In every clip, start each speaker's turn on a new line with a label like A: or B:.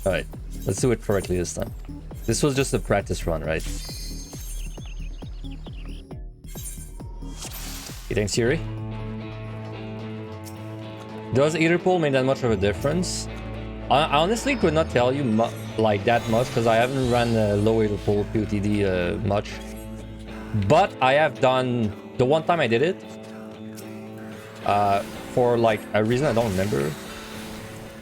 A: Alright, let's do it correctly this time. This was just a practice run, right? You think Siri? Does either pool make that much of a difference? I honestly could not tell you like that much because I haven't run low either pool PotD much. But I have done the one time I did it for like a reason I don't remember.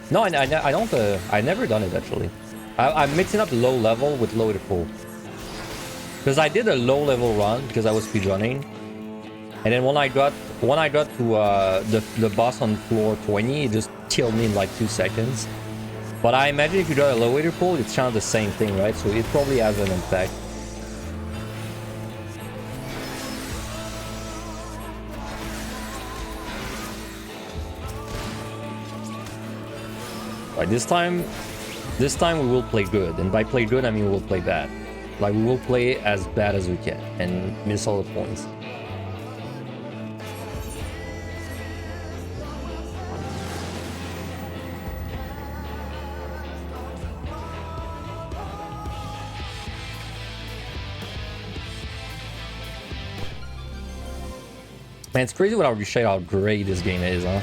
A: No, I don't. I never done it actually. I'm mixing up low level with low either pool because I did a low level run because I was speedrunning, and then when I got to the boss on floor 20, it just killed me in like 2 seconds. But I imagine if you got a low either pool, it's kind of the same thing, right? So it probably has an impact. Like this time we will play good, and by play good I mean we'll play bad. Like we will play as bad as we can and miss all the points. Man, it's crazy without reshade how great this game is, huh?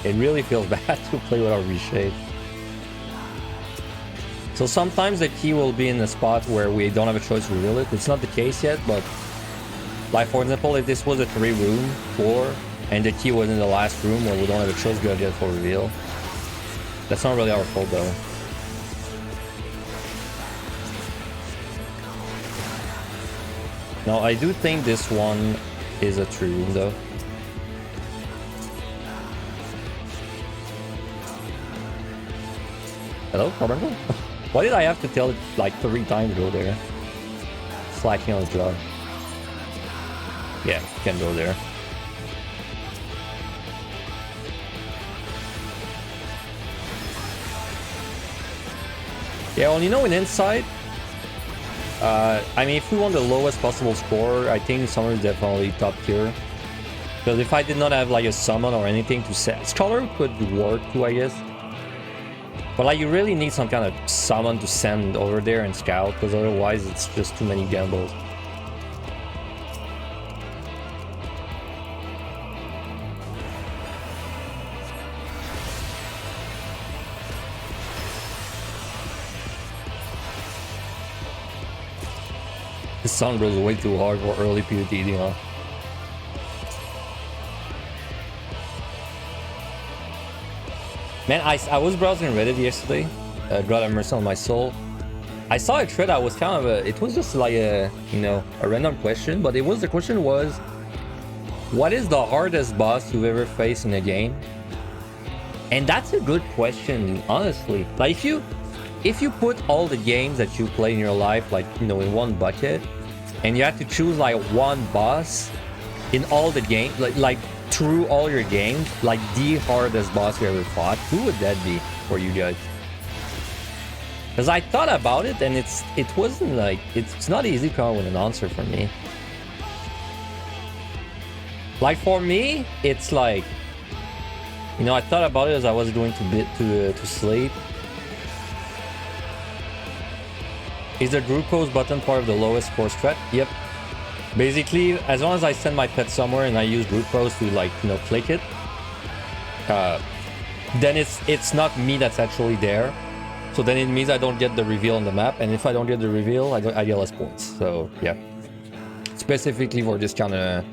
A: It really feels bad to play without reshade. So sometimes the key will be in a spot where we don't have a choice to reveal it. It's not the case yet, but like for example, if this was a 3-room floor and the key was in the last room where we don't have a choice to get for reveal, that's not really our fault though. No, I do think this one is a 3-room though. Hello, Roberto? Why did I have to tell it like 3 times to go there? Slacking on his job. Yeah, can go there. Yeah, well, you know, in Inside, I mean, if we want the lowest possible score, I think Summer is definitely top tier. Because if I did not have like a summon or anything to set, Scholar could work too, I guess. But like, you really need some kind of summon to send over there and scout, because otherwise it's just too many gambles. This song goes way too hard for early PotD, huh? Man, I was browsing Reddit yesterday. God have mercy on my soul. I saw a thread that was kind of it was just like a, you know, a random question, but the question was, what is the hardest boss you've ever faced in a game? And that's a good question, honestly. Like if you put all the games that you play in your life, like, you know, in one bucket, and you have to choose like one boss in all the games, like through all your games, like the hardest boss you ever fought, who would that be for you guys? Because I thought about it, and it wasn't like, it's not easy to come up with an answer for me. Like for me, it's like, you know, I thought about it as I was going to sleep. Is the glucose button part of the lowest score strat? Yep. Basically, as long as I send my pet somewhere and I use glucose to, like, you know, click it, then it's not me that's actually there. So then it means I don't get the reveal on the map, and if I don't get the reveal, I get less points. So yeah, specifically for this kind of,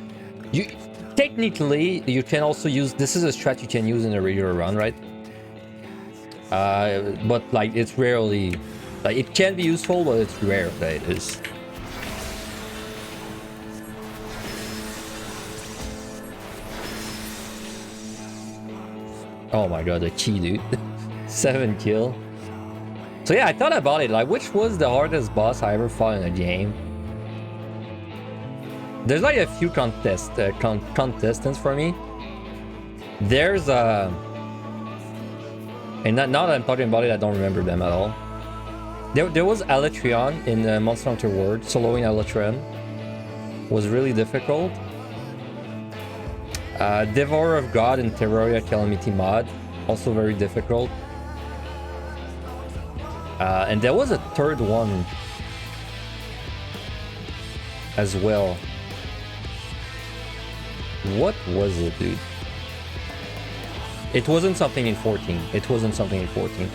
A: technically you can also use, this is a strat you can use in a regular run, right? But like it's rarely, like it can be useful, but it's rare that it is. Oh my god, the key, dude. 7 kill. So yeah, I thought about it, like which was the hardest boss I ever fought in a game? There's like a few contestants for me. There's and now that I'm talking about it, I don't remember them at all. There was Elytrion in Monster Hunter World. Soloing Elytrion was really difficult. Devourer of God in Terraria Calamity mod, also very difficult. And there was a third one as well. What was it, dude? It wasn't something in 14. It wasn't something in 14.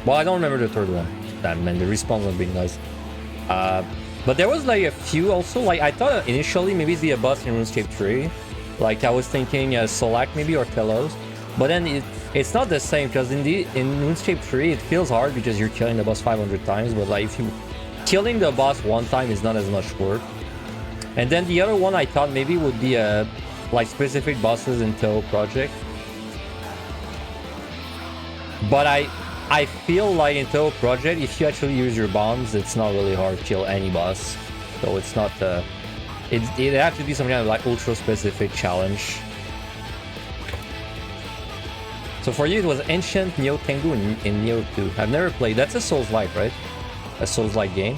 A: Well, I don't remember the third one. Damn, man, the respawn was being nice. But there was like a few also. Like I thought initially maybe it'd be a boss in RuneScape 3. Like I was thinking Solak maybe or Telos. But then it's not the same, because in RuneScape 3 it feels hard because you're killing the boss 500 times. But like if you killing the boss one time is not as much work. And then the other one I thought maybe would be like specific bosses in Toho Project. But I feel like in Toho Project, if you actually use your bombs, it's not really hard to kill any boss. So it's not it has to be some kind of like ultra specific challenge. So for you it was Ancient, Neo Tengu, and Neo 2. I've never played. That's a Souls-like, right? A Souls-like game.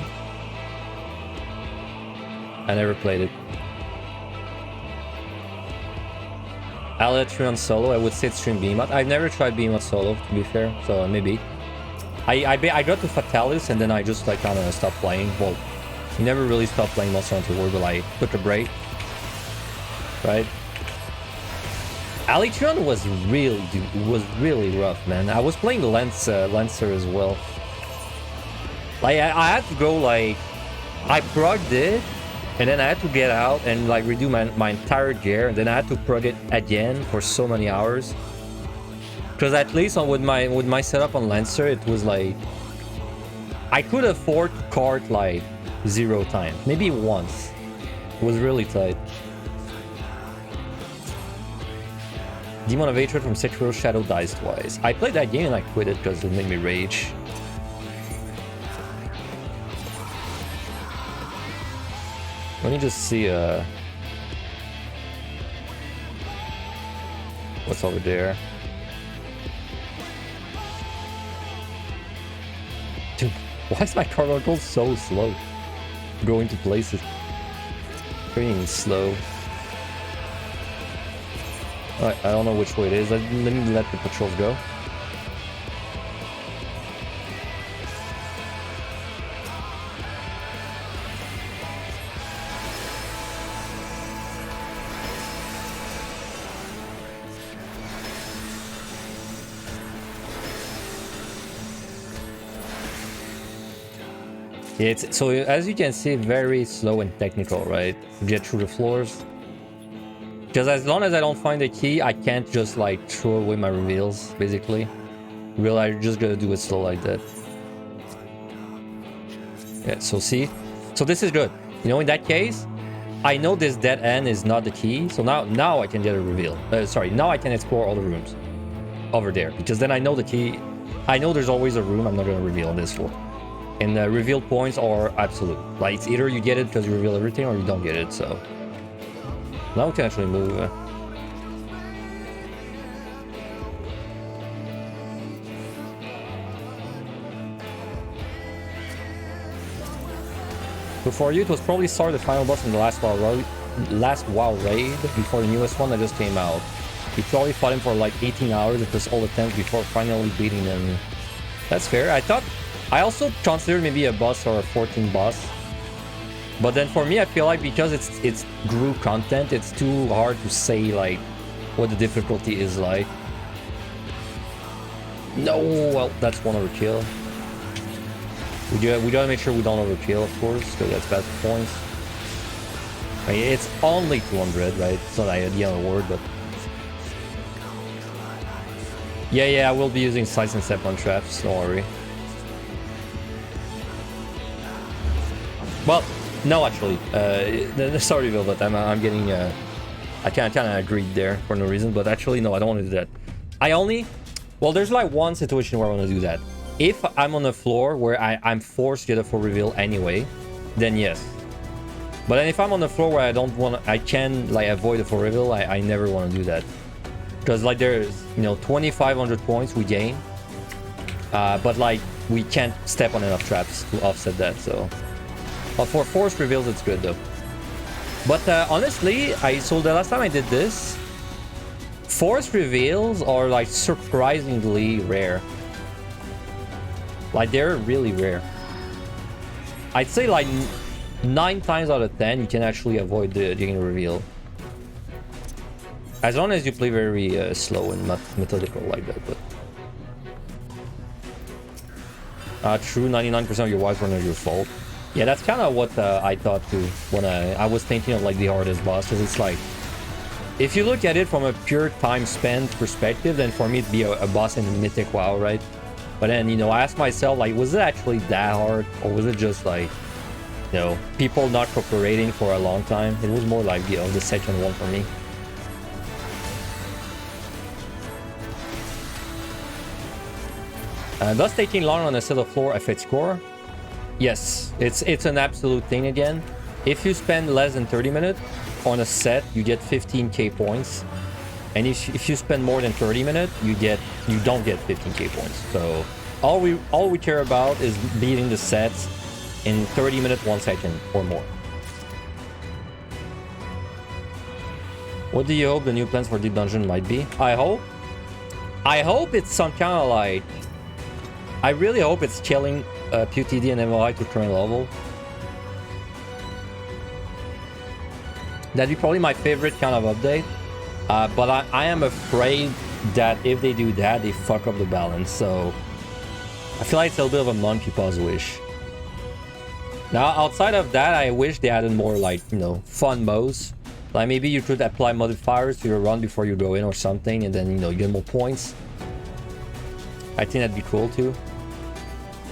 A: I never played it. I'll let you on solo. I would say stream Behemoth. I've never tried Behemoth solo, to be fair, so maybe. I got to Fatalis and then I just like kind of stopped playing. Well, you never really stopped playing Monster Hunter World, but I took a break. Right? Alicron was really rough, man. I was playing Lancer as well. Like I had to go like I progged it. And then I had to get out and like redo my entire gear, and then I had to prog it again for so many hours. Because at least with my setup on Lancer, it was like I could afford to cart like 0 times, maybe once. It was really tight. Demon of Hatred from Sekiro Shadow dies twice. I played that game and I quit it because it made me rage. Let me just see what's over there. Dude, why is my carbuncle so slow? Going to places. Pretty slow. Alright, I don't know which way it is. Let me let the patrols go. It's so as you can see, very slow and technical, right? To get through the floors. Because as long as I don't find the key, I can't just like throw away my reveals, basically. Really, I just gotta do it slow like that. Yeah, so see? So this is good. You know, in that case, I know this dead end is not the key. So now I can get a reveal. Sorry, now I can explore all the rooms over there. Because then I know the key. I know there's always a room I'm not gonna reveal on this floor. And the reveal points are absolute. Like, it's either you get it because you reveal everything or you don't get it, so. Now we can actually move. So for you, it was probably Sar, the final boss in the last WoW raid before the newest one that just came out. You probably fought him for like 18 hours. It was all attempts before finally beating him. That's fair. I also considered maybe a boss or a 14 boss. But then for me, I feel like because it's group content, it's too hard to say like what the difficulty is like. No, well, that's one overkill. We gotta make sure we don't overkill, of course, because that's bad for points. I mean, it's only 200, right? It's not like the other word, but yeah, I will be using sights and step on traps. Don't worry. Well, no, actually, sorry, but I'm getting, I kind of agreed there for no reason, but actually, no, I don't want to do that. Well, there's like one situation where I want to do that. If I'm on the floor where I'm forced to get a full reveal anyway, then yes. But then if I'm on the floor where I can like avoid a full reveal, I never want to do that. Because like there's, 2,500 points we gain, but like we can't step on enough traps to offset that, so. But for forced reveals, it's good though. But honestly, so the last time I did this, force reveals are like surprisingly rare. Like they're really rare. I'd say like 9 times out of 10 you can actually avoid the getting reveal. As long as you play very slow and methodical like that, but... true, 99% of your wives were not your fault. Yeah, that's kind of what I thought too when I was thinking of like the hardest boss, because it's like, if you look at it from a pure time spent perspective, then for me it'd be a boss in Mythic WoW, right? But then, you know, I asked myself, like, was it actually that hard? Or was it just like, you know, people not cooperating for a long time? It was more like, you know, the second one for me. Does taking long on a set of floor affect score? Yes, it's an absolute thing again. If you spend less than 30 minutes on a set, you get 15k points. And if you spend more than 30 minutes, you don't get 15k points. So all we care about is beating the sets in 30 minutes, 1 second or more. What do you hope the new plans for Deep Dungeon might be? I hope it's some kind of like... I really hope it's killing PotD and MLI to current level. That'd be probably my favorite kind of update. But I am afraid that if they do that, they fuck up the balance. So I feel like it's a little bit of a monkey paws wish. Now, outside of that, I wish they added more like, you know, fun modes. Like maybe you could apply modifiers to your run before you go in or something, and then, you know, you get more points. I think that'd be cool too.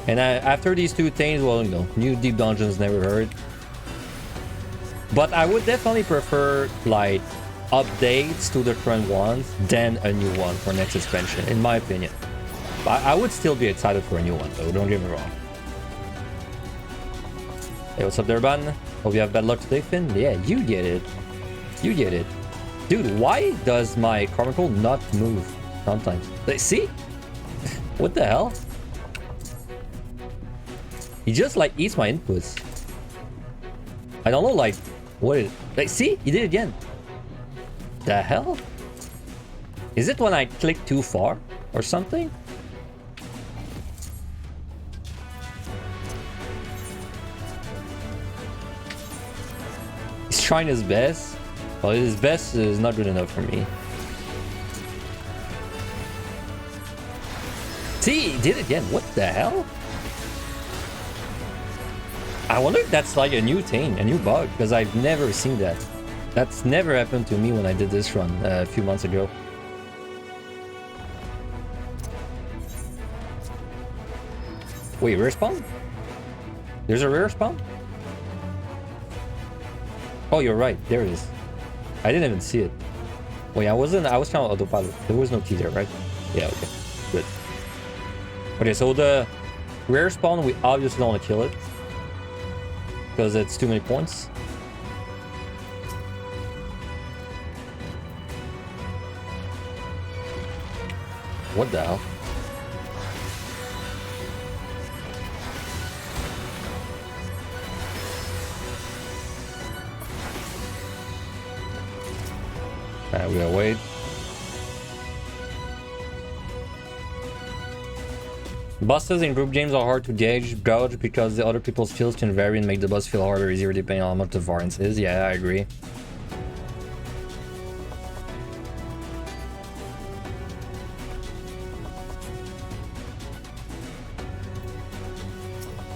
A: And after these two things, well, you know, new deep dungeons never hurt. But I would definitely prefer like updates to the current ones than a new one for next expansion, in my opinion. But I would still be excited for a new one though, don't get me wrong. Hey, what's up there, Ban? Hope you have bad luck today, Finn. Yeah, you get it. You get it. Dude, why does my Carmichael not move sometimes? Like, see? What the hell? He just like eats my inputs. I don't know, like, what is... Like, see? He did it again. The hell? Is it when I click too far or something? He's trying his best. Well, his best is not good enough for me. See, he did it again. What the hell? I wonder if that's like a new thing, a new bug, because I've never seen that. That's never happened to me when I did this run a few months ago. Wait, rare spawn? There's a rare spawn? Oh, you're right. There it is. I didn't even see it. Wait, I was kind of autopilot. There was no key there, right? Yeah, okay. Good. Okay, so the rare spawn, we obviously don't want to kill it, because it's too many points. What the hell? Alright, we gotta wait. Bosses in group games are hard to gauge because the other people's skills can vary and make the boss feel harder or easier depending on how much the variance is. Yeah, I agree.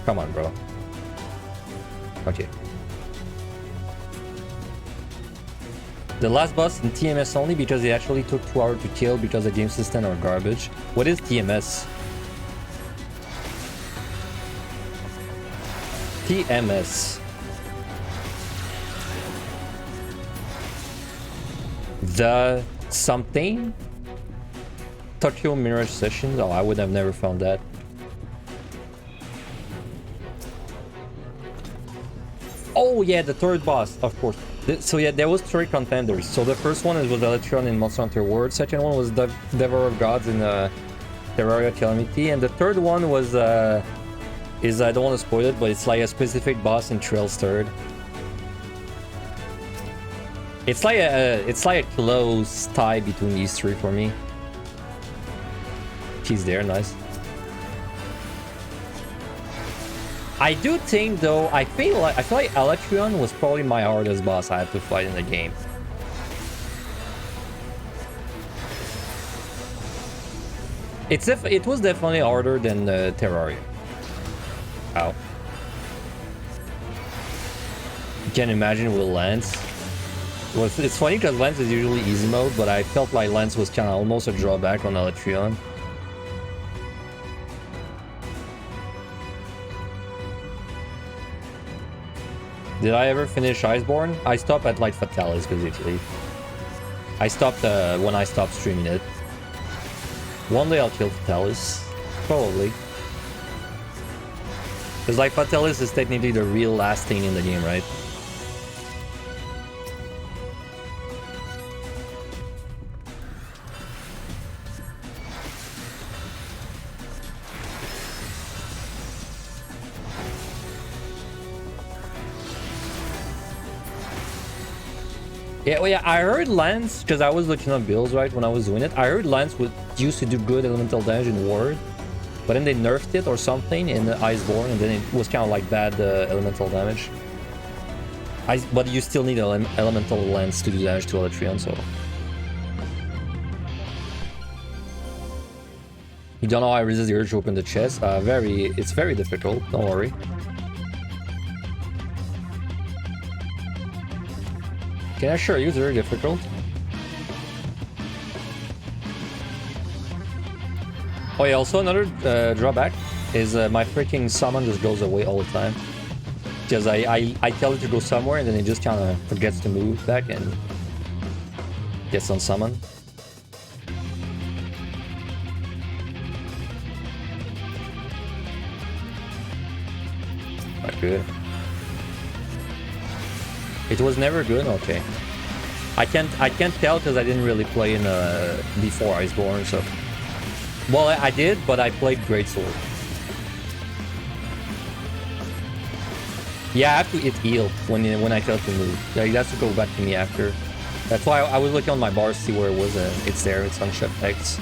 A: Come on, bro. Okay. The last boss in TMS only because it actually took 2 hours to kill because the game system are garbage. What is TMS? TMS. The something? Tokyo Mirage Sessions? Oh, I would have never found that. Oh yeah, the third boss, of course. So yeah, there was 3 contenders. So the first one was Electron in Monster Hunter World. Second one was the Devourer of Gods in Terraria Calamity. And the third one was I don't want to spoil it, but it's like a specific boss in Trail's third. It's like a close tie between these three for me. He's there, nice. I do think though, I feel like Electrion was probably my hardest boss I had to fight in the game. It was definitely harder than Terraria. Ow. You can imagine with Lance. Well, it's funny because Lance is usually easy mode, but I felt like Lance was kind of almost a drawback on Electrion. Did I ever finish Iceborne? I stopped at like Fatalis basically. I stopped when I stopped streaming it. One day I'll kill Fatalis. Probably. Because like Fatalis is technically the real last thing in the game, right? Yeah, well, yeah, I heard Lance, because I was looking at builds, right, when I was doing it. I heard Lance used to do good elemental damage in Ward, but then they nerfed it or something in the Iceborne, and then it was kind of like bad elemental damage. But you still need elemental Lance to do damage to Electrion, so... You don't know how I resist the urge to open the chest? It's very difficult, don't worry. Can I assure you it's very difficult? Oh yeah, also another drawback is my freaking summon just goes away all the time. Because I tell it to go somewhere and then it just kind of forgets to move back and gets on summon. Not good. It was never good? Okay. I can't tell because I didn't really play in before Iceborne, so... Well, I did, but I played Greatsword. Yeah, I have to hit heal when I tell it to move. Yeah, he has to go back to me after. That's why I was looking on my bars to see where it was. It's there, it's on Chef X.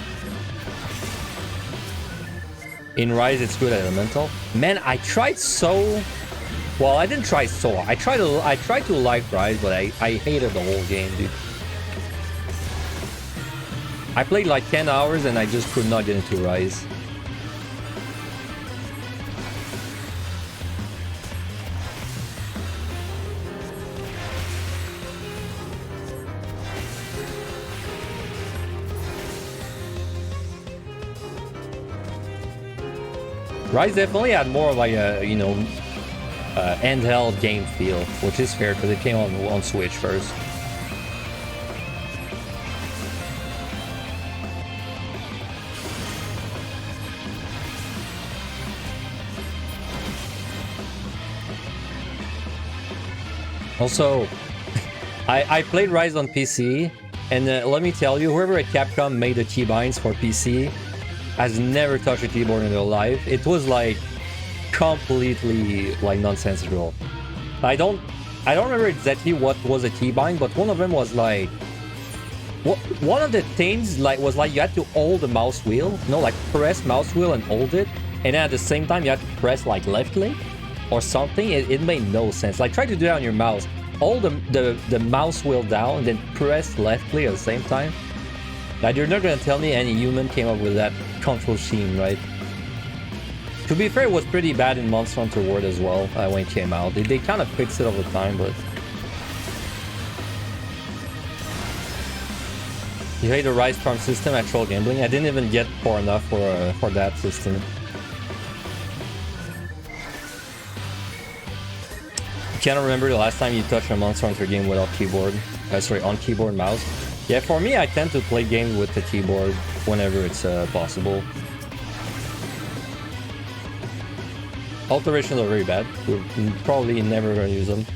A: In Rise, it's good at Elemental. Man, I tried so... Well, I didn't try so hard. I tried to like Rise, but I hated the whole game, dude. I played like 10 hours and I just could not get into Rise. Rise definitely had more of like a, you know, handheld game feel, which is fair because it came on Switch first. Also, I played Rise on PC, and let me tell you, whoever at Capcom made the keybinds for PC has never touched a keyboard in their life. It was like completely like nonsensical. I don't remember exactly what was a keybind, but one of them was like one of the things was like you had to hold the mouse wheel, you know, like press mouse wheel and hold it, and then at the same time you had to press like left click or something. It made no sense. Like try to do that on your mouse. Hold the mouse wheel down and then press left click at the same time. Like you're not gonna tell me any human came up with that control scheme, right? To be fair, it was pretty bad in Monster Hunter World as well when it came out. They kind of fixed it over time, but... You hate the Rise farm system at Troll Gambling? I didn't even get far enough for that system. Can't remember the last time you touched a Monster Hunter game without keyboard. Sorry, on keyboard mouse. Yeah, for me, I tend to play games with the keyboard whenever it's possible. Alterations are very bad. We're probably never gonna use them.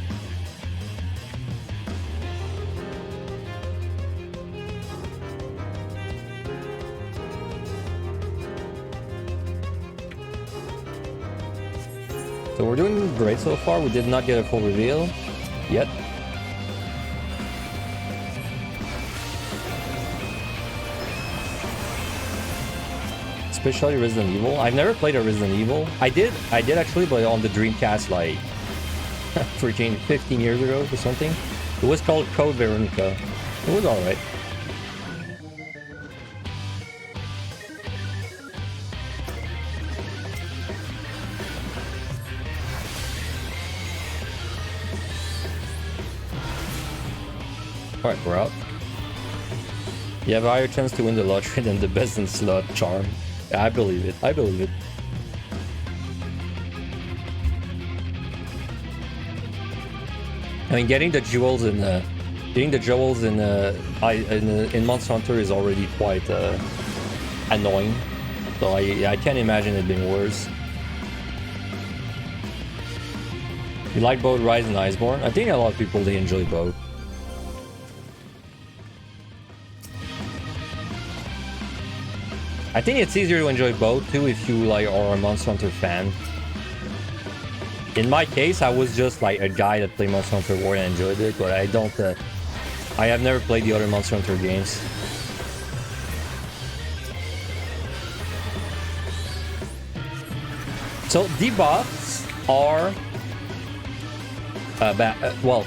A: So we're doing great so far. We did not get a full reveal yet. especially Resident Evil. I've never played a Resident Evil. I did actually, but on the Dreamcast, like freaking 15 years ago or something. It was called Code Veronica. It was alright. Alright, we're out. You have a higher chance to win the lottery than the best in slot charm. Yeah, I believe it. I believe it. I mean, getting the jewels in Monster Hunter is already quite annoying. So I can't imagine it being worse. You like both Rise and Iceborne? I think a lot of people, they enjoy both. I think it's easier to enjoy both too if you like are a Monster Hunter fan. In my case, I was just like a guy that played Monster Hunter World and enjoyed it, but I don't. I have never played the other Monster Hunter games. So debuffs are well,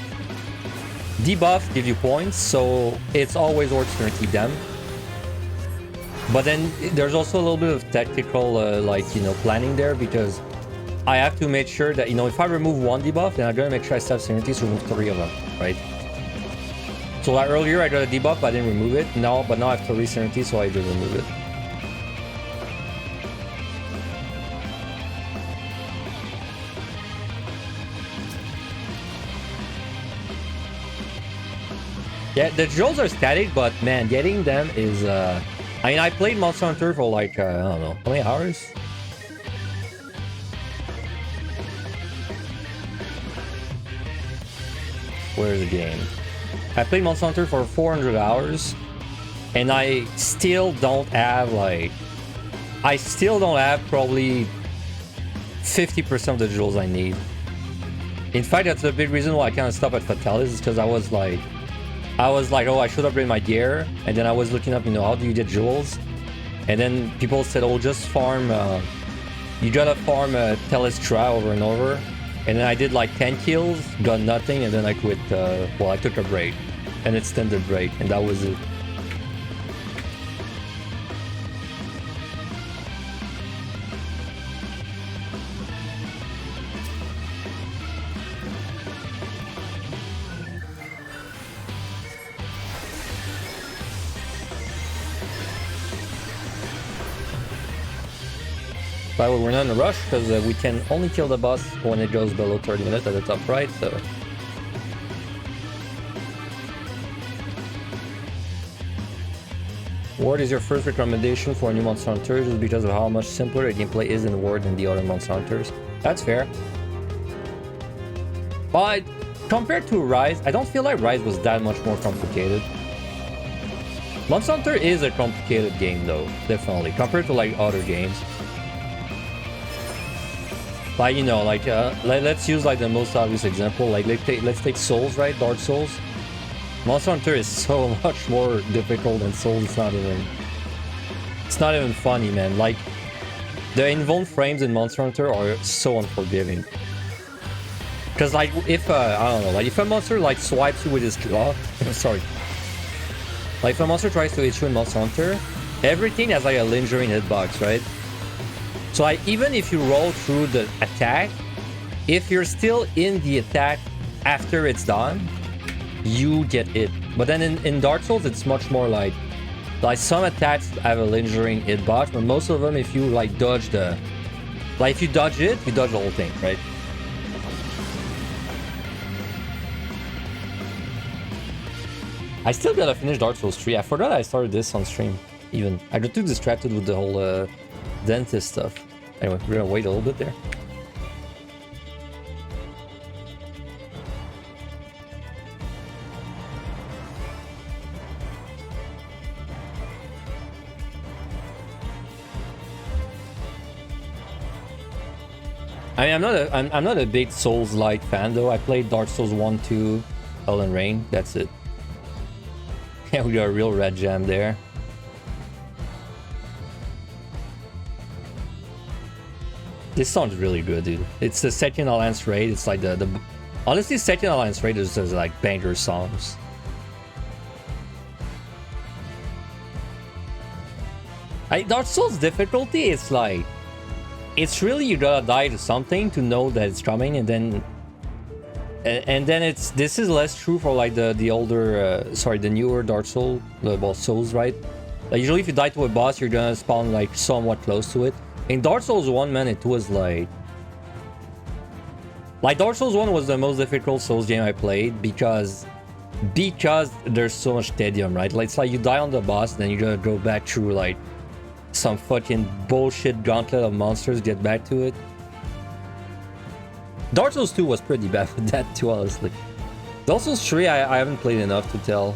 A: debuffs give you points, so it's always worth to keep them. But then there's also a little bit of tactical, like, you know, planning there, because I have to make sure that, you know, if I remove one debuff, then I'm gonna make sure I still have Serenity to remove 3 of them, right? So like earlier I got a debuff, but I didn't remove it. But now I have 3 Serenity, so I did remove it. Yeah, the jewels are static, but man, getting them is I mean, I played Monster Hunter for like, I don't know, how many hours? Where's the game? I played Monster Hunter for 400 hours, and I still don't have, like... I still don't have probably 50% of the jewels I need. In fact, that's a big reason why I kind of stopped at Fatalis, is because I was like, oh, I should upgrade my gear, and then I was looking up, you know, how do you get jewels? And then people said, oh, just farm, you gotta farm Telestra over and over. And then I did like 10 kills, got nothing, and then I quit, well, I took a break, an extended break, and that was it. By the way, we're not in a rush because we can only kill the boss when it goes below 30 minutes at the top right, so... Ward is your first recommendation for a new Monster Hunter just because of how much simpler the gameplay is in Ward than the other Monster Hunters. That's fair. But compared to Rise, I don't feel like Rise was that much more complicated. Monster Hunter is a complicated game though, definitely, compared to like other games. Like, you know, like, let's use like the most obvious example, like let's take Souls, right? Dark Souls. Monster Hunter is so much more difficult than Souls, it's not even funny, man. Like, the invuln frames in Monster Hunter are so unforgiving. Because like, if, I don't know, like if a monster like swipes you with his claw, sorry. Like if a monster tries to hit you in Monster Hunter, everything has like a lingering hitbox, right? So like, even if you roll through the attack, if you're still in the attack after it's done, you get hit. But then in Dark Souls, it's much more like some attacks have a lingering hitbox, but most of them, if you like dodge the... Like if you dodge it, you dodge the whole thing, right? I still gotta finish Dark Souls 3. I forgot I started this on stream, even. I got too distracted with the whole dentist stuff. Anyway, we're gonna wait a little bit there. I mean, I'm not a big Souls-like fan though. I played Dark Souls 1, 2, Elden Ring. That's it. Yeah, we got a real red jam there. This sounds really good, dude. It's the second Alliance raid. It's like the honestly, second Alliance raid is like banger songs. Dark Souls difficulty, it's like, it's really you gotta die to something to know that it's coming, and then this is less true for like the older, sorry, the newer Dark Souls, well, Souls, right? Like usually if you die to a boss, you're gonna spawn like somewhat close to it. In Dark Souls 1, man, it was like Dark Souls 1 was the most difficult Souls game I played because there's so much tedium, right? Like it's like you die on the boss, then you gotta go back through like some fucking bullshit gauntlet of monsters, get back to it. Dark Souls 2 was pretty bad with that too, honestly. Dark Souls 3, I haven't played enough to tell.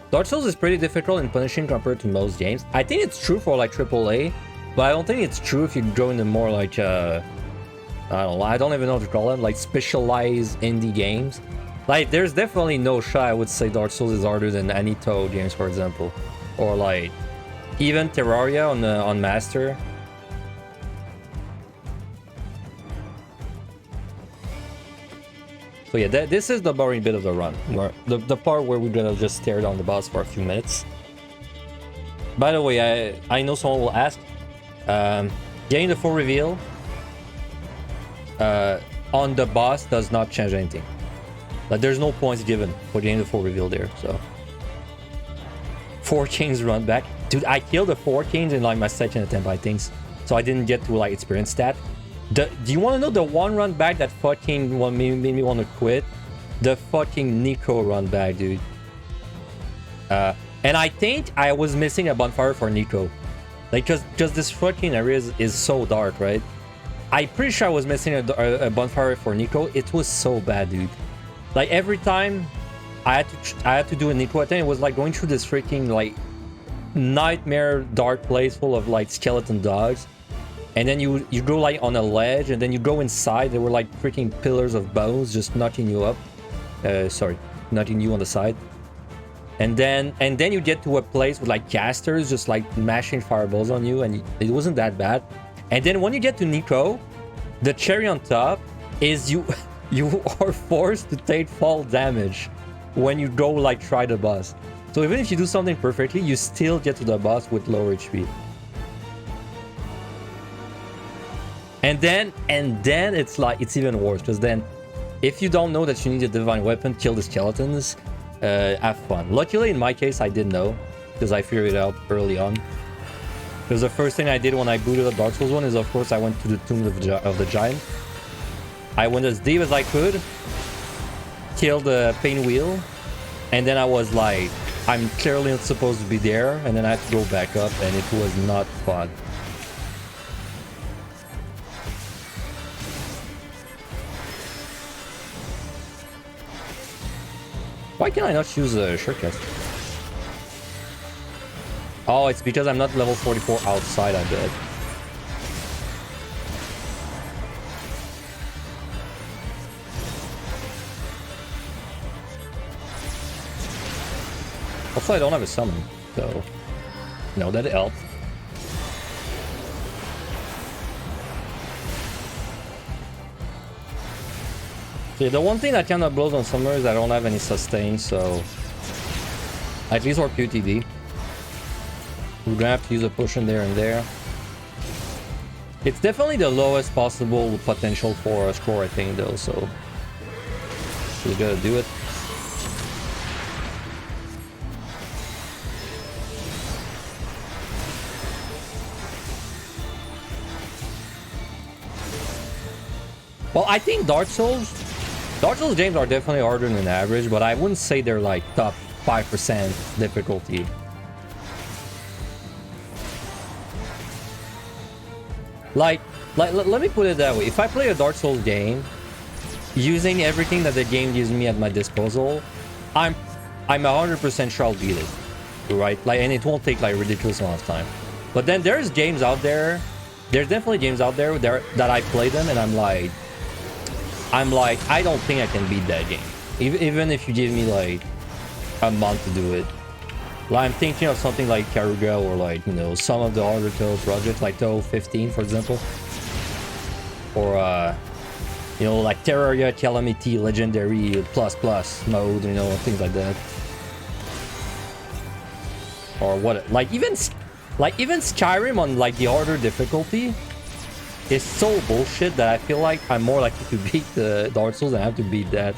A: Dark Souls is pretty difficult and punishing compared to most games. I think it's true for like AAA, but I don't think it's true if you go into more like I don't even know what to call them, like specialized indie games. Like there's definitely no shot I would say Dark Souls is harder than any Toho games, for example, or like even Terraria on Master. So yeah, this is the boring bit of the run, where the part where we're gonna just stare down the boss for a few minutes. By the way, I know someone will ask, getting the full reveal on the boss does not change anything. Like there's no points given for getting the full reveal there, so. 4 kings run back. Dude, I killed the 4 kings in like my second attempt, I think, so I didn't get to like experience stat. Do you want to know the one run back that fucking made me want to quit? The fucking Nico run back, dude. And I think I was missing a bonfire for Nico. Like, cause this fucking area is so dark, right? I'm pretty sure I was missing a bonfire for Nico. It was so bad, dude. Like every time I had to do a Nico attempt, it was like going through this freaking like nightmare dark place full of like skeleton dogs. And then you go like on a ledge, and then you go inside. There were like freaking pillars of bones just knocking you up. Sorry, knocking you on the side. And then you get to a place with like casters just like mashing fireballs on you, and it wasn't that bad. And then when you get to Nico, the cherry on top is you are forced to take fall damage when you go like try the boss. So even if you do something perfectly, you still get to the boss with lower HP. And then it's like, it's even worse, because then if you don't know that you need a divine weapon, kill the skeletons, have fun. Luckily in my case I did know, because I figured it out early on. Because the first thing I did when I booted up Dark Souls 1 is, of course, I went to the Tomb of the Giant. I went as deep as I could, killed the pain wheel, and then I was like, I'm clearly not supposed to be there, and then I had to go back up, and it was not fun. Why can I not choose a shortcut? Oh, it's because I'm not level 44 outside, I bet. Also, I don't have a summon, so... No, that helped. Okay, the one thing that kind of blows on summer is I don't have any sustain, so... At least for PotD. We're gonna have to use a potion there and there. It's definitely the lowest possible potential for a score, I think, though, so... We gotta do it. Well, I think Dark Souls games are definitely harder than average, but I wouldn't say they're like top 5% difficulty. Like, let me put it that way. If I play a Dark Souls game, using everything that the game gives me at my disposal, I'm 100% sure I'll beat it, right? Like, and it won't take like ridiculous amount of time. But then there's games out there. There's definitely games out there that I play them and I'm like, I don't think I can beat that game. Even if you give me like a month to do it. Like, I'm thinking of something like Karuga or like, you know, some of the harder Toho projects, like Toho 15, for example. Or, you know, like Terraria, Calamity, Legendary, plus mode, you know, things like that. Or what, like even Skyrim on like the harder difficulty is so bullshit that I feel like I'm more likely to beat the Dark Souls than I have to beat that.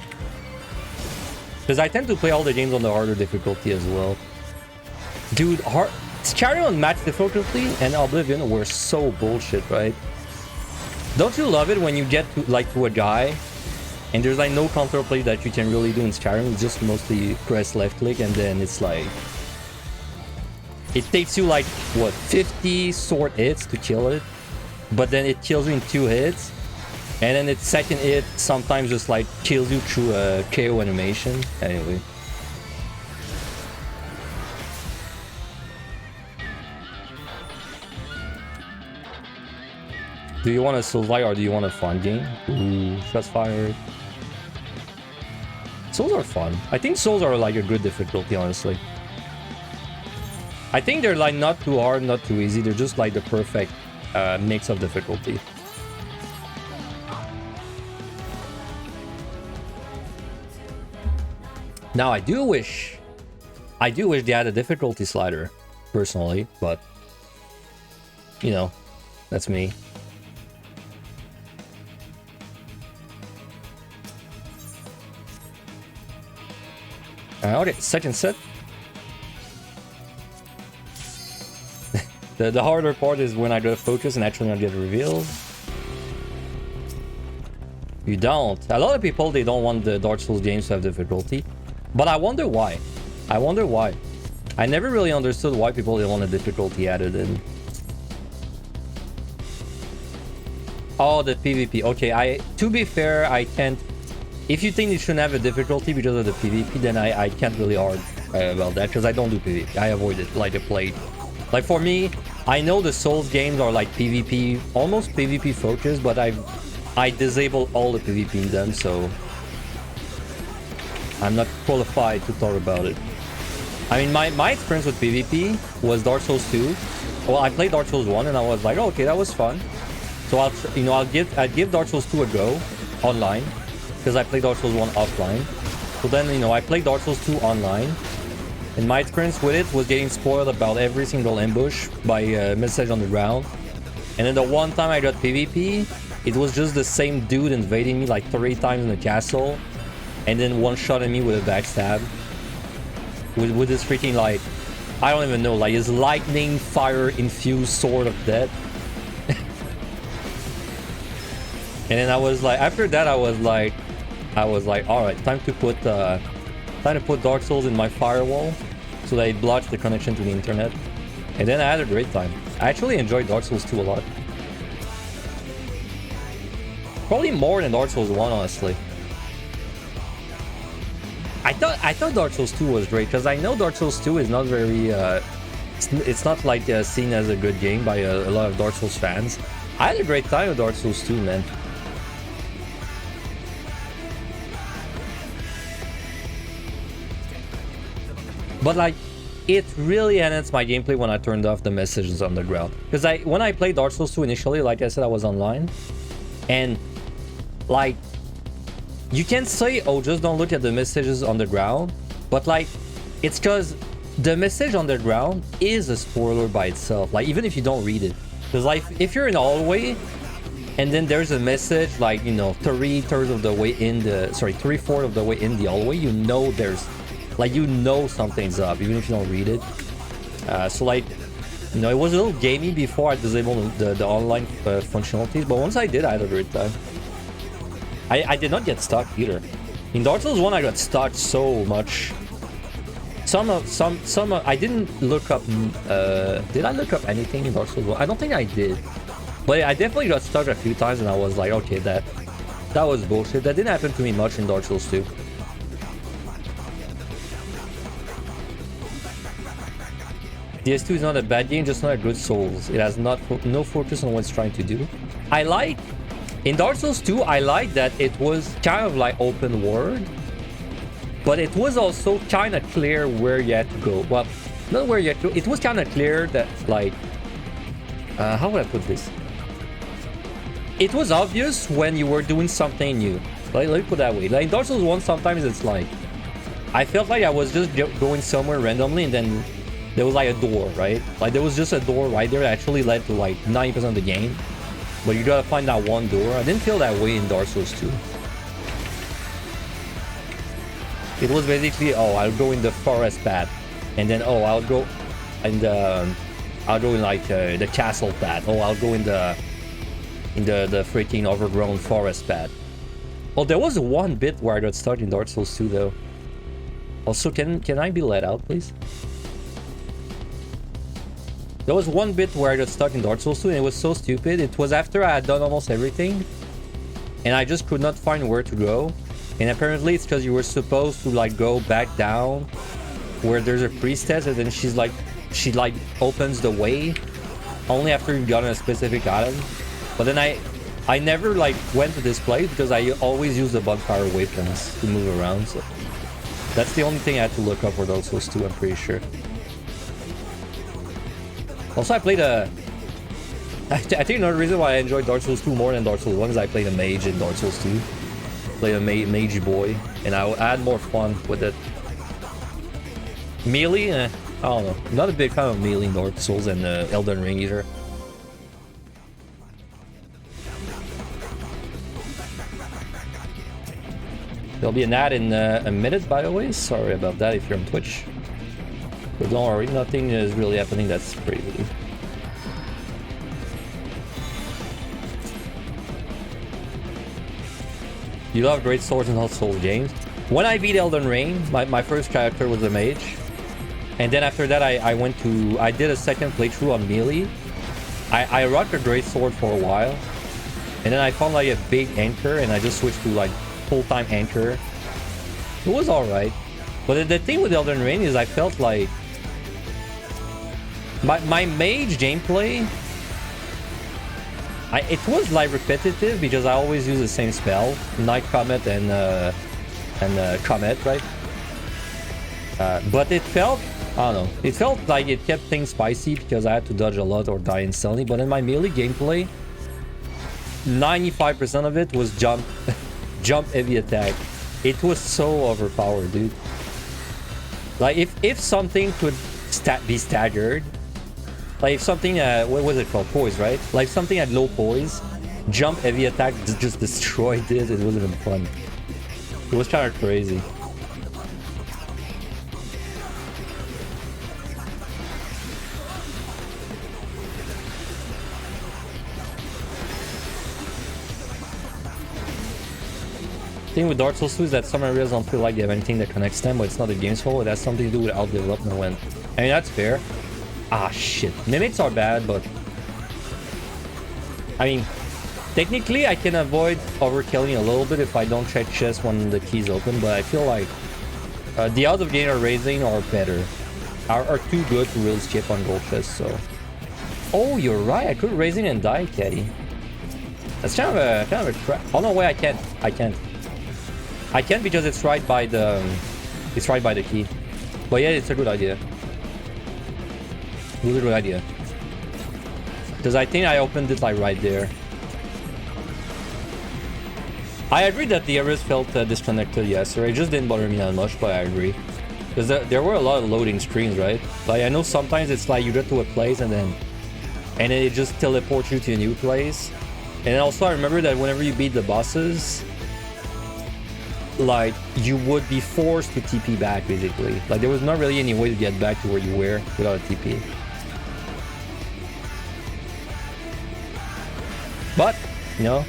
A: Because I tend to play all the games on the harder difficulty as well. Dude, Skyrim on max difficulty and Oblivion were so bullshit, right? Don't you love it when you get to, like, to a guy and there's like no counterplay that you can really do in Skyrim? It's just mostly press left click and then it's like... It takes you like, what, 50 sword hits to kill it? But then it kills you in 2 hits. And then its second hit sometimes just like kills you through a KO animation. Anyway. Do you want a Souls like or do you want a fun game? Ooh, shots fired. Souls are fun. I think Souls are like a good difficulty, honestly. I think they're like not too hard, not too easy. They're just like the perfect mix of difficulty. Now I do wish they had a difficulty slider, personally, but you know, that's me. Okay, second set. The harder part is when I go to focus and actually not get revealed. You don't. A lot of people, they don't want the Dark Souls games to have difficulty. But I wonder why. I wonder why. I never really understood why people didn't want a difficulty added in. Oh, the PvP. Okay, to be fair, I can't... If you think you shouldn't have a difficulty because of the PvP, then I can't really argue about that, because I don't do PvP. I avoid it like the plague. Like for me, I know the Souls games are like PvP, almost PvP focused, but I disable all the PvP in them, so I'm not qualified to talk about it. I mean, my experience with PvP was Dark Souls 2. Well, I played Dark Souls 1 and I was like, oh, okay, that was fun. So I'd give Dark Souls 2 a go online, because I played Dark Souls 1 offline. So then, you know, I played Dark Souls 2 online. And my experience with it was getting spoiled about every single ambush by a message on the ground. And then the one time I got PvP, it was just the same dude invading me like 3 times in the castle. And then one-shotting me with a backstab. With this freaking, like, I don't even know, like his lightning fire infused sword of death. And then I was like, after that I was like, alright, time to put Dark Souls in my firewall so that it blocks the connection to the internet. And then I had a great time. I actually enjoyed Dark Souls 2 a lot. Probably more than Dark Souls 1, honestly. I thought Dark Souls 2 was great, because I know Dark Souls 2 is not very... it's not like seen as a good game by a lot of Dark Souls fans. I had a great time with Dark Souls 2, man. But like, it really enhanced my gameplay when I turned off the messages on the ground. Because when I played Dark Souls 2 initially, like I said, I was online. And like, you can say, oh, just don't look at the messages on the ground. But like, it's because the message on the ground is a spoiler by itself. Like, even if you don't read it. Because like, if you're in a hallway, and then there's a message like, you know, 3/4 of the way in the... Sorry, 3/4 of the way in the hallway, you know there's... Like, you know something's up, even if you don't read it. So, like, you know, it was a little gamey before I disabled the online functionalities, but once I did, I had a great time. I did not get stuck either. In Dark Souls 1, I got stuck so much. I didn't look up... did I look up anything in Dark Souls 1? I don't think I did. But I definitely got stuck a few times, and I was like, okay, that was bullshit. That didn't happen to me much in Dark Souls 2. DS2 is not a bad game, just not a good Souls. It has no focus on what it's trying to do. In Dark Souls 2, I like that it was kind of like open world, but it was also kind of clear where you had to go. Well, Not where you had to, it was kind of clear that, like, how would I put this? It was obvious when you were doing something new. Like, let me put it that way. Like, in Dark Souls 1, sometimes it's like, I felt like I was just going somewhere randomly and then there was like a door, right? Like, there was just a door right there that actually led to like 90% of the game. But you gotta find that one door. I didn't feel that way in Dark Souls 2. It was basically, oh, I'll go in the forest path. And then, oh, I'll go in like the castle path. Oh, I'll go in the freaking overgrown forest path. Oh, there was one bit where I got stuck in Dark Souls 2 though. Also, can I be let out, please? There was one bit where I got stuck in Dark Souls 2 and it was so stupid. It was after I had done almost everything and I just could not find where to go. And apparently it's because you were supposed to like go back down where there's a priestess and then she like opens the way only after you've gotten a specific item. But then I never like went to this place because I always use the bonfire weapons to move around. So that's the only thing I had to look up for Dark Souls 2, I'm pretty sure. Also, I played a... I think another reason why I enjoyed Dark Souls 2 more than Dark Souls 1 is I played a mage in Dark Souls 2. Played a mage boy, and I had more fun with it. Melee? I don't know. I'm not a big fan of melee in Dark Souls and Elden Ring either. There'll be an ad in a minute, by the way. Sorry about that if you're on Twitch. But don't worry, nothing is really happening that's crazy. You love great swords and Souls games. When I beat Elden Ring, my first character was a mage. And then after that, I did a second playthrough on melee. I rocked a great sword for a while. And then I found like a big anchor and I just switched to like full-time anchor. It was alright. But the thing with Elden Ring is I felt like my mage gameplay, it was like repetitive because I always use the same spell, Night Comet and Comet, right? But it felt, I don't know, it felt like it kept things spicy because I had to dodge a lot or die instantly. But in my melee gameplay, 95% of it was jump heavy attack. It was so overpowered, dude. Like if something could be staggered, like if something what was it called, poise, right? Like something at low poise, jump heavy attack just destroyed it. It wasn't even fun. It was kind of crazy. The thing with Dark Souls 2 is that some areas don't feel like they have anything that connects them, but it's not the game's fault. It has something to do with how development went. I mean, that's fair. Ah, shit. Mimics are bad, but... I mean, technically I can avoid overkilling a little bit if I don't check chests when the key's open, but I feel like the odds of getting a raising are better. Are too good to really skip on gold chests, so... Oh, you're right. I could raising and die, Caddy. That's kind of a crap. Oh, no, wait, I can't. I can't because it's right by the key. But yeah, it's a good idea. Really good idea. Because I think I opened it like right there. I agree that the areas felt disconnected yesterday. It just didn't bother me that much, but I agree. Because there were a lot of loading screens, right? Like I know sometimes it's like you get to a place and then it just teleports you to a new place. And also I remember that whenever you beat the bosses, like you would be forced to TP back basically. Like there was not really any way to get back to where you were without a TP. But, you know,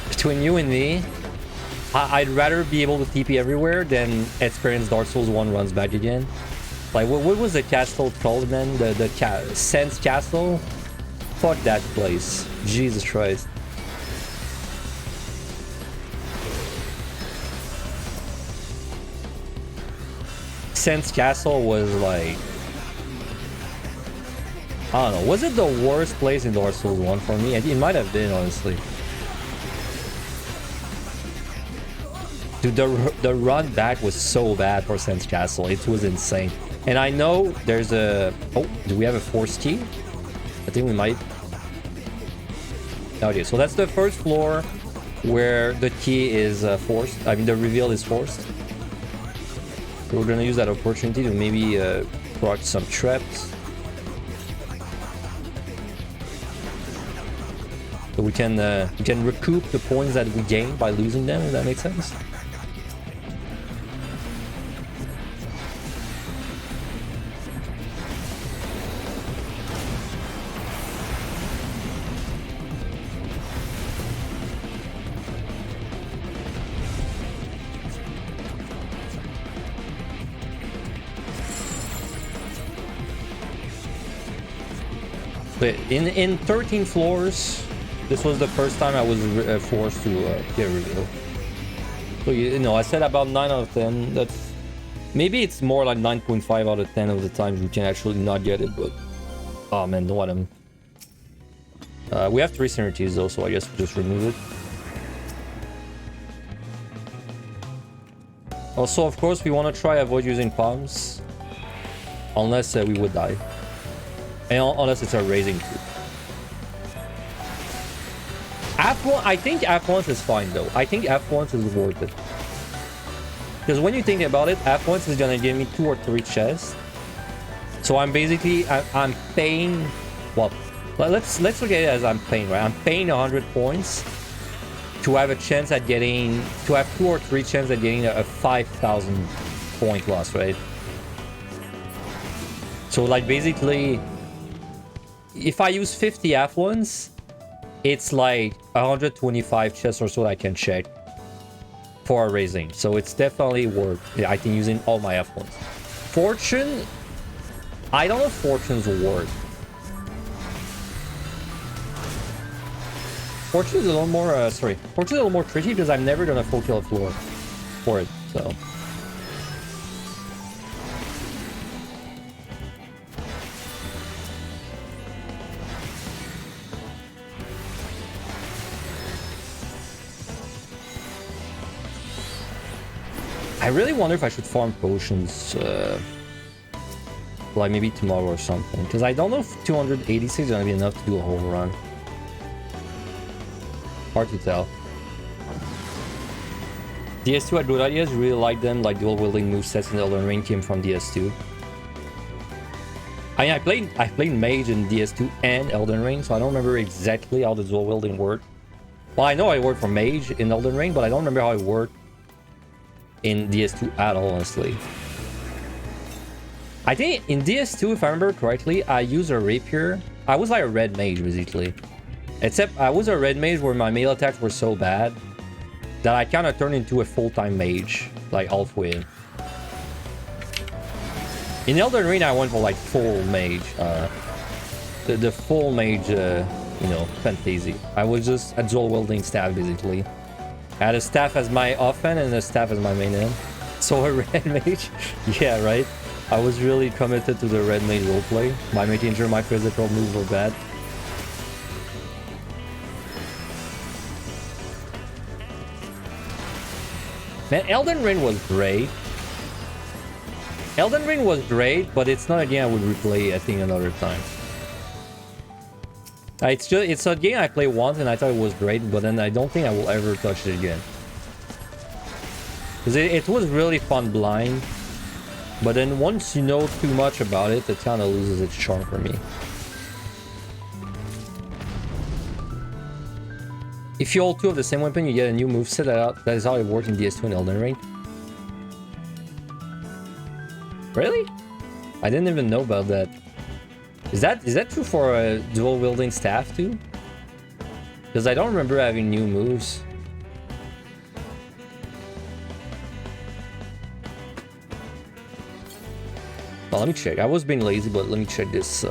A: between you and me, I'd rather be able to TP everywhere than experience Dark Souls 1 runs back again. Like what was the castle called then? The Sense Castle? Fuck that place. Jesus Christ. Sense Castle was like... I don't know. Was it the worst place in Dark Souls 1 for me? It might have been, honestly. Dude, the run back was so bad for Sense Castle. It was insane. And I know there's a... Oh, do we have a force key? I think we might. Okay, so that's the first floor where the key is forced. I mean, the reveal is forced. So we're gonna use that opportunity to maybe proc some traps. So we can recoup the points that we gained by losing them, if that makes sense. But in 13 floors, this was the first time I was forced to get a reveal. So you know, I said about 9 out of 10. That's maybe it's more like 9.5 out of 10 of the times we can actually not get it. But oh man, don't want them. We have 3 synergies though, so I guess we'll just remove it. Also, of course, we want to try avoid using palms unless we would die. And unless it's a raising too. F1, I think F1 is fine though. I think F1 is worth it. Because when you think about it, F1 is gonna give me 2 or 3 chests. So I'm basically, I'm paying, well, let's look at it as I'm paying, right? I'm paying 100 points to have a chance at getting, to have 2 or 3 chances at getting a 5,000 point loss, right? So like basically, if I use 50 F1s, it's like 125 chests or so I can check for a raising. So it's definitely worth, yeah, I think, using all my F1s. Fortune, I don't know if Fortune's worth. Fortune is a little more, Fortune is a little more tricky because I've never done a full kill floor for it, so. I really wonder if I should farm potions, like maybe tomorrow or something, because I don't know if 286 is gonna be enough to do a whole run. Hard to tell. DS2 had good ideas, really like them, like dual wielding movesets in Elden Ring came from DS2. I played Mage in DS2 and Elden Ring, so I don't remember exactly how the dual wielding worked. Well, I know I worked for Mage in Elden Ring, but I don't remember how it worked in DS2 at all, honestly. I think in DS2, if I remember correctly, I used a rapier. I was like a red mage, basically. Except I was a red mage where my melee attacks were so bad that I kind of turned into a full-time mage, like halfway. In Elden Ring, I went for like full mage. The full mage, you know, fantasy. I was just a dual wielding staff, basically. I had a staff as my offhand and a staff as my main end. So a red mage? Yeah, right? I was really committed to the red mage roleplay. My making sure my physical moves were bad. Man, Elden Ring was great. Elden Ring was great, but it's not a game I would replay, I think, another time. It's a game I played once and I thought it was great, but then I don't think I will ever touch it again. Because it was really fun blind, but then once you know too much about it, it kind of loses its charm for me. If you hold 2 of the same weapon, you get a new moveset. That is how it works in DS2 and Elden Ring. Really? I didn't even know about that. Is that true for a dual wielding staff too? Because I don't remember having new moves. Well, let me check. I was being lazy, but let me check this.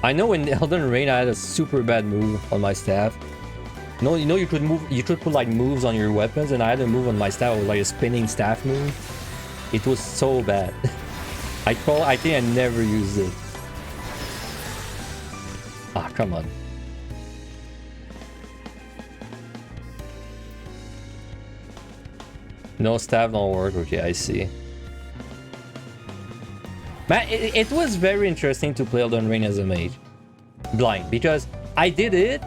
A: I know in Elden Ring I had a super bad move on my staff. No, you know you could put like moves on your weapons, and I had a move on my staff. It was like a spinning staff move. It was so bad. I think I never used it. Ah, come on. No staff don't work. Okay, I see. Man, it was very interesting to play Elden Ring as a mage. Blind. Because I did it,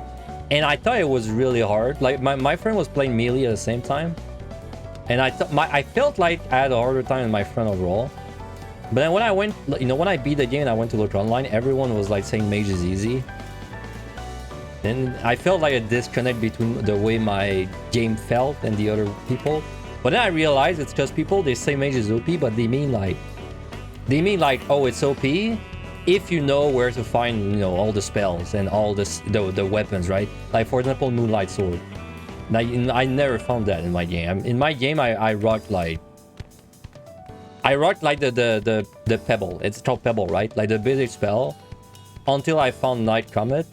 A: and I thought it was really hard. Like, my friend was playing melee at the same time. And I felt like I had a harder time than my friend overall. But then when I went, you know, when I beat the game and I went to look online, everyone was like saying mage is easy. And I felt like a disconnect between the way my game felt and the other people. But then I realized it's just people, they say mage is OP, but they mean like, oh, it's OP if you know where to find, you know, all the spells and all the weapons, right? Like, for example, Moonlight Sword. Now, I never found that in my game. In my game, I rocked like the Pebble. It's called Pebble, right? Like the basic spell, until I found Night Comet.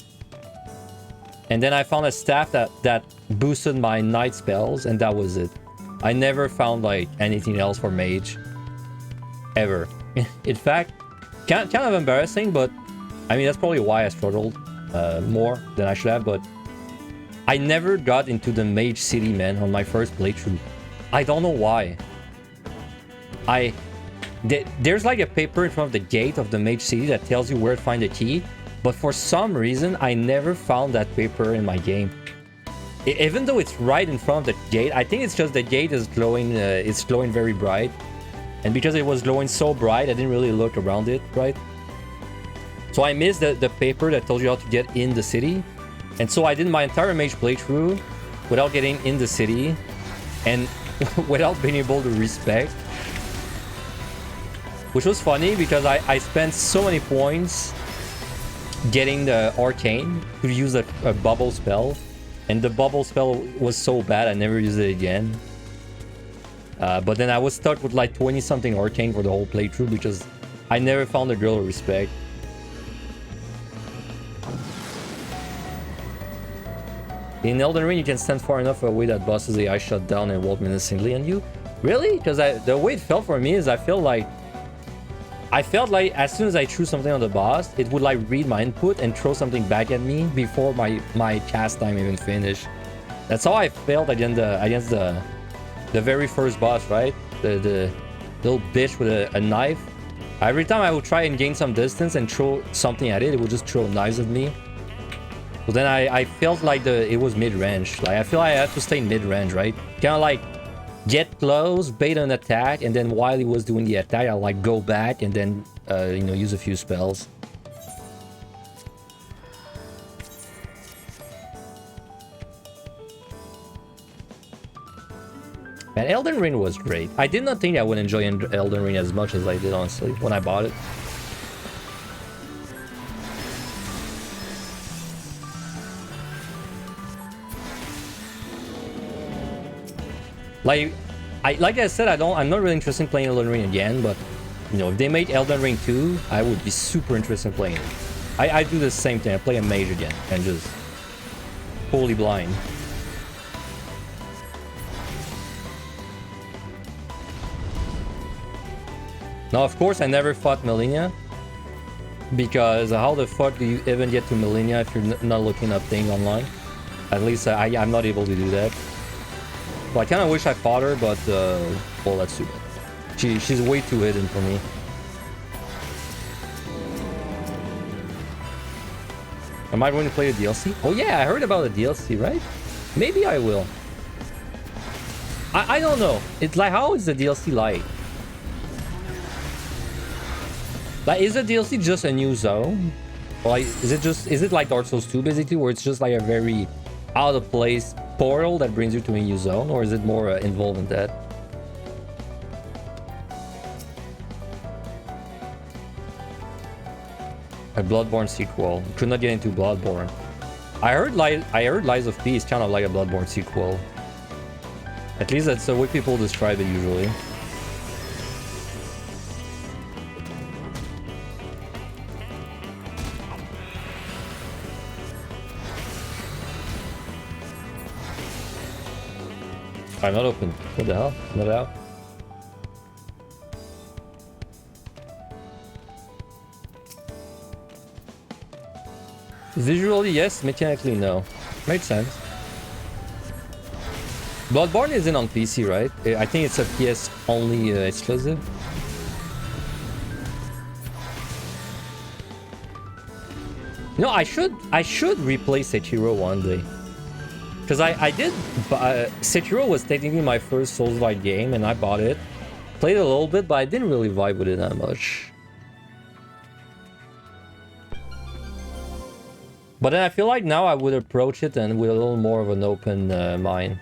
A: And then I found a staff that boosted my night spells, and that was it. I never found like anything else for mage. Ever. In fact, kind of embarrassing, but I mean, that's probably why I struggled more than I should have, but I never got into the mage city, man, on my first playthrough. I don't know why. There's like a paper in front of the gate of the mage city that tells you where to find the key, but for some reason I never found that paper in my game. Even though it's right in front of the gate, I think it's just the gate is glowing. It's glowing very bright, and because it was glowing so bright, I didn't really look around it, right? So I missed the paper that tells you how to get in the city, and so I did my entire mage playthrough without getting in the city and without being able to respect. Which was funny because I spent so many points getting the arcane to use a bubble spell, and the bubble spell was so bad I never used it again. But then I was stuck with like 20 something arcane for the whole playthrough because I never found a girl to respect. In Elden Ring, you can stand far enough away that bosses AI shut down and walk menacingly on you. Really? Because the way it felt for me is I felt like as soon as I threw something on the boss, it would like read my input and throw something back at me before my cast time even finished. That's how I felt against the very first boss, right? The little bitch with a knife. Every time I would try and gain some distance and throw something at it, it would just throw knives at me. But then I felt like it was mid-range. Like, I feel like I had to stay mid-range, right? Kind of like get close, bait an attack, and then while he was doing the attack, I'll like go back and then you know, use a few spells. Man, Elden Ring was great. I did not think I would enjoy Elden Ring as much as I did, honestly, when I bought it. Like I said, I'm not really interested in playing Elden Ring again, but you know, if they made Elden Ring 2, I would be super interested in playing it. I do the same thing. I play a mage again and just fully blind. Now, of course, I never fought Melania, because how the fuck do you even get to Melania if you're not looking up things online? At least I'm not able to do that. Well, I kind of wish I fought her, but well, that's too bad. She's way too hidden for me. Am I going to play the DLC? Oh yeah, I heard about the DLC, right? Maybe I will. I don't know. It's like, how is the DLC like? Like, is the DLC just a new zone? Or like, is it like Dark Souls 2 basically, where it's just like a very out of place portal that brings you to a new zone, or is it more involved in that? A Bloodborne sequel. Could not get into Bloodborne. I heard Lies of P is kind of like a Bloodborne sequel. At least that's the way people describe it usually. I'm not open. What the hell? Not out. Visually, yes. Mechanically, no. Makes sense. Bloodborne isn't on PC, right? I think it's a PS only exclusive. You know, I should replay Sekiro one day. Because I did... Sekiro was technically my first Souls-like game, and I bought it. Played it a little bit, but I didn't really vibe with it that much. But then I feel like now I would approach it and with a little more of an open mind.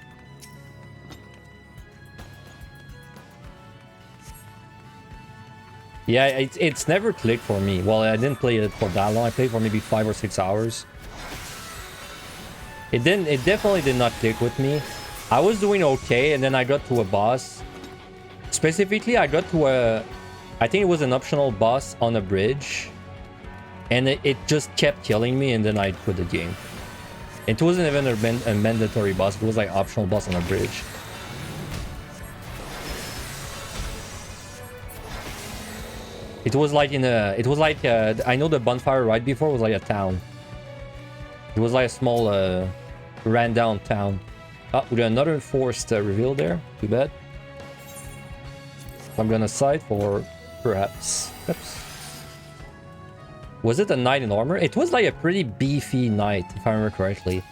A: Yeah, it's never clicked for me. Well, I didn't play it for that long. I played for maybe 5 or 6 hours. It definitely did not click with me. I was doing okay, and then I got to a boss. Specifically, I got to I think it was an optional boss on a bridge. And it just kept killing me, and then I quit the game. It wasn't even a mandatory boss. It was like optional boss on a bridge. It was like I know the bonfire right before was like a town. It was like a small ran down town. Oh, we got another forced reveal there. Too bad. I'm gonna side for perhaps. Oops. Was it a knight in armor? It was like a pretty beefy knight, if I remember correctly.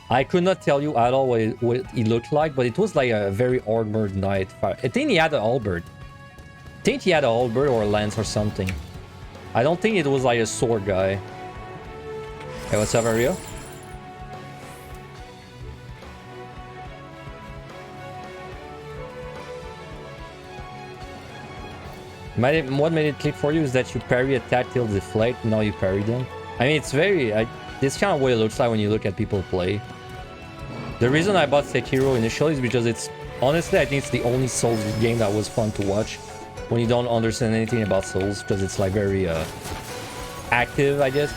A: I could not tell you at all what he looked like, but it was like a very armored knight. I think he had an halberd. I think he had a halberd or a lance or something. I don't think it was like a sword guy. Hey, what's up, Ario? What made it click for you is that you parry attack till deflate, now you parry them. I mean, it's very... this kind of what it looks like when you look at people play. The reason I bought Sekiro initially is because it's... Honestly, I think it's the only Souls game that was fun to watch when you don't understand anything about Souls, because it's like very active, I guess.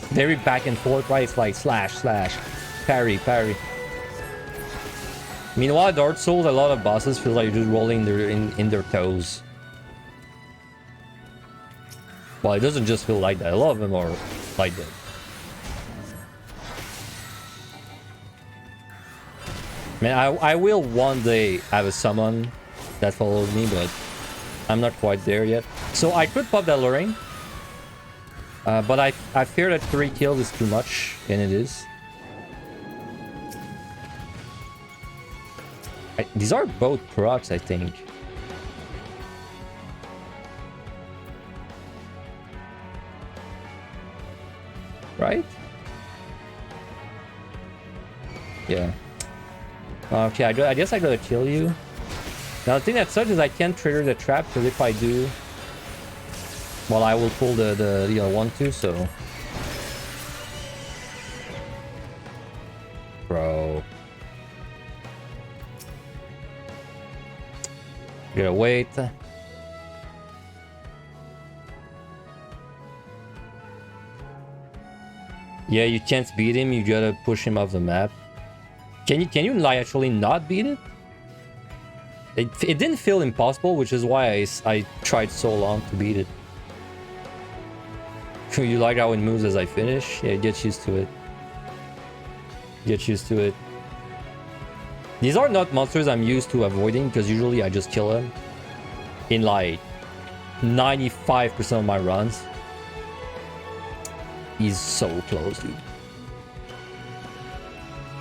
A: Very back and forth, right? It's like slash, slash, parry, parry. Meanwhile, Dark Souls, a lot of bosses feel like you're just rolling in their toes. Well, it doesn't just feel like that. A lot of them are like that. Man, I will one day have a summon that follows me, but I'm not quite there yet. So I could pop that luring. But I fear that 3 kills is too much, and it is. These are both procs, I think. Right? Yeah. Okay, I guess I gotta kill you. Now the thing that sucks is I can't trigger the trap, because if I do, well, I will pull the other one too, so... Bro. Gotta wait. Yeah, you can't beat him, you gotta push him off the map. Can you like actually not beat it? It didn't feel impossible, which is why I tried so long to beat it. You like how it moves as I finish? Yeah, get used to it. Get used to it. These are not monsters I'm used to avoiding, because usually I just kill them in like 95% of my runs. He's so close, dude.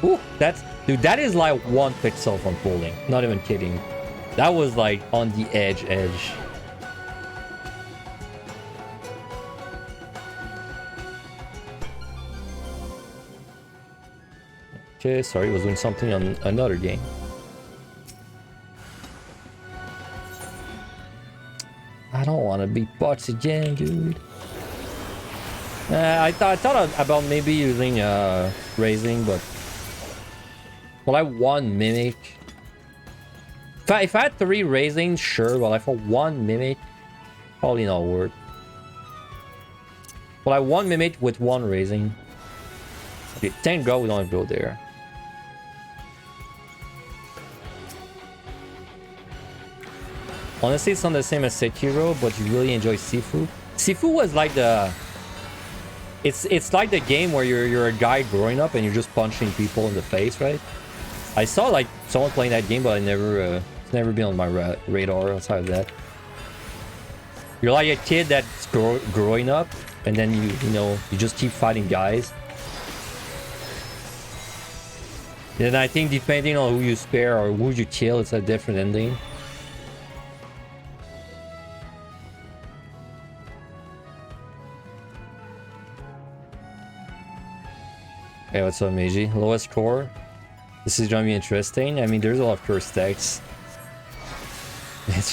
A: Ooh, dude, that is like 1 pixel from pulling. Not even kidding. That was like on the edge. Okay, sorry, I was doing something on another game. I don't want to beat bots again, dude. I thought about maybe using raising, but... Well, I 1 mimic. If I had 3 raising, sure, but if I 1 mimic, probably not worth. Well, I 1 mimic with 1 raising. Okay, thank God we don't have to go there. Honestly, it's not the same as Sekiro, but you really enjoy Sifu. Sifu was like the... It's like the game where you're a guy growing up and you're just punching people in the face, right? I saw like someone playing that game, but it's never been on my radar outside of that. You're like a kid that's growing up, and then you just keep fighting guys. And I think depending on who you spare or who you kill, it's a different ending. Okay, what's up, Meiji? Lowest score. This is gonna be interesting. I mean, there's a lot of curse stacks.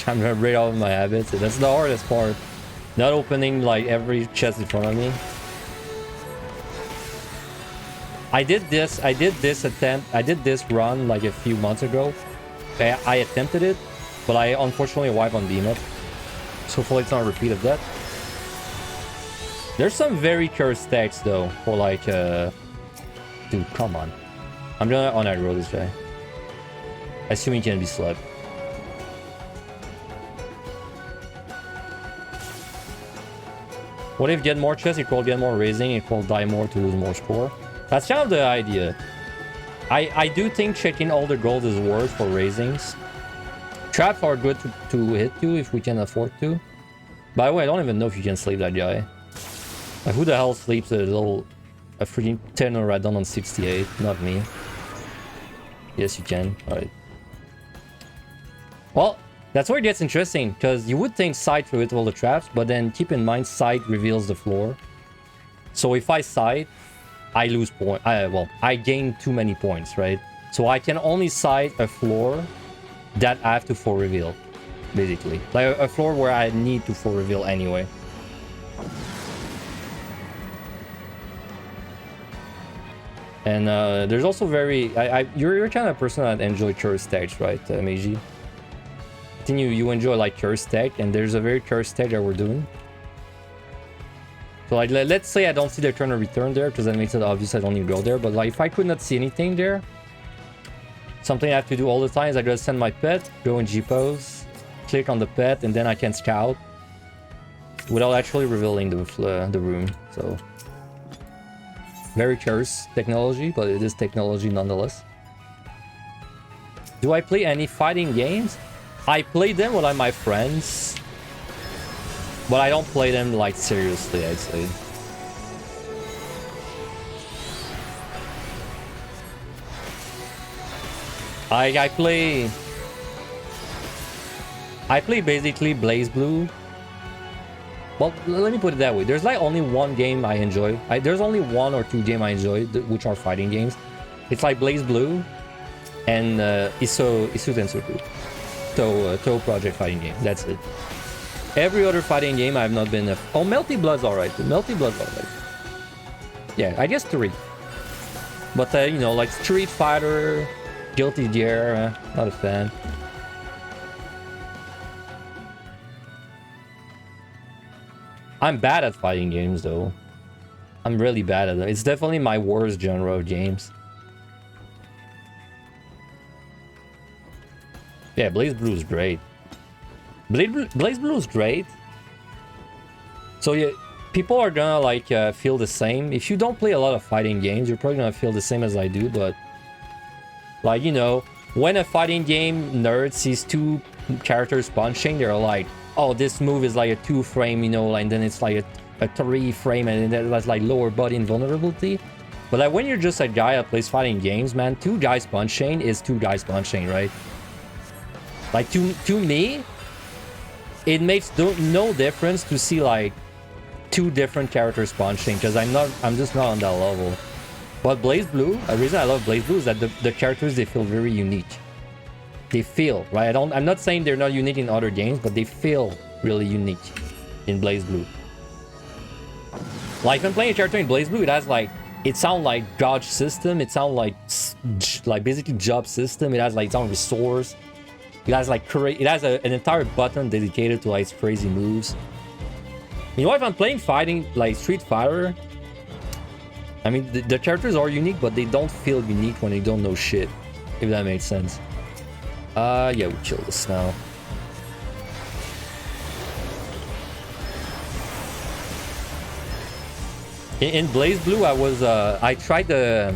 A: I'm gonna break all of my habits. That's the hardest part. Not opening like every chest in front of me. I did this run like a few months ago. I attempted it, but I unfortunately wiped on beam-up. So hopefully it's not a repeat of that. There's some very cursed stacks though for like dude, come on. I'm gonna on-aggro this guy. I assume he can be slept. What if get more chests equal get more raising equal die more to lose more score? That's kind of the idea. I do think checking all the gold is worth for raisings. Traps are good to hit to if we can afford to. By the way, I don't even know if you can sleep that guy. Like, who the hell sleeps a freaking 10 or Radon on 68? Not me. Yes, you can. Alright. Well, that's where it gets interesting, because you would think sight will hit all the traps, but then keep in mind sight reveals the floor. So if I sight, I lose point. Well, I gain too many points, right? So I can only sight a floor that I have to full reveal, basically. Like a floor where I need to full reveal anyway. And there's also very... you're kind of person that enjoy curse stacks, right, Meiji? I think you enjoy like curse stack, and there's a very curse stack that we're doing. So like, let's say I don't see the turn of return there, because that makes it obvious I don't need to go there. But like, if I could not see anything there, something I have to do all the time is I gotta send my pet, go in G-pose, click on the pet, and then I can scout without actually revealing the room. So very cursed technology, but it is technology nonetheless. Do I play any fighting games? I play them with like my friends, but I don't play them like seriously, I'd say. I play basically Blaze Blue. Well, let me put it that way. There's like only one game I enjoy. There's only one or two games I enjoy, which are fighting games. It's like Blaze Blue and Isu Tensoku. Toe Project fighting game. That's it. Every other fighting game I've not been... Oh, Melty Blood's alright. Melty Blood's alright. Yeah, I guess 3. But, you know, like Street Fighter, Guilty Gear, not a fan. I'm bad at fighting games, though. I'm really bad at it. It's definitely my worst genre of games. Yeah, Blaze Blue is great. Blaze Blue is great. So yeah, people are gonna like feel the same. If you don't play a lot of fighting games, you're probably gonna feel the same as I do. But like, you know, when a fighting game nerd sees two characters punching, they're like, oh, this move is like a 2-frame, you know, and then it's like a 3-frame, and then that's like lower body invulnerability. But like when you're just a guy that plays fighting games, man, 2 guys punching is 2 guys punching, right? Like to me, it makes no difference to see like 2 different characters punching, because I'm just not on that level. But Blaze Blue, the reason I love Blaze Blue is that the characters, they feel very unique. They feel, right? I'm not saying they're not unique in other games, but they feel really unique in Blaze Blue. Like when playing a character in Blaze Blue, it sounds like dodge system, it sounds like basically job system, it has like its own resource. It has like an entire button dedicated to like its crazy moves. You know, if I'm playing fighting like Street Fighter, I mean the characters are unique, but they don't feel unique when they don't know shit. If that makes sense. Yeah, we kill this now. In Blaze Blue, I tried the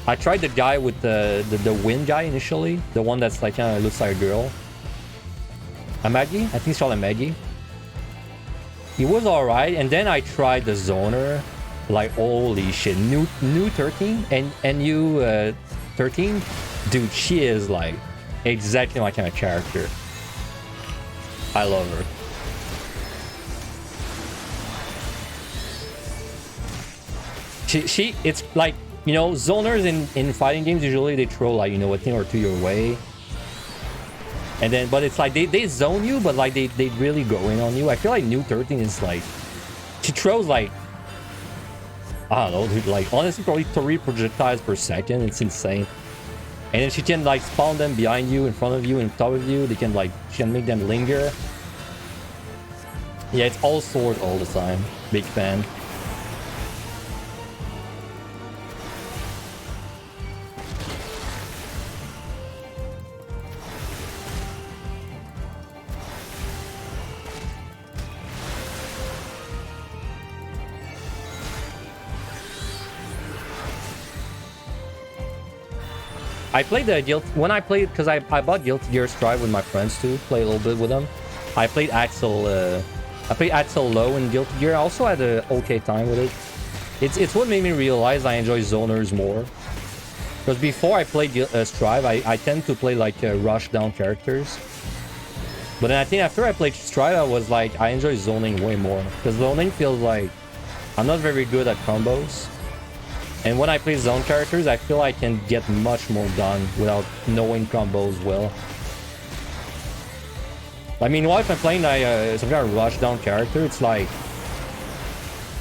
A: I tried the guy with the wind guy initially, the one that's like kind of looks like a girl. A Maggie? I think it's called a Maggie. He was alright, and then I tried the zoner. Like holy shit, new 13 and new 13, dude, she is like exactly my kind of character. I love her. She it's like, you know, zoners in fighting games usually they throw like, you know, a thing or two your way. And then, but it's like they zone you, but like they really go in on you. I feel like new 13 is like, she throws like, I don't know, dude, like honestly probably 3 projectiles per second. It's insane. And then she can like spawn them behind you, in front of you, in top of you. They can like, she can make them linger. Yeah, it's all sword all the time. Big fan. I played the Guild when I played, because I bought Guilty Gear Strive with my friends too, play a little bit with them. I played Axel low in Guilty Gear. I also had an okay time with it. It's what made me realize I enjoy zoners more. Because before I played Strive, I tend to play like rush down characters. But then I think after I played Strive, I was like, I enjoy zoning way more. Because zoning feels like I'm not very good at combos. And when I play zone characters, I feel I can get much more done without knowing combos well. I mean, if I'm playing some kind of rush down character, it's like,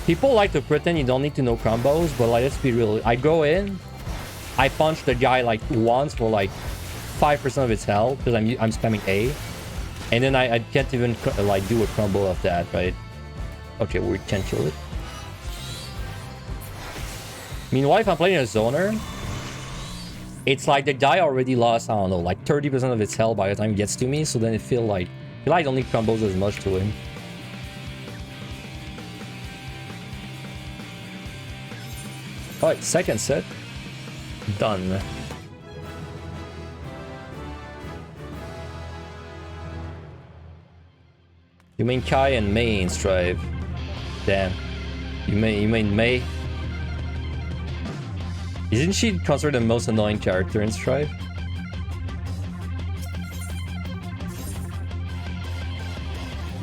A: people like to pretend you don't need to know combos, but like, let's be real. I go in, I punch the guy like once for like 5% of its health because I'm spamming A, and then I can't even like do a combo of that, right? Okay, we can't kill it. Meanwhile, if I'm playing a zoner, it's like the guy already lost, I don't know, like 30% of its health by the time he gets to me, so then it feels like I don't need combos as much to him. Alright, second set. Done. You mean Kai and Mei in Strive? Damn. You mean Mei? Isn't she considered the most annoying character in Strive?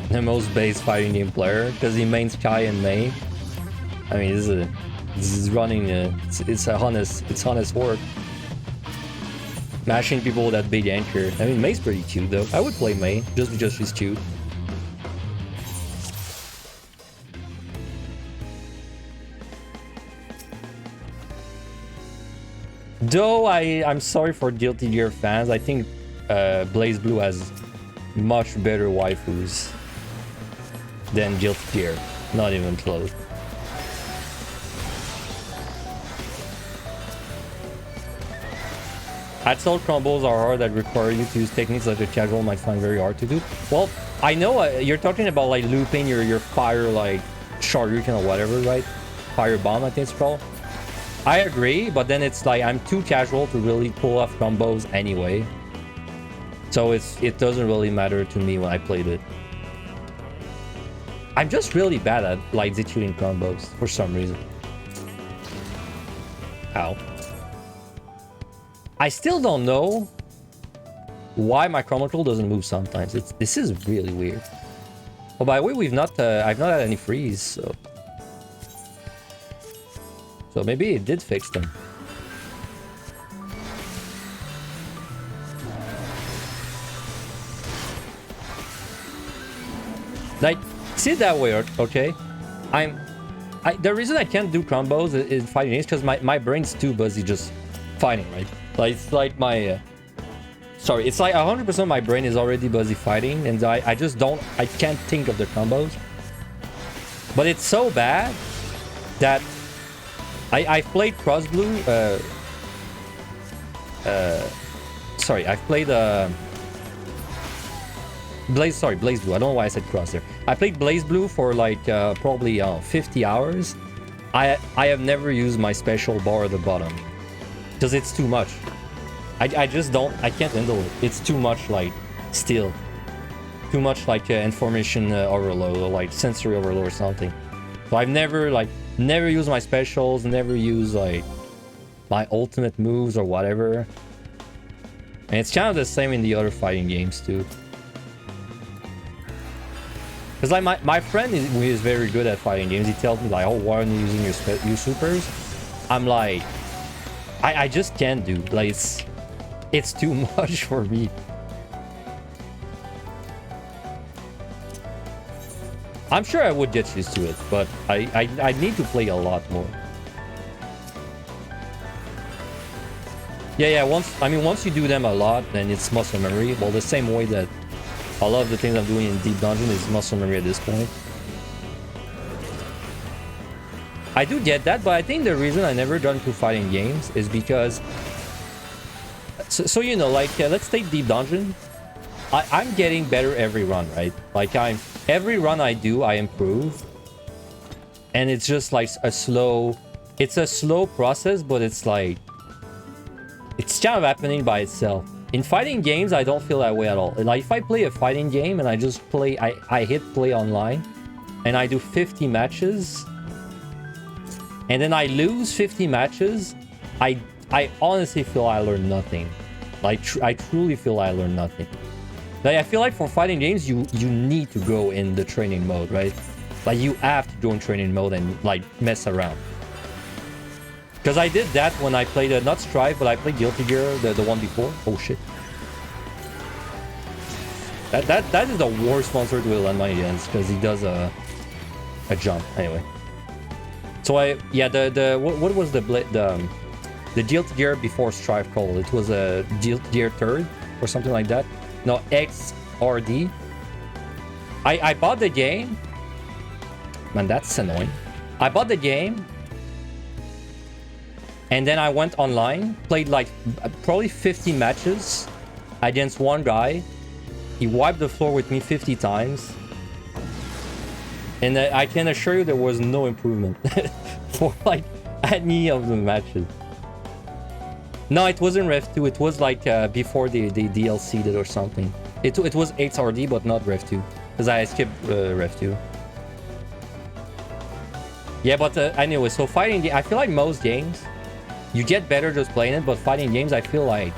A: The most base fighting game player, because he mains Kai and Mei. I mean, this is running. It's honest work. Mashing people with that big anchor. I mean, Mei's pretty cute though. I would play Mei just because she's cute. Though I'm sorry for Guilty Gear fans, I think Blaze Blue has much better waifus than Guilty Gear. Not even close. Axel combos are hard that require you to use techniques that a casual might find very hard to do. Well, I know you're talking about like looping your fire like Shoryuken or whatever, right? Fire bomb, I think it's called. I agree, but then it's like I'm too casual to really pull off combos anyway. So it doesn't really matter to me when I played it. I'm just really bad at like executing combos for some reason. Ow. I still don't know why my chronocle doesn't move sometimes. This is really weird. Oh, by the way, I've not had any freeze, so maybe it did fix them. Like, see it that way, okay? The reason I can't do combos in fighting is because my brain's too busy just fighting, right? Like, it's like my... sorry, it's like 100% of my brain is already busy fighting, and I can't think of the combos. But it's so bad that I've played Cross Blue, sorry, I've played Blaze Blue. I don't know why I said Cross there. I played Blaze Blue for like probably 50 hours. I have never used my special bar at the bottom. because it's too much. I just don't, I can't handle it. It's too much, like, still. Too much, like, information overload, or, like, sensory overload or something. So I've never, like, never used my specials, never used, like, my ultimate moves or whatever. And it's kind of the same in the other fighting games, too. Because, like, my friend is very good at fighting games. He tells me, like, oh, why aren't you using your supers? I'm like, I just can't do. Like, it's too much for me. I'm sure I would get used to it, but I need to play a lot more. Yeah, once you do them a lot, then it's muscle memory. Well, the same way that a lot of the things I'm doing in Deep Dungeon is muscle memory at this point. I do get that, but I think the reason I never done two fighting games is because... So you know, like, let's take Deep Dungeon. I'm getting better every run, right? Like, every run I do, I improve. And it's just like a slow... It's a slow process, but it's like... It's kind of happening by itself. In fighting games, I don't feel that way at all. Like, if I play a fighting game and I just play... I hit play online, and I do 50 matches, and then I lose 50 matches, I honestly feel I learned nothing. Like, I truly feel I learned nothing. Like, I feel like for fighting games, you need to go in the training mode, right? Like, you have to go in training mode and, like, mess around. Because I did that when I played, not Strive, but I played Guilty Gear, the one before. Oh, shit. That is the worst monster to land mine against, because he does a jump. Anyway. So what was the Guilty Gear before Strive called? It was a Guilty Gear 3rd or something like that. No, XRD. I bought the game. Man, that's annoying. I bought the game, and then I went online, played like probably 50 matches against one guy. He wiped the floor with me 50 times. And I can assure you there was no improvement for like any of the matches. No, it wasn't Rev 2. It was like before the DLC did or something. It was 8RD, but not Rev 2. Because I skipped Rev 2. Yeah, but anyway, so fighting game, I feel like most games, you get better just playing it, but fighting games, I feel like...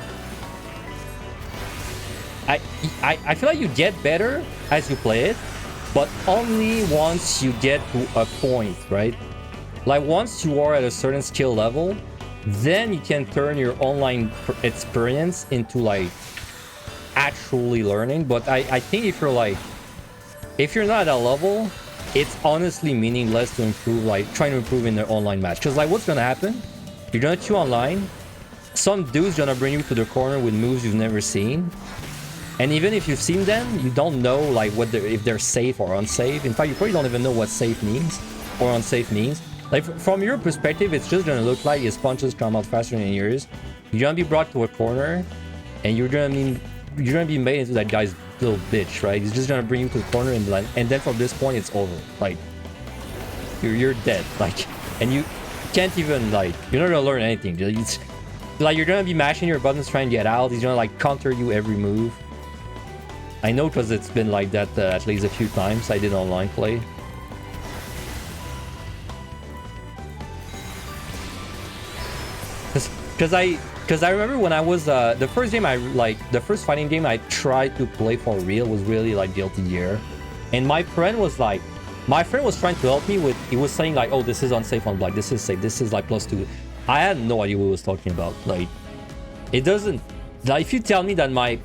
A: I feel like you get better as you play it, but only once you get to a point, right? Like, once you are at a certain skill level, then you can turn your online experience into, like, actually learning. But I think if you're not at a level, it's honestly meaningless to improve, like, trying to improve in the online match. Because, like, what's gonna happen? You're gonna queue online, some dude's gonna bring you to the corner with moves you've never seen. And even if you've seen them, you don't know, like, if they're safe or unsafe. In fact, you probably don't even know what safe means or unsafe means. Like, from your perspective, it's just gonna look like his punches come out faster than yours. You're gonna be brought to a corner, and you're gonna be made into that guy's little bitch, right? He's just gonna bring you to the corner, and then from this point, it's over. Like, you're dead. Like, and you can't even, like, you're not gonna learn anything. It's like you're gonna be mashing your buttons trying to get out. He's gonna, like, counter you every move. I know, because it's been like that at least a few times I did online play. Because I remember when I was the first game the first fighting game I tried to play for real was really like Guilty Gear, and my friend was trying to help me with, he was saying like, oh, this is unsafe on black, this is safe, this is like +2. I had no idea what he was talking about. Like, it doesn't, like, if you tell me that my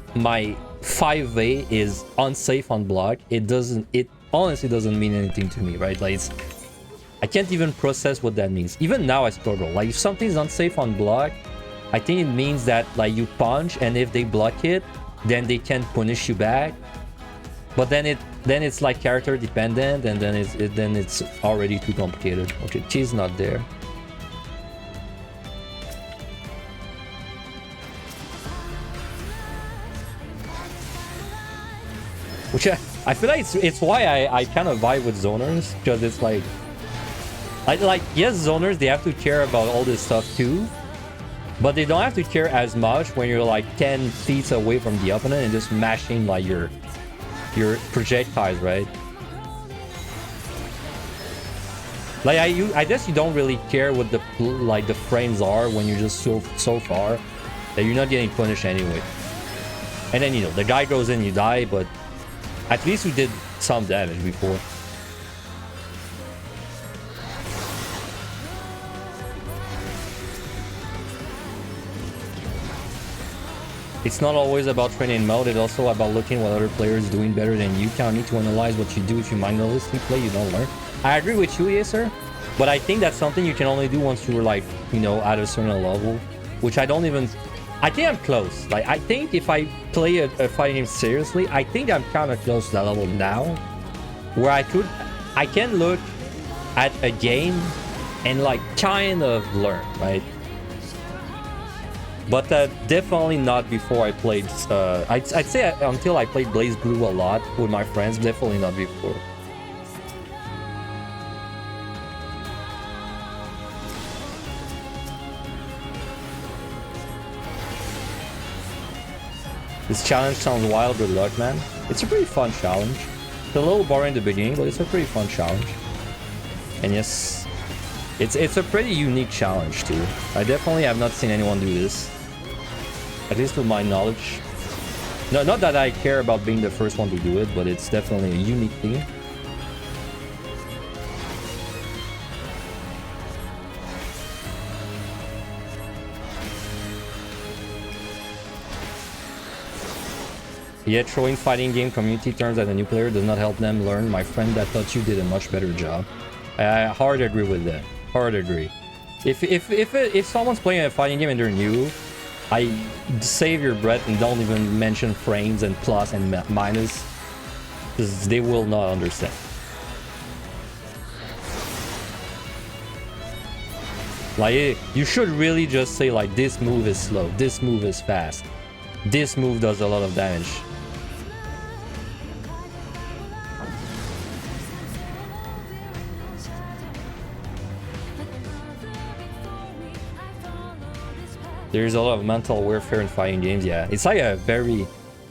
A: 5A is unsafe on block, it honestly doesn't mean anything to me, right? Like, I can't even process what that means. Even now I struggle. Like, if something's unsafe on block, I think it means that, like, you punch, and if they block it, then they can punish you back. But then it's like character dependent, and then it's already too complicated. Okay, she's not there. Which I feel like it's why I kind of vibe with zoners, because it's like yes, zoners, they have to care about all this stuff too, But they don't have to care as much when you're like 10 feet away from the opponent and just mashing like your projectiles, right? Like I guess you don't really care what the frames are when you're just so far that you're not getting punished anyway. And then, you know, the guy goes in, you die, but at least we did some damage before. It's not always about training mode, it's also about looking what other players doing better than you. Kind of need to analyze what you do. If you mindlessly play, you don't learn. I agree with you, yes, sir. But I think that's something you can only do once you're like, you know, at a certain level. Which I don't even... I think I'm close. Like, I think if I play a fighting game seriously, I think I'm kind of close to that level now. Where I can look at a game and like kind of learn, right? But definitely not before I played... I'd say until I played Blaze Blue a lot with my friends, definitely not before. This challenge sounds wild, good luck, man. It's a pretty fun challenge. It's a little boring in the beginning, but it's a pretty fun challenge. And yes, it's a pretty unique challenge too. I definitely have not seen anyone do this. At least with my knowledge. No, not that I care about being the first one to do it, but it's definitely a unique thing. Yet throwing fighting game community terms at a new player does not help them learn. My friend that thought you did a much better job. I hard agree with that. Hard agree. If someone's playing a fighting game and they're new, I save your breath and don't even mention frames and plus and minus, because they will not understand. Like, you should really just say like, this move is slow, this move is fast, this move does a lot of damage. There's a lot of mental warfare in fighting games, yeah. It's like a very...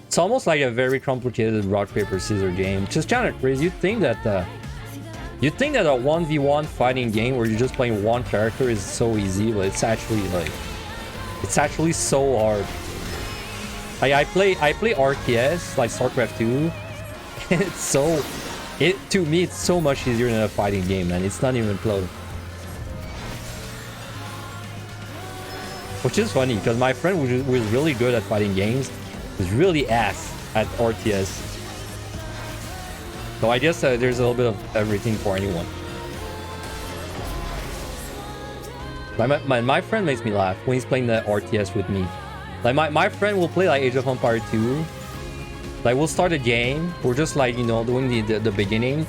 A: It's almost like a very complicated rock, paper, scissors game. Just kind of crazy. You'd think that a 1v1 fighting game where you're just playing one character is so easy, but it's actually like... It's actually so hard. I play RTS, like StarCraft 2. It's so... To me, it's so much easier than a fighting game, man. It's not even close. Which is funny, because my friend was really good at fighting games, was really ass at RTS. So I guess there's a little bit of everything for anyone. My friend makes me laugh when he's playing the RTS with me. Like my friend will play like Age of Empires 2. Like we'll start a game, we're just like, you know, doing the beginning,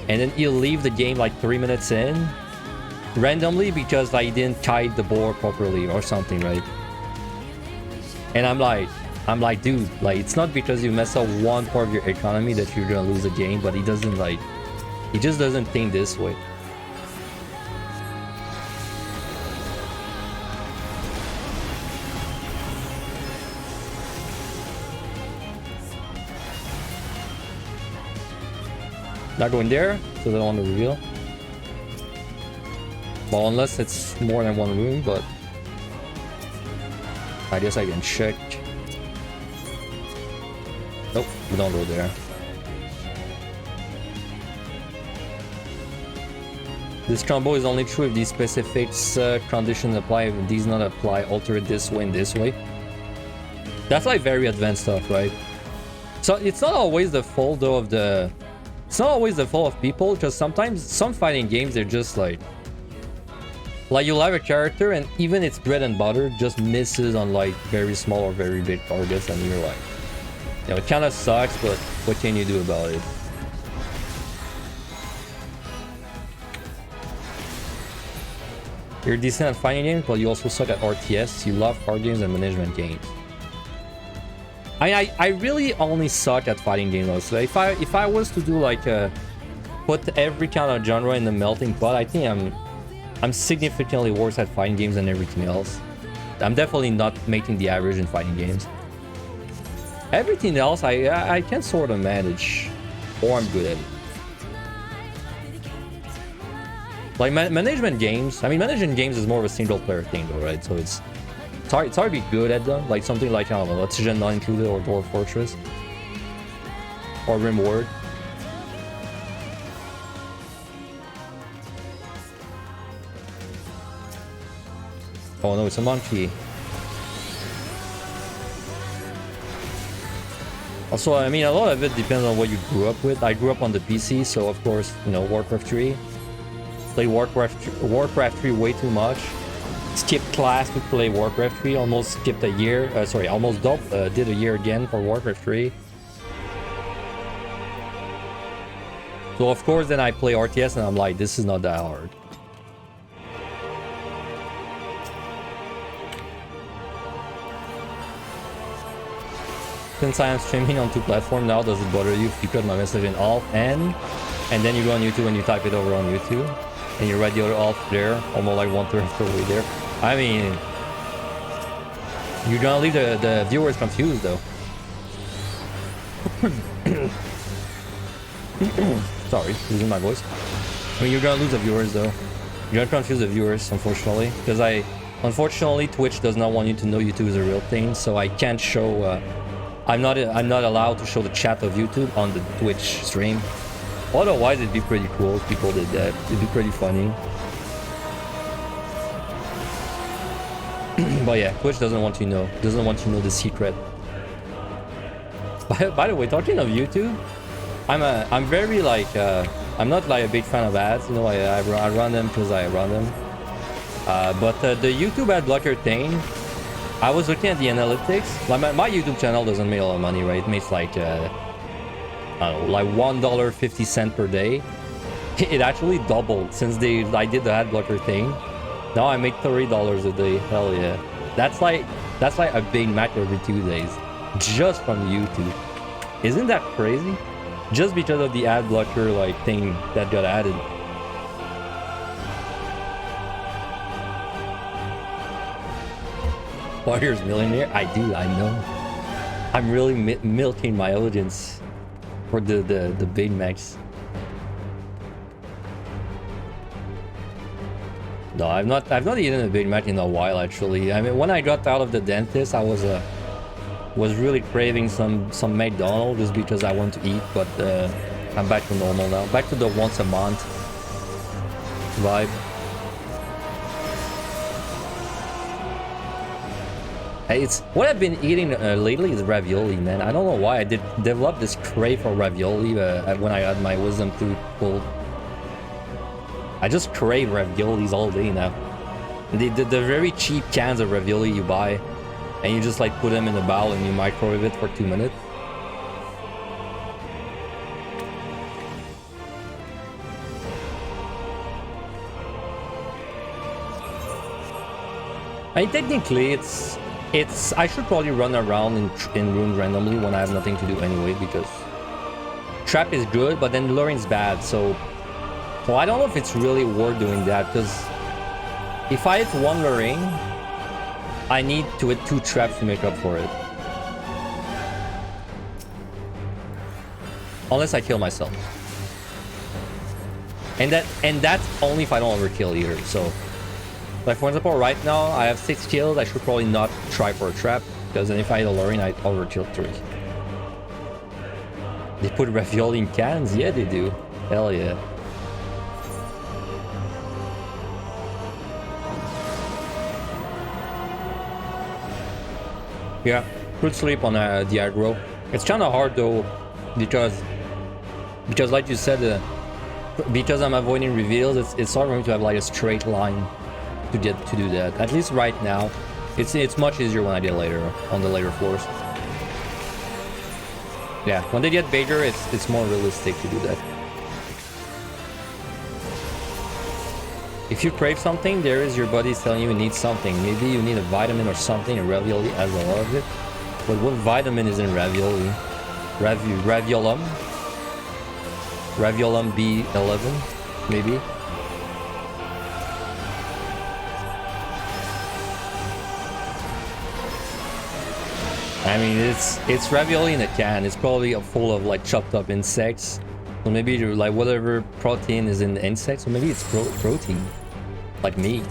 A: and then he'll leave the game like 3 minutes in. Randomly because I didn't kite the board properly or something, right? And I'm like, dude, like it's not because you mess up one part of your economy that you're gonna lose the game, but he just doesn't think this way. Not going there, so they don't want to reveal. Well, unless it's more than one room, but I guess I can check. Nope, we don't go there. This combo is only true if these specific conditions apply. If these not apply, alter it this way and this way. That's like very advanced stuff, right? So it's not always the fault though of the... It's not always the fault of people, because sometimes some fighting games, they're just like you'll have a character and even its bread and butter just misses on like very small or very big targets, and you're like, you know, it kind of sucks, but what can you do about it? You're decent at fighting games, but you also suck at RTS. You love card games and management games. I really only suck at fighting games though. So if I was to do like put every kind of genre in the melting pot, I think I'm significantly worse at fighting games than everything else. I'm definitely not making the average in fighting games. Everything else, I can sort of manage, or I'm good at it. Like management games, I mean, managing games is more of a single player thing though, right? So it's hard to be good at them. Like something like, I don't know, Oxygen Not Included or Dwarf Fortress. Or Rimworld. Oh no, it's a monkey. Also, I mean, a lot of it depends on what you grew up with. I grew up on the PC, so of course, you know, Warcraft 3. Played Warcraft 3 way too much. Skipped class to play Warcraft 3. Almost skipped a year. Almost did a year again for Warcraft 3. So of course, then I play RTS and I'm like, this is not that hard. Since I am streaming on 2 platforms now, does it bother you if you put my message in Alt-N and then you go on YouTube and you type it over on YouTube and you write the other Alt there, almost like 1/3 of the way there? I mean, you're gonna leave the viewers confused though. Sorry, losing my voice. I mean, you're gonna lose the viewers though. You're gonna confuse the viewers, unfortunately, because unfortunately, Twitch does not want you to know YouTube is a real thing, so I can't show. I'm not allowed to show the chat of YouTube on the Twitch stream. Otherwise, it'd be pretty cool if people did that. It'd be pretty funny. But yeah, Twitch doesn't want you to know. Doesn't want you to know the secret. By the way, talking of YouTube, I'm very like I'm not like a big fan of ads. You know, I run them because I run them. But the YouTube ad blocker thing, I was looking at the analytics. Like my YouTube channel doesn't make a lot of money, right? It makes like I don't know, like $1.50 per day. It actually doubled since I did the ad blocker thing. Now I make $30 a day. Hell yeah! That's like a Big Mac every 2 days, just from YouTube. Isn't that crazy? Just because of the ad blocker like thing that got added. Warriors Millionaire? I do, I know. I'm really milking my audience for the Big Macs. No, I've not eaten a Big Mac in a while actually. I mean, when I got out of the dentist, I was really craving some McDonald's just because I want to eat, but I'm back to normal now. Back to the once a month vibe. Hey, it's what I've been eating lately is ravioli, man. I don't know why I did develop this crave for ravioli when I had my wisdom tooth pulled. I just crave raviolis all day now. The very cheap cans of ravioli you buy, and you just like put them in a bowl and you microwave it for 2 minutes. I mean, technically, it's I should probably run around in rooms randomly when I have nothing to do anyway, because trap is good, but then luring's bad. So I don't know if it's really worth doing that, because if I hit 1 luring, I need to hit 2 traps to make up for it. Unless I kill myself. And that's only if I don't overkill either. So like for example, right now I have 6 kills. I should probably not try for a trap, because then if I hit a luring, I overkill 3. They put ravioli in cans? Yeah, they do. Hell yeah. Yeah, good sleep on the aggro. It's kind of hard though, because like you said, because I'm avoiding reveals, it's hard for me to have like a straight line to get to do that. At least right now, it's much easier when I get later on the later floors. Yeah, when they get bigger, it's more realistic to do that. If you crave something, there is your body telling you need something. Maybe you need a vitamin or something, and ravioli has a lot of it. But what vitamin is in ravioli? Raviolum? Raviolum B11, maybe? I mean, it's ravioli in a can. It's probably full of like chopped up insects. So maybe like whatever protein is in the insects, so maybe it's protein, like meat.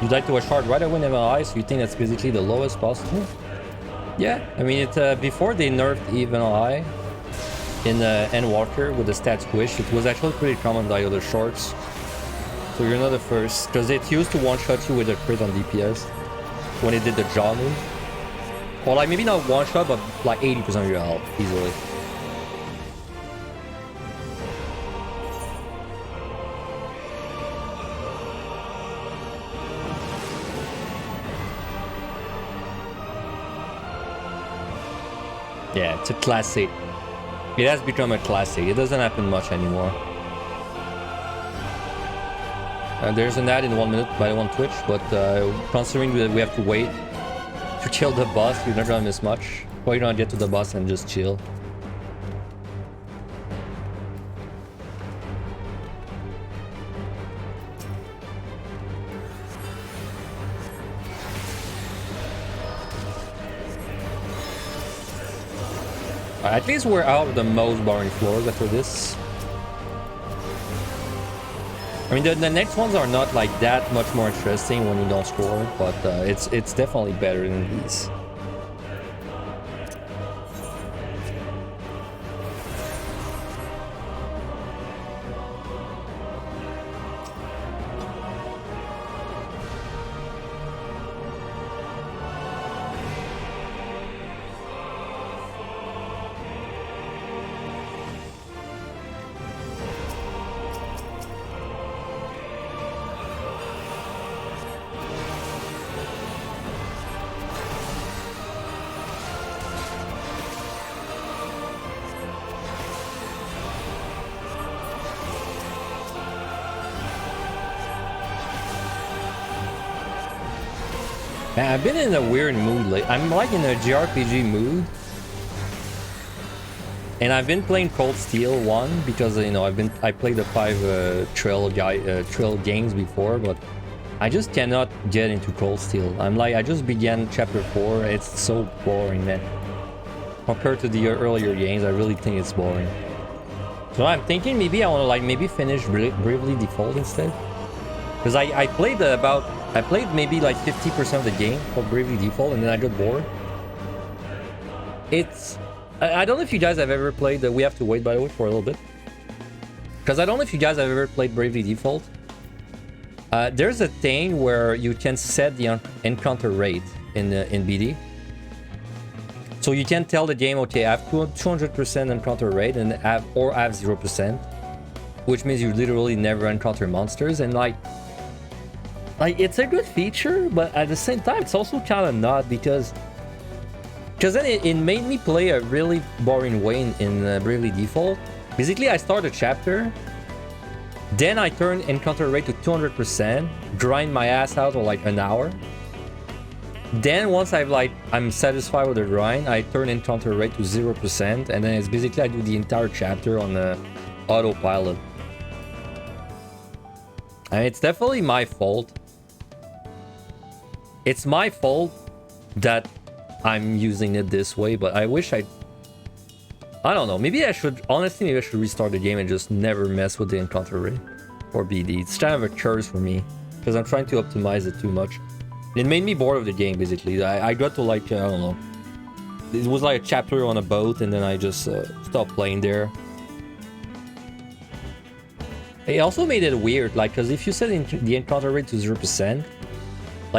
A: You'd like to watch hard right away in MLI, so you think that's basically the lowest possible? Yeah, I mean, before they nerfed EVLI in Endwalker with the stat squish, it was actually pretty common by other shorts. So you're not the first, because it used to one-shot you with a crit on DPS when it did the jaw move. Or like maybe not one-shot, but like 80% of your health easily. Yeah, it's a classic. It has become a classic. It doesn't happen much anymore. There's an ad in 1 minute by on Twitch, but considering that we have to wait to kill the boss, you're not gonna miss much. Or you're gonna get to the boss and just chill. At least we're out of the most boring floors after this. I mean, the next ones are not like that much more interesting when you don't score, but it's definitely better than these. Man, I've been in a weird mood lately. I'm like in a JRPG mood. And I've been playing Cold Steel 1 because, you know, I played the 5 trail games before, but I just cannot get into Cold Steel. I just began chapter 4. It's so boring, man. Compared to the earlier games, I really think it's boring. So I'm thinking maybe I want to maybe finish Bravely Default instead. Because I played maybe like 50% of the game for Bravely Default, and then I got bored. I don't know if you guys have ever played we have to wait, by the way, for a little bit. Because I don't know if you guys have ever played Bravely Default. There's a thing where you can set the encounter rate in BD. So you can tell the game, okay, I have 200% encounter rate and have 0%, which means you literally never encounter monsters. And like it's a good feature, but at the same time, it's also kind of not because then it made me play a really boring way in Bravely Default. Basically, I start a chapter, then I turn encounter rate to 200%, grind my ass out for like an hour. Then once I'm satisfied with the grind, I turn encounter rate to 0%, and then it's basically I do the entire chapter on autopilot. And it's definitely my fault. It's my fault that I'm using it this way, but I wish I don't know, maybe I should restart the game and just never mess with the encounter rate or BD. It's kind of a curse for me because I'm trying to optimize it too much. It made me bored of the game, basically. I got to I don't know. It was like a chapter on a boat, and then I just stopped playing there. It also made it weird, because if you set the encounter rate to 0%,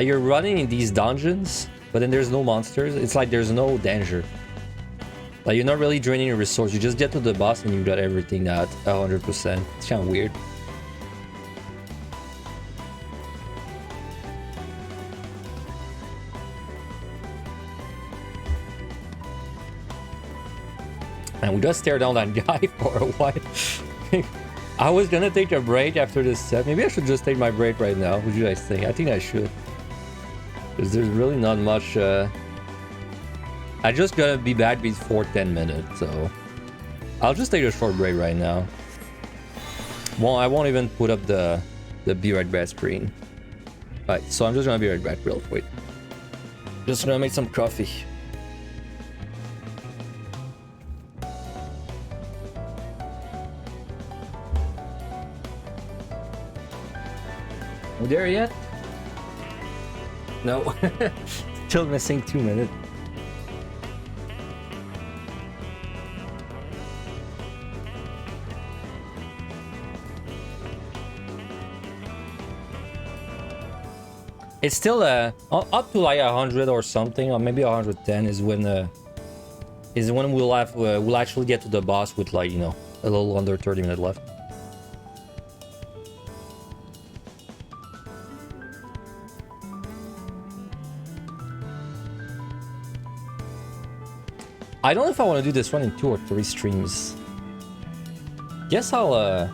A: you're running in these dungeons, but then there's no monsters. It's like there's no danger. You're not really draining your resource. You just get to the boss and you got everything at 100%. It's kind of weird. And we just stared down that guy for a while. I was gonna take a break after this set. Maybe I should just take my break right now. What do you guys think? I think I should. Because there's really not much. I just gotta be back before 10 minutes, so I'll just take a short break right now. Well, I won't even put up the be right back screen. Alright, so I'm just gonna be right back real quick. Just gonna make some coffee. We there yet? No. Still missing 2 minutes. It's still up to like 100 or something, or maybe 110 is when we'll actually get to the boss with, like, you know, a little under 30 minutes left. I don't know if I want to do this one in 2 or 3 streams. Guess I'll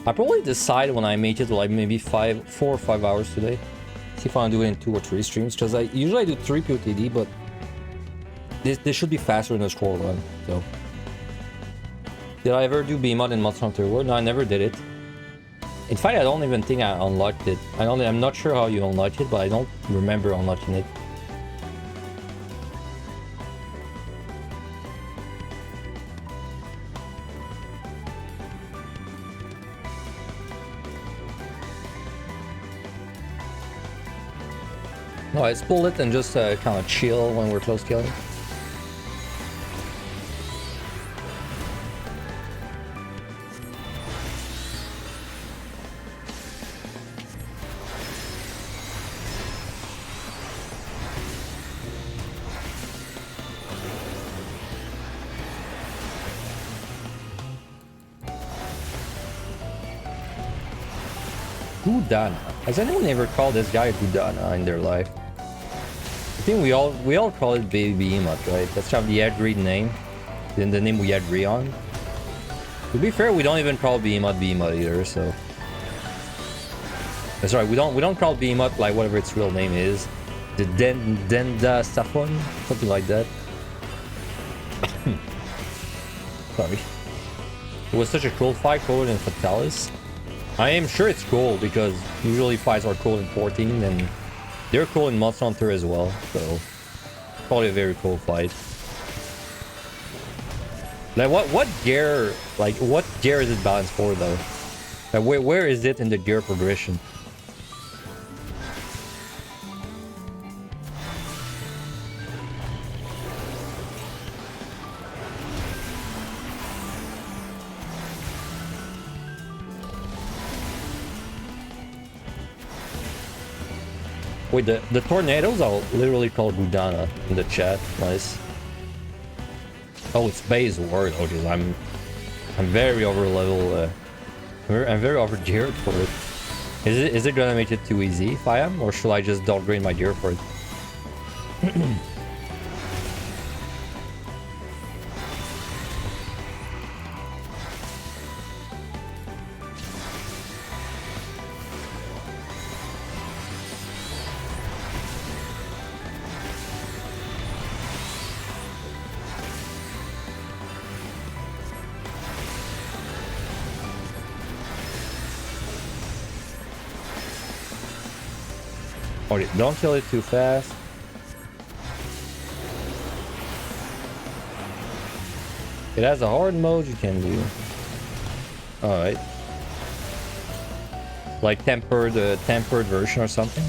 A: probably decide when I make it to like maybe 4 or 5 hours today. See if I want to do it in 2 or 3 streams, because I usually do 3 PotD, but this should be faster in the scroll run. So, did I ever do Behemoth in Monster Hunter World? No, I never did it. In fact, I don't even think I unlocked it. I'm not sure how you unlock it, but I don't remember unlocking it. No, let's pull it and just kind of chill when we're close killing. Gudana. Has anyone ever called this guy Gudana in their life? I think we all call it Baby Behemoth, right? That's kind of the agreed name. Then the name we agree on. To be fair, we don't even call Behemoth either, so. That's right, we don't call Behemoth like whatever its real name is. The Denda Safon? Something like that. Sorry. It was such a cool fight, cooler than Fatalis. I am sure it's cool because usually fights are cool in 14 and they're cool in Monster Hunter as well, so probably a very cool fight. Like what gear is it balanced for though? Like where is it in the gear progression? Wait, the tornadoes are literally called Gudana in the chat. Nice. Oh, it's base word. Okay, I'm very over level. I'm very over geared for it. Is it gonna make it too easy if I am, or should I just downgrade my gear for it? Okay, don't kill it too fast. It has a hard mode you can do. Alright. Like tempered version or something.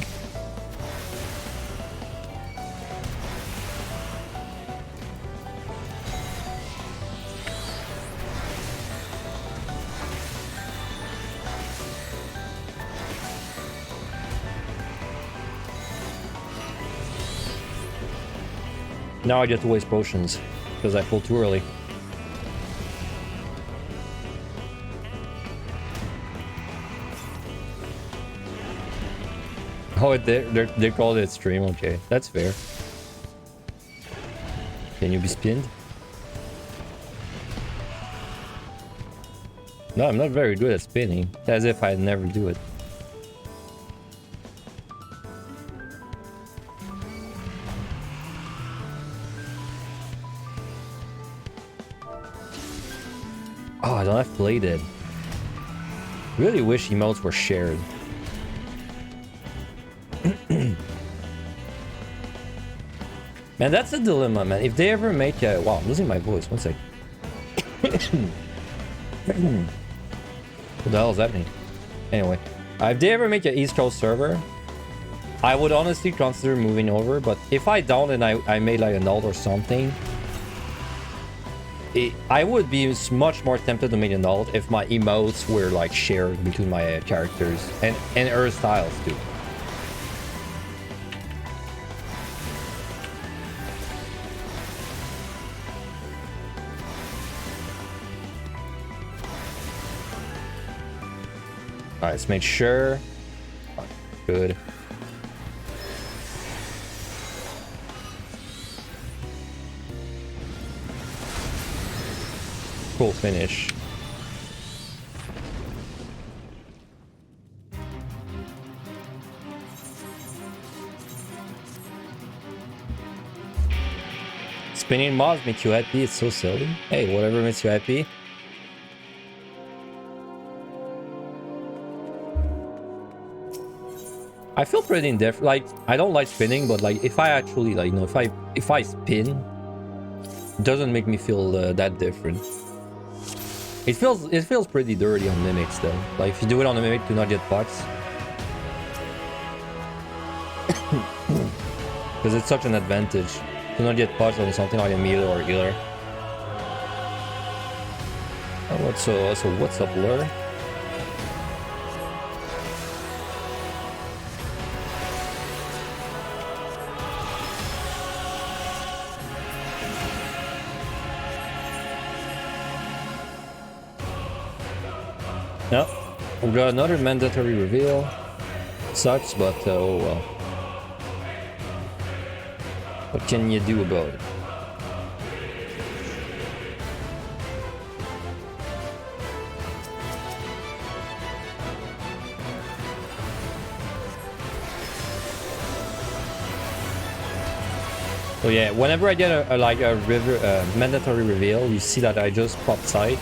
A: Now I get to waste potions because I pulled too early. Oh, they called it stream. Okay, that's fair. Can you be spinned? No, I'm not very good at spinning. As if I never do it. Oh, I don't have played it. Really wish emotes were shared. Man, that's a dilemma, man. If they ever make a... Wow, I'm losing my voice. One sec. What the hell is happening? Anyway, if they ever make an East Coast server, I would honestly consider moving over. But if I don't and I made like a node or something, I would be much more tempted to make a node if my emotes were like shared between my characters and her styles too. Alright, let's make sure. Good. Cool finish. Spinning mods make you happy, it's so silly. Hey, whatever makes you happy. I feel pretty indifferent. Like, I don't like spinning, but like if I actually like, you know, if I spin, it doesn't make me feel that different. It feels pretty dirty on mimics though. Like if you do it on a mimic, do not get pots. Because it's such an advantage. Do not get pots on something like a melee or healer. Oh, what's up, Lure? Yep, we got another mandatory reveal. Sucks, but oh well. What can you do about it? So yeah, whenever I get a mandatory reveal, you see that I just pop side.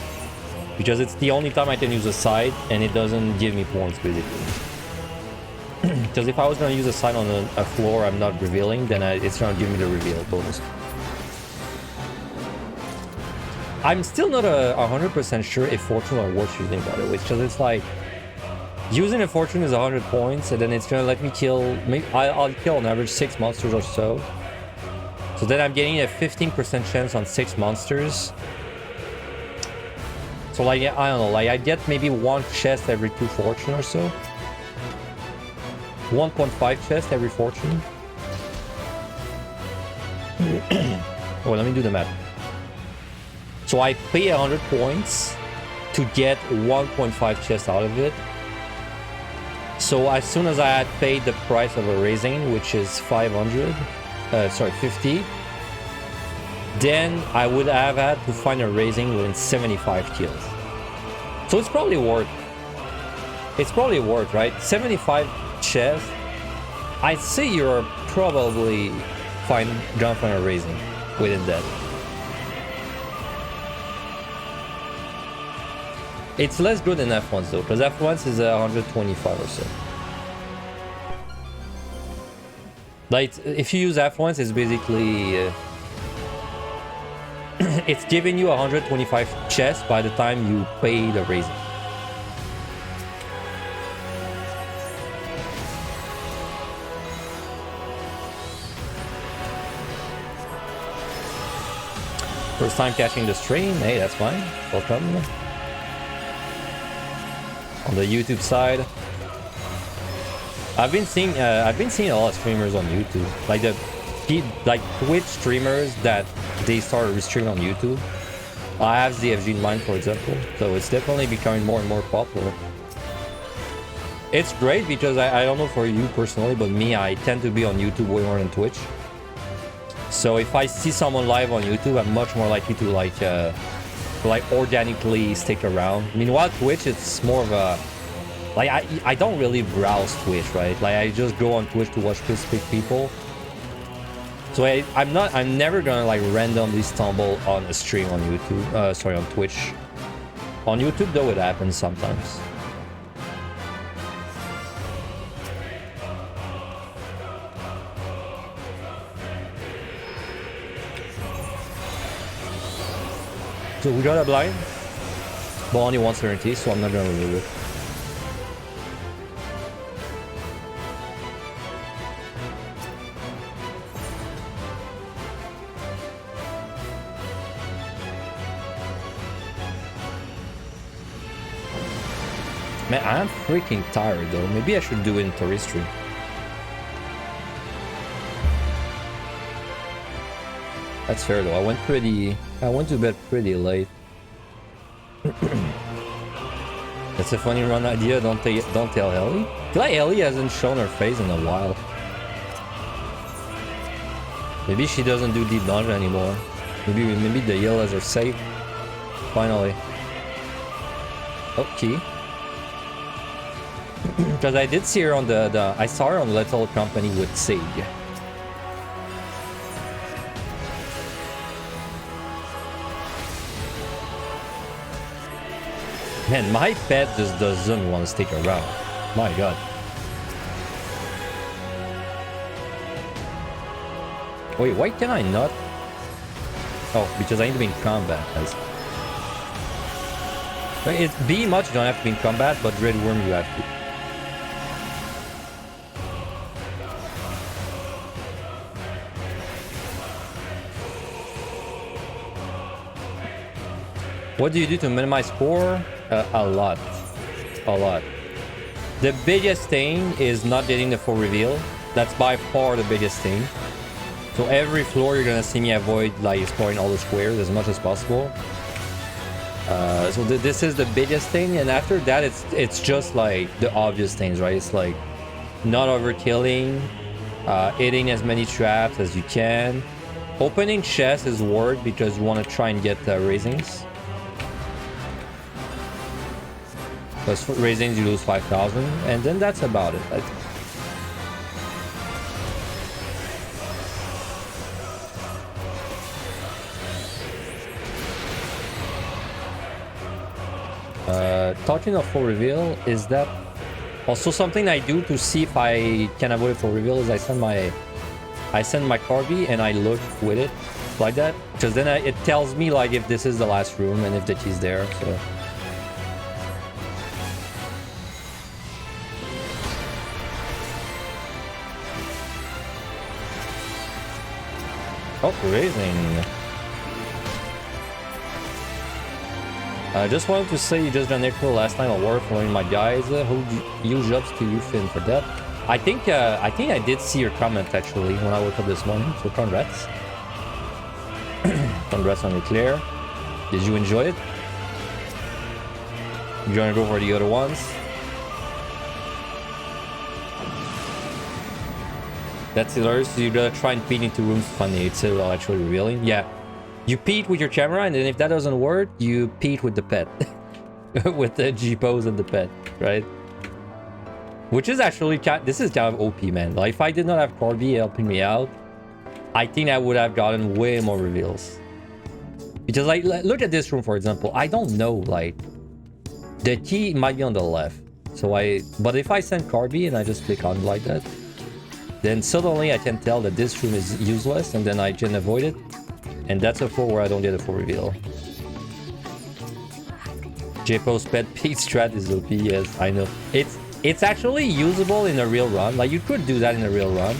A: Because it's the only time I can use a side and it doesn't give me points basically. Because if I was going to use a side on a floor I'm not revealing, then it's going to give me the reveal bonus. I'm still not 100% sure if Fortune are worth using, by the way. Because it's like, using a Fortune is 100 points and then it's going to let me kill, maybe I'll kill on average 6 monsters or so. So then I'm getting a 15% chance on 6 monsters. So like, I don't know, like I get maybe 1 chest every 2 fortune or so. 1.5 chest every fortune. Oh, let me do the math. So I pay 100 points to get 1.5 chest out of it. So as soon as I had paid the price of a raising, which is 50, then I would have had to find a raising within 75 kills. So it's probably worth. It's probably worth, right? 75 chests. I'd say you're probably gonna find a raising within that. It's less good than F1s though, because F1s is 125 or so. Like if you use F1s, it's basically it's giving you 125 chests by the time you pay the raising. First time catching the stream, hey, that's fine. Welcome. On the YouTube side, I've been seeing a lot of streamers on YouTube, like Twitch streamers that they started restreaming on YouTube. I have ZFG in mind, for example, so it's definitely becoming more and more popular. It's great because I don't know for you personally, but me, I tend to be on YouTube way more than Twitch. So if I see someone live on YouTube, I'm much more likely to like organically stick around. Meanwhile, Twitch, it's more of a like I don't really browse Twitch, right? Like I just go on Twitch to watch specific people. So I'm never gonna like randomly stumble on a stream on YouTube, sorry, on Twitch. On YouTube, though, it happens sometimes. So we got a blind, but only 170, so I'm not gonna remove it. Man, I'm freaking tired though. Maybe I should do it in Touristry. That's fair though. I went to bed pretty late. That's a funny run idea. Don't tell Ellie. I feel like Ellie hasn't shown her face in a while. Maybe she doesn't do deep dungeon anymore. Maybe the healers are safe. Finally. Okay. Because I did see her on I saw her on Lethal Company with Sig. Man, my pet just doesn't want to stick around. My god. Wait, why can I not? Oh, because I need to be in combat. It's B much, you don't have to be in combat, but Red Worm you have to. What do you do to minimize score? A lot. The biggest thing is not getting the full reveal. That's by far the biggest thing. So every floor you're gonna see me avoid like exploring all the squares as much as possible. So this is the biggest thing, and after that it's just like the obvious things, right? It's like not overkilling, hitting as many traps as you can. Opening chests is worth because you want to try and get raisings. Because for raisings you lose 5,000, and then that's about it. Talking of full reveal, is that also something I do to see if I can avoid full reveal? Is I send my Corby and I look with it like that, because then it tells me like if this is the last room and if the key's there. So. Oh, raising. I just wanted to say you just done Necro last night on War following my guys. Huge ups to you, Finn, for that. I think I did see your comment actually when I woke up this morning. So congrats. Congrats on your clear. Did you enjoy it? You gonna go for the other ones? That's hilarious. So you gotta try and peek into rooms to find the 8 while actually revealing. Yeah. You peek with your camera, and then if that doesn't work, you peek with the pet. With the G-pose and the pet, right? Which is actually, this is kind of OP, man. Like, if I did not have Corby helping me out, I think I would have gotten way more reveals. Because, like, look at this room, for example. I don't know, like, the key might be on the left. But if I send Corby and I just click on it like that, then suddenly I can tell that this room is useless, and then I can avoid it. And that's a floor where I don't get a full reveal. J-Post pet peak strat is OP, yes, I know. It's actually usable in a real run. Like, you could do that in a real run.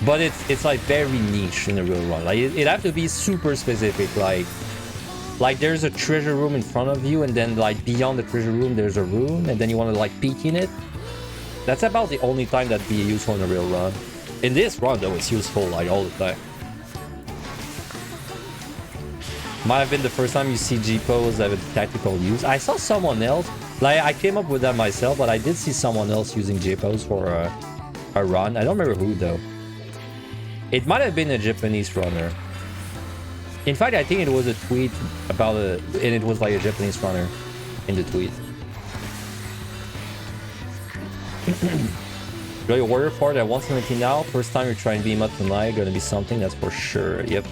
A: But it's like very niche in a real run. Like, it have to be super specific. Like there's a treasure room in front of you, and then like beyond the treasure room there's a room, and then you want to like peek in it. That's about the only time that'd be useful in a real run. In this run though, it's useful like all the time. Might have been the first time you see G-pose have a tactical use. I saw someone else, like I came up with that myself, but I did see someone else using G-pose for a run. I don't remember who though. It might have been a Japanese runner. In fact, I think it was a tweet about it, and it was like a Japanese runner in the tweet. Got your warrior part at 170 now. First time you're trying beam up tonight, gonna be something, that's for sure. Yep.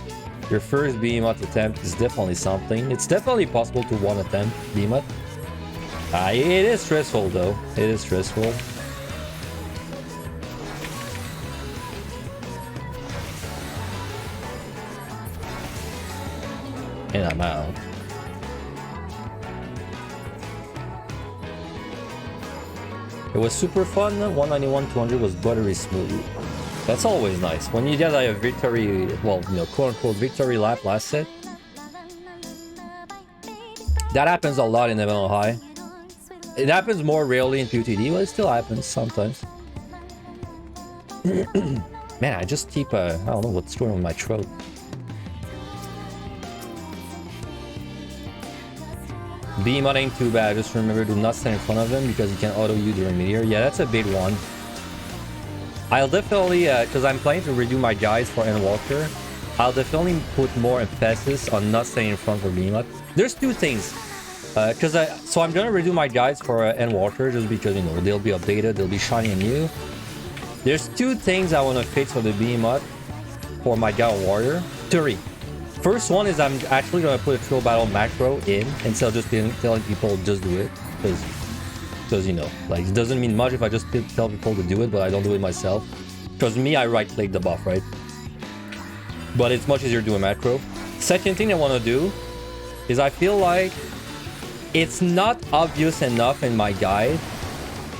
A: Your first behemoth attempt is definitely something. It's definitely possible to one attempt behemoth. It is stressful though. It is stressful. And I'm out. It was super fun. 191, 200 was buttery smooth. That's always nice. When you get like a victory, well, you know, quote-unquote victory lap last set. That happens a lot in MMO High. It happens more rarely in PotD, but it still happens sometimes. Man, I just keep, I don't know what's going on with my throat. Behemoth ain't too bad. Just remember, do not stand in front of him because he can auto you during meteor. Yeah, that's a big one. I'll definitely, because I'm planning to redo my guides for Endwalker, I'll definitely put more emphasis on not staying in front for Behemoth. There's two things. So I'm gonna redo my guides for Endwalker just because, you know, they'll be updated, they'll be shiny and new. There's two things I want to fix for the Behemoth for my guide warrior. Three. First one is I'm actually gonna put a throw battle macro in instead of just telling people just do it, because you know, like, it doesn't mean much if I just tell people to do it, but I don't do it myself. Because me, I right click the buff, right? But it's much easier to do a macro. Second thing I want to do is I feel like it's not obvious enough in my guide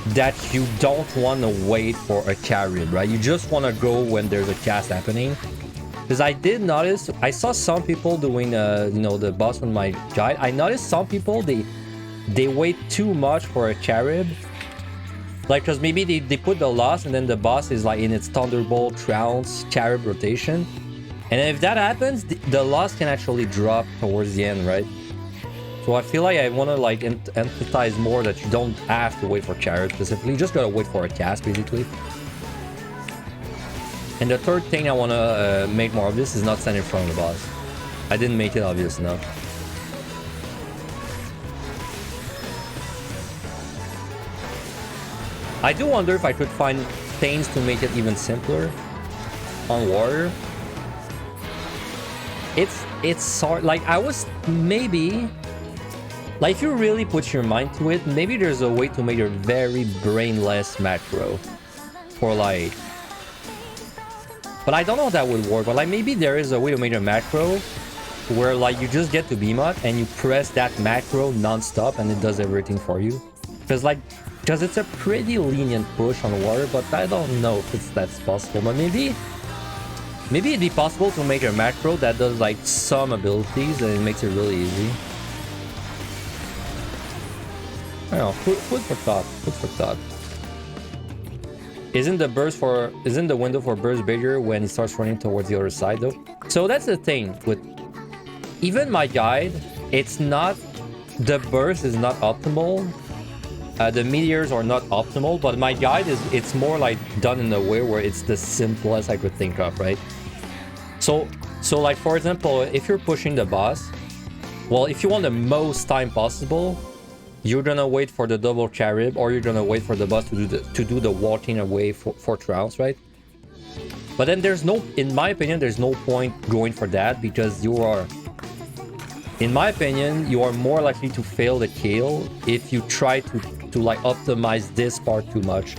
A: that you don't want to wait for a carib, right? You just want to go when there's a cast happening. Because I did notice, I saw some people doing, you know, the boss on my guide. I noticed some people, they wait too much for a carib. Like, because maybe they put the loss and then the boss is like in its Thunderbolt, Trounce, carib rotation. And if that happens, the loss can actually drop towards the end, right? So I feel like I want to like emphasize more that you don't have to wait for carib specifically. You just gotta wait for a cast, basically. And the third thing I want to make more obvious is not stand in front of the boss. I didn't make it obvious enough. I do wonder if I could find things to make it even simpler on Warrior. It's hard. Like, I was maybe... Like, if you really put your mind to it, maybe there's a way to make a very brainless macro. For like... But I don't know if that would work, but like maybe there is a way to make a macro where like you just get to Behemoth and you press that macro non-stop and it does everything for you. Because it's a pretty lenient push on water, but I don't know if that's possible. But maybe it'd be possible to make a macro that does like some abilities and it makes it really easy. I don't know, food for thought, food for thought. Isn't the window for burst bigger when he starts running towards the other side though? So that's the thing with even my guide, it's not, the burst is not optimal. The meteors are not optimal, but my guide it's more like done in a way where it's the simplest I could think of, right? So like for example, if you're pushing the boss, well, if you want the most time possible, you're gonna wait for the double carib, or you're gonna wait for the boss to do the walking away for Trounce, right? But then there's no, in my opinion, there's no point going for that because you are, in my opinion, you are more likely to fail the kill if you try to like optimize this part too much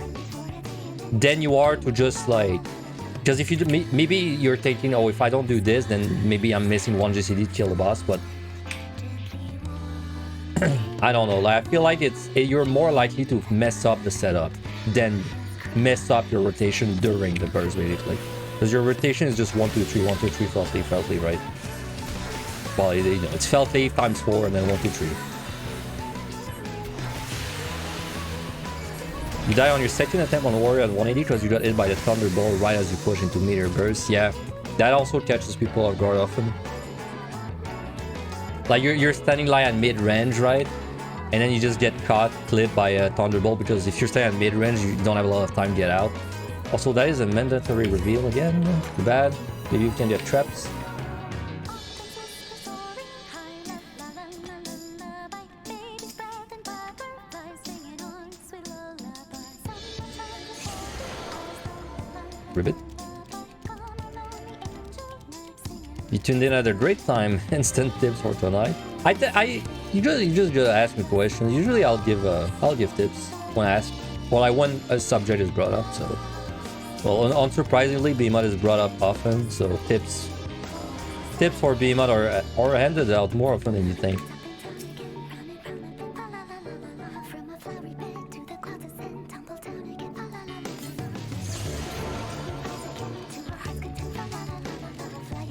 A: than you are to just like, because if you do, maybe you're thinking, oh, if I don't do this, then maybe I'm missing one GCD to kill the boss, but I don't know, like, I feel like you're more likely to mess up the setup than mess up your rotation during the burst, basically. Because your rotation is just 1, 2, 3, 1, 2, 3, felt leave, right? Well, you know, it's felt leave times 4 and then 1, 2, 3. You die on your second attempt on Warrior at 180 because you got hit by the Thunderbolt right as you push into Meteor Burst. Yeah, that also catches people off guard often. Like you're standing like at mid-range, right? And then you just get caught, clipped by a Thunderbolt, because if you're standing at mid-range, you don't have a lot of time to get out. Also, that is a mandatory reveal again. Too bad. Maybe you can get trapped. Ribbit. You tuned in at a great time. Instant tips for tonight. You just gotta ask me questions. Usually I'll give tips when asked. When a subject is brought up. So, well, unsurprisingly, Behemoth is brought up often. So tips for Behemoth are handed out more often than you think.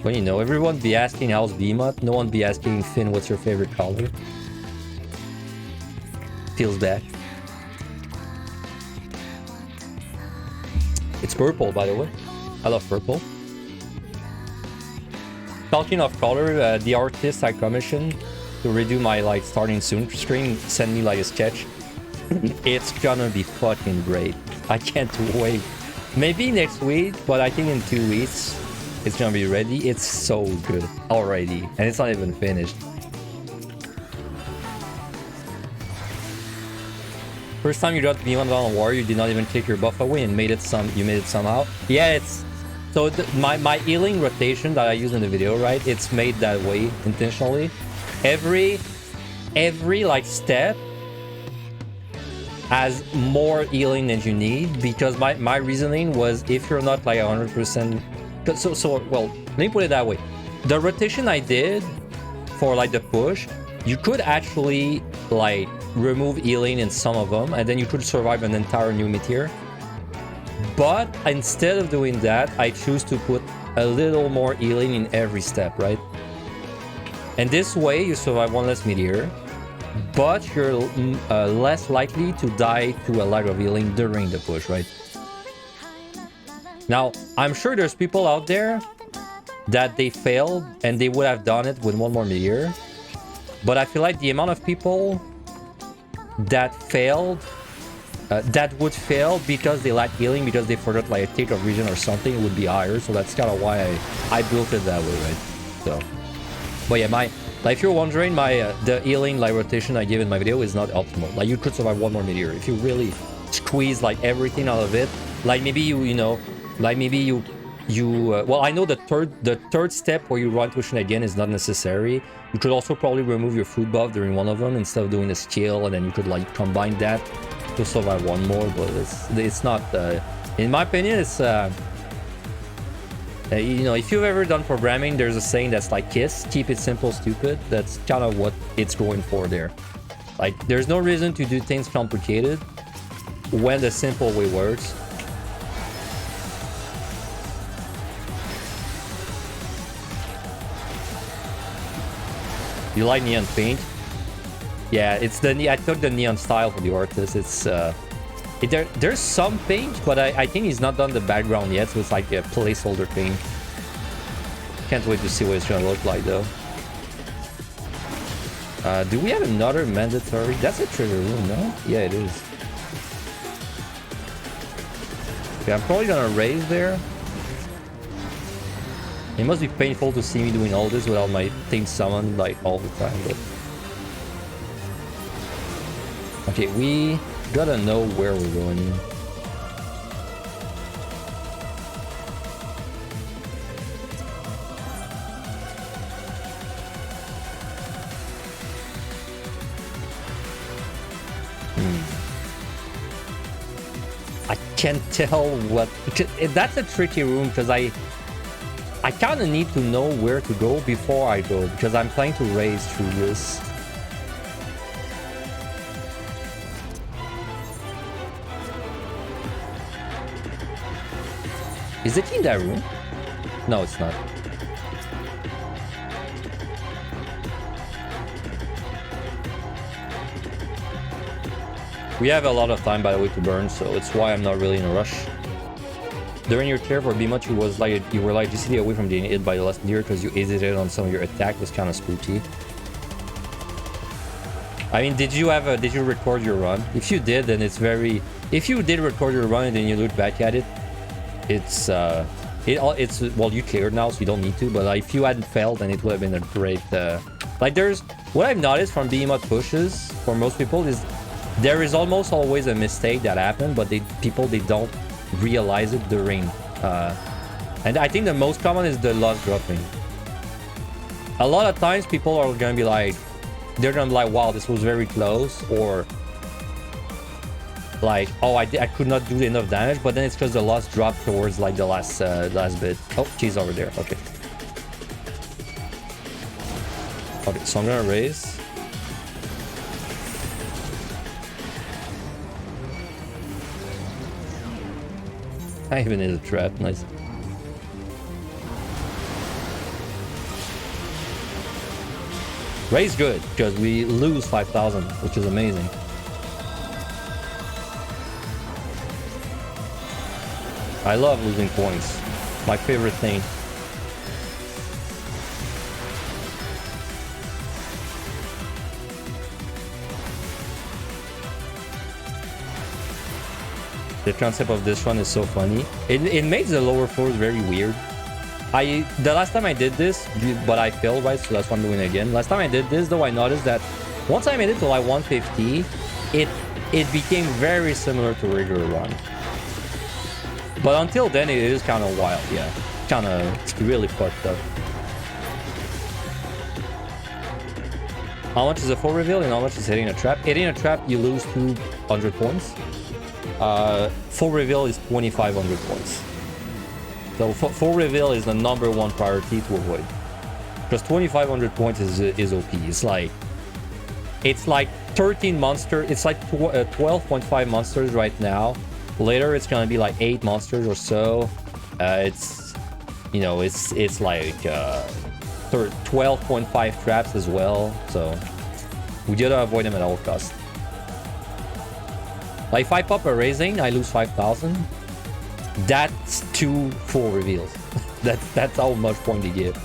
A: Well, you know, everyone be asking how's Behemoth. No one be asking Finn what's your favorite color. Feels bad. It's purple, by the way. I love purple. Talking of color, the artist I commissioned to redo my starting soon screen sent me a sketch. It's gonna be fucking great. I can't wait. Maybe next week, but I think in 2 weeks it's gonna be ready. It's so good already, and it's not even finished. First time you got Behemoth on War, you did not even take your buff away and made it somehow. Yeah, it's so my healing rotation that I use in the video, right? It's made that way intentionally. Every step has more healing than you need, because my reasoning was if you're not 100%. So well, let me put it that way. The rotation I did for the push, you could actually remove healing in some of them, and then you could survive an entire new meteor. But instead of doing that, I choose to put a little more healing in every step, right? And this way you survive one less meteor, but you're less likely to die to a lack of healing during the push, right? Now, I'm sure there's people out there that they failed and they would have done it with one more meteor. But I feel like the amount of people that failed, that would fail because they lack healing, because they forgot a take of region or something, would be higher. So that's kind of why I built it that way, right? So, but yeah, if you're wondering, the healing rotation I gave in my video is not optimal. You could survive one more meteor if you really squeeze everything out of it. Maybe well, I know the third step where you run tuition again is not necessary. You could also probably remove your food buff during one of them instead of doing a skill, and then you could combine that to survive one more. But it's not, in my opinion, it's if you've ever done programming, there's a saying that's KISS, keep it simple, stupid. That's kind of what it's going for there. There's no reason to do things complicated when the simple way works. You like neon paint? Yeah, it's I took the neon style for the artist. It's there's some paint, but I think he's not done the background yet, so it's a placeholder paint. Can't wait to see what it's gonna look like though. Do we have another mandatory? That's a trigger room, no? Yeah, it is. Okay, I'm probably gonna raise there. It must be painful to see me doing all this without my thing summoned all the time, but... Okay, we gotta know where we're going in. I can't tell what... That's a tricky room, because I kind of need to know where to go before I go, because I'm planning to raise through this. Is it in that room? No, it's not. We have a lot of time, by the way, to burn, so it's why I'm not really in a rush. During your tier for Behemoth, you were GCD away from getting hit by the last meteor because you hesitated on some of your attack. Was kind of spooky. I mean, did you record your run? If you did, then it's very... If you did record your run and then you look back at it, it's well, you cleared now, so you don't need to. But if you hadn't failed, then it would have been a great... there's... What I've noticed from Behemoth pushes, for most people, is there is almost always a mistake that happened, but they don't realize it during and I think the most common is the lost dropping. a lot of times people are gonna be like, they're gonna be like, wow, this was very close, or like, oh, I could not do enough damage, but then it's because the loss dropped towards like the last bit. Oh, she's over there. Okay. Okay, so I'm gonna raise. I even hit a trap. Nice. Raise good because we lose 5,000, which is amazing. I love losing points. My favorite thing. The concept of this one is so funny. It makes the lower floors very weird. The last time I did this, but I failed, right? So that's why I'm doing it again. Last time I did this, though, I noticed that once I made it to like 150, it became very similar to regular run. But until then, it is kind of wild, yeah. It's really fucked up. How much is a full reveal and how much is hitting a trap? Hitting a trap, you lose 200 points. Full reveal is 2,500 points. So full reveal is the #1 priority to avoid. Because 2,500 points is OP. It's like 13 monsters. It's like 12.5 monsters right now. Later it's gonna be like 8 monsters or so. It's like 12.5 traps as well. So we gotta avoid them at all costs. Like if I pop a raising, I lose 5,000. That's 2 full reveals. that's how much point they give.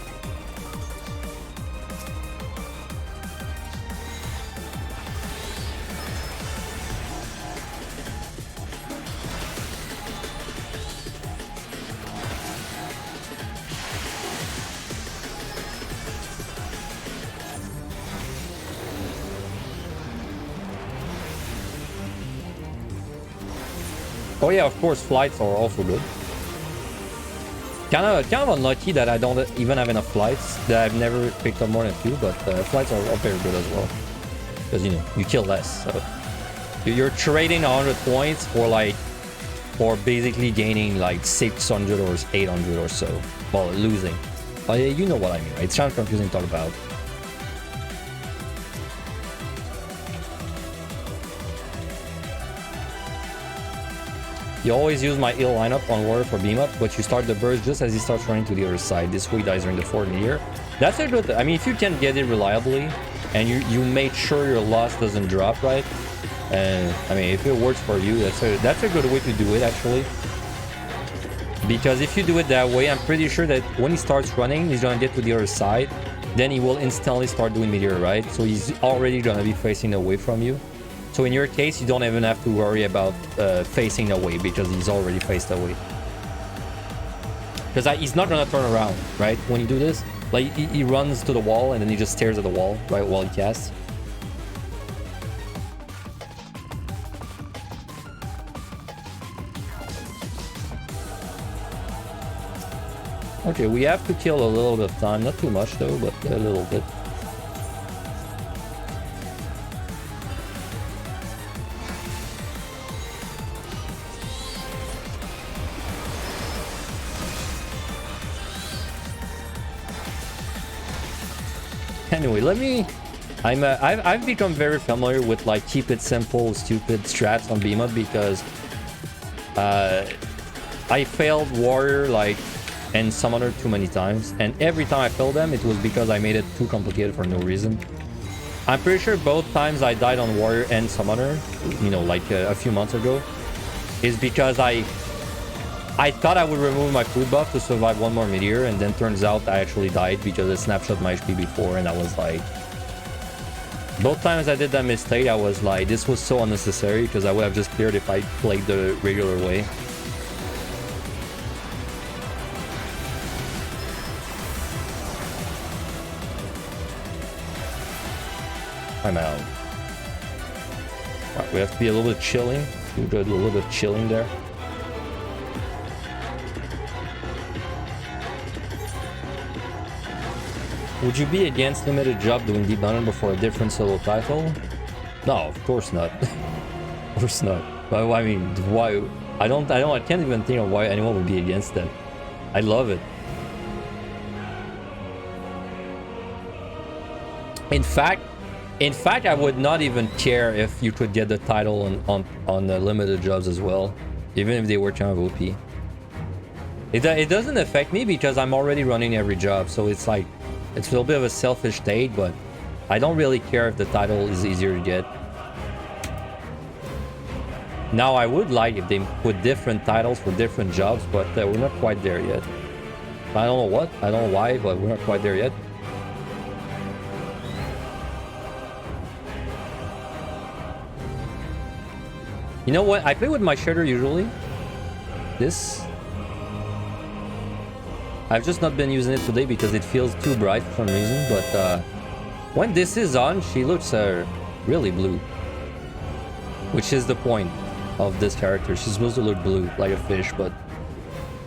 A: Oh yeah, of course, flights are also good. Kind of unlucky that I don't even have enough flights. That I've never picked up more than 2, but flights are very good as well. Because you kill less. So you're trading 100 points for basically gaining like 600 or 800 or so while losing. But you know what I mean, right? It's kind of confusing to talk about. You always use my ill lineup on warrior for beam up, but you start the burst just as he starts running to the other side. This way he dies during the 4th meteor. That's a good, I mean, if you can get it reliably and you make sure your loss doesn't drop, right? And I mean, if it works for you, that's a good way to do it actually. Because if you do it that way, I'm pretty sure that when he starts running, he's gonna get to the other side. Then he will instantly start doing meteor, right? So he's already gonna be facing away from you. So in your case, you don't even have to worry about facing away because he's already faced away. Because he's not gonna turn around, right? When you do this, like he runs to the wall and then he just stares at the wall, right, while he casts. Okay, we have to kill a little bit of time, not too much though, but a little bit. Anyway, I've become very familiar with like keep it simple, stupid strats on beam up because I failed warrior and summoner too many times, and every time I failed them, it was because I made it too complicated for no reason. I'm pretty sure both times I died on warrior and summoner, a few months ago, is because I thought I would remove my food buff to survive one more meteor, and then turns out I actually died because it snapshot my HP before, and I was like... Both times I did that mistake, I was like, this was so unnecessary because I would have just cleared if I played the regular way. I'm out. Right, we have to be a little bit chilling. We'll do a little bit of chilling there. Would you be against limited job doing deep down before a different solo title? No, of course not. Of course not. But I mean, why? I can't even think of why anyone would be against that. I love it. In fact, I would not even care if you could get the title on the limited jobs as well, even if they were kind of OP. It doesn't affect me because I'm already running every job, so it's like it's a little bit of a selfish state, but I don't really care if the title is easier to get. Now I would like if they put different titles for different jobs, but we're not quite there yet. I don't know what, I don't know why, but we're not quite there yet. You know what? I play with my shader usually. This. I've just not been using it today because it feels too bright for some reason. But when this is on, she looks really blue. Which is the point of this character. She's supposed to look blue, like a fish. But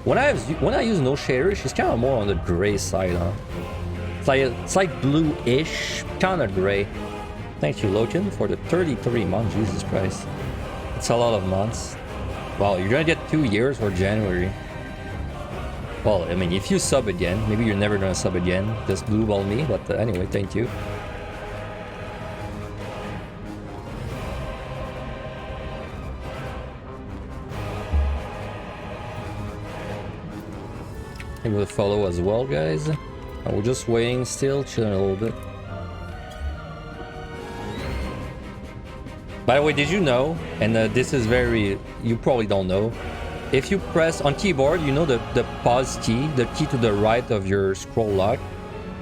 A: when I use no shader, she's kind of more on the gray side, huh? It's like blue-ish, kind of gray. Thank you, Logan, for the 33 months. Jesus Christ. It's a lot of months. Wow, you're gonna get 2 years for January. Well, I mean, if you sub again, maybe you're never gonna sub again. Just blue ball me, but anyway, thank you. Maybe we'll follow as well, guys. We're just waiting still, chilling a little bit. By the way, did you know, and this is very, you probably don't know, if you press on keyboard, you know the pause key, the key to the right of your scroll lock.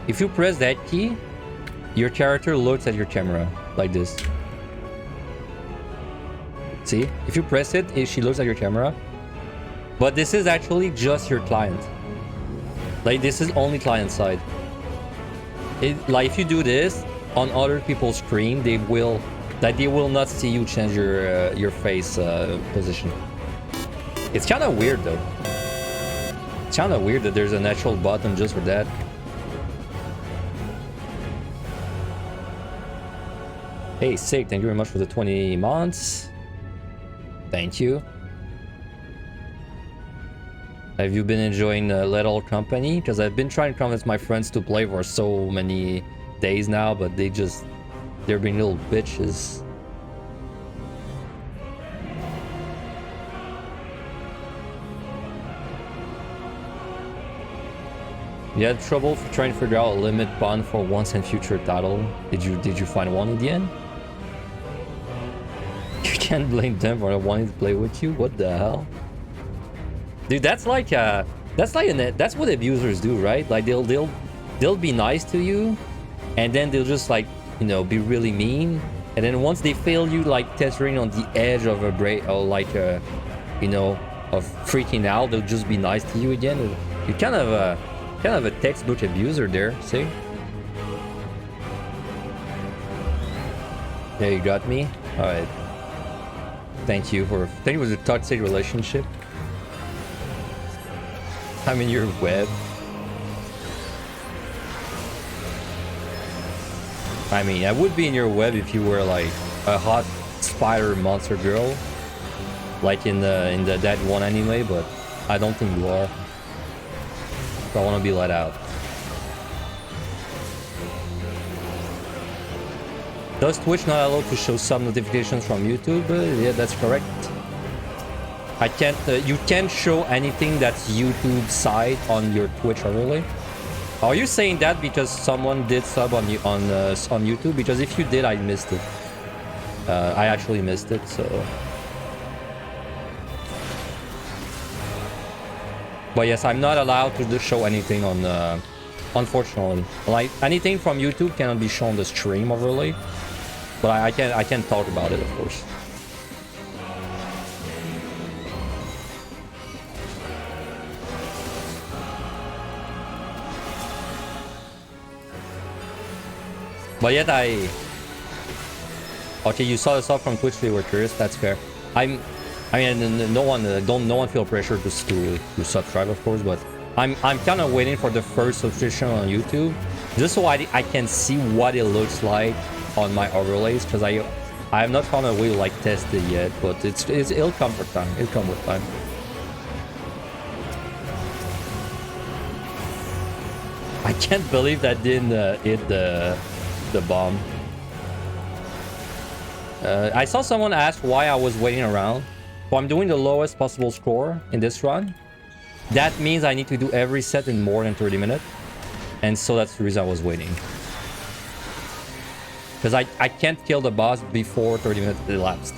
A: If you press that key, your character looks at your camera like this. See, if you press it, she looks at your camera. But this is actually just your client. Like, this is only client side. Like, if you do this on other people's screen, they will not see you change your face position. It's kind of weird though. It's kind of weird that there's an actual button just for that. Hey, sick! Thank you very much for the 20 months. Thank you. Have you been enjoying Little Company? Because I've been trying to convince my friends to play for so many days now, but they're being little bitches. You had trouble trying to figure out a limit bond for once and future title. Did you find one in the end? You can't blame them for not wanting to play with you. What the hell, dude? That's what abusers do, right? Like they'll be nice to you, and then they'll just, like, you know, be really mean, and then once they feel you like teetering on the edge of a break, or like you know, of freaking out, they'll just be nice to you again. You're kind of a textbook abuser there. See? Yeah, you got me. All right. Thank you for it was a toxic relationship. I'm in your web. I mean, I would be in your web if you were like a hot spider monster girl, like in the that one anime, but I don't think you are. So I want to be let out. Does Twitch not allow to show some notifications from YouTube? Yeah, that's correct. I can't. You can't show anything that's YouTube side on your Twitch overlay. Are you saying that because someone did sub on YouTube? Because if you did, I missed it. I actually missed it. So, but yes, I'm not allowed to show anything on. Unfortunately, like anything from YouTube cannot be shown the stream overlay. But I can talk about it, of course. But yet okay, you saw the stuff from Twitch, they were curious. That's fair. I mean, no one feel pressure to subscribe, of course. But I'm kind of waiting for the first subscription on YouTube, Just so I can see what it looks like on my overlays, because I have not found a way to like test it yet, but it'll come for time. It'll come with time. I can't believe that didn't hit the bomb. I saw someone ask why I was waiting around. So I'm doing the lowest possible score in this run. That means I need to do every set in more than 30 minutes. And so that's the reason I was waiting. Because I can't kill the boss before 30 minutes elapsed.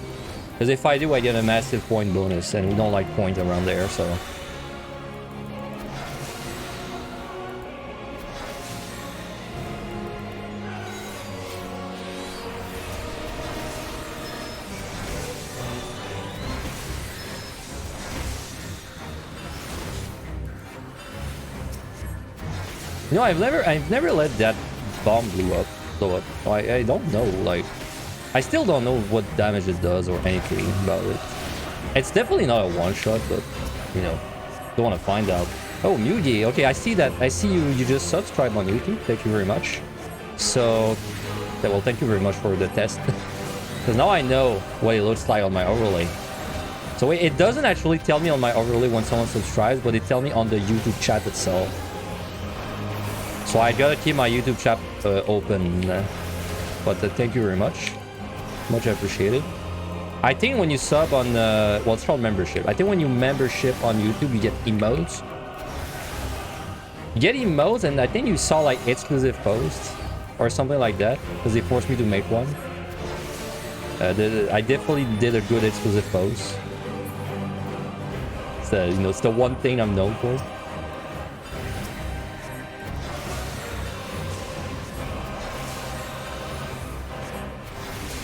A: Because if I do, I get a massive point bonus, and we don't like points around there, so... You know, I've never let that bomb blow up. I don't know, like, I still don't know what damage it does or anything about it. It's definitely not a one-shot, but, you know, don't want to find out. Oh, Mugi, okay, I see that. I see you just subscribed on YouTube. Thank you very much. So, yeah, well, thank you very much for the test. Because now I know what it looks like on my overlay. So it doesn't actually tell me on my overlay when someone subscribes, but it tells me on the YouTube chat itself. So I gotta keep my YouTube chat open, but thank you very much. Much appreciated. I think when you sub on, well, it's called membership. I think when you membership on YouTube, you get emotes. You get emotes, and I think you saw like exclusive posts or something like that, because they forced me to make one. I definitely did a good exclusive post. So, you know, it's the one thing I'm known for.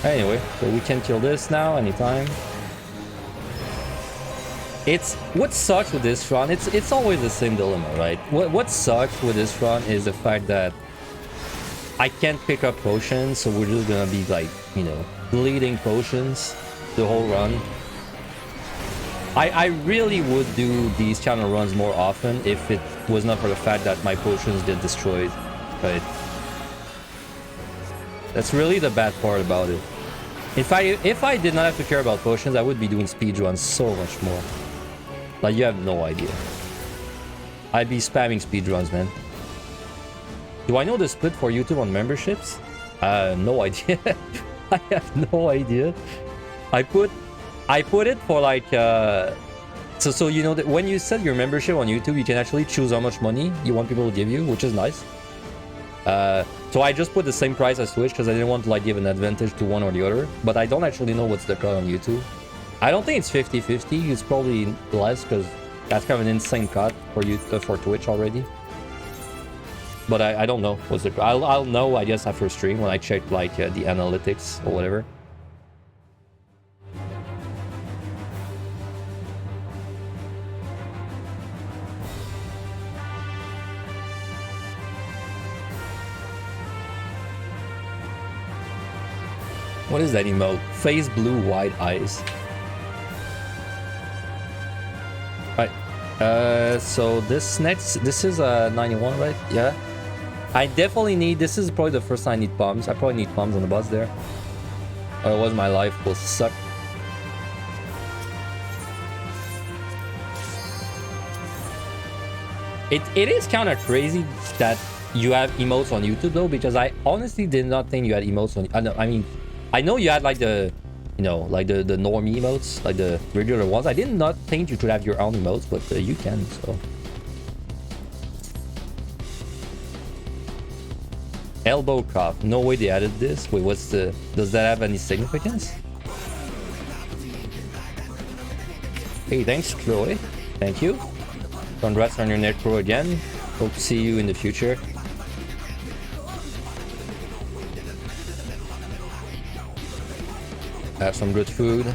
A: Anyway, so we can kill this now anytime. It's what sucks with this run. It's always the same dilemma, right? What sucks with this run is the fact that I can't pick up potions, so we're just gonna be like, you know, bleeding potions the whole run. I really would do these kind of runs more often if it was not for the fact that my potions get destroyed, right? That's really the bad part about it. If I did not have to care about potions, I would be doing speedruns so much more. Like, you have no idea. I'd be spamming speedruns, man. Do I know the split for YouTube on memberships? No idea. I have no idea. I put it for like so you know that when you set your membership on YouTube, you can actually choose how much money you want people to give you, which is nice. So I just put the same price as Twitch because I didn't want to like give an advantage to one or the other. But I don't actually know what's the cut on YouTube. I don't think it's 50-50. It's probably less because that's kind of an insane cut for you for Twitch already. But I don't know what's the cut. I'll know, I guess, after stream when I check like the analytics or whatever. What is that emote? Face blue, wide eyes. Right. So this is 91, right? Yeah. I definitely need, this is probably the first time I need bombs. I probably need bombs on the bus there. Otherwise my life will suck. It is kind of crazy that you have emotes on YouTube though, because I honestly did not think you had emotes on, I know you had like the, you know, like the normie emotes, like the regular ones. I did not think you could have your own emotes, but you can, so. Elbow cough. No way they added this. Wait, what's the... Does that have any significance? Hey, thanks, Chloe. Thank you. Congrats on your net pro again. Hope to see you in the future. Have some good food.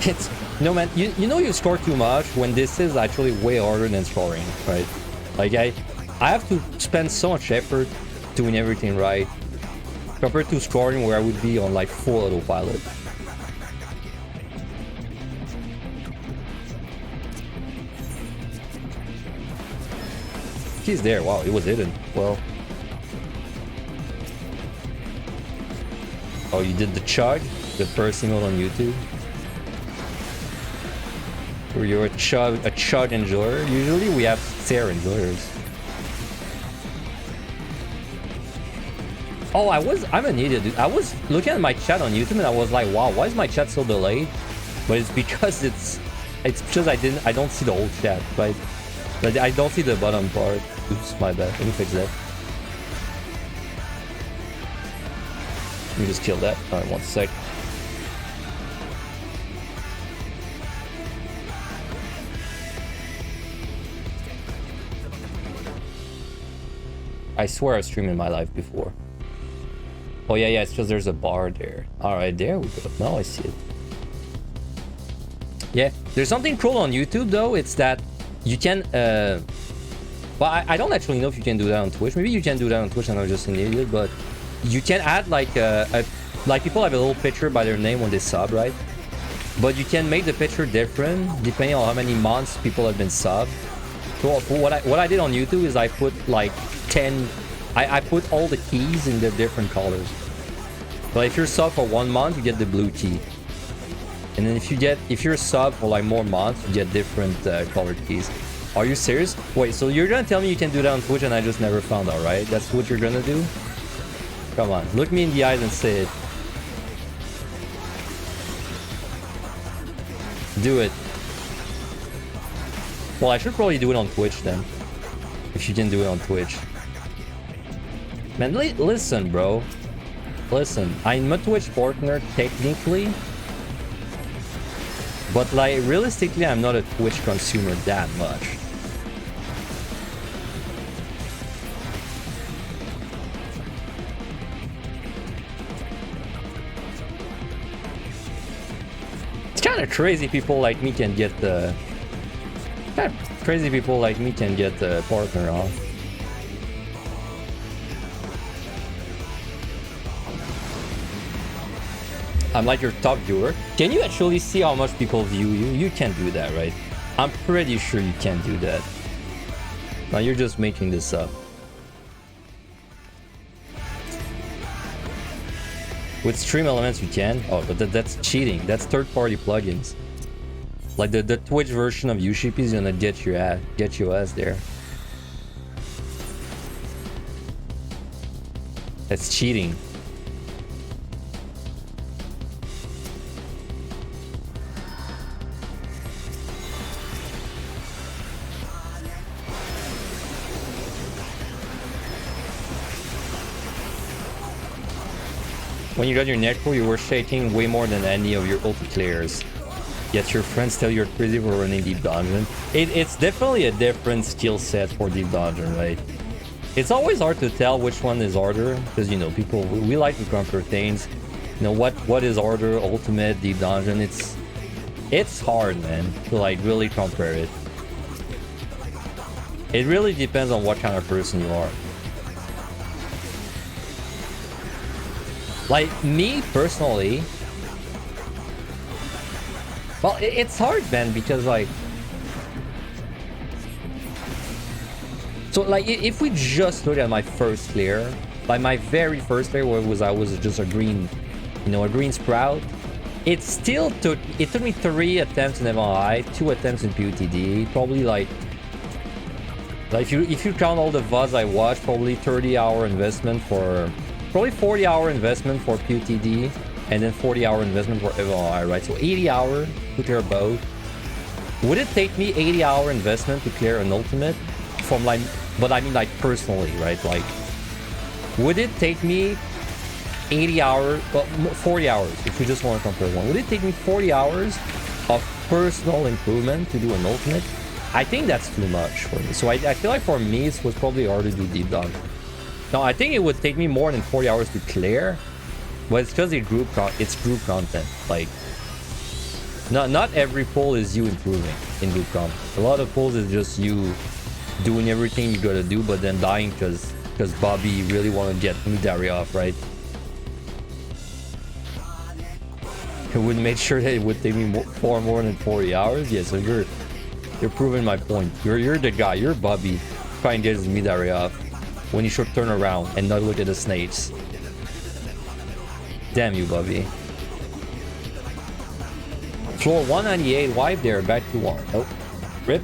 A: It's no man. You know you score too much when this is actually way harder than scoring, right? Like I have to spend so much effort doing everything right compared to scoring where I would be on like full autopilot. He's there. Wow, it was hidden. Well. Oh, you did the chug? The first emote on YouTube? Or you're a chug enjoyer? Usually we have stare enjoyers. Oh, I'm an idiot, dude. I was looking at my chat on YouTube and I was like, wow, why is my chat so delayed? But it's because it's because I don't see the whole chat, right? Like, I don't see the bottom part. Oops, my bad. Let me fix that. Let me just kill that. Alright, 1 sec. I swear I've streamed in my life before. Oh yeah, it's just there's a bar there. Alright, there we go. Now I see it. Yeah, there's something cool on YouTube though. It's that you can well, I don't actually know if you can do that on Twitch. Maybe you can do that on Twitch and I'm just an idiot, but you can add like like people have a little picture by their name when they sub, right? But you can make the picture different depending on how many months people have been subbed. So what I did on YouTube is I put like 10. I put all the keys in the different colors. But if you're sub for 1 month, you get the blue key. And then if you're sub for like more months, you get different colored keys. Are you serious? Wait, so you're gonna tell me you can do that on Twitch and I just never found out, right? That's what you're gonna do? Come on, look me in the eyes and say it. Do it. Well, I should probably do it on Twitch then. If you can do it on Twitch. Man, listen, bro. Listen, I'm a Twitch partner technically. But like, realistically, I'm not a Twitch consumer that much. It's kind of crazy people like me can get the... Crazy people like me can get the partner off. I'm like your top viewer. Can you actually see how much people view you? You can't do that, right? I'm pretty sure you can't do that. Now you're just making this up. With Stream Elements you can. Oh, but that's cheating. That's third-party plugins. Like the Twitch version of Ushipi is gonna get your ass there. That's cheating. When you got your necro, you were shaking way more than any of your ulti players. Yet your friends tell you're crazy for running deep dungeon. It's definitely a different skill set for deep dungeon, right? It's always hard to tell which one is harder, because you know, people, we like to compare things. You know, what is harder, ultimate, deep dungeon? It's hard, man, to like really compare it. It really depends on what kind of person you are. Like, me, personally... Well, it's hard, man, because, like... So, like, if we just look at my first clear... Like, my very first clear, where I was just a green... You know, a green sprout... It took me 3 attempts in MLI, 2 attempts in PotD, probably, like... Like, if you count all the VODs I watched, probably 30-hour investment for... Probably 40-hour investment for PotD, and then 40-hour investment for MLI, right? So 80 hours to clear both. Would it take me 80-hour investment to clear an ultimate? From like, but I mean like personally, right? Like, would it take me 80 hours, well, 40 hours, if we just want to compare one? Would it take me 40 hours of personal improvement to do an ultimate? I think that's too much for me. So I feel like for me, it was probably hard to do deep dungeon. No, I think it would take me more than 40 hours to clear, but it's because it's group content. Like, not every pull is you improving in group content. A lot of pulls is just you doing everything you gotta do, but then dying because Bobby really want to get Midari off, right? It would make sure that it would take me more than 40 hours. Yeah, so you're proving my point. You're the guy. You're Bobby. try and get his mid area off when he should turn around and not look at the snakes. Damn you, Bobby. Floor 198, wipe there, back to 1. Oh, rip.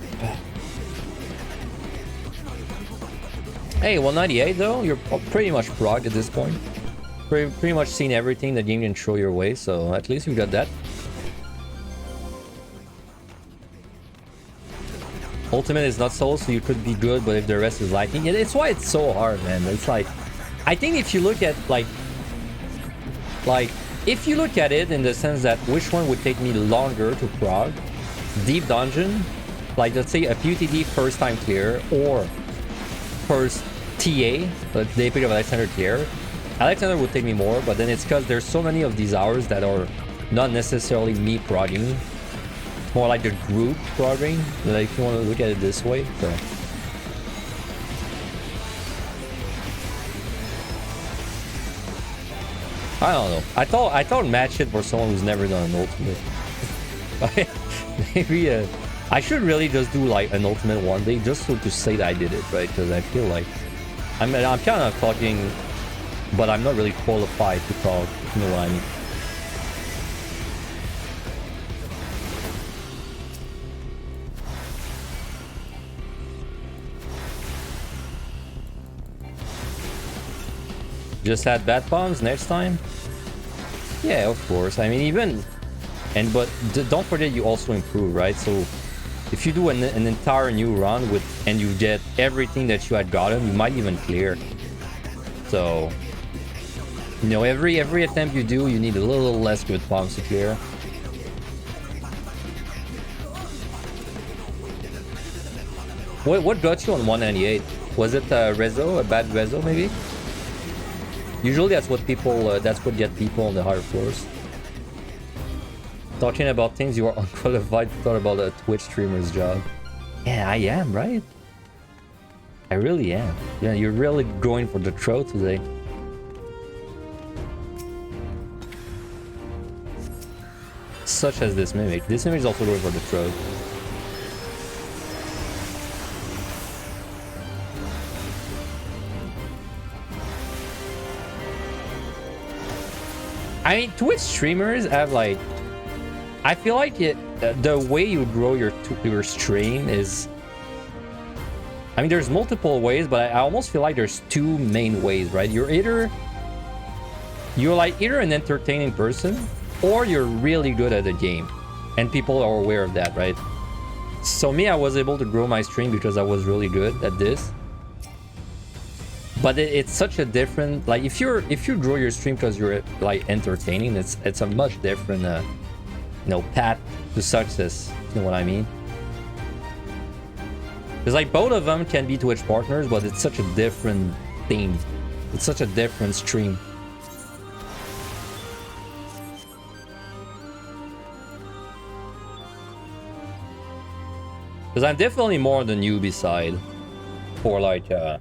A: Hey, 198 though, you're pretty much progged at this point. Pretty much seen everything the game can throw your way, so at least you got that. Ultimate is not soul, so you could be good, but if the rest is lightning, it's why it's so hard, man. It's like, I think if you look at like if you look at it in the sense that which one would take me longer to prog, deep dungeon, like let's say a PotD first time clear or first TA, but they pick up Alexander tier. Alexander would take me more, but then it's because there's so many of these hours that are not necessarily me progging. More like the group progging, like if you want to look at it this way. So. I don't know. I thought match it for someone who's never done an ultimate. Maybe I should really just do like an ultimate one day just so to say that I did it, right? Because I feel like I'm kind of talking, but I'm not really qualified to talk. You know what I mean? Just add bat bombs next time? Yeah, of course. I mean, but don't forget you also improve, right? So if you do an entire new run and you get everything that you had gotten, you might even clear. So, you know, every attempt you do, you need a little less good bombs to clear. What got you on 198? Was it a bad rezo maybe? Usually that's what people, that's what get people on the higher floors. Talking about things you are unqualified to talk about a Twitch streamer's job. Yeah, I am, right? I really am. Yeah, you're really going for the throat today. Such as this mimic. This mimic is also going for the throat. I mean, Twitch streamers have like, I feel like the way you grow your stream is, I mean, there's multiple ways, but I almost feel like there's two main ways, right? You're like either an entertaining person or you're really good at the game, and people are aware of that, right? So me, I was able to grow my stream because I was really good at this. But it's such a different, like if you grow your stream because you're like entertaining, it's a much different you know, path to success. You know what I mean? Because like both of them can be Twitch partners, but it's such a different thing. It's such a different stream. Because I'm definitely more on the newbie side for like I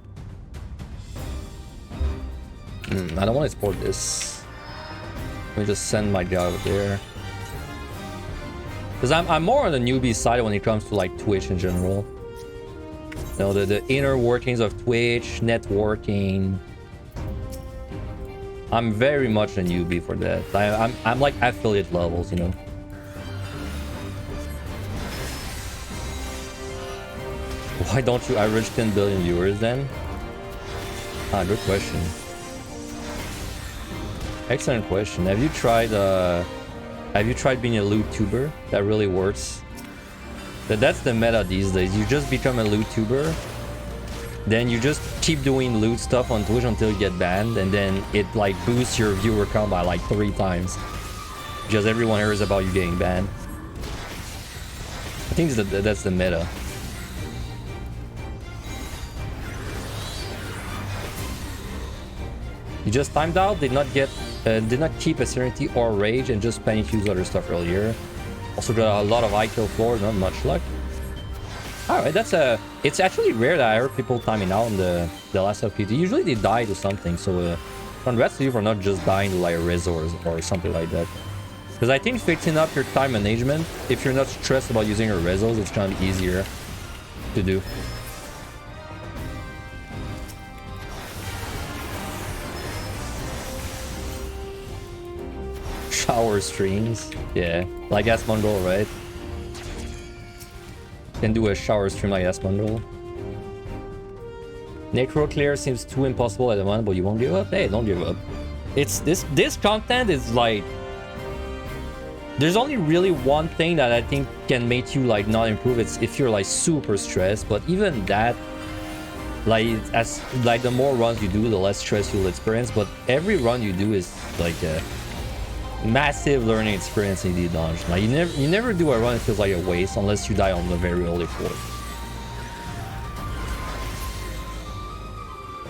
A: don't want to export this. Let me just send my guy over there. Because I'm more on the newbie side when it comes to like Twitch in general. You know, the inner workings of Twitch, networking. I'm very much a newbie for that. I'm like affiliate levels, you know. Why don't you average 10 billion viewers then? Ah, good question. Excellent question. Have you tried being a loot tuber? That really works. That's the meta these days. You just become a loot tuber, then you just keep doing loot stuff on Twitch until you get banned, and then it like boosts your viewer count by like 3 times. Because everyone hears about you getting banned. I think that's the meta. You just timed out, did not keep a Serenity or Rage, and just panic use other stuff earlier. Also got a lot of high kill floors, not much luck. Alright, it's actually rare that I heard people timing out in the last FPT. Usually they die to something, so congrats to you for not just dying to like a resource or something like that. Because I think fixing up your time management, if you're not stressed about using your resos, it's kind of easier to do. shower streams. Yeah, like Asmongold, right? Can do a shower stream like Asmongold. Necro clear seems too impossible at the moment, but you won't give up? Hey, don't give up. It's this content is like, there's only really one thing that I think can make you like not improve. It's if you're like super stressed, but even that, like as like the more runs you do, the less stress you'll experience. But every run you do is like a massive learning experience in the dungeon. Like you never do a run that feels like a waste unless you die on the very early floor.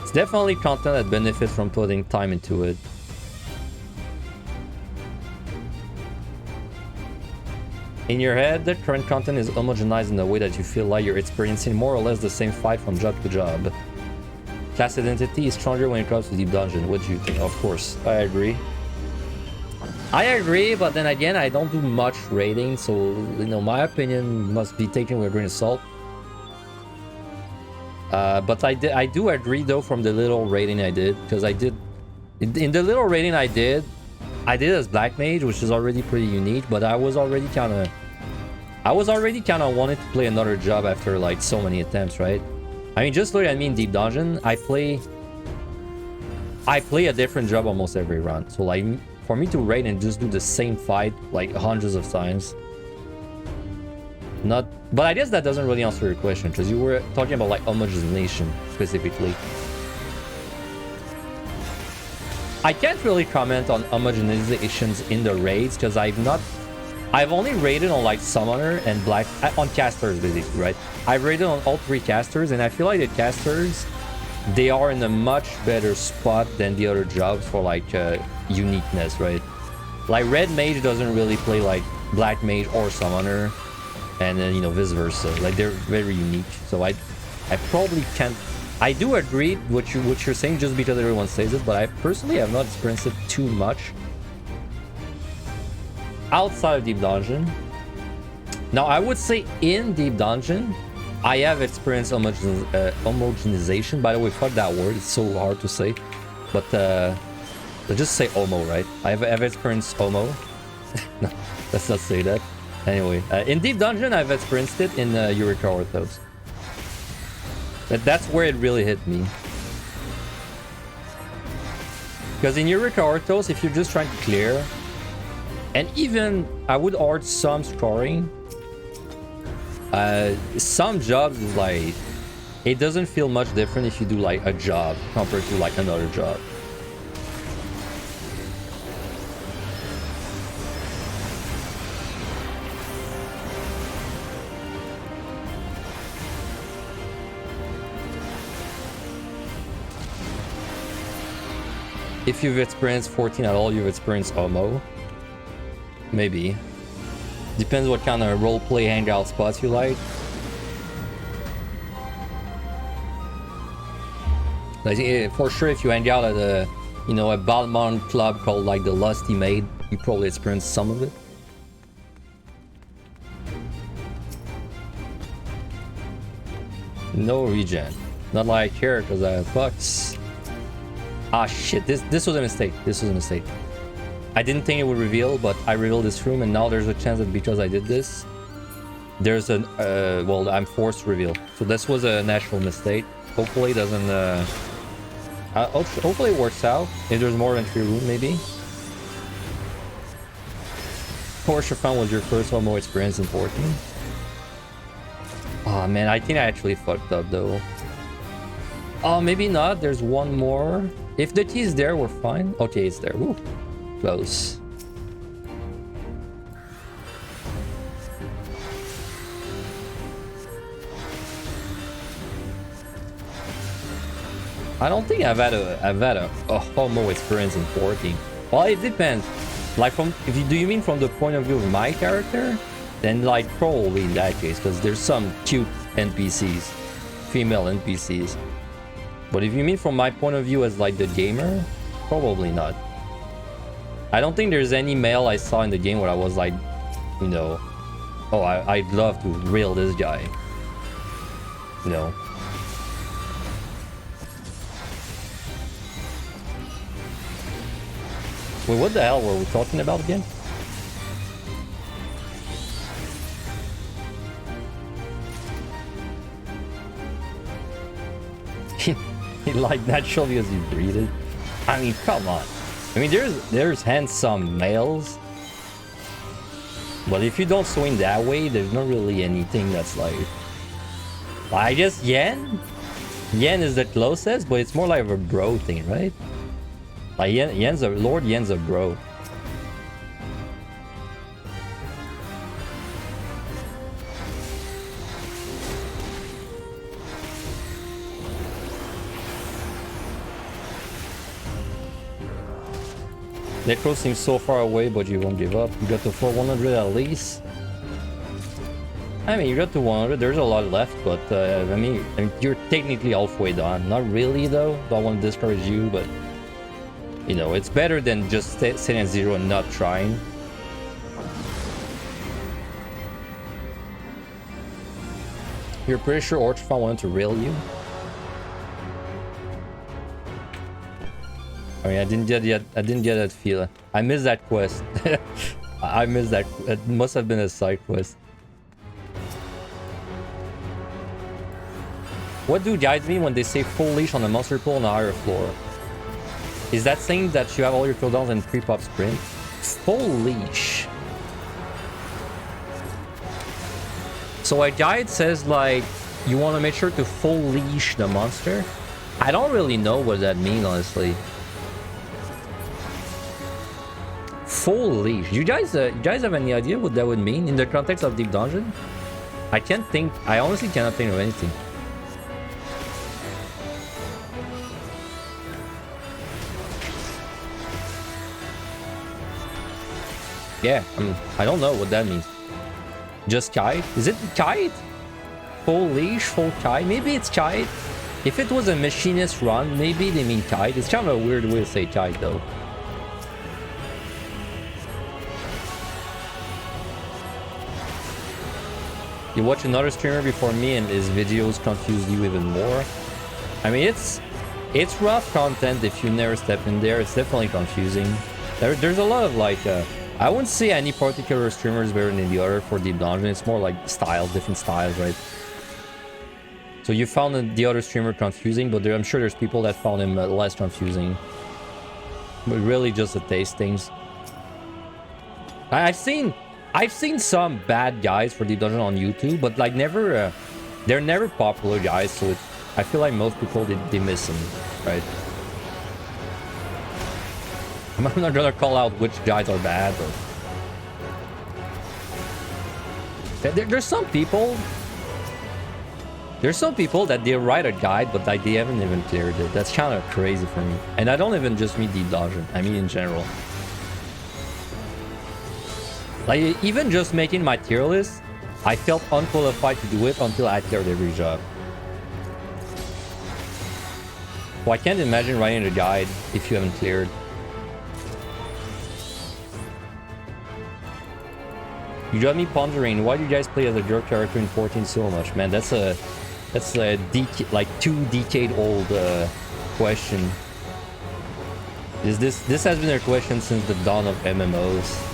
A: It's definitely content that benefits from putting time into it. In your head, the current content is homogenized in a way that you feel like you're experiencing more or less the same fight from job to job. Class identity is stronger when it comes to deep dungeon. What do you think? Of course, I agree. I agree, but then again, I don't do much raiding, so you know my opinion must be taken with a grain of salt. But I do agree though from the little raiding I did, because I did in the little raiding I did as Black Mage, which is already pretty unique, but I was already kind of wanting to play another job after like so many attempts, right? I mean, just look at me in Deep Dungeon. I play a different job almost every run. So like for me to raid and just do the same fight like hundreds of times, not. But I guess that doesn't really answer your question, because you were talking about like homogenization specifically. I can't really comment on homogenizations in the raids, because I've only raided on like Summoner and Black, on casters basically, right? I've raided on all three casters, and I feel like the casters, they are in a much better spot than the other jobs for like uniqueness, right? Like Red Mage doesn't really play like Black Mage or Summoner, and then you know vice versa. Like they're very unique, so I probably can't. I do agree with what you're saying just because everyone says it, but I personally have not experienced it too much outside of Deep Dungeon. Now, I would say in Deep Dungeon, I have experienced homogenization. By the way, fuck that word. It's so hard to say. But let's just say homo, right? I've experienced homo. No, let's not say that. Anyway, in Deep Dungeon, I've experienced it in Eureka Orthos. That's where it really hit me. Because in Eureka Orthos, if you're just trying to clear, and even I would argue some scoring, some jobs is like, it doesn't feel much different if you do like a job compared to like another job. If you've experienced 14 at all, you've experienced homo. Maybe. Depends what kind of roleplay hangout spots you like. Like for sure, if you hang out at a, you know, a Balmont club called like the Lusty Maid, you probably experienced some of it. No regen. Not like here, because I fucks. Ah shit, this was a mistake. This was a mistake. I didn't think it would reveal, but I revealed this room, and now there's a chance that because I did this, there's an well, I'm forced to reveal. So this was a natural mistake. Hopefully it doesn't hopefully it works out. If there's more entry room, maybe. Porsche Fan was your first homo experience in 14. Oh man, I think I actually fucked up though. Oh, maybe not. There's one more. If the key is there, we're fine. Okay, it's there. Woo. Close. I don't think I've had a homo experience in 14. Well, it depends. Like do you mean from the point of view of my character? Then like probably in that case, because there's some cute NPCs, female NPCs. But if you mean from my point of view as like the gamer, probably not. I don't think there's any male I saw in the game where I was like, you know, oh, I'd love to rail this guy. You know. Wait, what the hell were we talking about again? He like natural because you breed it. I mean, come on. I mean, there's handsome males, but if you don't swing that way, there's not really anything that's like. I guess Yen is the closest, but it's more like a bro thing, right? Like Yen's a Lord Yen's a bro. Necro seems so far away, but you won't give up. You got to 100 at least. I mean, you got to 100. There's a lot left, but I mean, you're technically halfway done. Not really, though. Don't want to discourage you, but you know, it's better than just sitting at 0 and not trying. You're pretty sure Orchfon wanted to rail you? I mean, I didn't get that feeling. I missed that quest. I missed that. It must have been a side quest. What do guides mean when they say full leash on a monster pool on a higher floor? Is that saying that you have all your cooldowns and pre-pop sprint? Full leash. So a guide says like you want to make sure to full leash the monster. I don't really know what that means, honestly. Full leash. You guys have any idea what that would mean in the context of Deep Dungeon? I can't think. I honestly cannot think of anything. Yeah, I don't know what that means. Just kite? Is it kite? Full leash, full kite? Maybe it's kite. If it was a machinist run, maybe they mean kite. It's kind of a weird way to say kite, though. You watch another streamer before me and his videos confuse you even more. I mean, it's rough content if you never step in there. It's definitely confusing. There's a lot of like, I wouldn't say any particular streamer is better than the other for Deep Dungeon. It's more like styles, different styles, right? So you found the other streamer confusing, but I'm sure there's people that found him less confusing. But really just the taste things. I've seen some bad guys for Deep Dungeon on YouTube, but like never, they're never popular guys, so I feel like most people, they miss them, right? I'm not gonna call out which guys are bad, but there's some people that they write a guide, but like they haven't even cleared it. That's kind of crazy for me. And I don't even just mean Deep Dungeon, I mean in general. Like, even just making my tier list, I felt unqualified to do it until I cleared every job. Well, I can't imagine writing a guide if you haven't cleared. You got me pondering, why do you guys play as a girl character in 14 so much? Man, that's a like 2-decade-old question. This has been a question since the dawn of MMOs.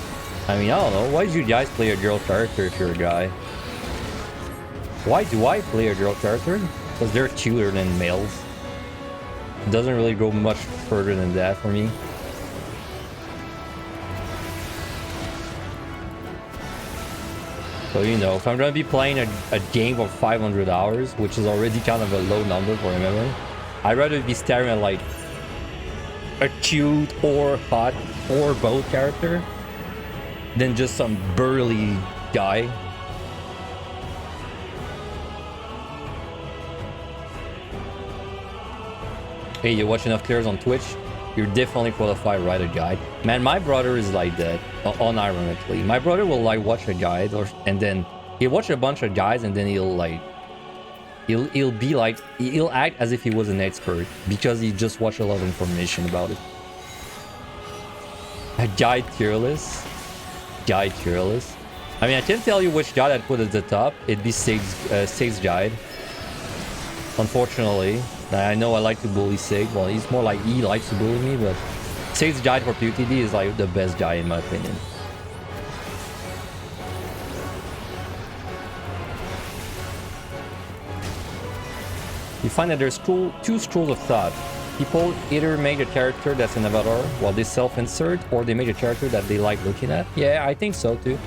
A: I mean, I don't know. Why do you guys play a girl character if you're a guy? Why do I play a girl character? Because they're cuter than males. It doesn't really go much further than that for me. So, you know, if I'm going to be playing a game of 500 hours, which is already kind of a low number for MMO, I'd rather be staring at like a cute or hot or both character than just some burly guy. Hey, you watch enough clears on Twitch? You're definitely qualified to write a guide. Man, my brother is like that, unironically. My brother will like watch a guide, and then he'll watch a bunch of guides, and then he'll act as if he was an expert because he just watched a lot of information about it. A guide tier list? Guide tier list? I mean, I can't tell you which guide I'd put at the top. It'd be Sig's guide. Unfortunately. I know I like to bully Sig. Well, he's more like he likes to bully me, but Sage guide for PotD is like the best guide in my opinion. You find that there's two schools of thought. People either make a character that's an avatar while they self-insert, or they make a character that they like looking at. Yeah, I think so too.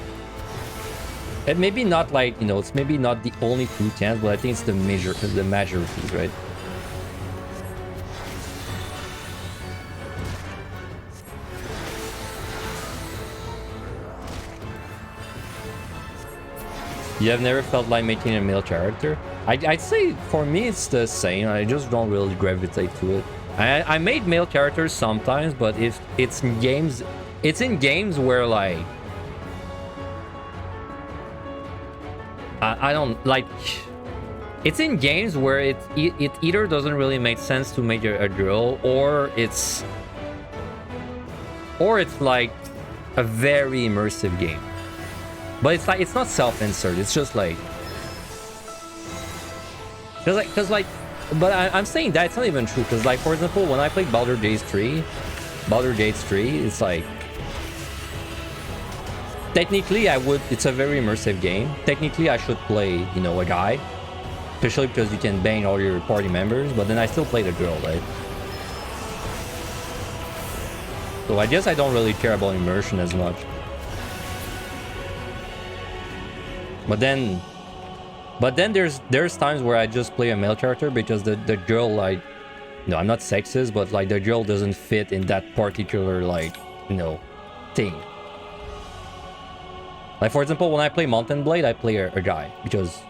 A: And maybe not like, you know, it's maybe not the only two chance, but I think it's the majority, right? You have never felt like making a male character? I'd say for me it's the same. I just don't really gravitate to it. I made male characters sometimes, but if it's in games where like I don't like. It's in games where it either doesn't really make sense to make a girl, or it's like a very immersive game. But it's like, it's not self-insert, it's just like... Cause like, but I'm saying that it's not even true, because like, for example, when I played Baldur's Gate 3, it's like... Technically, it's a very immersive game. Technically, I should play, you know, a guy. Especially because you can bang all your party members, but then I still played a girl, right? So I guess I don't really care about immersion as much. But then there's times where I just play a male character because the girl, like, no, I'm not sexist, but like the girl doesn't fit in that particular, like, you know, thing. Like, for example, when I play Mountain Blade, I play a guy because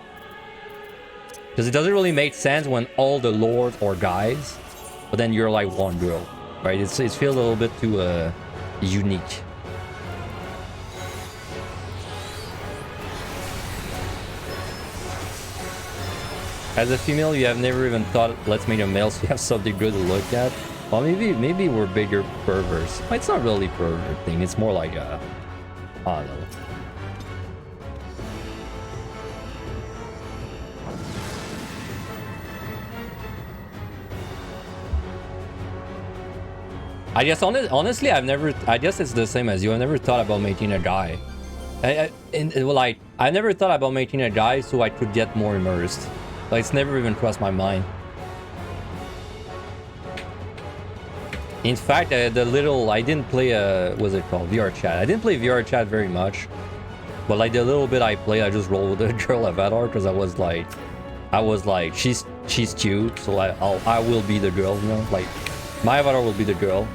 A: it doesn't really make sense when all the lords are guys, but then you're like one girl, right? It feels a little bit too unique. As a female, you have never even thought, let's make a male so you have something good to look at. Well, maybe we're bigger perverts. It's not really a pervert thing. It's more like a, I don't know. I guess honestly, I guess it's the same as you. I never thought about making a guy. I never thought about making a guy so I could get more immersed. Like, it's never even crossed my mind. In fact, I didn't play what's it called? VR chat. I didn't play VR chat very much. But like the little bit I played, I just rolled with a girl avatar because I was like, she's cute, so I will be the girl, you know? Like, my avatar will be the girl.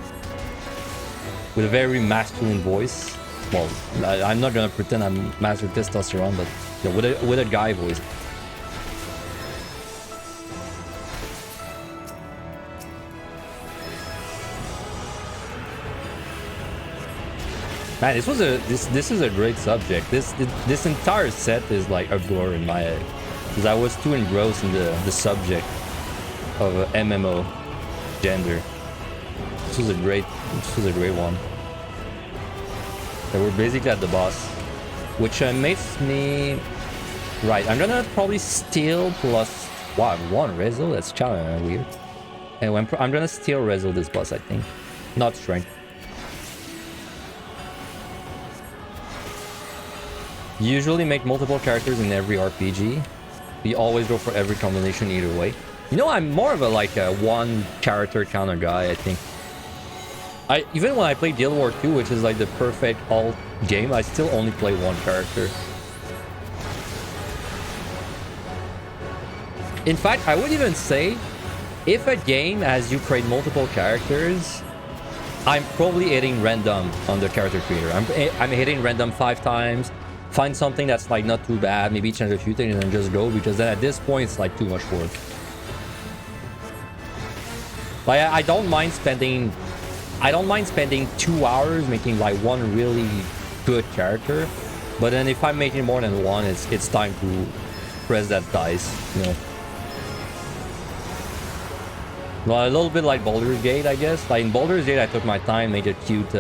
A: With a very masculine voice. Well, I'm not gonna pretend I'm master testosterone, but you know, with a guy voice. Man, this is a great subject. This entire set is like a blur in my head because I was too engrossed in the subject of MMO gender. This was a great one. So we're basically at the boss, which makes me right. I'm gonna probably steal plus one Rezo. That's kind of weird. Anyway, I'm gonna steal Rezo this boss, I think, not strength. Usually make multiple characters in every RPG. We always go for every combination either way. You know, I'm more of a like a one character kind of guy, I think. Even when I play Guild Wars 2, which is like the perfect alt game, I still only play one character. In fact, I would even say, if a game has you create multiple characters, I'm probably hitting random on the character creator. I'm hitting random 5 times. Find something that's like not too bad, maybe change a few things and then just go, because then at this point it's like too much work. Like, I don't mind spending 2 hours making like one really good character, but then if I'm making more than one, it's time to press that dice, you know. Well, a little bit like Baldur's Gate, I guess. Like in Baldur's Gate, I took my time, made a cute,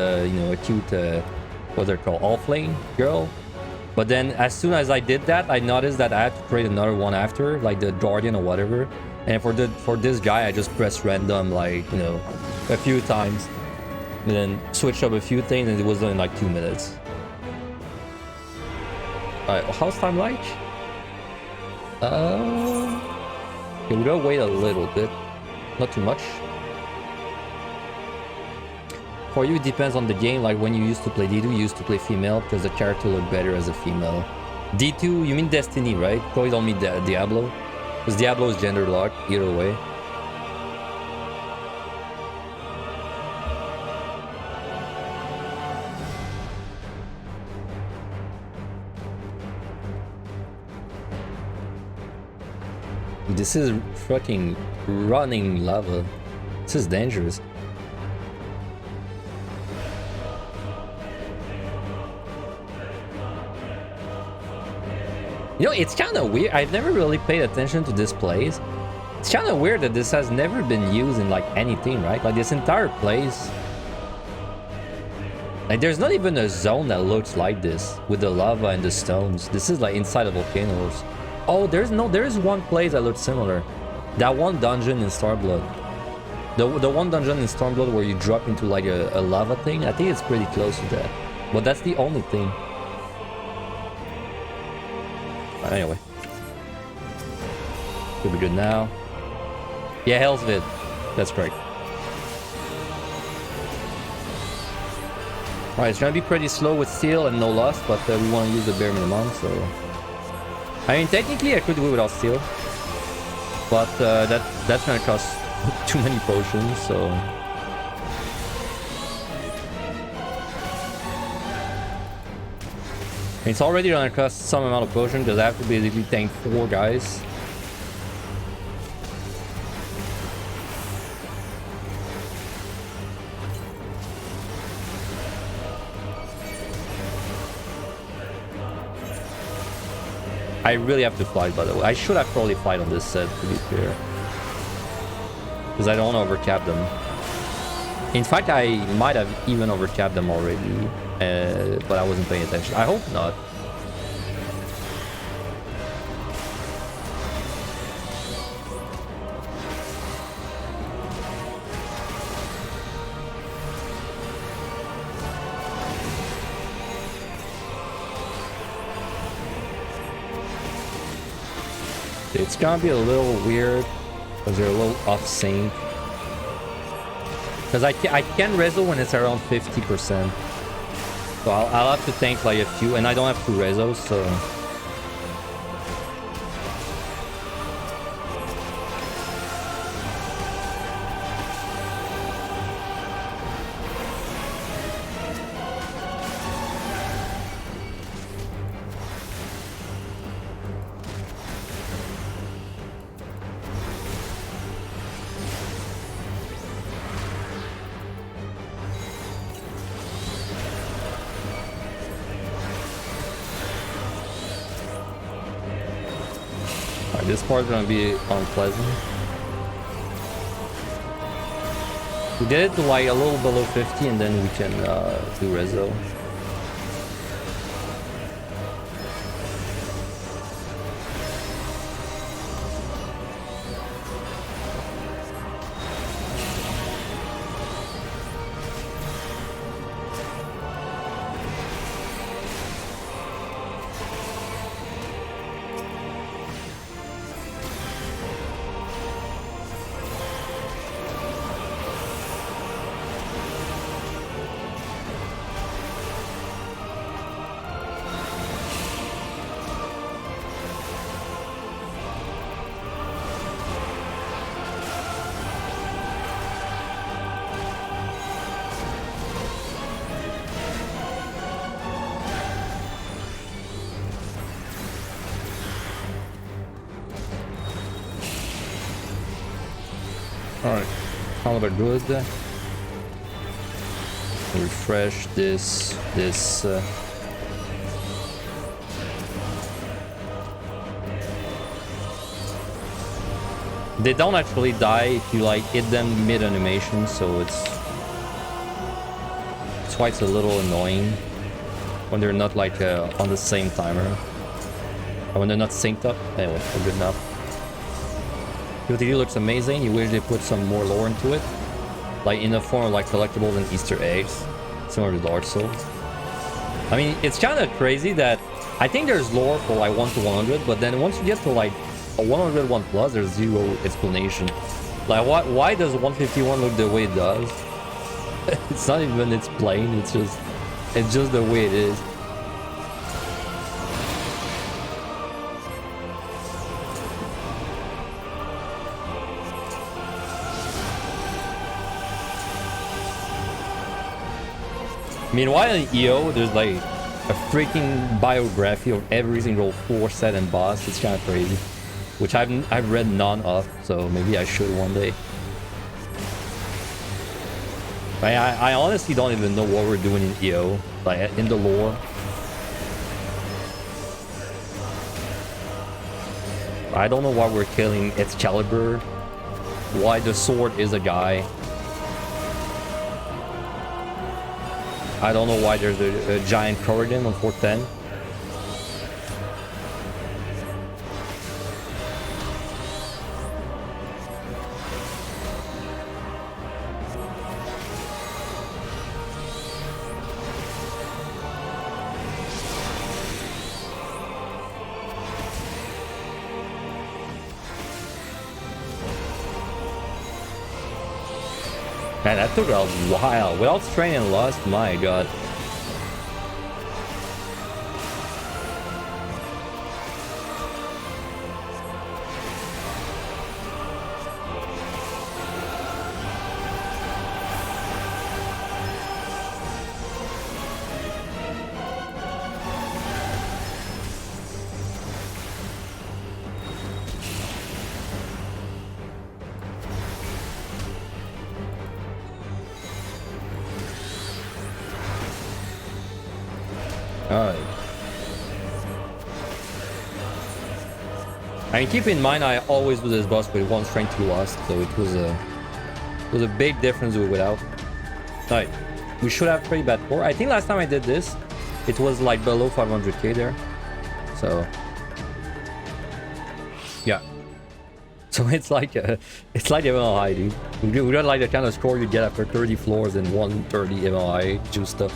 A: what's it called, Allflame girl. But then as soon as I did that, I noticed that I had to create another one after, like the Guardian or whatever. And for this guy, I just pressed random, like, you know, a few times. and then switch up a few things, and it was done in like 2 minutes. Alright, how's time like? Okay, we gotta wait a little bit, not too much. For you, it depends on the game. Like when you used to play D2, you used to play female because the character looked better as a female. D2, you mean Destiny, right? Probably don't mean Diablo, because Diablo is gender locked either way. This is fucking running lava. This is dangerous. You know, it's kind of weird. I've never really paid attention to this place. It's kind of weird that this has never been used in like anything, right? Like this entire place. Like there's not even a zone that looks like this with the lava and the stones. This is like inside of volcanoes. Oh, there is one place that looks similar. That one dungeon in Starblood. The one dungeon in Stormblood where you drop into like a lava thing. I think it's pretty close to that. But that's the only thing. Anyway. Should be good now. Yeah, Hell's Vid. That's correct. Alright, it's gonna be pretty slow with steel and no loss, but we want to use the bare minimum, so... I mean, technically I could do it without steel, but that's gonna cost too many potions, so... It's already gonna cost some amount of potion, because I have to basically tank 4 guys. I really have to fight, by the way. I should have probably fight on this set, to be fair. Because I don't want to overcap them. In fact, I might have even overcapped them already. But I wasn't paying attention. I hope not. It's gonna be a little weird because they're a little off sync. Because I can reso when it's around 50%. So I'll have to tank like a few, and I don't have 2 resos, so... This part's gonna be unpleasant. We did it to like a little below 50 and then we can do reso. Alright, how about good? Refresh this. They don't actually die if you like hit them mid animation, so it's why it's a little annoying when they're not like on the same timer, or when they're not synced up. Anyway, we're good enough. PotD looks amazing. You wish they put some more lore into it. like in the form of like collectibles and Easter eggs, similar to Dark Souls. I mean, it's kind of crazy that I think there's lore for like 1 to 100, but then once you get to like a 101 plus, there's zero explanation. Like, why does 151 look the way it does? It's not even its plane. It's just the way it is. Meanwhile, in EO, there's like a freaking biography of every single floor set and boss. It's kind of crazy, which I've read none of, so maybe I should one day. I honestly don't even know what we're doing in EO, like in the lore. I don't know why we're killing Excalibur, why the sword is a guy. I don't know why there's a giant Corridon on 410. Man, that took a while. Without strain and lust, my god. I mean, keep in mind, I always do this boss with 1 strength, 2 lust, so it was a big difference without. Alright, we should have pretty bad core. I think last time I did this, it was like below 500k there, so yeah. So it's like MLI, dude. We got like the kind of score you get after 30 floors and 130 MLI juice stuff.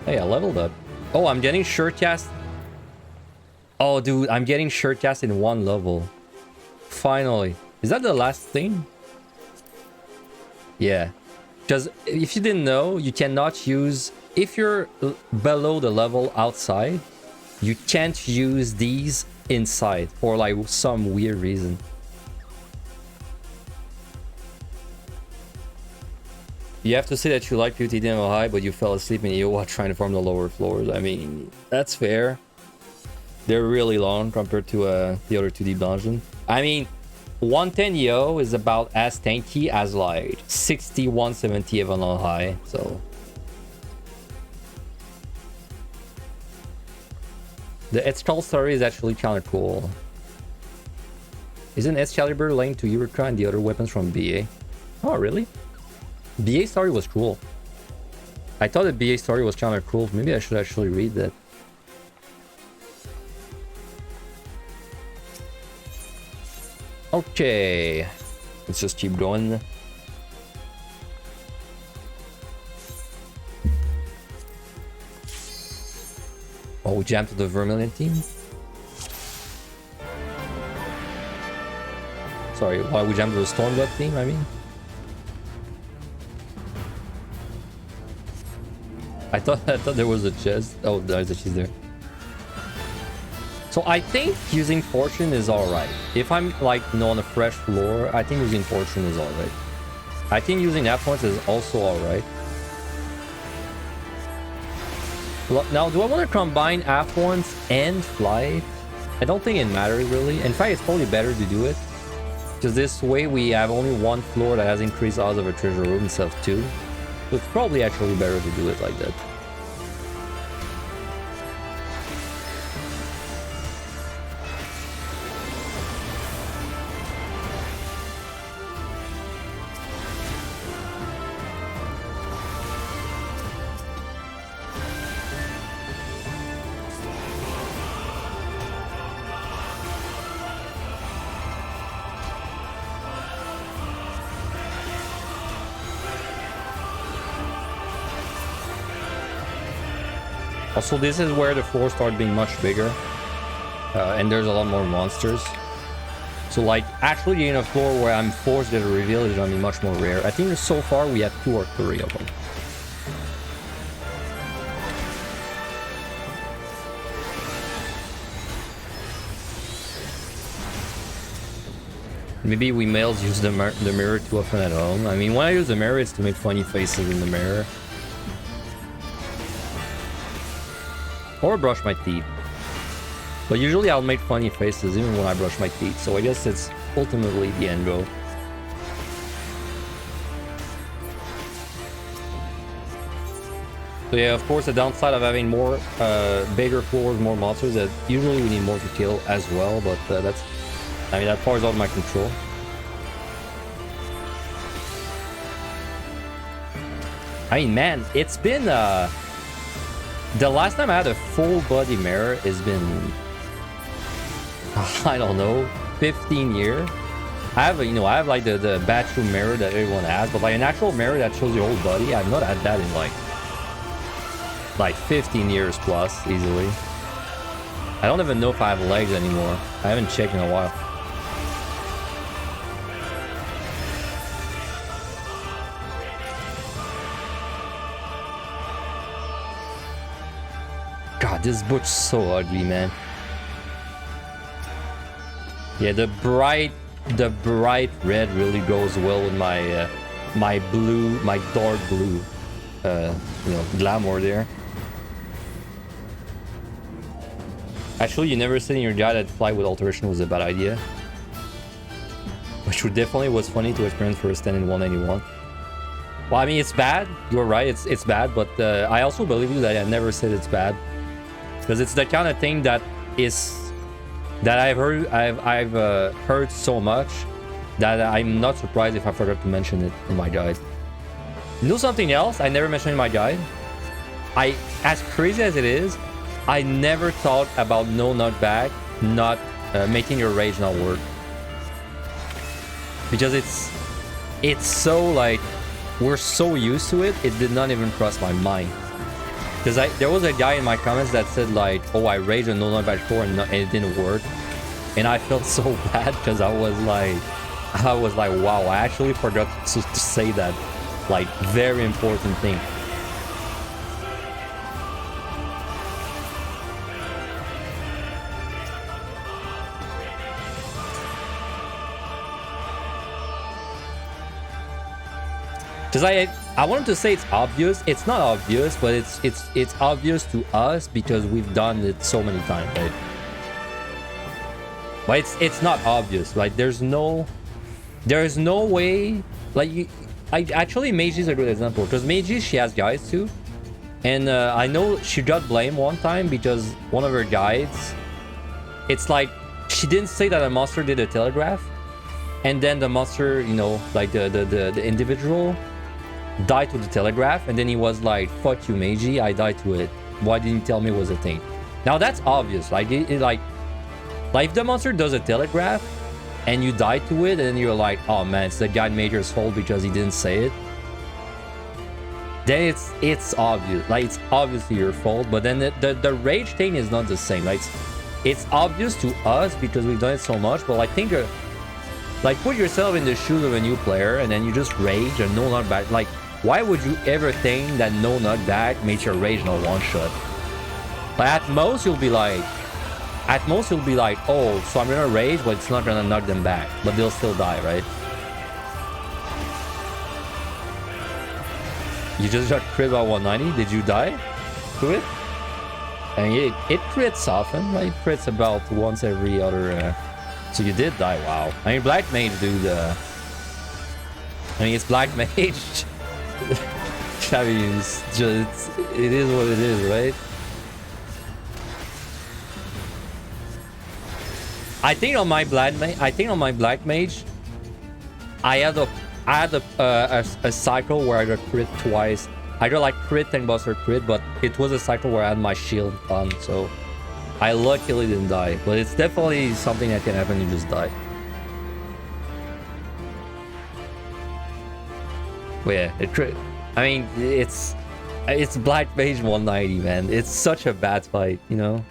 A: Hey, I leveled up. Oh, I'm getting shirt cast. Oh, dude, I'm getting shirt cast in 1 level. Finally. Is that the last thing? Yeah. Because if you didn't know, you cannot use... If you're below the level outside, you can't use these inside for like some weird reason. You have to say that you like PotD MLI, but you fell asleep in EO while trying to farm the lower floors. I mean, that's fair. They're really long compared to the other 2D dungeon. I mean, 110 EO is about as tanky as like 60, 170 MLI, so... The Excalibur story is actually kind of cool. Isn't Excalibur linked to Eureka and the other weapons from BA? Oh, really? BA story was cool. I thought the BA story was kind of cool. Maybe I should actually read that. Okay. Let's just keep going. Oh, we jumped to the Vermilion team? Sorry, why we jumped to the Stormblood team, I mean? I thought there was a chest. Oh, there's a chest there. So I think using Fortune is alright. If I'm like, you know, on a fresh floor, I think using Fortune is alright. I think using Affluence is also alright. Now, do I want to combine Affluence and Flight? I don't think it matters really. In fact, it's probably better to do it. Because this way we have only 1 floor that has increased odds of a treasure room instead of 2. So it's probably actually better to do it like that. Also, this is where the floor started being much bigger. And there's a lot more monsters. So like, actually getting a floor where I'm forced to reveal is gonna be much more rare. I think so far we have 2 or 3 of them. Maybe we males use the mirror too often at home. I mean, when I use the mirror, it's to make funny faces in the mirror. Or brush my teeth. But usually I'll make funny faces even when I brush my teeth. So I guess it's ultimately the end goal. So yeah, of course, the downside of having more bigger floors, more monsters, that usually we need more to kill as well. But that's... I mean, that part is out of my control. I mean, man, it's been... the last time I had a full body mirror has been... I don't know, 15 years. I have, you know, I have like the bathroom mirror that everyone has, but like an actual mirror that shows your whole body, I've not had that in like 15 years plus, easily. I don't even know if I have legs anymore. I haven't checked in a while. God, this butch is so ugly, man. Yeah, the bright red really goes well with my my blue, my dark blue, you know, glamour there. Actually, you never said in your guide that fly with alteration was a bad idea, which would definitely was funny to experience for a stand in 191. Well, I mean, it's bad. You're right. It's bad, but I also believe you that I never said it's bad, because it's the kind of thing that is. That I've heard so much that I'm not surprised if I forgot to mention it in my guide. You know something else I never mentioned in my guide? As crazy as it is, I never thought about no knockback not making your rage not work. Because it's so like, we're so used to it, it did not even cross my mind. Because there was a guy in my comments that said like, oh, I raged a no knockback 4 and it didn't work. And I felt so bad because I was like, wow, I actually forgot to say that, like, very important thing. Because I wanted to say it's obvious. It's not obvious, but it's obvious to us because we've done it so many times, right? But it's not obvious. Like there's no way. Like actually, Meiji is a good example because Meiji, she has guides too, and I know she got blamed one time because one of her guides, it's like she didn't say that a monster did a telegraph, and then the monster, you know, like the individual died to the telegraph, and then he was like, fuck you, Meiji, I died to it, why didn't you tell me it was a thing? Now that's obvious. Like like if the monster does a telegraph and you die to it and then you're like, oh man, it's the guy Major's fault because he didn't say it, then it's obvious. Like it's obviously your fault. But then the rage thing is not the same. Like it's obvious to us because we've done it so much, but like think like put yourself in the shoes of a new player and then you just rage and no knockback. Like why would you ever think that no knockback makes your rage no one shot? But at most you'll be like, oh, so I'm gonna rage, but it's not gonna knock them back, but they'll still die, right? You just got crit by 190. Did you die to it? I mean, it crits often. Like, it crits about once every other. So you did die. Wow. I mean, Black Mage, dude. I mean, it's Black Mage. I mean, it is what it is, right? I think on my Black Mage, I had a cycle where I got crit twice. I got like crit and buster crit, but it was a cycle where I had my shield on, so I luckily didn't die. But it's definitely something that can happen. You just die. But yeah, it crit. I mean, it's It's Black Mage 190, man. It's such a bad fight, you know?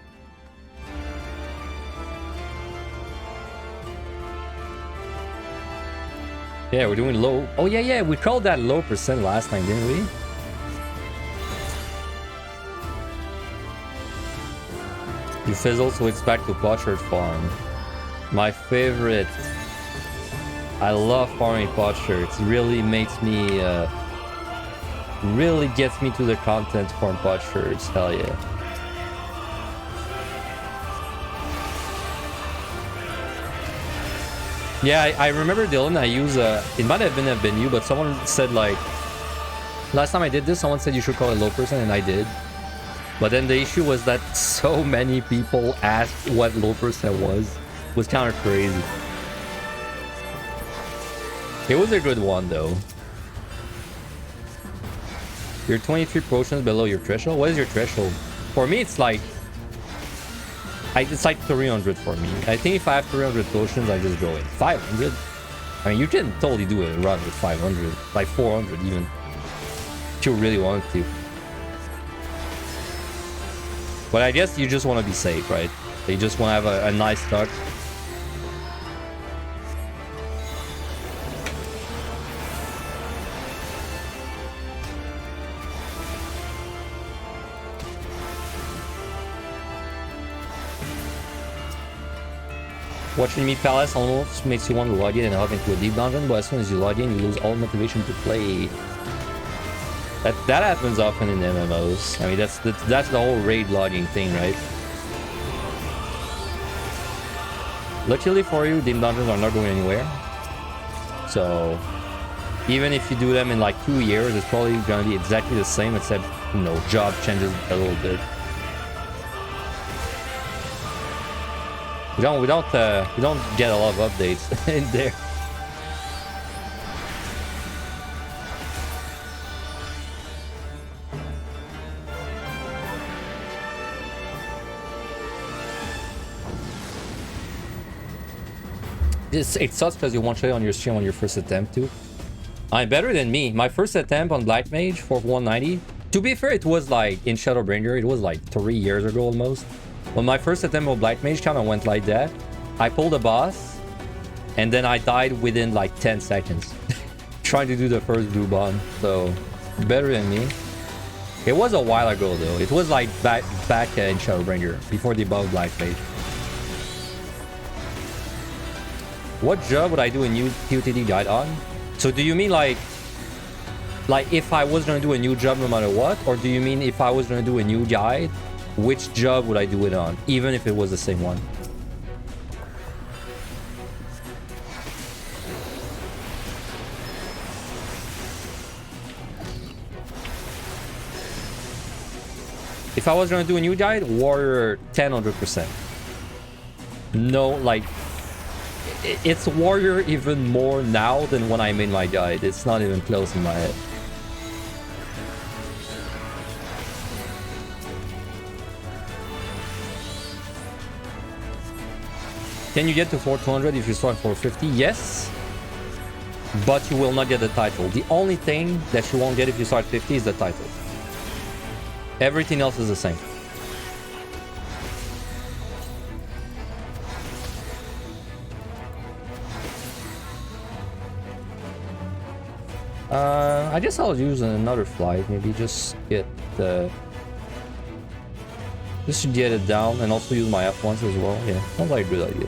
A: Yeah, we're doing low. Oh, yeah, we called that low percent last time, didn't we? You fizzle, so it's back to Potsherd Farm. My favorite. I love farming Potsherds. It really makes me, really gets me to the content from Potsherds. Hell yeah. Yeah, I remember, Dylan, I use, it might have been a venue, but someone said, like, last time I did this, someone said you should call it low percent, and I did. But then the issue was that so many people asked what low percent was. It was kind of crazy. It was a good one, though. You're 23 potions below your threshold? What is your threshold? For me, it's like... it's like 300 for me. I think if I have 300 potions, I just go in. 500? I mean, you can totally do a run with 500. Like 400 even. If you really want to. But I guess you just want to be safe, right? You just want to have a nice start. Watching me Palace almost makes you want to log in and hop into a deep dungeon, but as soon as you log in, you lose all motivation to play. That happens often in MMOs. I mean, that's the whole raid logging thing, right? Luckily for you, deep dungeons are not going anywhere. So, even if you do them in like 2 years, it's probably gonna be exactly the same, except, you know, job changes a little bit. We don't get a lot of updates in there. It sucks because you won't show it on your stream on your first attempt too. I'm better than me. My first attempt on Black Mage for 190. To be fair, it was like in Shadowbringer. It was like 3 years ago almost. When my first attempt on Black Mage kind of went like that. I pulled a boss, and then I died within like 10 seconds. Trying to do the first blue bond. So, better than me. It was a while ago though. It was like back in Shadowbringer, before they buffed Black Mage. What job would I do a new PotD guide on? So do you mean like if I was gonna do a new job no matter what? Or do you mean if I was gonna do a new guide, which job would I do it on? Even if it was the same one? If I was gonna do a new guide, Warrior 100%. No, like... It's Warrior even more now than when I made my guide. It's not even close in my head. Can you get to 400 if you start 450? Yes. But you will not get the title. The only thing that you won't get if you start 50 is the title. Everything else is the same. I guess I'll use another flight. Maybe just get the... Just to get it down and also use my F1s as well. Yeah, sounds like a good idea.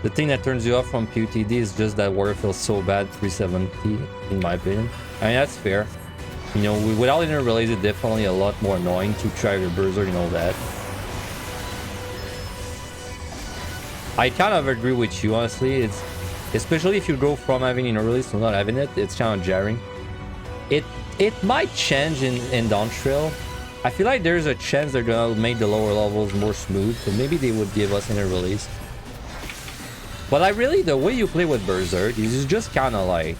A: The thing that turns you off from PotD is just that Warrior feels so bad 370, in my opinion. I mean, that's fair. You know, without inner relays, it's definitely a lot more annoying to try your Berserk and all that. I kind of agree with you, honestly. It's... Especially if you go from having inner release to not having it, it's kind of jarring. It might change in Dawn Trail. I feel like there's a chance they're gonna make the lower levels more smooth, so maybe they would give us inner release. But I really, the way you play with Berserk is just kind of like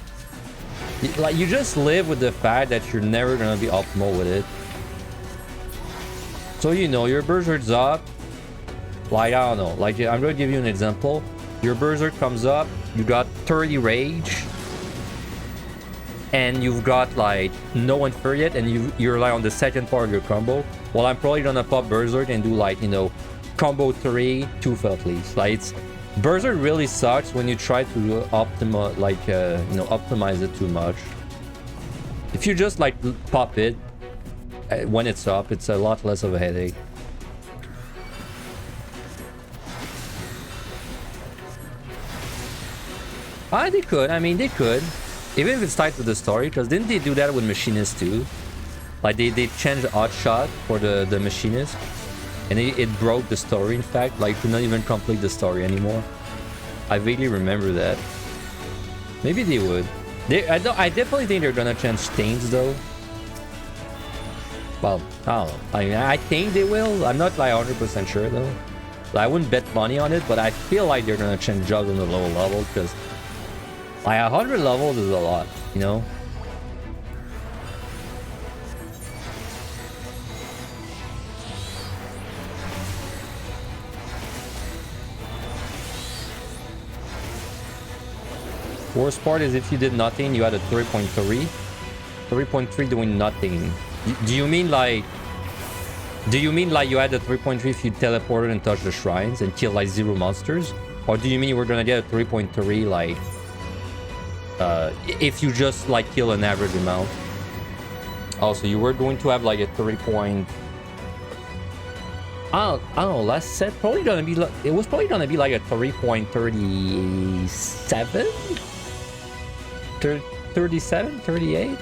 A: you just live with the fact that you're never gonna be optimal with it. So you know, your Berserk's up. Like, I don't know, like I'm gonna give you an example. Your Berserk comes up, you got 30 rage, and you've got like no infer yet, and you rely on the second part of your combo, well, I'm probably gonna pop Berserk and do like, you know, combo 3, 2 Feltleys. Like, it's Berserk really sucks when you try to optimize, like, you know, optimize it too much. If you just like pop it when it's up, it's a lot less of a headache. They could. I mean, they could. Even if it's tied to the story, because didn't they do that with Machinist too? Like, they changed Odd Shot for the Machinist. And it broke the story, in fact. Like, you could not even complete the story anymore. I vaguely remember that. Maybe they would. I definitely think they're gonna change Stains, though. Well, I don't know. I mean, I think they will. I'm not like 100% sure, though. I wouldn't bet money on it, but I feel like they're gonna change jobs on the lower level, because like 100 levels is a lot, you know? Worst part is if you did nothing, you had a 3.3. 3.3 doing nothing. Do you mean like you had a 3.3 if you teleported and touched the shrines and killed like 0 monsters? Or do you mean you were gonna get a 3.3 like if you just like kill an average amount? Also, you were going to have like a 3 point... I don't know, last set probably gonna be like, it was probably gonna be like a 3.37? 37? 38?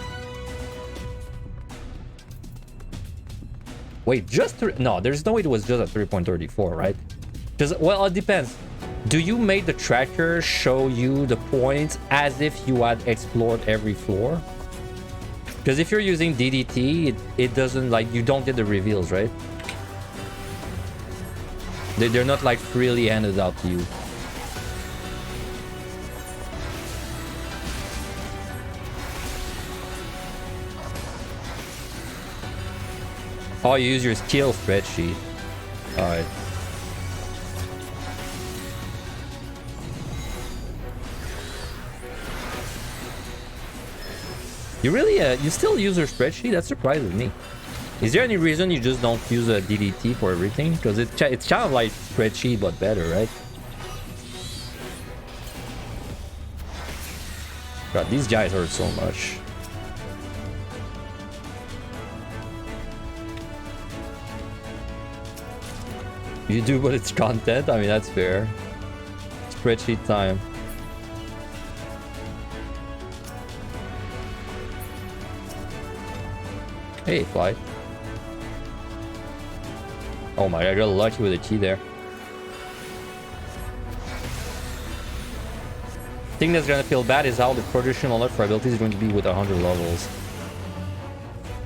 A: Wait, just no, there's no way it was just a 3.34, right? Because, well, it depends. Do you make the tracker show you the points as if you had explored every floor? Because if you're using DDT, it doesn't, like, you don't get the reveals, right? They're not like freely handed out to you. Oh, you use your skill spreadsheet. Alright. You really, you still use your spreadsheet? That surprises me. Is there any reason you just don't use a DDT for everything? Because it's kind of like spreadsheet, but better, right? God, these guys hurt so much. You do, but it's content? I mean, that's fair. Spreadsheet time. Hey, fly. Oh my god, I got lucky with a key there. Thing that's gonna feel bad is how the production alert for abilities is going to be with 100 levels.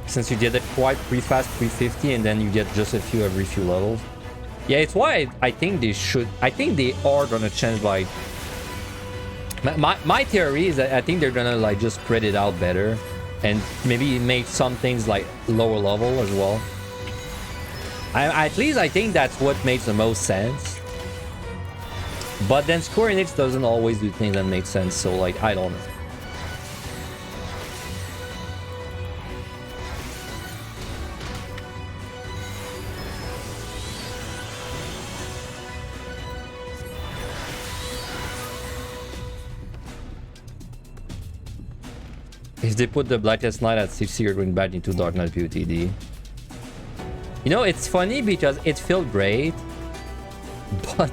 A: Since you did it quite pretty fast, 350, and then you get just a few every few levels. Yeah, it's why I think they should. I think they are gonna change, like, my theory is that I think they're gonna like just spread it out better, and maybe make some things like lower level as well. At least I think that's what makes the most sense. But then Square Enix doesn't always do things that make sense, so like, I don't know. If they put the Blackest Night at 60, you're going back into Dark Knight PotD. You know, it's funny because it felt great, but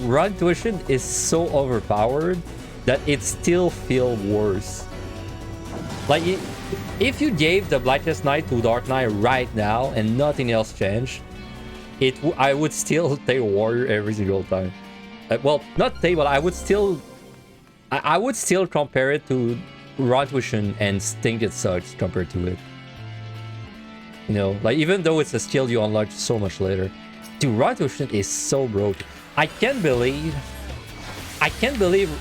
A: Run Tuition is so overpowered that it still feels worse. Like, if you gave the Blackest Night to Dark Knight right now and nothing else changed, I would still take Warrior every single time. Well, not take, but I would still compare it to Run Tuition and think it sucks compared to it. You know, like, even though it's a skill you unlock so much later. Dude, Run Tuition is so broken. I can't believe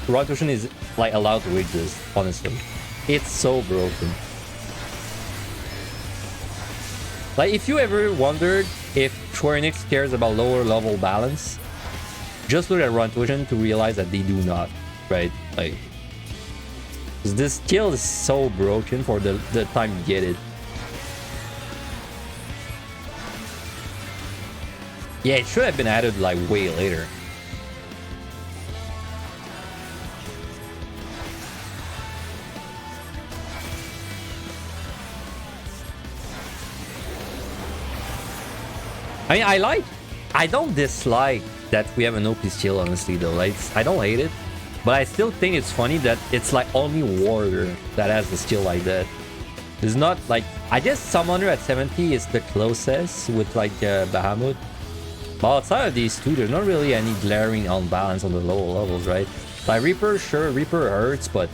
A: Run Tuition is like allowed to exist, honestly. It's so broken. Like, if you ever wondered if Square Enix cares about lower level balance, just look at Run Tuition to realize that they do not, right? Like, This skill is so broken for the time you get it. Yeah, it should have been added like way later. I mean, I don't dislike that we have an OP skill, honestly, though. Like, I don't hate it, but I still think it's funny that it's like only Warrior that has the skill like that. It's not like, I guess Summoner at 70 is the closest with like Bahamut. But outside of these two, there's not really any glaring unbalance on the lower levels, right? Like Reaper, sure, Reaper hurts, but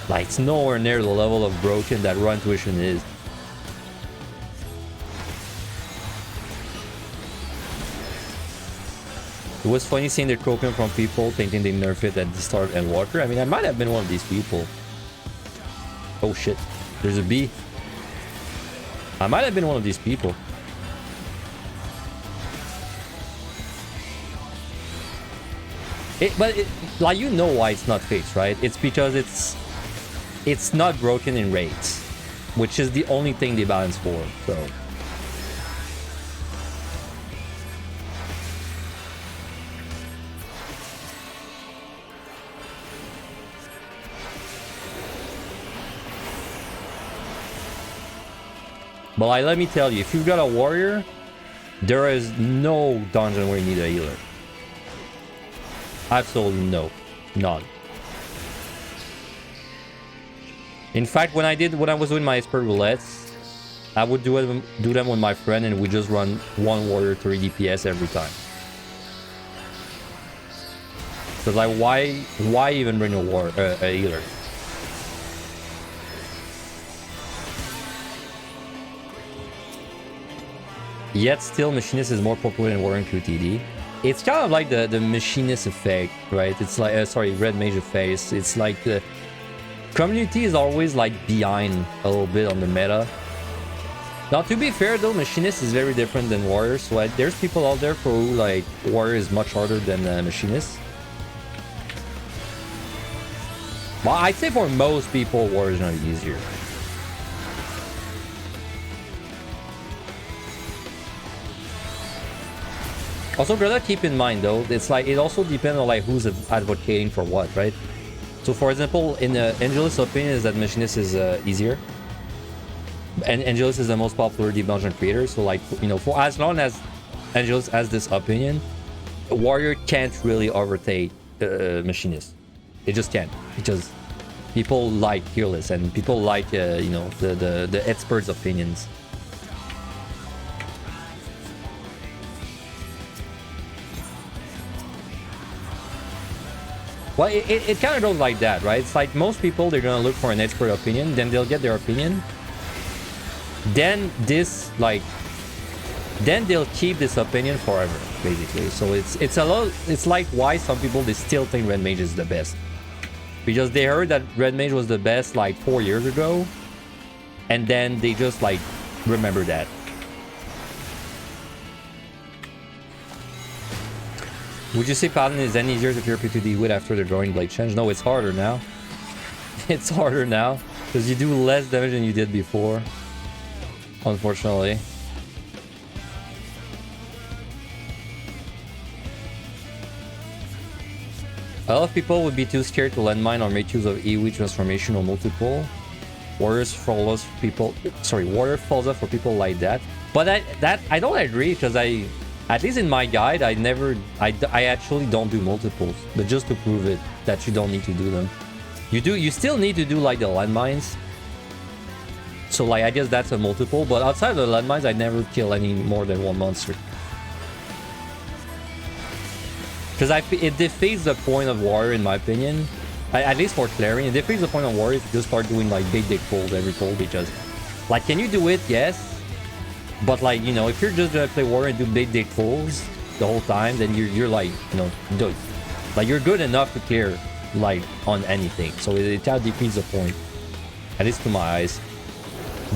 A: like it's nowhere near the level of broken that Raw Intuition is. It was funny seeing the token from people thinking they nerfed it at the start and Walker. I mean, I might have been one of these people. Oh shit, there's a bee. I might have been one of these people. But like, you know why it's not fixed, right? It's because it's not broken in Wraiths, which is the only thing they balance for, so. But like, let me tell you, if you've got a Warrior, there is no dungeon where you need a healer. Absolutely no. None. In fact, when I was doing my expert roulettes, I would do them with my friend, and we just run one Warrior 3 DPS every time. So like, why even bring a healer? Yet still, Machinist is more popular than Warrior and QTD. It's kind of like the Machinist effect, right? It's like, sorry, Red Mage effect. It's like the community is always like behind a little bit on the meta. Now, to be fair though, Machinist is very different than Warrior. So there's people out there for who like Warrior is much harder than Machinist. Well, I'd say for most people, Warrior is gonna be easier. Also, gotta keep in mind though, it's like it also depends on like who's advocating for what, right? So, for example, in Angelus' opinion is that Machinist is easier, and Angelus is the most popular deep dungeon creator. So, like, you know, for as long as Angelus has this opinion, Warrior can't really overtake Machinist. It just can't, because people like Fearless and people like you know, the experts' opinions. Well, it kind of goes like that, right? It's like most people, they're gonna look for an expert opinion, then they'll get their opinion. Then they'll keep this opinion forever, basically. So it's like why some people, they still think Red Mage is the best. Because they heard that Red Mage was the best like 4 years ago, and then they just like remember that. Would you say Paladin is any easier to clear P2D with after the Growing Blade change? No, it's harder now. It's harder now because you do less damage than you did before, unfortunately. A lot of people would be too scared to landmine or make use of AoE transformation or multiple. Warrior falls off for people like that. But I don't agree, because at least in my guide, I actually don't do multiples, but just to prove it that you don't need to do them. You still need to do like the landmines. So like, I guess that's a multiple, but outside of the landmines, I never kill any more than one monster. Because it defeats the point of Warrior, in my opinion. At least for clearing, it defeats the point of Warrior if you just start doing like big pulls every pull, because like, can you do it? Yes. But like, you know, if you're just gonna play Warrior and do big pulls the whole time, then you're like, you know, like you're good enough to clear like on anything. So it kind of defeats the point, at least to my eyes.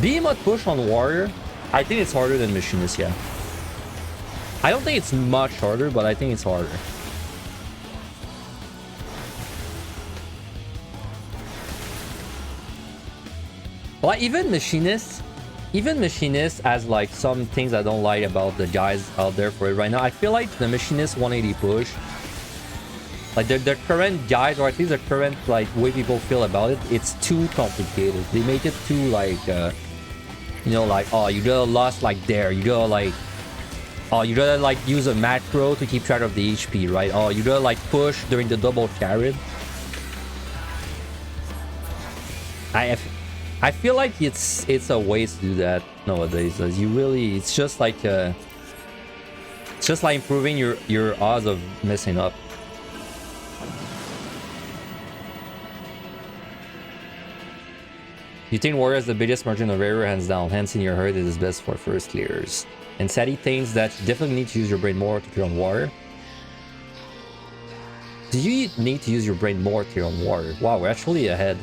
A: Behemoth push on Warrior, I think it's harder than Machinist, yeah. I don't think it's much harder, but I think it's harder. Like even Machinist has like some things I don't like about the guys out there for it right now. I feel like the Machinist 180 push, like the current guys, or at least the current like way people feel about it, it's too complicated. They make it too like you know, like, oh, you gotta lost like there, you gotta like, oh, you gotta like use a macro to keep track of the HP, right? Oh, you gotta like push during the double carry. I feel like it's a waste to do that nowadays. You really, it's just like improving your odds of messing up. You think Warrior has the biggest margin of error, hands down. Hence in your herd it is best for first clears. And Sadie thinks that you definitely need to use your brain more to clear on Warrior. Do you need to use your brain more to clear on Warrior? Wow, we're actually ahead.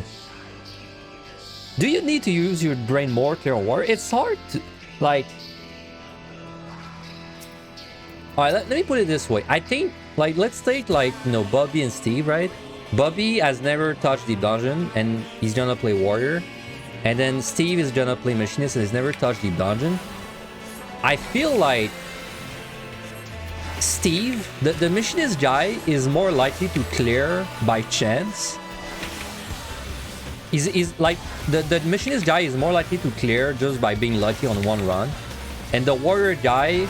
A: Do you need to use your brain more to clear on Warrior? It's hard to, like... Alright, let me put it this way. I think, like, let's take, like, you know, Bobby and Steve, right? Bobby has never touched Deep Dungeon, and he's gonna play Warrior. And then Steve is gonna play Machinist, and he's never touched Deep Dungeon. I feel like Steve, the Machinist guy, is more likely to clear by chance. He's like, the Machinist guy is more likely to clear just by being lucky on one run. And the Warrior guy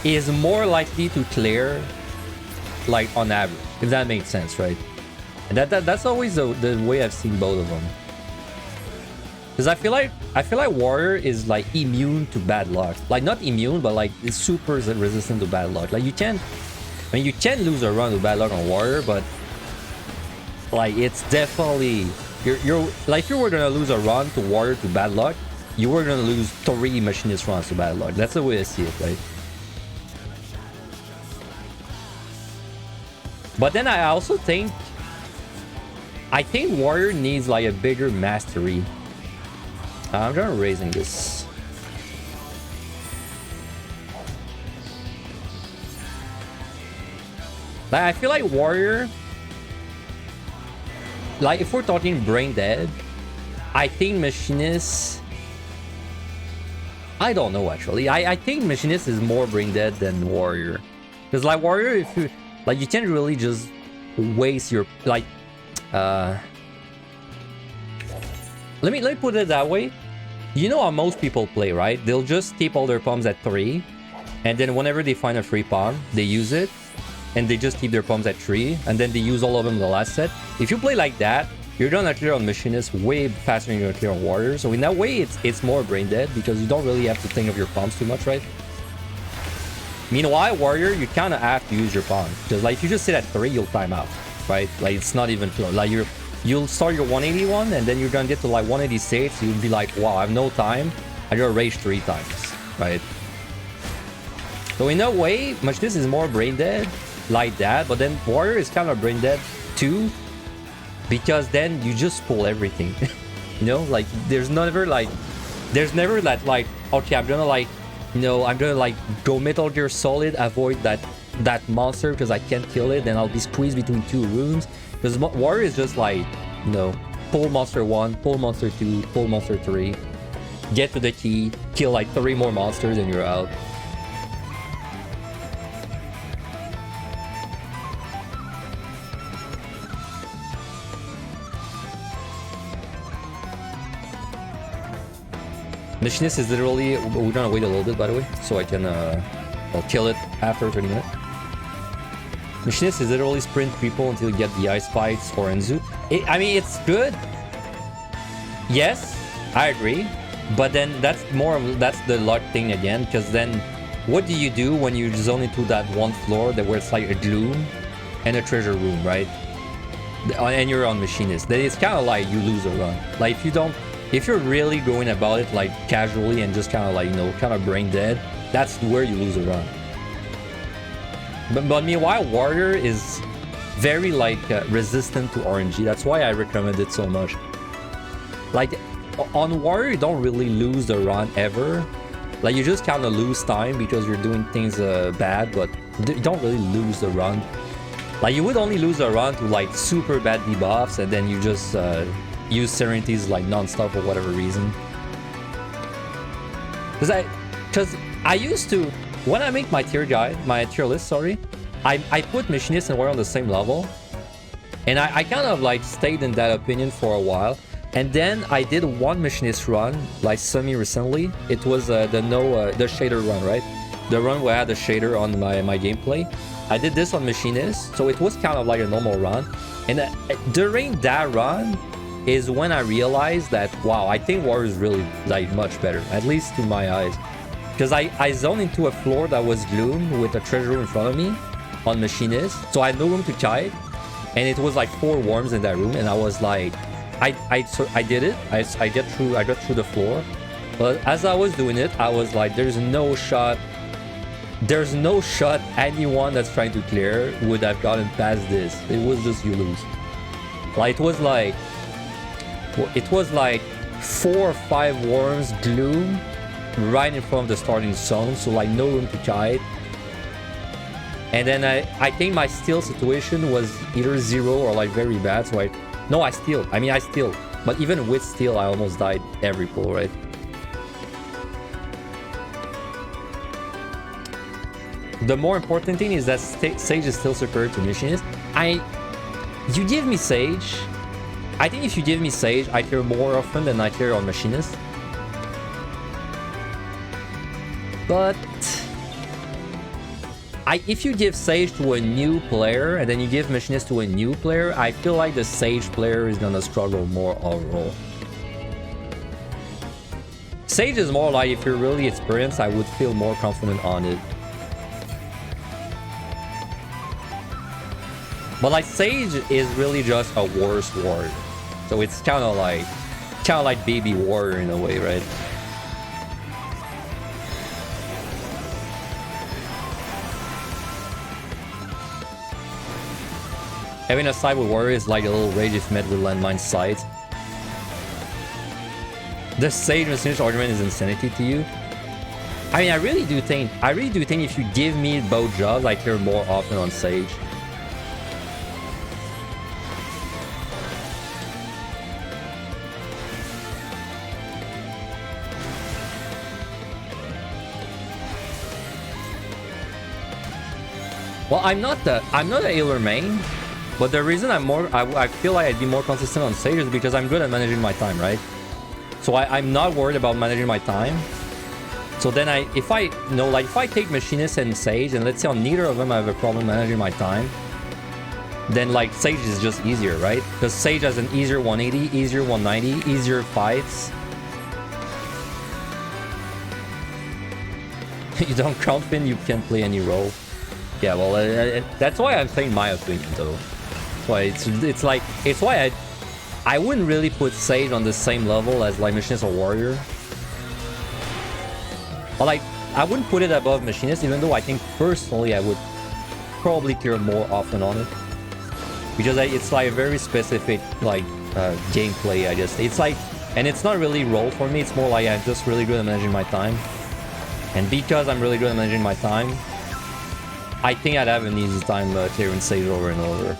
A: is more likely to clear, like, on average, if that makes sense, right? And that's always the way I've seen both of them. Because I feel like Warrior is like immune to bad luck. Like, not immune, but like it's super resistant to bad luck. Like, you can lose a run to bad luck on Warrior, but like, it's definitely, you're like, if you were gonna lose a run to Warrior to bad luck, you were gonna lose 3 Machinist runs to bad luck. That's the way I see it, right? But then I also think Warrior needs like a bigger mastery. I'm just raising this. Like, I feel like Warrior, like, if we're talking brain dead, I think Machinist, I don't know actually. I think Machinist is more brain dead than Warrior. Because like Warrior, if you like, you can't really just waste your, like, let me put it that way. You know how most people play, right? They'll just keep all their palms at 3, and then whenever they find a free palm, they use it, and they just keep their palms at 3, and then they use all of them in the last set. If you play like that, you're gonna clear on Machinist way faster than you're gonna clear on Warrior. So in that way, it's more brain dead, because you don't really have to think of your palms too much, right? Meanwhile, Warrior, you kind of have to use your palm, because like, if you just sit at 3, you'll time out, right? Like, it's not even clear. Like, you'll start your 181, and then you're gonna get to like 186. You'll be like, wow, I have no time. I gotta rage 3 times, right? So in a way, Machinist is more brain dead like that, but then Warrior is kind of brain dead too, because then you just pull everything. You know, like, there's never that like, okay, I'm gonna like, you know, I'm gonna like go Metal Gear Solid, avoid that monster because I can't kill it, then I'll be squeezed between 2 rooms. Because Warrior is just like, you know, pull monster 1, pull monster 2, pull monster 3, get to the key, kill like 3 more monsters, and you're out. Machinist is literally, we're gonna wait a little bit, by the way, so I can I'll kill it after 30 minutes. Machinist is literally sprint people until you get the ice fights or Enzu. I mean, it's good. Yes, I agree. But then that's the luck thing again, because then what do you do when you zone into that one floor where it's like a gloom and a treasure room, right? And you're on Machinist. Then it's kind of like you lose a run. Like, if you're really going about it like casually and just kind of like, you know, kind of brain dead, that's where you lose a run. But meanwhile, Warrior is very like resistant to RNG. That's why I recommend it so much. Like, on Warrior, you don't really lose the run ever. Like, you just kind of lose time because you're doing things bad, but you don't really lose the run. Like, you would only lose the run to like super bad debuffs, and then you just use Serenities like non-stop for whatever reason. Because I used to, when I make my tier guide, my tier list, sorry, I put Machinist and Warrior on the same level. And I kind of like stayed in that opinion for a while. And then I did one Machinist run, like semi-recently. It was the shader run, right? The run where I had the shader on my gameplay. I did this on Machinist, so it was kind of like a normal run. And during that run is when I realized that, wow, I think Warrior is really like much better, at least to my eyes. Because I zoned into a floor that was gloom with a treasure room in front of me on Machinist. So I had no room to kite. And it was like 4 worms in that room, and I was like, I did it. I got through the floor, but as I was doing it, I was like, there's no shot anyone that's trying to clear would have gotten past this. It was just you lose. Like it was like 4 or 5 worms gloom right in front of the starting zone, so like no room to kite. And then I think my steal situation was either 0 or like very bad, so I steal. But even with steal, I almost died every pull, right? The more important thing is that Sage is still superior to Machinist. You give me Sage. I think if you give me Sage, I clear more often than I clear on Machinist. But if you give Sage to a new player and then you give Machinist to a new player, I feel like the Sage player is gonna struggle more overall. Sage is more like, if you're really experienced, I would feel more confident on it. But like Sage is really just a worse ward, so it's kind of like baby warrior in a way, right? Having a side with Warrior is like a little rage if met with landmine sight. The Sage Machinist argument is insanity to you. I mean, I really do think if you give me both jobs, I clear more often on Sage. Well, I'm not a healer main. But the reason I feel like I'd be more consistent on Sage is because I'm good at managing my time, right? So I'm not worried about managing my time. So then if I take Machinist and Sage, and let's say on neither of them I have a problem managing my time, then like Sage is just easier, right? Because Sage has an easier 180, easier 190, easier fights. You don't count pin, you can't play any role. Yeah, well, that's why I'm saying my opinion though. Why it's why I wouldn't really put Sage on the same level as like Machinist or Warrior. But like I wouldn't put it above Machinist, even though I think personally I would probably clear more often on it, because it's like a very specific like gameplay. It's like, and it's not really role for me. It's more like I'm just really good at managing my time, and because I'm really good at managing my time, I think I'd have an easy time clearing Sage over and over.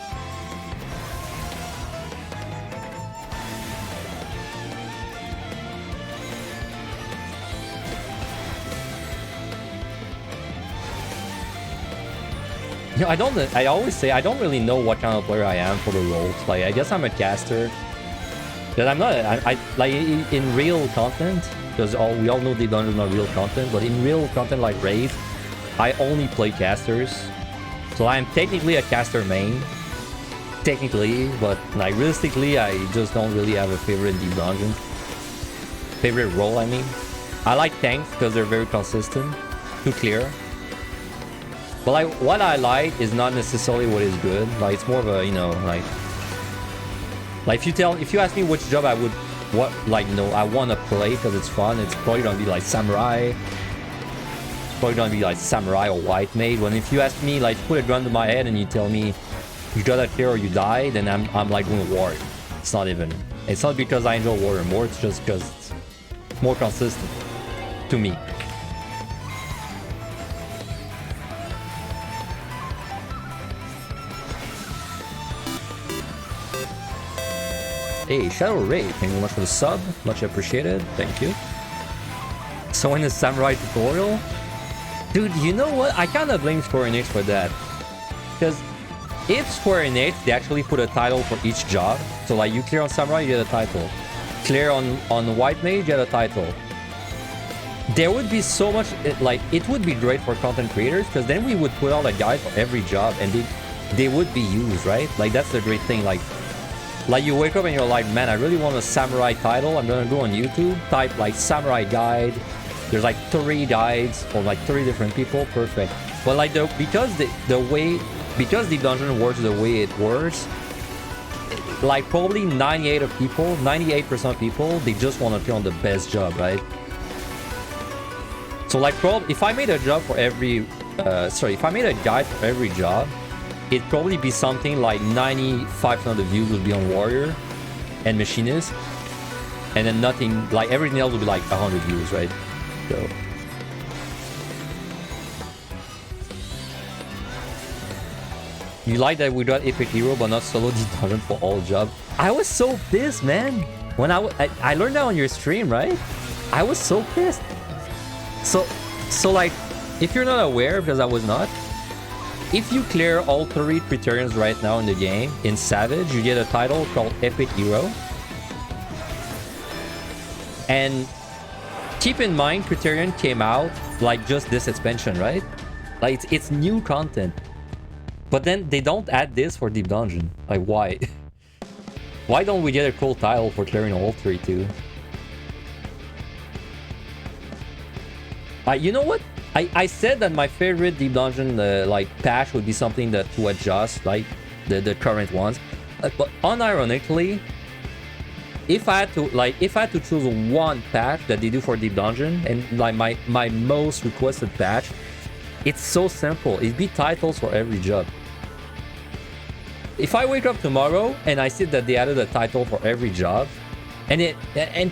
A: You know, I always say I don't really know what kind of player I am for the roles. Like, I guess I'm a caster. But I'm not. I like in real content, because we all know the dungeons are real content. But in real content like Wraith, I only play casters. So I'm technically a caster main. Technically, but like realistically, I just don't really have a favorite in Deep Dungeon. Favorite role, I mean. I like tanks because they're very consistent to clear. But like what I like is not necessarily what is good. Like it's more of a, you know, like if you ask me which job I would I want to play because it's fun, it's probably gonna be like samurai. It's probably gonna be like samurai or white mage. When if you ask me, like, put a gun to my head and you tell me you gotta clear or you die, then I'm like going warrior. It's not because I enjoy warrior more. It's just because it's more consistent to me. Hey, Shadow Wraith, thank you very much for the sub. Much appreciated. Thank you. So in the Samurai tutorial? Dude, you know what? I kind of blame Square Enix for that. Because if Square Enix, they actually put a title for each job. So like you clear on Samurai, you get a title. Clear on White Mage, you get a title. There would be so much, like, it would be great for content creators, because then we would put out a guide for every job, and they would be used, right? Like, that's the great thing. Like you wake up and you're like, man, I really want a Samurai title. I'm gonna go on YouTube, type like Samurai guide. There's like 3 guides from like 3 different people. Perfect. But like because Deep Dungeon works the way it works, like probably 98% of people, they just want to play on the best job, right? So like, if I made a job for every, if I made a guide for every job, it'd probably be something like 95% of the views would be on Warrior and Machinist, and then nothing, like everything else would be like 100 views, right? So. You like that we got Epic Hero but not solo Deep Dungeon for all jobs? I was so pissed, man. When I learned that on your stream, right? I was so pissed. So like, if you're not aware, because I was not, if you clear all 3 criterions right now in the game, in Savage, you get a title called Epic Hero. And keep in mind, Criterion came out like just this expansion, right? Like it's new content. But then they don't add this for Deep Dungeon. Like, why? Why don't we get a cool title for clearing all 3 too? You know what? I said that my favorite Deep Dungeon like patch would be something that to adjust like the current ones. But unironically, if I had to choose one patch that they do for Deep Dungeon, and like my most requested patch, it's so simple. It'd be titles for every job. If I wake up tomorrow and I see that they added a title for every job, and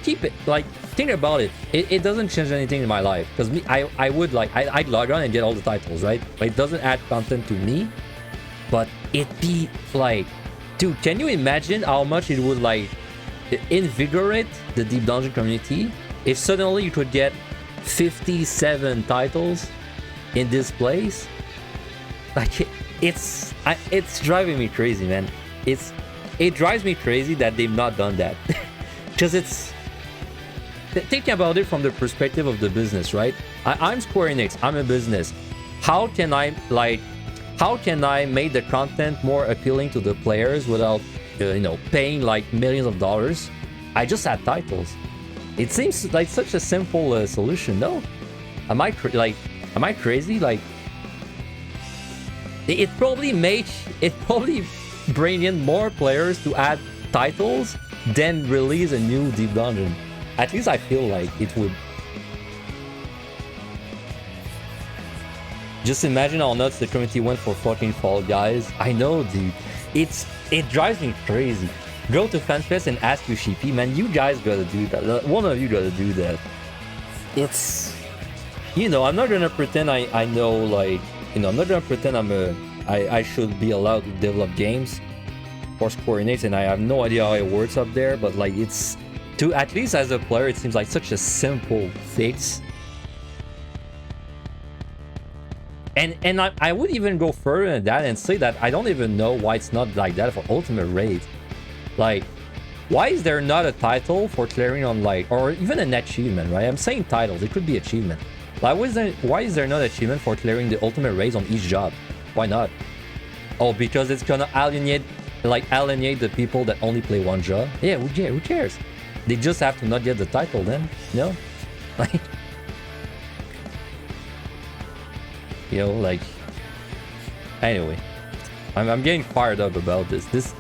A: keep it, like, think about it. It doesn't change anything in my life, because I'd log on and get all the titles, right? Like, it doesn't add content to me, but it'd be like, dude, can you imagine how much it would like invigorate the Deep Dungeon community if suddenly you could get 57 titles in this place? Like, it's driving me crazy, man. It drives me crazy that they've not done that. Because it's, think about it from the perspective of the business, right? I'm Square Enix, I'm a business. How can I make the content more appealing to the players without paying like millions of dollars? I just add titles. It seems like such a simple solution. No, am I crazy? Like, it probably bring in more players to add titles than release a new Deep Dungeon. At least I feel like it would. Just imagine how nuts the community went for fucking Fall Guys. I know, dude. It drives me crazy. Go to FanFest and ask you, Sheepy, man. You guys gotta do that. One of you gotta do that. It's, I'm not gonna pretend I know, like, I'm not gonna pretend I should be allowed to develop games for Square Enix, and I have no idea how it works up there. But like, it's, to at least as a player, it seems like such a simple fix. And I would even go further than that and say that I don't even know why it's not like that for Ultimate Wraith. Like, why is there not a title for clearing on, like, or even an achievement, right? I'm saying titles, it could be achievement. Like, why is there not achievement for clearing the Ultimate Wraith on each job? Why not? Oh, because it's gonna alienate the people that only play one job? Yeah, who cares? They just have to not get the title then, Like, like, anyway, I'm getting fired up about this.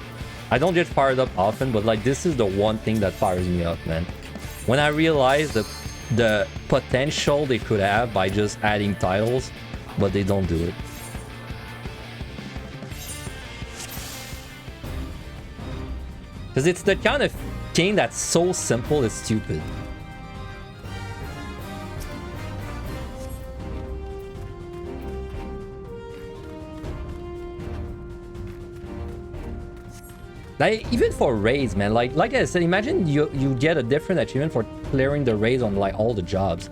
A: I don't get fired up often, but like, this is the one thing that fires me up, man. When I realize the potential they could have by just adding titles, but they don't do it. Because it's the kind of game that's so simple it's stupid. Like even for raids, man. Like I said, imagine you get a different achievement for clearing the raids on like all the jobs.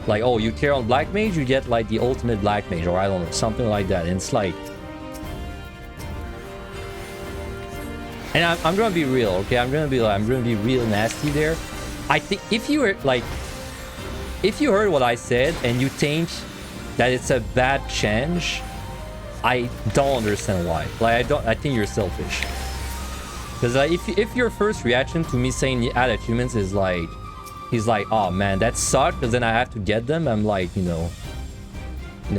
A: Like, oh, you clear on black mage, you get like the ultimate black mage, or I don't know, something like that. And it's like, and I'm gonna be real, okay? I'm gonna be real nasty there. I think if you were like, if you heard what I said and you think that it's a bad change, I don't understand why. Like, I think you're selfish. Because if your first reaction to me saying add achievements is like, he's like, oh man, that sucked, because then I have to get them. I'm like, you know,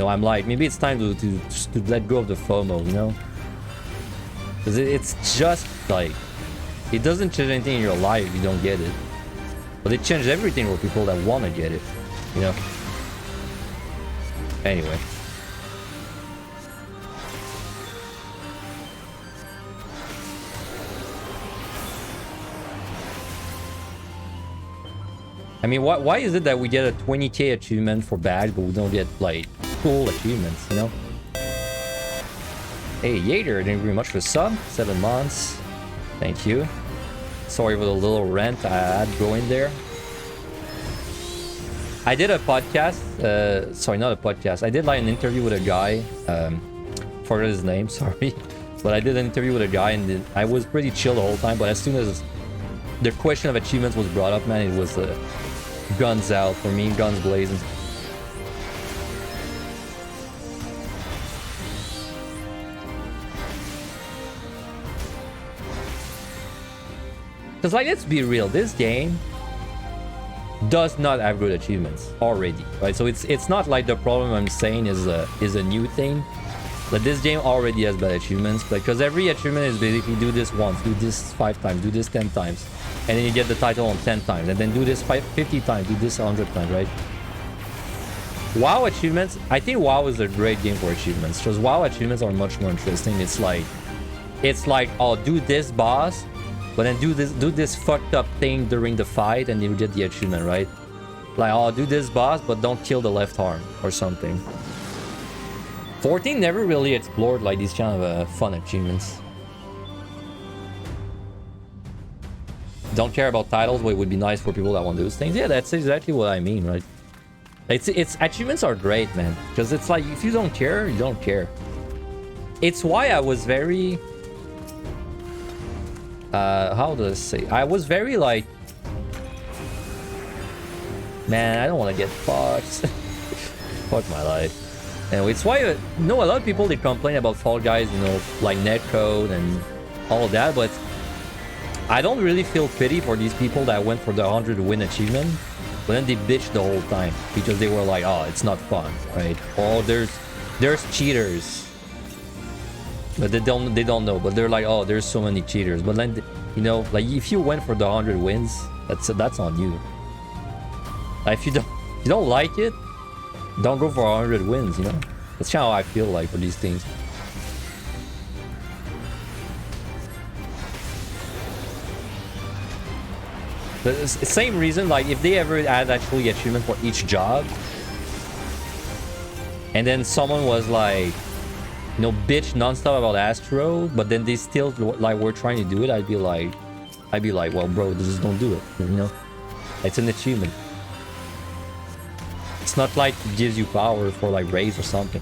A: I'm like, maybe it's time to let go of the FOMO, you know? Because it's just like, it doesn't change anything in your life if you don't get it. But it changes everything for people that want to get it, you know? Anyway. I mean, why is it that we get a 20k achievement for bad, but we don't get, like, cool achievements, you know? Hey, Yater, thank you very much for the sub. 7 months. Thank you. Sorry for the little rant I had going there. I did a podcast. Sorry, not a podcast. I did, like, an interview with a guy. Forgot his name, sorry. But I did an interview with a guy, and I was pretty chill the whole time, but as soon as the question of achievements was brought up, man, it was... guns out for me, guns blazing. Because, like, let's be real, this game does not have good achievements already, right? So it's not like the problem I'm saying is a new thing. But this game already has bad achievements, because every achievement is basically do this once, do this 5 times, do this 10 times. And then you get the title on 10 times, and then do this 50 times, do this 100 times, right? WoW achievements, I think WoW is a great game for achievements, because WoW achievements are much more interesting. It's like, oh, do this boss, but then do this fucked up thing during the fight, and you get the achievement, right? Like, oh, do this boss, but don't kill the left arm, or something. 14 never really explored like these kind of fun achievements. Don't care about titles, but it would be nice for people that want those things. Yeah, that's exactly what I mean, right? It's achievements are great, man, because it's like, if you don't care, you don't care. It's why I was very how do I say? I was very like, man, I don't want to get fucked. Fuck my life. Anyway, it's why a lot of people, they complain about Fall Guys, you know, like netcode and all that, but I don't really feel pity for these people that went for the 100 win achievement, but then they bitched the whole time because they were like, oh, it's not fun, right? Oh, there's cheaters, but they don't know, but they're like, oh, there's so many cheaters. But then, you know, like, if you went for the 100 wins, that's on you. Like, if you don't like it, don't go for 100 wins, you know? That's kind of how I feel like for these things. The same reason, like, if they ever had actually achievement for each job, and then someone was like, you know, bitch non-stop about Astro, but then they still like were trying to do it, I'd be like, well, bro, just don't do it, you know? It's an achievement. It's not like it gives you power for like raids or something.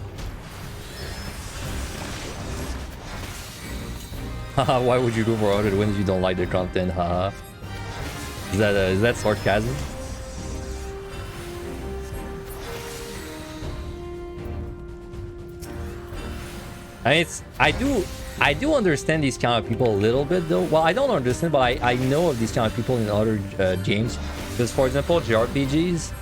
A: Haha, why would you go for 100 wins if you don't like the content? Haha. Is that sarcasm? I mean, I do understand these kind of people a little bit though. Well, I don't understand, but I know of these kind of people in other games. Because, for example, JRPGs,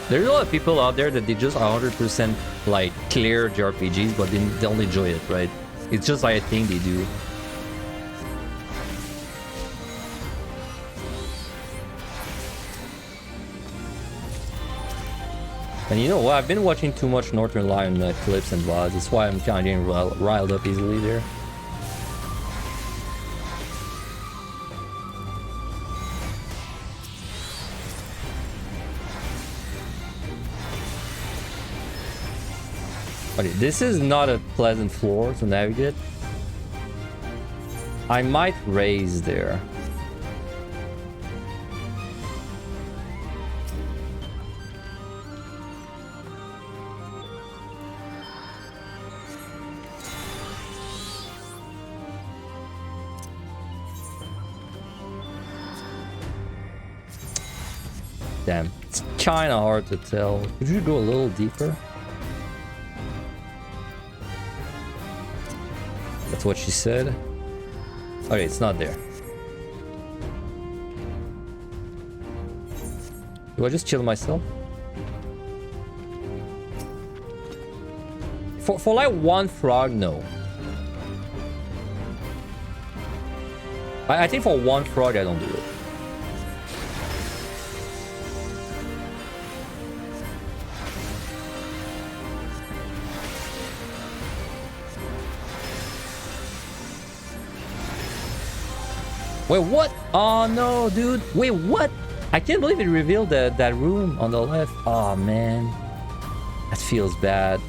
A: there's a lot of people out there that they just 100% like clear JRPGs, but they don't enjoy it, right? It's just like a thing they do. And you know what? I've been watching too much Northern Lion clips and VODs. That's why I'm kind of getting riled up easily there. Okay, this is not a pleasant floor to navigate. I might raise there. Damn, it's kind of hard to tell. Could you go a little deeper? That's what she said. Okay, it's not there. Do I just chill myself? For like one frog, no. I think for one frog, I don't do it. Wait, what? Oh no, dude. Wait, what? I can't believe it revealed that room on the left. Oh man. That feels bad.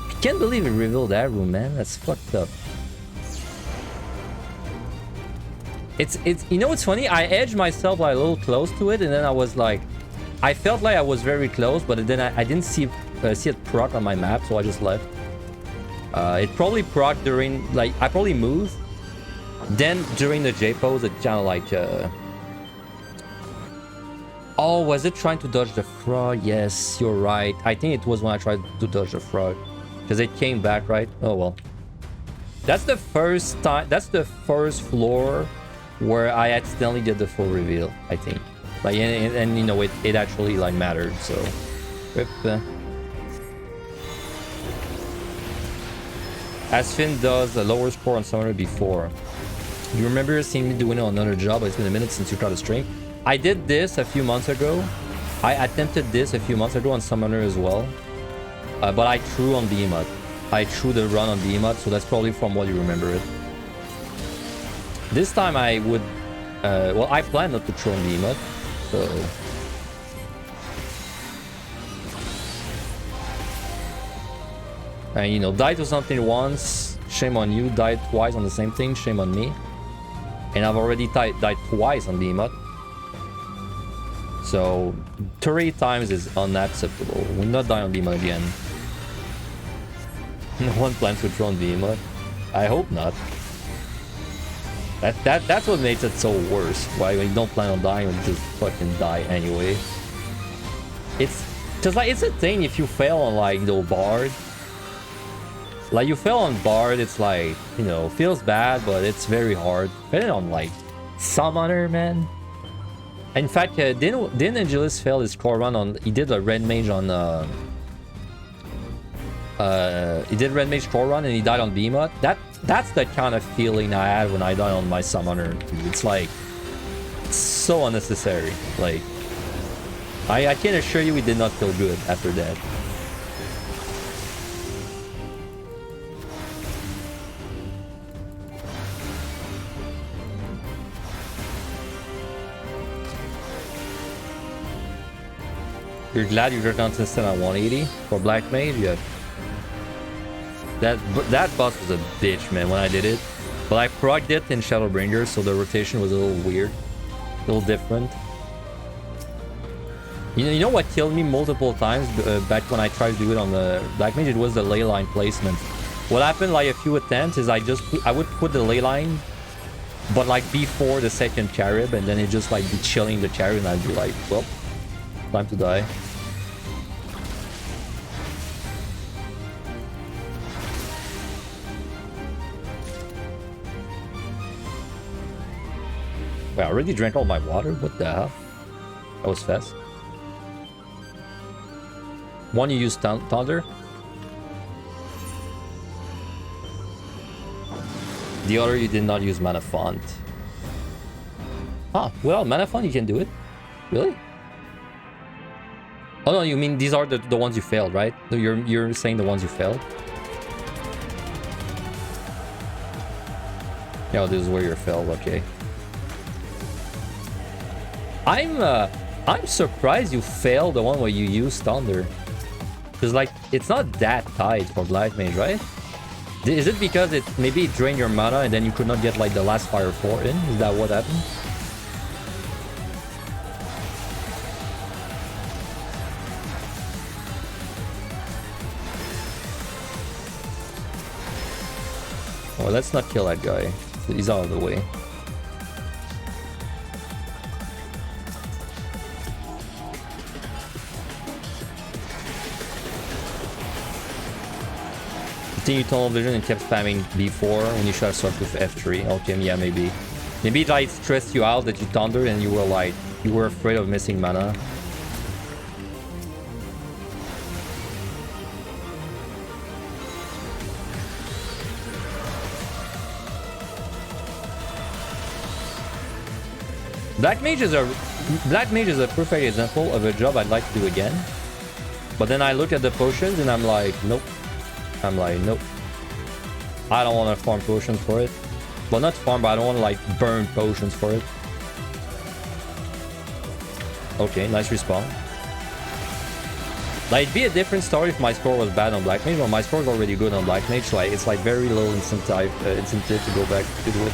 A: I can't believe it revealed that room, man. That's fucked up. It's you know what's funny? I edged myself like a little close to it, and then I was like, I felt like I was very close, but then I didn't see it proc on my map, so I just left. It probably proc during, like, I probably moved. Then during the J pose, it kind of like oh, was it trying to dodge the frog? Yes, you're right. I think it was when I tried to dodge the frog, because it came back, right? Oh well. That's the first time. That's the first floor where I accidentally did the full reveal, I think. Like, and you know, it actually like mattered. So, rip. As Finn does the lower score on Summoner before. You remember seeing me doing it on another job? It's been a minute since you tried to stream. I did this a few months ago. I attempted this a few months ago on Summoner as well. But I threw on Behemoth. I threw the run on Behemoth, so that's probably from what you remember it. This time I would... well, I plan not to throw on Behemoth, so... And you know, die to something once, shame on you. Die twice on the same thing, shame on me. And I've already died twice on Behemoth. So 3 times is unacceptable. We'll not die on Behemoth again. No one plans to throw on Behemoth. I hope not. That's what makes it so worse. Why when you don't plan on dying, you just fucking die anyway. It's just like, it's a thing if you fail on, like, you know, Bard. Like, you fail on Bard, it's like, you know, feels bad, but it's very hard. Failing on, like, Summoner, man. In fact, didn't Angelus fail his core run on... He did a Red Mage on... he did Red Mage core run and he died on Behemoth. That's the kind of feeling I had when I died on my Summoner. It's like... It's so unnecessary. Like... I can assure you we did not feel good after that. You're glad you got consistent at 180 for Black Mage? Yeah. That boss was a bitch, man, when I did it. But I procced it in Shadowbringer, so the rotation was a little weird. A little different. You know what killed me multiple times back when I tried to do it on the Black Mage? It was the ley line placement. What happened like a few attempts is I would put the ley line, but like before the second Charib, and then it just like be chilling the Charib, and I'd be like, well, time to die. Wait, I already drank all my water? What the hell? That was fast. One you used Thunder. The other you did not use Mana Font. Ah, well, Mana Font you can do it. Really? Oh no, you mean these are the ones you failed, right? No, you're saying the ones you failed? Yeah, this is where you failed, okay. I'm surprised you failed the one where you used Thunder. Because, like, it's not that tight for Black Mage, right? Is it because it maybe it drained your mana and then you could not get like the last Fire 4 in? Is that what happened? Well, let's not kill that guy. He's out of the way. Continue tunnel vision and kept spamming B4 when you should have started with F3. Okay, yeah, maybe. Maybe it like stressed you out that you thundered and you were afraid of missing mana. Black Mage is a perfect example of a job I'd like to do again. But then I look at the potions and I'm like, nope. Nope. I don't want to farm potions for it. Well, not farm, but I don't want to like burn potions for it. Okay, nice respawn. Like, it'd be a different story if my score was bad on Black Mage, but my score is already good on Black Mage. Like, it's like very low incentive to go back to do it.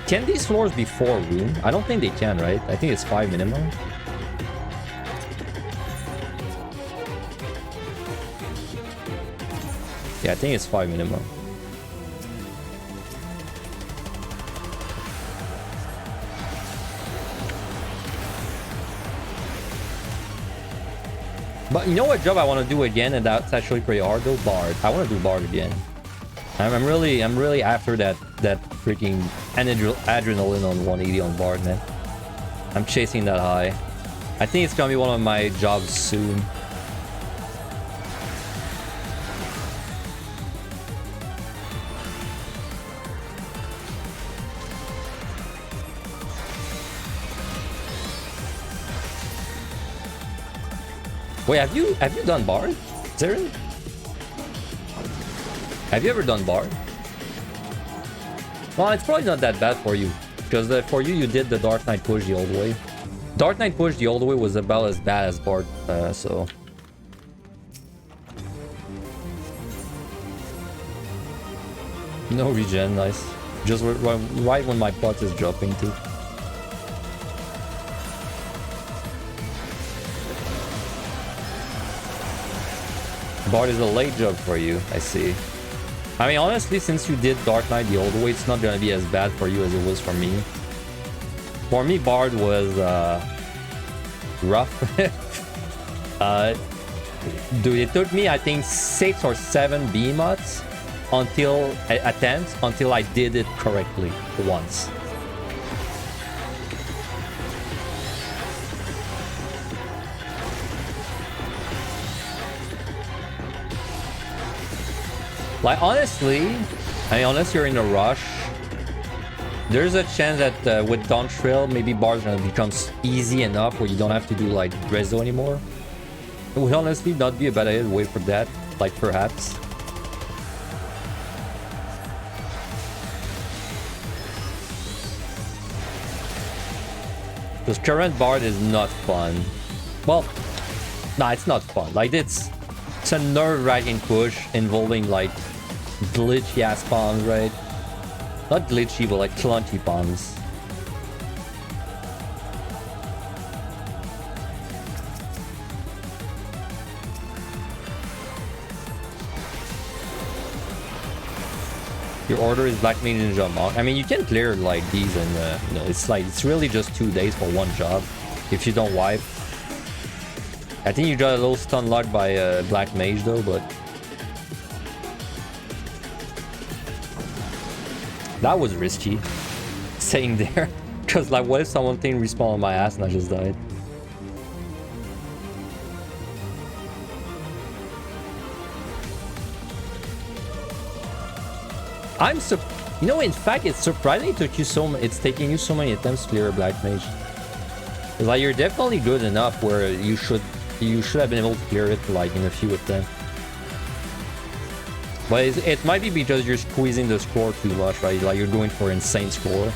A: Can these floors be 4 rune? I don't think they can, right? I think it's 5 minimum. Yeah, I think it's 5 minimum. But you know what job I want to do again, and that's actually pretty hard though? Bard. I want to do Bard again. I'm really after that freaking adrenaline on 180 on Bard, man. I'm chasing that high. I think it's gonna be one of my jobs soon. Wait, have you done Bard, Zeren? Have you ever done Bard? Well, it's probably not that bad for you. Because for you did the Dark Knight push the old way. Dark Knight push the old way was about as bad as Bard, so... No regen, nice. Just right when my pot is dropping too. Bard is a late job for you, I see. I mean, honestly, since you did Dark Knight the old way, it's not gonna be as bad for you as it was for me. For me, Bard was rough. Dude, it took me, I think, 6 or 7 BMOTs attempts until I did it correctly once. Like, honestly, I mean, unless you're in a rush, there's a chance that with Dawn Trail, maybe Bard's gonna become easy enough where you don't have to do, like, Rezo anymore. It would honestly not be a bad idea to wait for that, like, perhaps. Because current Bard is not fun. Well, nah, it's not fun. Like, it's a nerve-wracking push involving, like, glitchy ass bombs, right? Not glitchy, but like clunky bombs. Your order is Black Mage Ninja Monk. I mean, you can clear like these, and you know, it's like it's really just 2 days for one job if you don't wipe. I think you got a little stun locked by Black Mage though, but that was risky, staying there. Because, like, what if someone thing respawn on my ass and I just died? You know, in fact, it's surprising it took you it's taking you so many attempts to clear a Black Mage. Like, you're definitely good enough where you should have been able to clear it, like, in a few attempts. But it might be because you're squeezing the score too much, right? Like, you're going for insane score.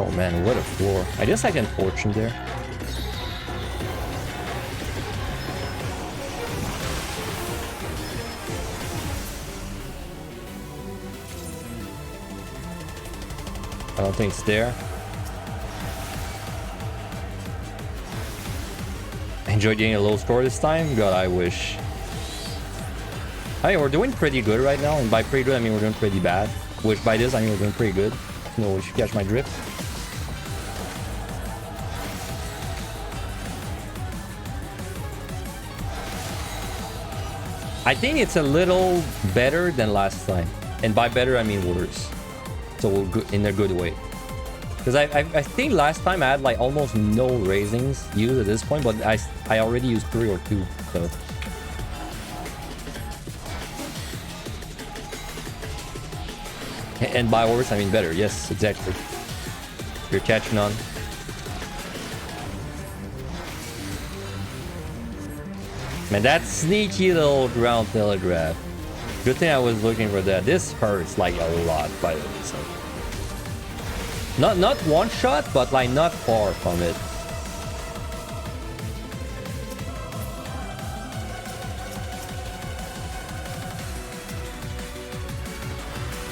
A: Oh man, what a floor. I guess I can fortune there. I don't think it's there. Enjoyed getting a low score this time? God, I wish. Hey, we're doing pretty good right now, and by pretty good I mean we're doing pretty bad. Which by this I mean we're doing pretty good. No, if you catch my drift. I think it's a little better than last time, and by better I mean worse. So in a good way. Because I think last time I had like almost no raisings used at this point, but I already used 3 or 2. So. And by worse I mean better. Yes, exactly. You're catching on. Man, that sneaky little ground telegraph. Good thing I was looking for that. This hurts like a lot, by the way. So. Not one shot, but like not far from it.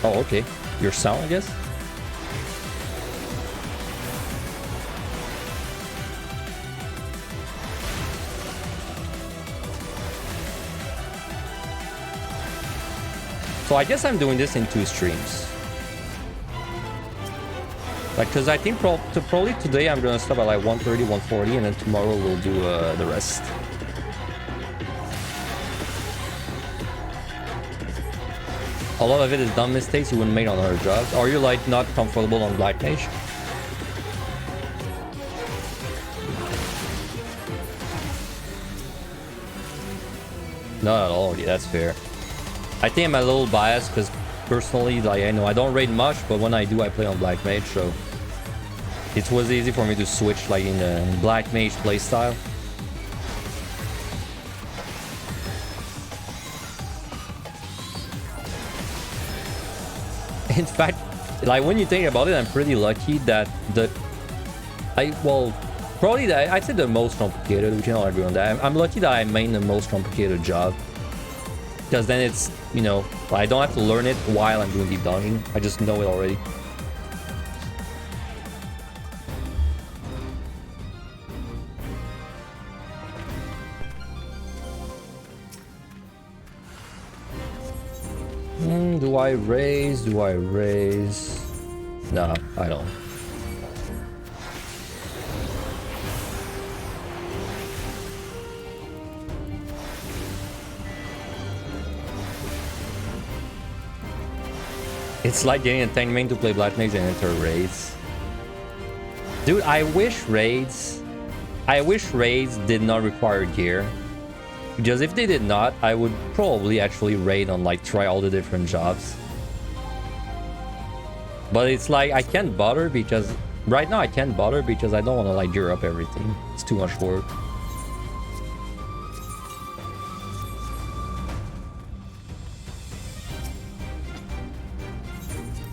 A: Oh, okay. Your sound, I guess? So I guess I'm doing this in 2 streams. Like, because I think probably today I'm gonna stop at like 130, 140, and then tomorrow we'll do the rest. A lot of it is dumb mistakes you wouldn't make on other jobs. Are you like not comfortable on Black Mage? Not at all. Yeah, that's fair. I think I'm a little biased because personally, like I know I don't raid much, but when I do, I play on Black Mage, so it was easy for me to switch like in the Black Mage playstyle. In fact, like when you think about it, I'm pretty lucky that probably I'd say the most complicated. We can all agree on that. I'm lucky that I made the most complicated job, because then it's, you know, I don't have to learn it while I'm doing deep diving. I just know it already. Do I raise? Do I raise? No, I don't. It's like getting a tank main to play Black Mage and enter raids. Dude, I wish raids did not require gear. Because if they did not, I would probably actually raid on, like, try all the different jobs. But it's like, I can't bother because... Right now I can't bother because I don't want to, like, gear up everything. It's too much work.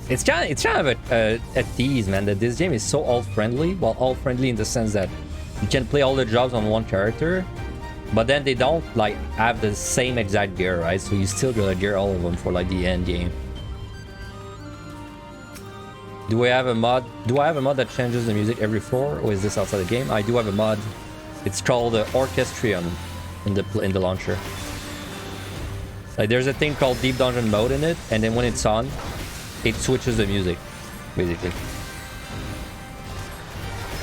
A: It's kind of a tease, man, that this game is so alt-friendly. Well, alt-friendly in the sense that you can play all the jobs on one character, but then they don't like have the same exact gear, right? So you still gotta gear all of them for like the end game. Do I have a mod? Do I have a mod that changes the music every floor, or is this outside the game? I do have a mod. It's called Orchestrion in the launcher. Like there's a thing called Deep Dungeon mode in it, and then when it's on, it switches the music, basically.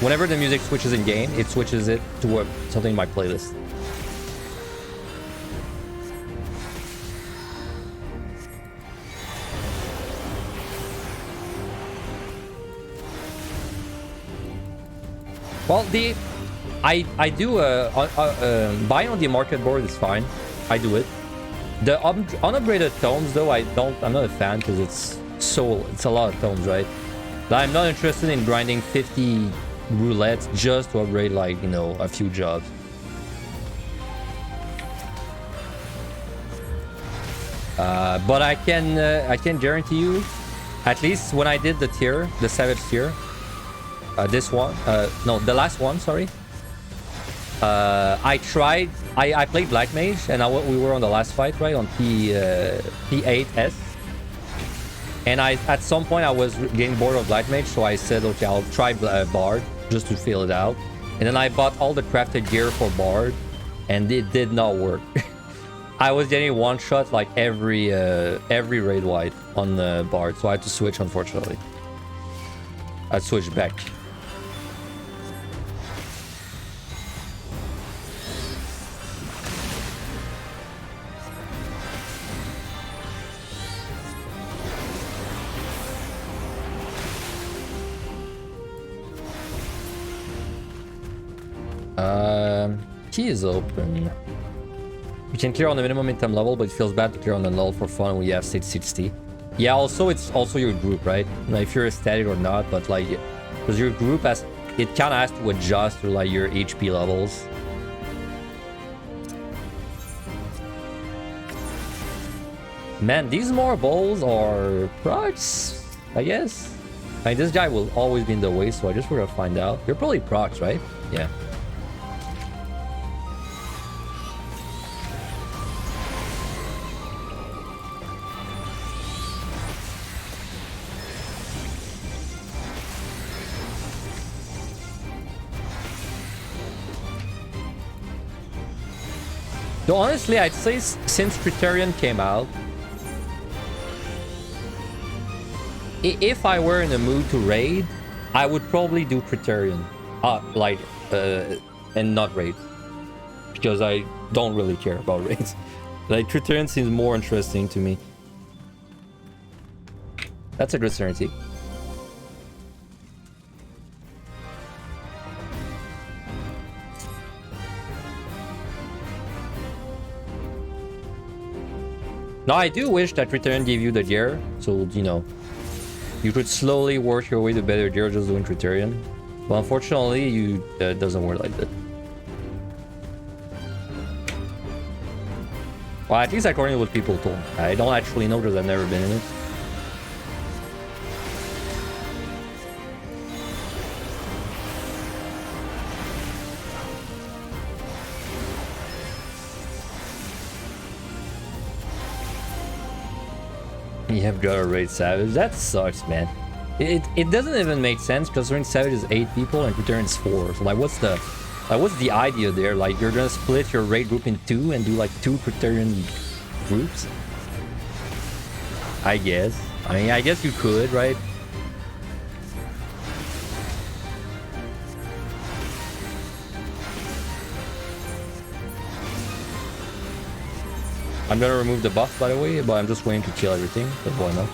A: Whenever the music switches in game, it switches it to something in my playlist. Well, I do buying on the market board is fine. I do it. The unupgraded tomes though, I'm not a fan because it's a lot of tomes, right? But I'm not interested in grinding 50 roulettes just to upgrade, like, you know, a few jobs. But I can guarantee you, at least when I did the tier, the Savage tier, This one, no, the last one, sorry. I played Black Mage, and we were on the last fight, right, on P8S. And at some point I was getting bored of Black Mage, so I said, okay, I'll try Bard just to feel it out. And then I bought all the crafted gear for Bard, and it did not work. I was getting one shot like every raid wipe on the Bard, so I had to switch, unfortunately. I switched back. Key is open. You can clear on the minimum item level, but it feels bad to clear on the null for fun when you have 660. Yeah, also it's also your group, right? Like if you're a static or not, but like because your group has, it kind of has to adjust to like your HP levels. Man, these marbles are procs, I guess. I mean, this guy will always be in the way, so I just want to find out. You're probably procs, right? Yeah. So honestly, I'd say since Criterion came out, if I were in the mood to raid, I would probably do Criterion, and not raid, because I don't really care about raids. Like Criterion seems more interesting to me. That's a good certainty. Now, I do wish that Criterion gave you the gear, so, you know, you could slowly work your way to better gear just doing Criterion. But unfortunately, it doesn't work like that. Well, at least according to what people told me. I don't actually know because I've never been in it. You have got to raid Savage. That sucks, man. It doesn't even make sense considering Savage is 8 people and Criterion is 4. So like, what's the idea there? Like, you're gonna split your raid group in 2 and do like 2 Criterion groups? I guess. I mean, I guess you could, right? I'm gonna remove the buff, by the way, but I'm just waiting to kill everything. But why not?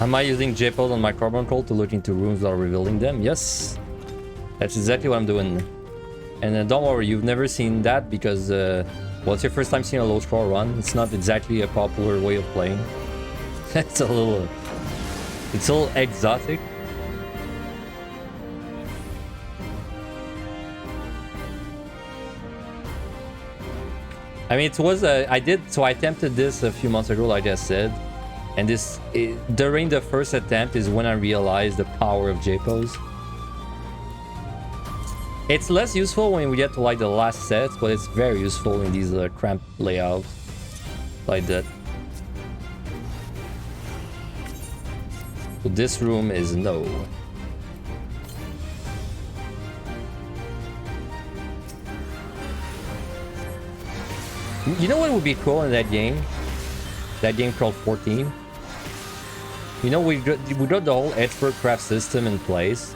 A: Am I using JPOD on my carbon call to look into runes while revealing them? Yes. That's exactly what I'm doing. And don't worry, you've never seen that because, well, it's your first time seeing a low scroll run. It's not exactly a popular way of playing. It's a little exotic. I mean, it was I attempted this a few months ago, like I said. And during the first attempt is when I realized the power of JPOs. It's less useful when we get to like the last sets, but it's very useful in these cramped layouts like that. So this room is no. You know what would be cool in that game? That game called 14. You know, we got the whole expert craft system in place.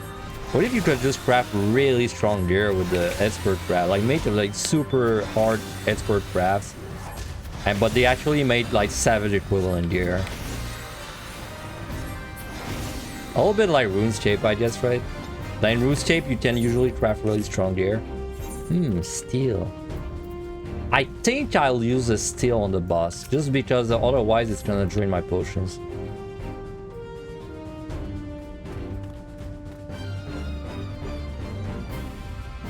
A: What if you could just craft really strong gear with the expert craft? Like make like super hard expert crafts. But they actually made like savage equivalent gear. A little bit like RuneScape, I guess, right? Like in RuneScape, you can usually craft really strong gear. Steel. I think I'll use a steal on the boss, just because otherwise it's gonna drain my potions.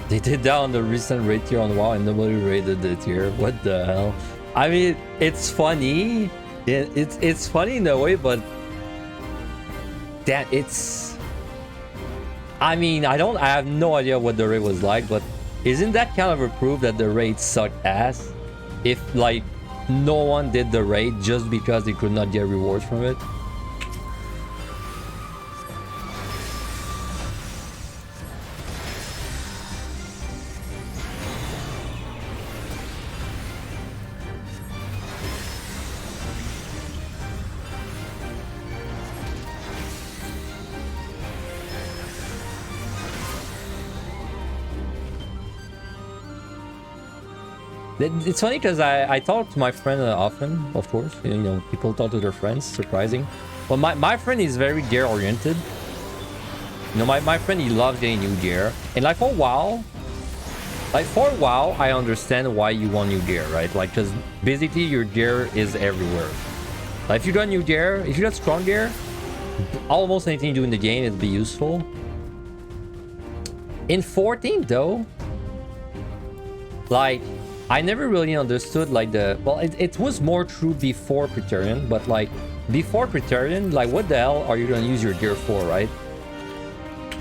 A: They did that on the recent raid tier on WoW and nobody raided the tier. What the hell? I mean, it's funny. It's funny in a way, but that it's... I mean, I have no idea what the raid was like, but isn't that kind of a proof that the raid sucked ass? If, like, no one did the raid just because they could not get rewards from it? It's funny because I talk to my friend often, of course. You know, people talk to their friends, surprising. But my friend is very gear oriented. You know, my friend, he loves getting new gear. And like for a while, I understand why you want new gear, right? Like, because basically your gear is everywhere. Like if you got new gear, if you got strong gear, almost anything you do in the game it'll be useful. In 14 though, like, I never really understood like the... Well, it was more true before Praetorian, but like before Praetorian, like what the hell are you gonna use your gear for, right?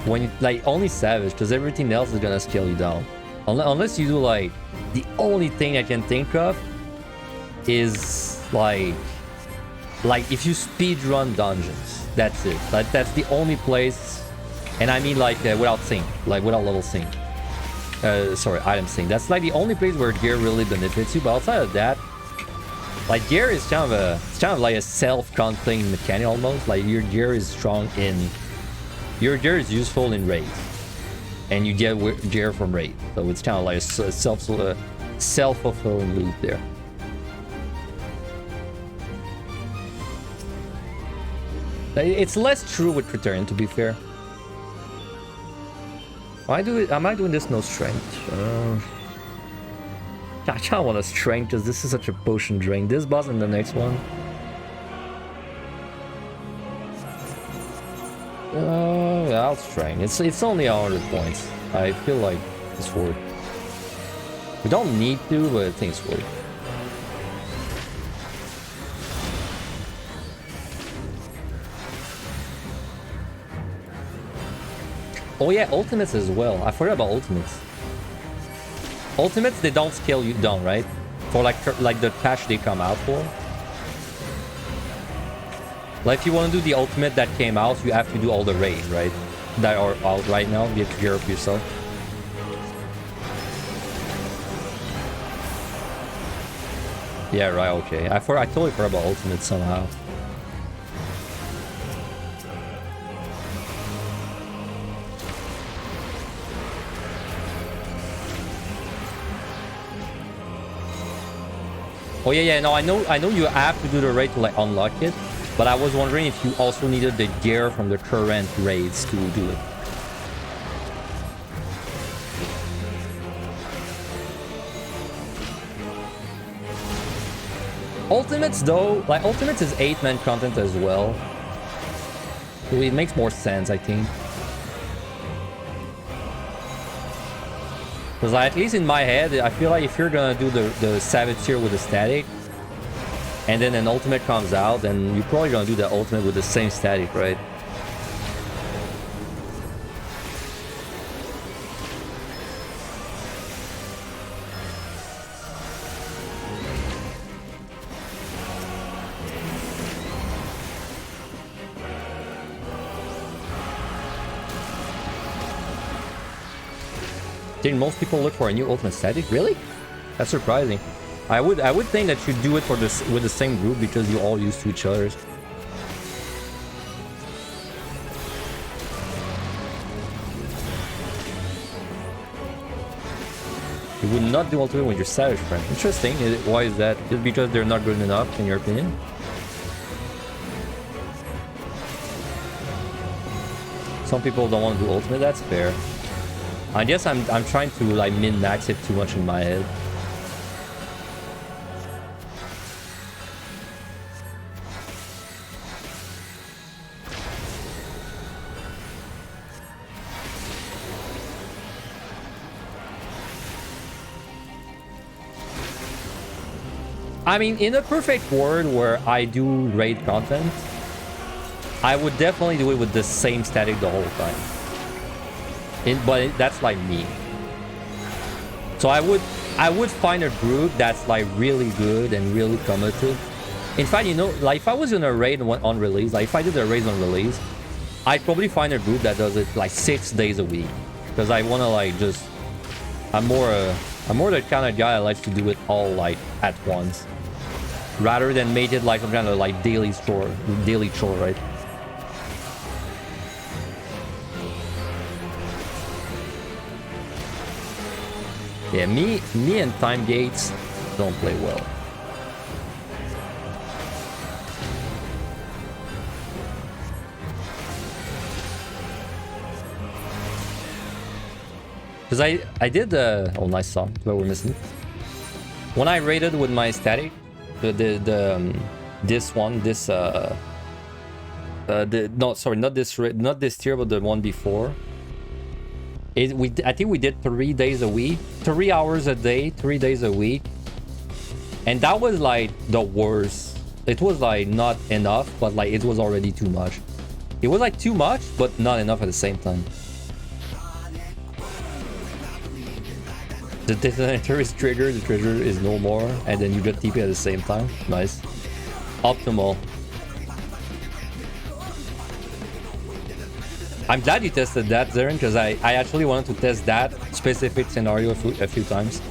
A: When you, like, only Savage, because everything else is gonna scale you down. Unless you do like... The only thing I can think of is like if you speed run dungeons, that's it. Like that's the only place, and I mean like without sync, like without level sync. Sorry, item sync. That's like the only place where gear really benefits you. But outside of that, like gear is kind of like a self-contained mechanic almost. Like your gear is strong in, your gear is useful in raids, and you get gear from raid. So it's kind of like a self-fulfilling loop there. It's less true with Praetorian, to be fair. Am I doing this no strength? I kind of want a strength because this is such a potion drain. This boss and the next one. Yeah, I'll strength. It's only 100 points. I feel like it's worth. We don't need to, but I think it's worth. Oh yeah, ultimates as well. I forgot about ultimates. Ultimates, they don't scale you down, right? For like the patch they come out for. Like if you want to do the ultimate that came out, you have to do all the raids, right? That are out right now. You have to gear up yourself. Yeah, right, okay. I totally forgot about ultimates somehow. Oh yeah, no, I know you have to do the raid to like unlock it, but I was wondering if you also needed the gear from the current raids to do it. Ultimates though, like Ultimates is 8-man content as well, so it makes more sense, I think. Because like, at least in my head, I feel like if you're gonna do the Savage tier with the static, and then an ultimate comes out, then you're probably gonna do the ultimate with the same static, right? Didn't most people look for a new ultimate static? Really? That's surprising. I would think that you do it for this with the same group because you're all used to each other's. You would not do ultimate with your savage friend. Interesting. Why is that? Just because they're not good enough, in your opinion? Some people don't want to do ultimate. That's fair. I guess I'm trying to like min-max it too much in my head. I mean, in a perfect world where I do raid content, I would definitely do it with the same static the whole time. But that's like me. So I would find a group that's like really good and really committed. In fact, you know, like if I was in a raid on release, like if I did a raid on release, I'd probably find a group that does it like 6 days a week. Because I want to like just... I'm more the kind of guy that likes to do it all like at once. Rather than make it like some kind of like daily chore, right? Yeah, me and time gates don't play well. Because I did oh, nice song, what we're missing. When I raided with my static, this one, no, sorry, not this tier, but the one before. I think we did 3 days a week, 3 hours a day, 3 days a week, and that was like the worst. It was like not enough, but like it was already too much. It was like too much, but not enough at the same time. The detonator is triggered, the trigger is no more, and then you get TP at the same time. Nice. Optimal. I'm glad you tested that, Zeren, because I actually wanted to test that specific scenario a few times.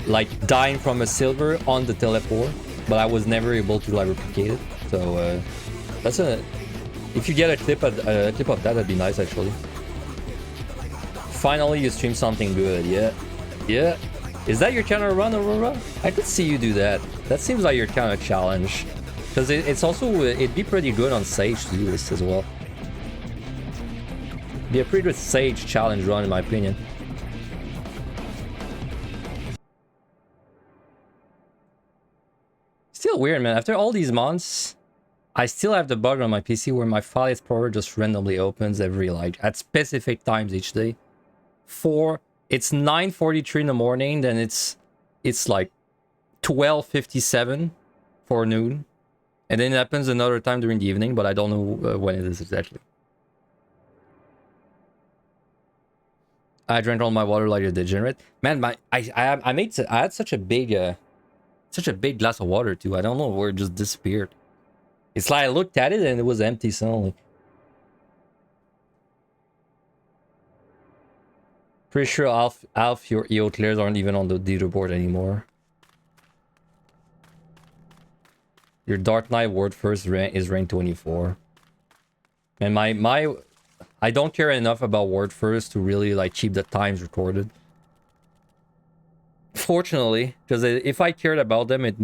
A: Like dying from a silver on the teleport, but I was never able to like replicate it. So that's a... If you get a clip of that, that'd be nice actually. Finally, you stream something good, yeah. Yeah. Is that your kind of run, Aurora? I could see you do that. That seems like your kind of challenge. Because it's also... It'd be pretty good on Sage to do this as well. Be a pretty good Sage challenge run in my opinion. Still weird, man. After all these months, I still have the bug on my PC where my file explorer just randomly opens every like at specific times each day. It's 9:43 in the morning, then it's like 12:57 for noon, and then it happens another time during the evening, but I don't know when it is exactly. I drank all my water like a degenerate. Man, I had such a big glass of water too. I don't know where it just disappeared. It's like I looked at it and it was empty suddenly. Pretty sure Alf, your EO clears aren't even on the leaderboard anymore. Your Dark Knight Word First is rank 24. And I don't care enough about Word First to really like keep the times recorded. Fortunately, because if I cared about them, it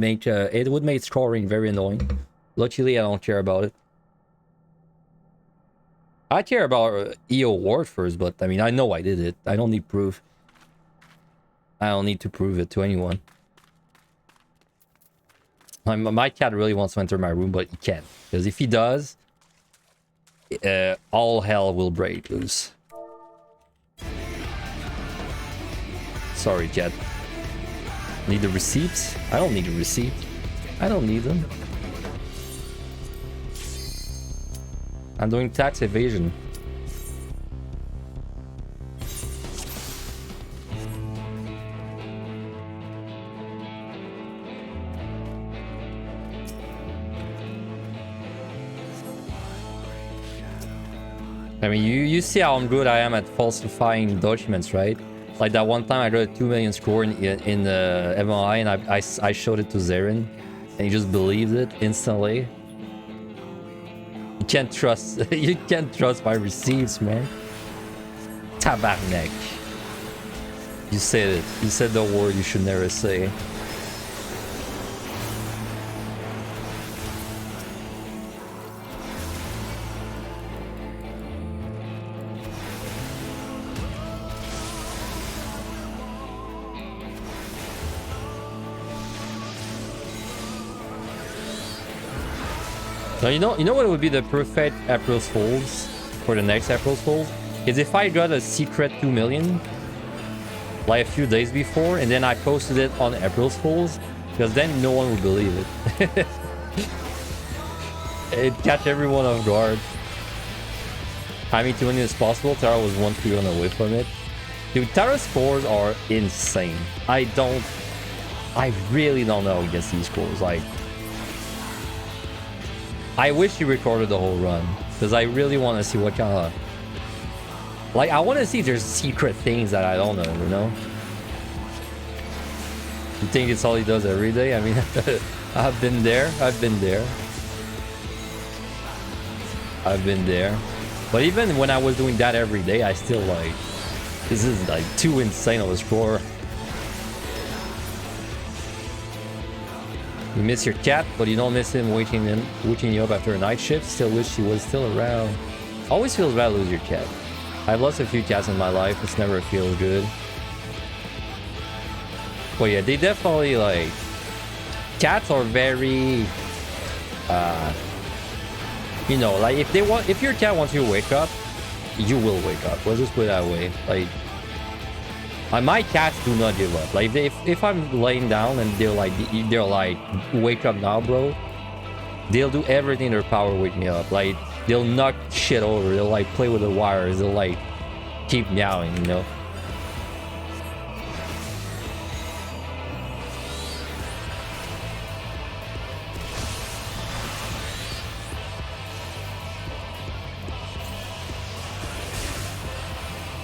A: would make scoring very annoying. Luckily, I don't care about it. I care about EO Word First, but I mean, I know I did it. I don't need proof. I don't need to prove it to anyone. My cat really wants to enter my room, but he can't. Because if he does, all hell will break loose. Sorry, cat. Need the receipts? I don't need a receipt. I don't need them. I'm doing tax evasion. I mean, you see how good I am at falsifying documents, right? Like that one time I got a 2 million score in the MLI and I showed it to Zeren and he just believed it instantly. You can't trust my receipts, man. Tabarnak. You said it. You said the word you should never say. Now, you know what would be the perfect April's Fools for the next April's Fools? Is if I got a secret 2 million like a few days before and then I posted it on April's Fools Because then no one will believe it. It catch everyone off guard. Timing too many as possible. Tara was 1-3 away from it. Dude, Tara's scores are insane. I really don't know against these scores. Like, I wish you recorded the whole run. Because I really want to see what kind of... Like, I want to see if there's secret things that I don't know, you know? You think it's all he does every day? I mean, I've been there. I've been there. I've been there. But even when I was doing that every day, I still like... This is like too insane of a score. You miss your cat, but you don't miss him waking you up after a night shift. Still wish he was still around. Always feels bad to lose your cat. I've lost a few cats in my life. It's never feels good. Well, yeah, they definitely like... Cats are very... you know, like if your cat wants you to wake up, you will wake up. Let's just put it that way. Like, my cats do not give up. Like, if I'm laying down and they're like, wake up now, bro. They'll do everything in their power to wake me up. Like, they'll knock shit over. They'll like play with the wires. They'll like keep meowing, you know.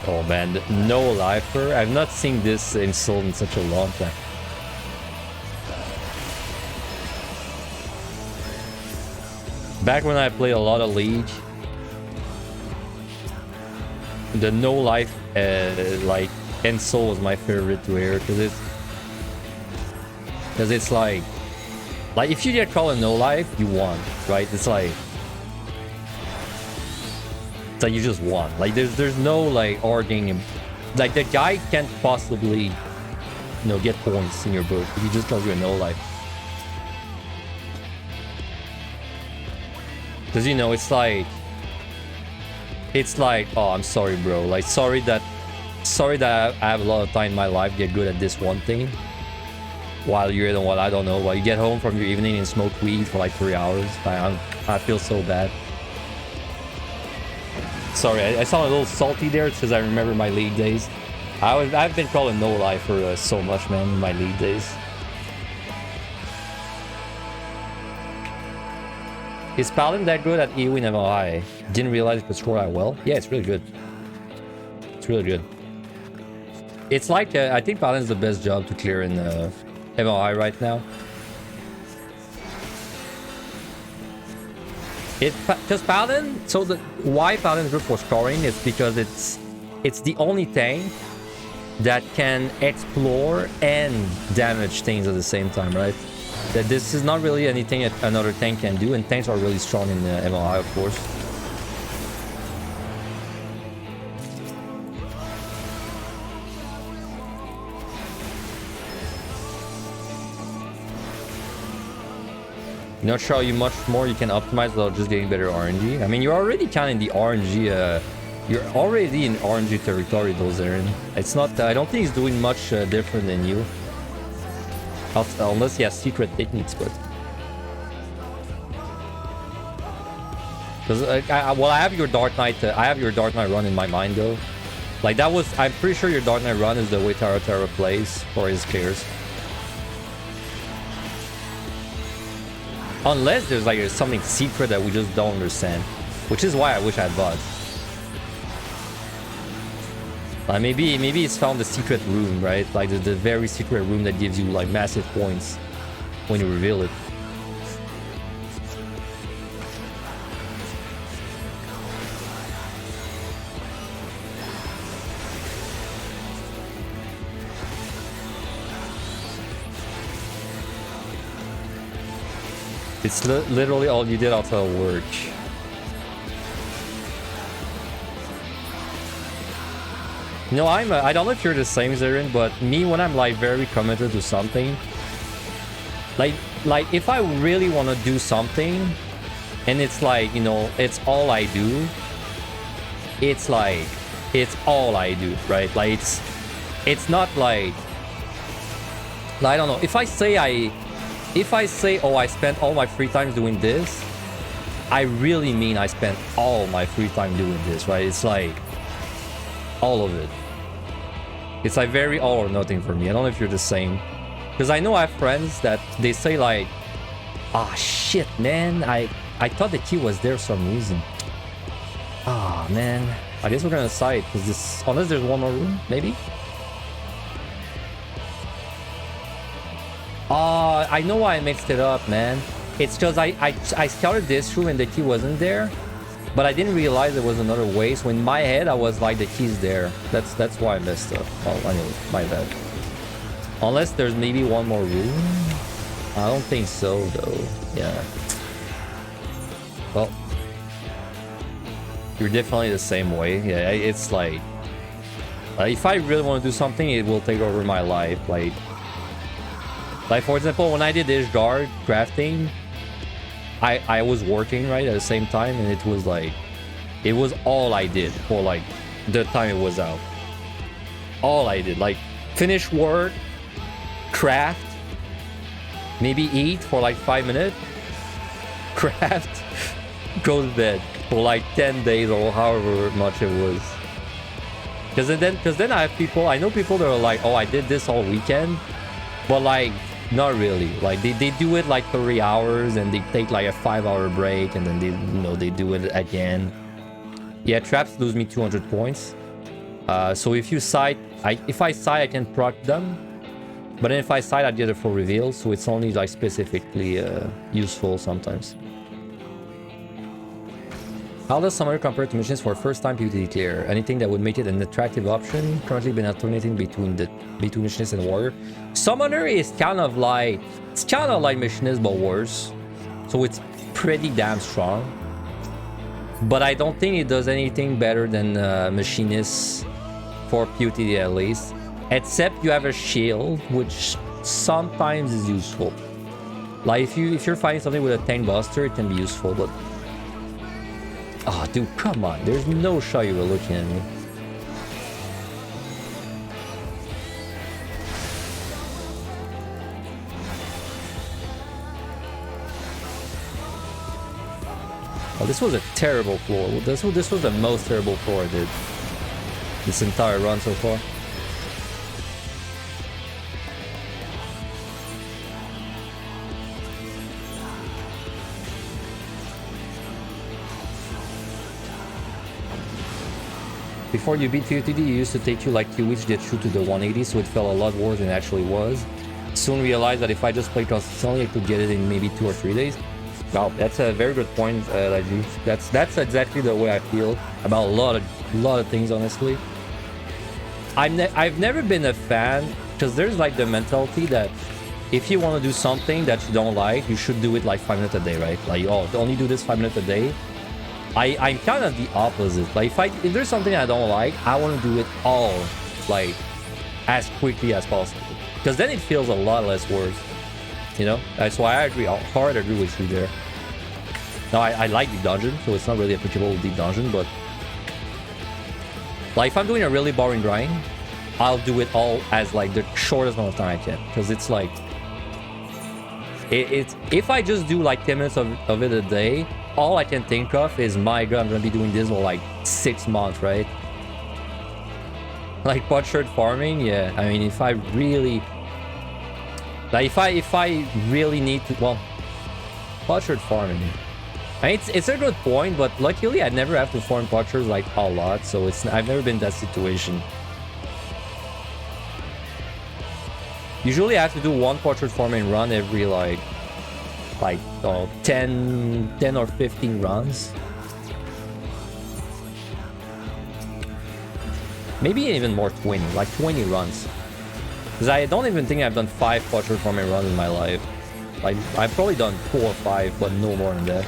A: Oh man, no lifer. I've not seen this insult in such a long time. Back when I played a lot of League, the no life like insult was my favorite to hear because it's like if you get called a no life, you won, right? It's like you just won. Like there's no like arguing. Like the guy can't possibly, you know, get points in your book if he just calls you a no life. Because you know it's like oh, I'm sorry, bro. Like sorry that I have a lot of time in my life get good at this one thing. While you're in what I don't know. While you get home from your evening and smoke weed for like 3 hours. I feel so bad. Sorry, I sound a little salty there because I remember my League days. I've been called a no life for so much, man, in my League days. Is Paladin that good at AoE and MLI? Didn't realize it could score that well. Yeah, it's really good. It's really good. It's like, I think Paladin's the best job to clear in MLI right now. Because Paladin, so why Paladin's good for scoring is because it's the only tank that can explore and damage things at the same time, right? That this is not really anything that another tank can do, and tanks are really strong in the MLI, of course. Not sure how much more you can optimize without just getting better RNG. I mean, you're already kind of in the RNG. You're already in RNG territory, those Aaron. It's not. I don't think he's doing much different than you, unless he has secret techniques. But because well, I have your Dark Knight. I have your Dark Knight run in my mind though. Like that was. I'm pretty sure your Dark Knight run is the way Tara plays for his players. Unless there's like something secret that we just don't understand. Which is why I wish I had bots. Maybe it's found the secret room, right? Like the very secret room that gives you like massive points when you reveal it. It's literally all you did outside of work. You know, I don't know if you're the same, Zarin, but me, when I'm like very committed to something, like if I really want to do something, and it's like, you know, it's all I do, it's like, it's all I do, right? Like it's not like, I don't know. If I say, oh, I spent all my free time doing this, I really mean I spent all my free time doing this, right? It's like all of it. It's like very all or nothing for me. I don't know if you're the same. Because I know I have friends that they say like, ah, shit, man. I thought the key was there for some reason. Ah, man. I guess we're gonna side because this, unless there's one more room, maybe. I know why I mixed it up, man. It's because I scouted this room and the key wasn't there, but I didn't realize there was another way. So in my head, I was like, the key's there. That's why I messed up. Oh, anyway, my bad. Unless there's maybe one more room. I don't think so, though. Yeah. Well, you're definitely the same way. Yeah, it's like if I really want to do something, it will take over my life. Like for example, when I did this guard crafting, I was working right at the same time, and it was like, it was all I did for like the time it was out. All I did, like finish work, craft, maybe eat for like 5 minutes, craft, go to bed for like 10 days or however much it was. Because then I have people, I know people that are like, oh, I did this all weekend, but like not really. Like they do it like 3 hours and they take like a 5-hour break and then they do it again. Yeah, traps lose me 200 points. So if you sight, if I sight, I can proc them, but then if I sight, I get a full reveal, so it's only like specifically useful sometimes. How does Summoner compare to missions for first time PvP clear? Anything that would make it an attractive option? Currently been alternating between Missionist and Warrior. Summoner is kind of like, it's kind of like Missionist but worse. So it's pretty damn strong. But I don't think it does anything better than Machinist for PvP at least. Except you have a shield, which sometimes is useful. Like if you're fighting something with a tank buster, it can be useful, but oh, dude, come on. There's no shot you were looking at me. Oh, this was a terrible floor. This was the most terrible floor I did this entire run so far. Before you beat PotD, it used to take you like 2 weeks to get through to the 180, so it felt a lot worse than it actually was. Soon realized that if I just played consistently, I could get it in maybe 2 or 3 days. Wow, that's a very good point, Laji. That's exactly the way I feel about a lot of things, honestly. I've never been a fan, because there's like the mentality that if you want to do something that you don't like, you should do it like 5 minutes a day, right? Like, oh, only do this 5 minutes a day. I'm kind of the opposite. Like if there's something I don't like, I want to do it all like as quickly as possible, because then it feels a lot less worse, you know. That's why I agree. I'll hard agree with you there. Now I like the dungeon, so it's not really applicable to the dungeon, but like if I'm doing a really boring grind, I'll do it all as like the shortest amount of time I can, because it's like it's if I just do like 10 minutes of it a day, all I can think of is, my god, I'm gonna be doing this for like 6 months, right? Like potsherd farming, yeah. I mean, if I really like, if I really need to, well, potsherd farming. I mean, it's a good point, but luckily I never have to farm potsherds like a lot, so I've never been in that situation. Usually I have to do one potsherd farming run every like 10 or 15 runs. Maybe even more, 20, like 20 runs. Because I don't even think I've done 5 potsherd farming runs in my life. Like, I've probably done 4 or 5, but no more than that.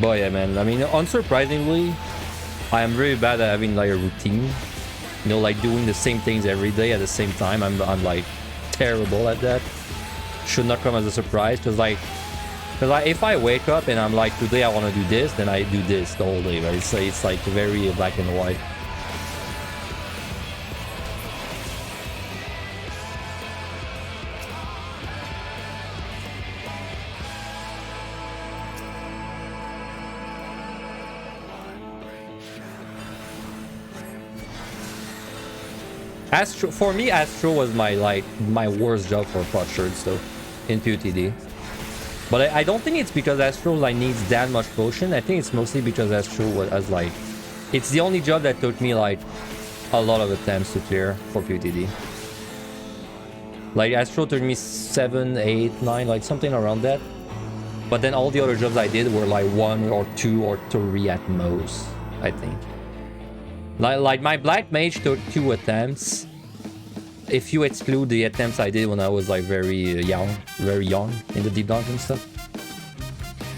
A: But yeah, man, I mean, unsurprisingly, I am very bad at having like a routine. You know, like doing the same things every day at the same time. I'm like terrible at that. should not come as a surprise, because like if I wake up and I'm like, today I want to do this, then I do this the whole day, right? It's like very black and white. Astro, for me, Astro was my worst job for pot shirts though, in PotD. But I don't think it's because Astro like needs that much potion. I think it's mostly because Astro was like, it's the only job that took me like a lot of attempts to clear for PotD. Like Astro took me 7, 8, 9, like something around that. But then all the other jobs I did were like 1 or 2 or 3 at most, I think. Like my Black Mage took 2 attempts. If you exclude the attempts I did when I was like very young in the deep dungeon stuff.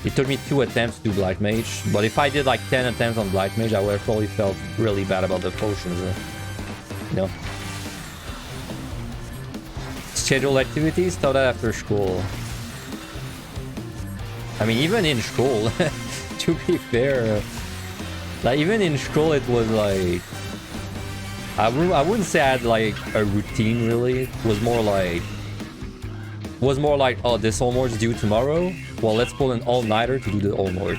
A: It took me 2 attempts to do Black Mage, but if I did like 10 attempts on Black Mage, I would have probably felt really bad about the potions. You know. Schedule activities, thought that after school. I mean, even in school, to be fair, like even in school, it was like I wouldn't say I had like a routine really. It was more like oh, this all-mort's due tomorrow. Well, let's pull an all-nighter to do the all-mort.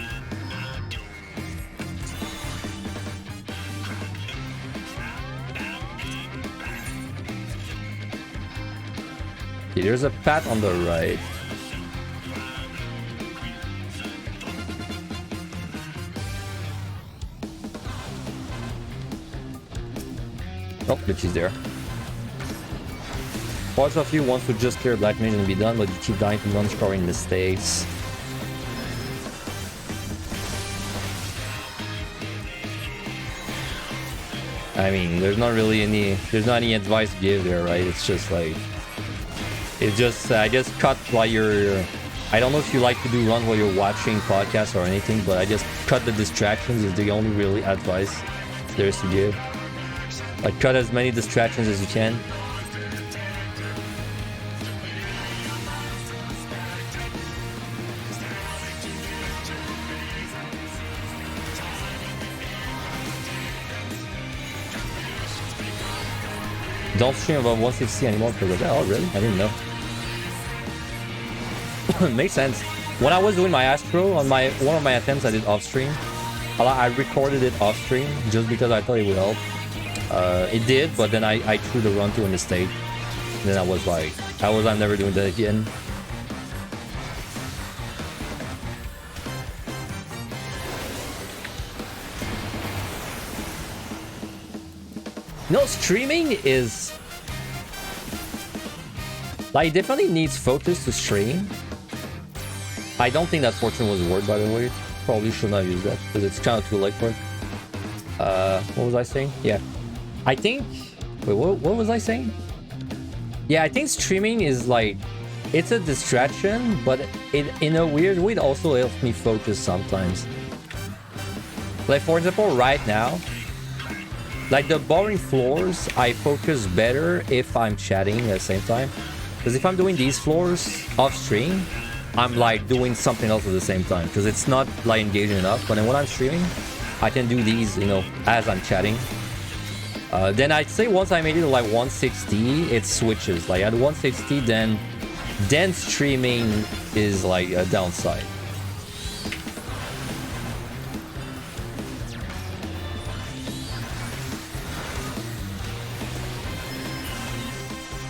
A: Okay, there's a path on the right. Oh, but she's there. Parts of you want to just clear Black Mage and be done, but you keep dying to non-scoring mistakes. I mean, there's not any advice to give there, right? It's just like, I just cut while you're, I don't know if you like to do runs while you're watching podcasts or anything, but I just cut the distractions is the only really advice there is to give. Like, cut as many distractions as you can. Don't stream above 160 anymore because of that. Oh, really? I didn't know. Makes sense. When I was doing my Astro, on one of my attempts I did off stream, I recorded it off stream just because I thought it would help. It did, but then I threw the run to a mistake. And then I was like, I'm never doing that again. No, streaming is like, it definitely needs focus to stream. I don't think that fortune was a word, by the way. Probably should not use that because it's kind of too late for it. What was I saying? Yeah. I think... Wait, what was I saying? Yeah, I think streaming is like... It's a distraction, but in a weird way, it also helps me focus sometimes. Like, for example, right now, like the boring floors, I focus better if I'm chatting at the same time. Because if I'm doing these floors off stream, I'm like doing something else at the same time. Because it's not like engaging enough. But then when I'm streaming, I can do these, you know, as I'm chatting. Then I'd say once I made it to like 160, it switches. Like at 160, then streaming is like a downside.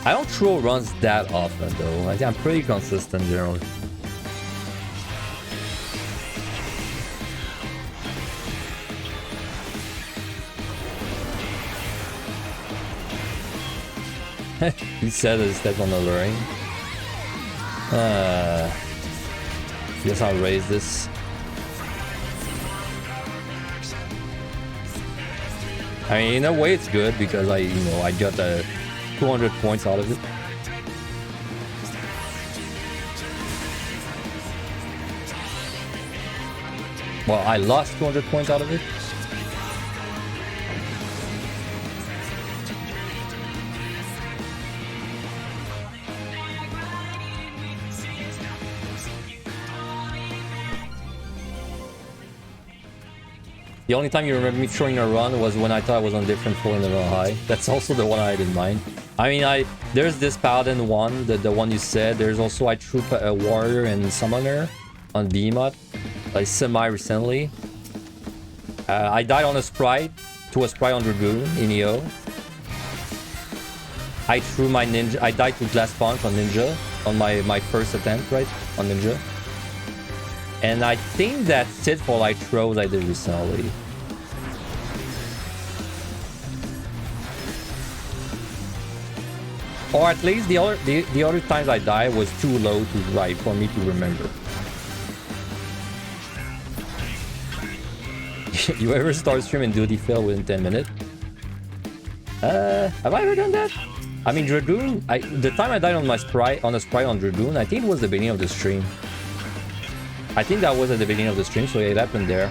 A: I don't throw runs that often though. I think I'm pretty consistent generally. He said his steps on the luring. Guess I'll raise this. I mean, in a way it's good because I got the 200 points out of it. Well, I lost 200 points out of it. The only time you remember me throwing a run was when I thought I was on different floor in the high. That's also the one I had in mind. I mean, there's this Paladin one, the one you said. There's also I threw a Warrior and Summoner on Behemoth, like semi-recently. I died on a Sprite, to a Sprite on Dragoon in EO. I threw my Ninja, I died to Glass Punch on Ninja, on my first attempt, right, on Ninja. And I think that's it for like throws I did recently. Or at least the other times I died was too low to right for me to remember. You ever start stream and duty fail within 10 minutes? Have I ever done that? I mean, Dragoon, the time I died on my Sprite, on a Sprite on Dragoon, I think it was the beginning of the stream. I think that was at the beginning of the stream, so it happened there.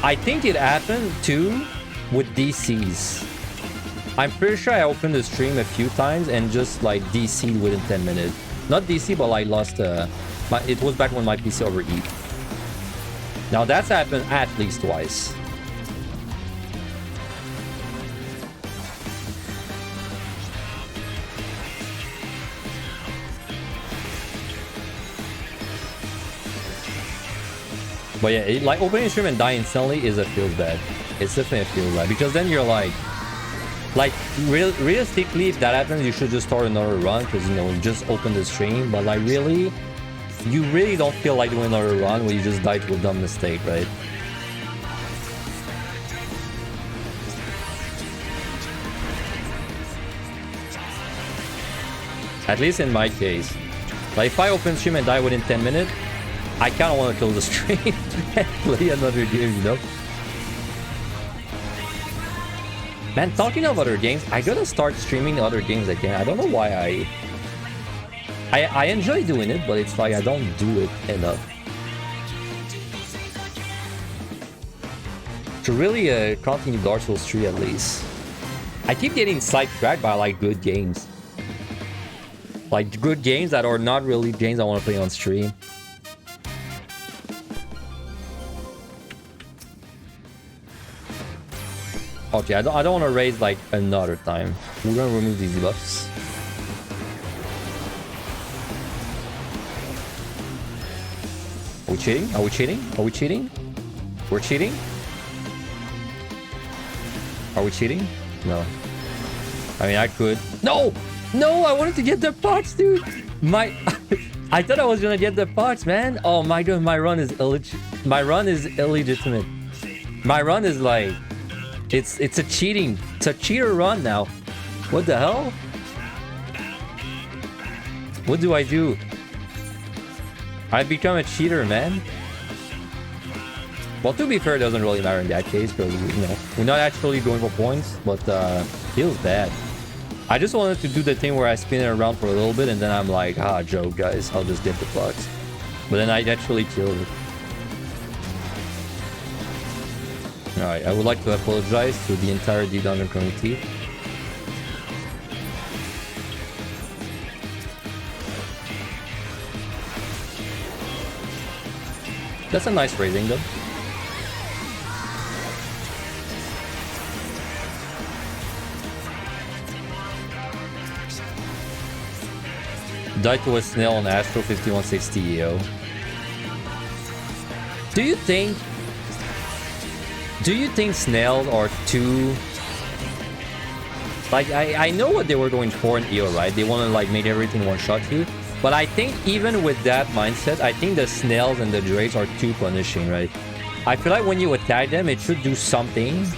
A: I think it happened too with DCs. I'm pretty sure I opened the stream a few times and just like DC'd within 10 minutes. Not DC, but I lost, it was back when my PC overheated. Now that's happened at least twice. But yeah, like opening stream and dying instantly feels bad. It's definitely feels bad because then you're like realistically, if that happens, you should just start another run because you know you just open the stream. But like really, you really don't feel like doing another run when you just died to a dumb mistake, right? At least in my case, like if I open stream and die within 10 minutes. I kind of want to kill the stream and play another game, you know? Man, talking of other games, I gotta start streaming other games again. I don't know why I enjoy doing it, but it's like I don't do it enough. To really continue Dark Souls 3 at least. I keep getting sidetracked by like good games. Like good games that are not really games I want to play on stream. Okay, I don't want to raise like another time. We're gonna remove these debuffs. Are we cheating? Are we cheating? Are we cheating? We're cheating? Are we cheating? No. I mean, I could. No! No! I wanted to get the pots, dude! I thought I was gonna get the pots, man! Oh my god, my run is illegitimate. My run is like... It's a cheating. It's a cheater run now. What the hell? What do I do? I become a cheater, man. Well, to be fair, it doesn't really matter in that case because you know we're not actually going for points, but feels bad. I just wanted to do the thing where I spin it around for a little bit and then I'm like, joke, guys, I'll just get the bugs. But then I actually killed it. Alright, I would like to apologize to the entire D-Dungeon community. That's a nice rating though. Died to a snail on Astro 5160 EO. Do you think snails are too... Like, I know what they were going for in EO, right? They want to, like, make everything one-shot you. But I think even with that mindset, I think the snails and the drakes are too punishing, right? I feel like when you attack them, it should do something.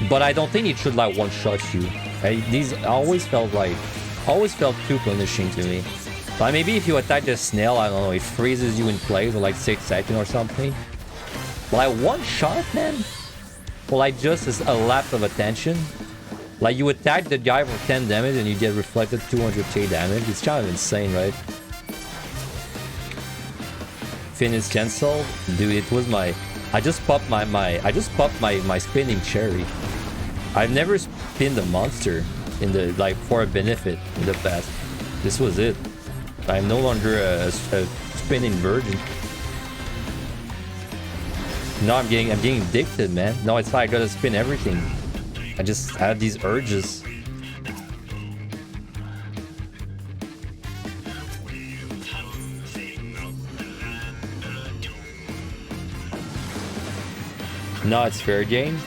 A: But I don't think it should, like, one-shot you. Right? These always felt too punishing to me. But maybe if you attack the snail, I don't know, it freezes you in place for, like, 6 seconds or something. Like one shot, man? Well, like just as a lapse of attention. Like you attack the guy for 10 damage and you get reflected 200k damage. It's kind of insane, right? Finish cancel, dude. It was my. I just popped my spinning cherry. I've never spinned a monster in the like for a benefit in the past. This was it. I'm no longer a spinning virgin. No, I'm getting addicted, man. No, it's like I gotta spin everything. I just have these urges. No, it's fair game.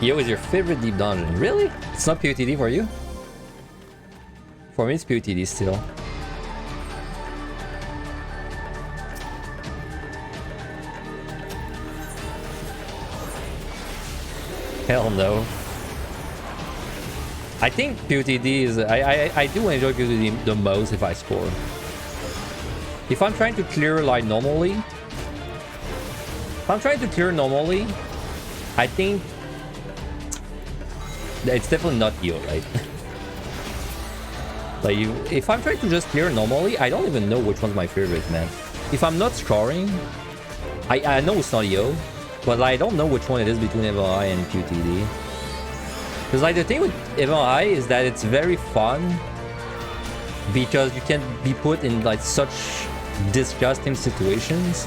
A: Yo, is your favorite deep dungeon? Really? It's not PotD for you? For me, it's PotD still. Hell no. I think PotD is... I do enjoy PotD the most if I score. If I'm trying to clear like normally... If I'm trying to clear normally, I think... It's definitely not you, right? Like, if I'm trying to just clear normally, I don't even know which one's my favorite, man. If I'm not scoring, I know it's not yo, but I don't know which one it is between MLI and PotD. Because like the thing with MLI is that it's very fun because you can be put in like such disgusting situations.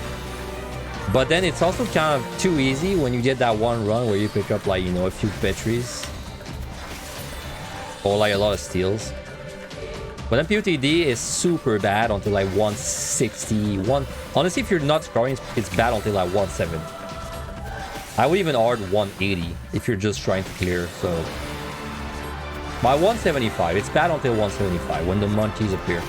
A: But then it's also kind of too easy when you get that one run where you pick up like, you know, a few Petries. Or like a lot of steals. But then PotD is super bad until like 161. Honestly, if you're not scoring, it's bad until like 170. I would even argue 180 if you're just trying to clear. So by 175, it's bad until 175 when the monkeys appear.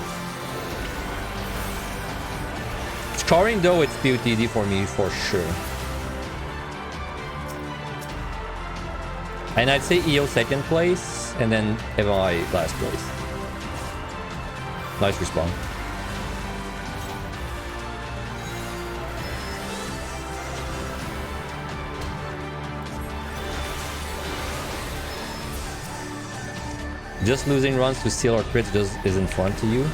A: Scoring though, it's PotD for me for sure. And I'd say EO second place, and then MLI last place. Nice respawn. Just losing runs to steal or crits just isn't fun to you.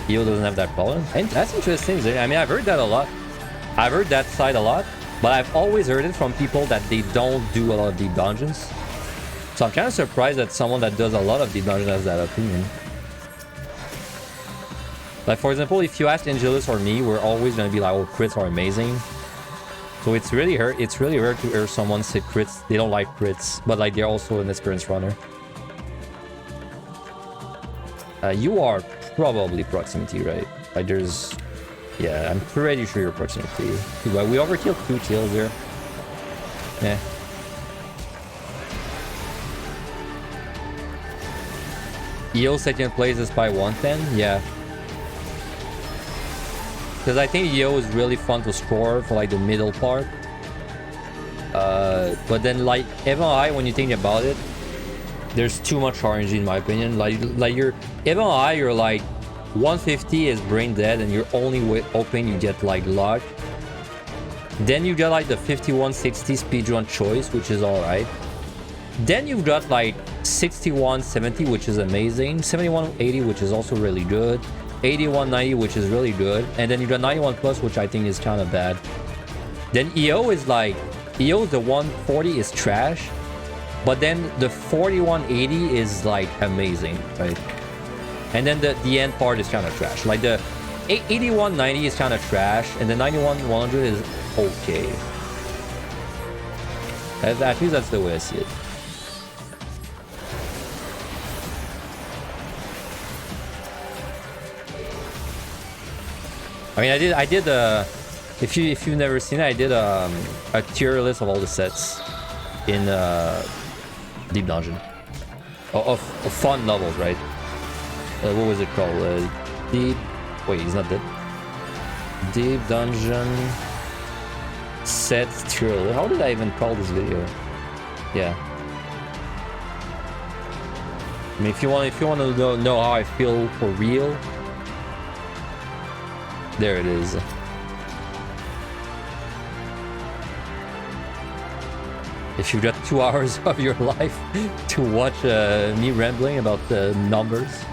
A: EO doesn't have that problem. And that's interesting. I mean, I've heard that a lot. I've heard that side a lot, but I've always heard it from people that they don't do a lot of deep dungeons. So I'm kind of surprised that someone that does a lot of deep dungeons has that opinion. Like, for example, if you ask Angelus or me, we're always going to be like, oh, crits are amazing. So it's really rare to hear someone say crits. They don't like crits, but like they're also an experienced runner. You are probably proximity, right? Like there's... Yeah, I'm pretty sure you're proximity. But we overkilled 2 kills there. Yeah. EO second place is by 110? Yeah. Because I think EO is really fun to score for like the middle part. But then like MLI, when you think about it, there's too much RNG in my opinion. Like you're MLI, you're like 150 is brain dead and you're only hoping you get like luck. Then you got like the 5160 speedrun choice, which is alright. Then you've got like 6170, which is amazing. 7180, which is also really good. 8190, which is really good. And then you got 91 plus, which I think is kind of bad. Then EO is like... EO, the 140 is trash. But then the 4180 is like amazing, right? And then the end part is kind of trash. Like the 8190 is kind of trash. And the 9100 is okay. At least that's the way I see it. I mean, I did if you've never seen it, I did a tier list of all the sets in Deep Dungeon of fun levels, right? What was it called? Deep. Wait, he's not dead. Deep Dungeon set tier list. How did I even call this video? Yeah. I mean, if you want to know how I feel for real. There it is. If you've got 2 hours of your life to watch me rambling about the numbers.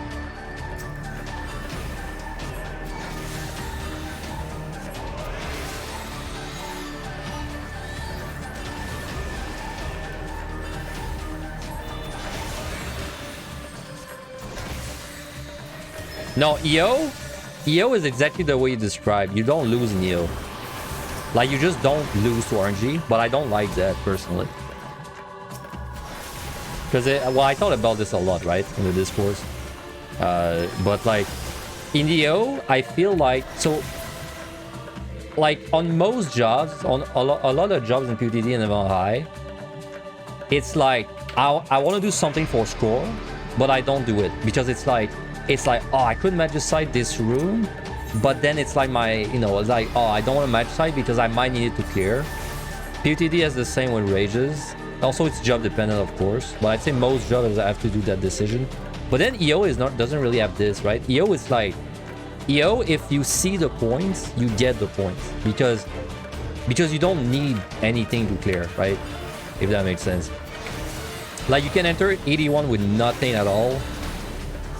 A: No, EO is exactly the way you described. You don't lose in EO. Like, you just don't lose to RNG, but I don't like that, personally. Because, well, I thought about this a lot, right, in the discourse. But, like, in EO, I feel like, so, like, on most jobs, on a lot of jobs in PotD and Event High, it's like, I want to do something for score, but I don't do it. Because it's like, oh, I could magicite this room, but then it's like my, you know, it's like, oh, I don't want to magicite because I might need it to clear. PotD has the same with rages. Also, it's job dependent, of course, but I'd say most jobs have to do that decision. But then EO doesn't really have this, right? EO is like, EO, if you see the points, you get the points because you don't need anything to clear, right? If that makes sense. Like, you can enter 81 with nothing at all,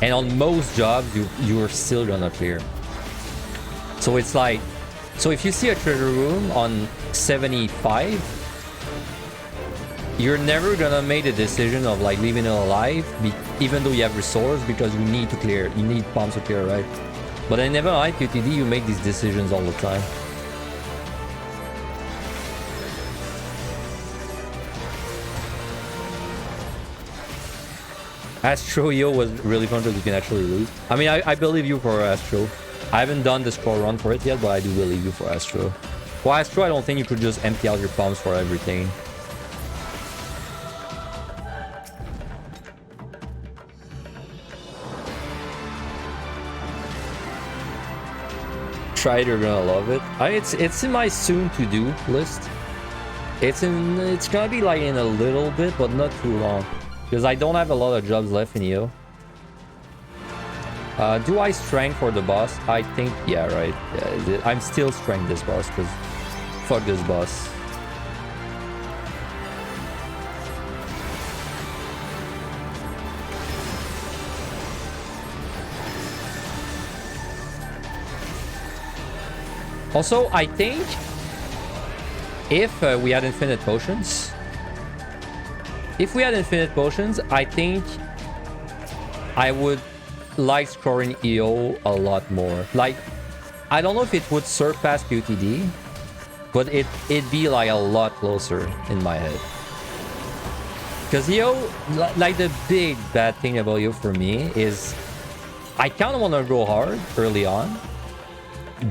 A: and on most jobs, you're still gonna clear. So it's like, so if you see a treasure room on 75, you're never gonna make the decision of like leaving it alive, even though you have resource, because you need to clear, you need bombs to clear, right? But in Never Mind PotD, you make these decisions all the time. Astro EO was really fun because you can actually lose. I mean, I believe you for Astro. I haven't done the scroll run for it yet, but I do believe you for Astro. For Astro, I don't think you could just empty out your bombs for everything. Try it, you're gonna love it. It's in my soon to do list. It's gonna be like in a little bit, but not too long, because I don't have a lot of jobs left in EO. Do I strength for the boss? I think, yeah, right. Yeah, I'm still strength this boss, because fuck this boss. Also, I think if we had infinite potions, I think I would like scoring EO a lot more. Like, I don't know if it would surpass PotD, but it'd be like a lot closer in my head. Because EO, like the big bad thing about EO for me is I kind of want to go hard early on,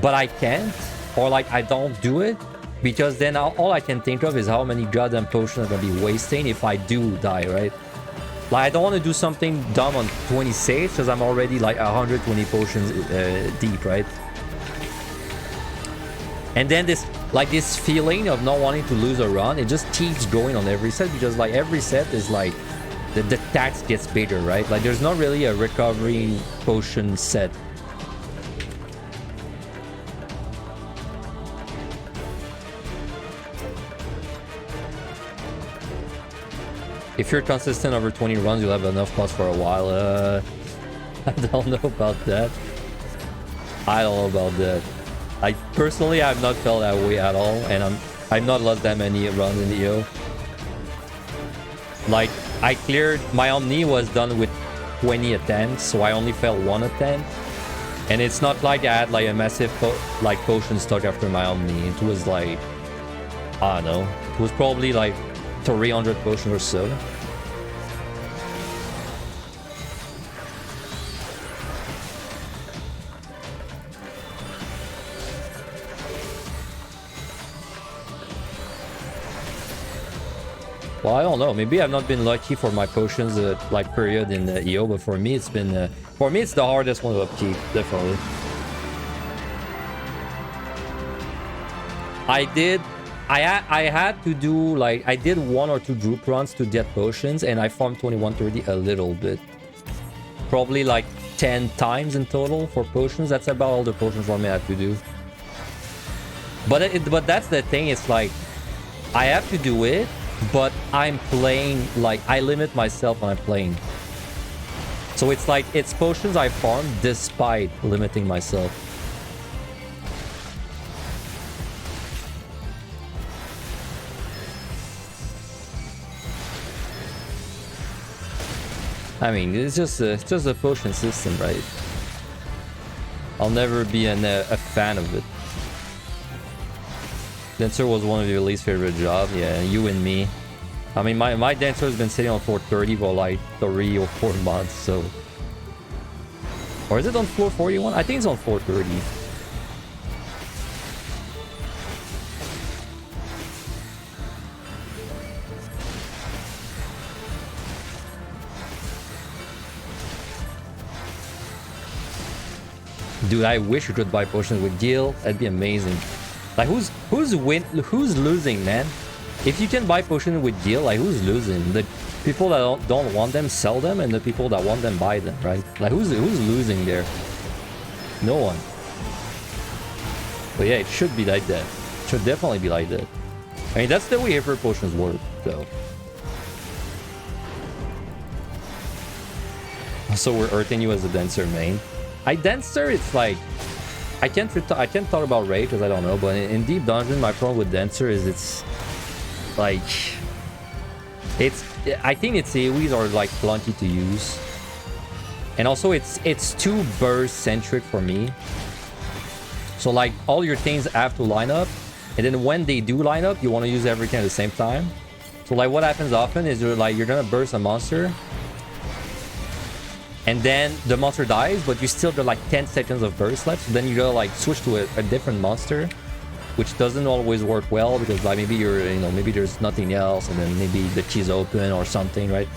A: but I can't, or like I don't do it, because then all I can think of is how many goddamn potions I'm gonna be wasting if I do die, right? Like, I don't want to do something dumb on 26 because I'm already like 120 potions deep, right? And then this feeling of not wanting to lose a run, it just keeps going on every set, because like every set is like the tax gets bigger, right? Like, there's not really a recovery potion set. If you're consistent over 20 runs, you'll have enough pots for a while. I don't know about that. I don't know about that. I personally, I've not felt that way at all, and I've not lost that many runs in the EO. Like, I cleared, my Omni was done with 20 attempts, so I only failed 1 attempt. And it's not like I had like a massive potion stock after my Omni. It was like, I don't know, it was probably like 300 potions or so. Well, I don't know. Maybe I've not been lucky for my potions like period in the EO, but for me it's been it's the hardest one to upkeep, definitely. I had to do like, I did 1 or 2 group runs to get potions, and I farmed 2130 a little bit. Probably like 10 times in total for potions. That's about all the potions farming I have to do. But that's the thing, it's like, I have to do it, but I'm playing, like, I limit myself when I'm playing. So it's like, it's potions I farm despite limiting myself. I mean, it's just a potion system, right? I'll never be a fan of it. Dancer was one of your least favorite jobs. Yeah, you and me. I mean, my dancer has been sitting on floor 30 for like 3 or 4 months, so... Or is it on floor 41? I think it's on floor 30. Dude, I wish you could buy potions with Gil. That'd be amazing. Like, who's losing, man? If you can buy potions with Gil, like, who's losing? The people that don't want them sell them, and the people that want them buy them, right? Like, who's losing there? No one. But yeah, it should be like that. It should definitely be like that. I mean, that's the way Hyper Potions work, so. So we're earthing you as a Dancer main. Dancer, it's like... I can't talk about Wraith because I don't know, but in Deep Dungeon, my problem with Dancer is it's... Like... I think its AoEs are like clunky to use. And also it's too burst centric for me. So like all your things have to line up, and then when they do line up, you want to use everything at the same time. So like what happens often is you're gonna burst a monster, and then the monster dies, but you still got like 10 seconds of burst left. So then you gotta like switch to a different monster, which doesn't always work well because like maybe maybe there's nothing else, and then maybe the key's open or something, right?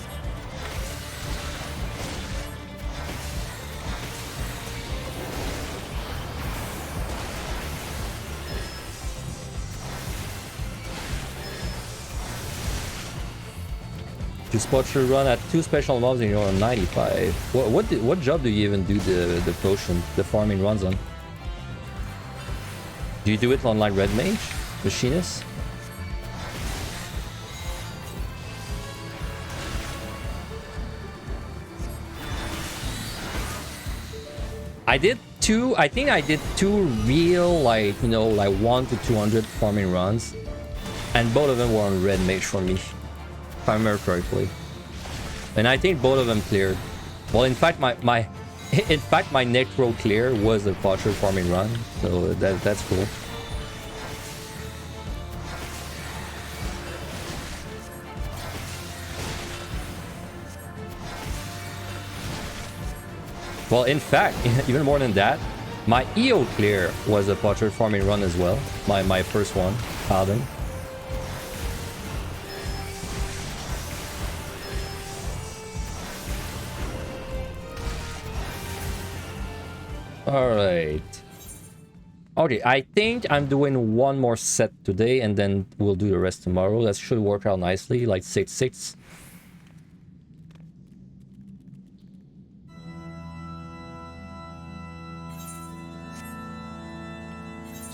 A: You spot your run at 2 special mobs and you're on 95. What job do you even do the potion, the farming runs on? Do you do it on like Red Mage? Machinist? I think I did 2 real like, like 1 to 200 farming runs. And both of them were on Red Mage for me. If I remember correctly. And I think both of them cleared. Well, in fact, my Necro clear was a Potcher farming run. So that's cool. Well, in fact, even more than that, my EO clear was a Potcher farming run as well. My first one, Paladin. Alright. Okay, I think I'm doing one more set today and then we'll do the rest tomorrow. That should work out nicely, like 6-6.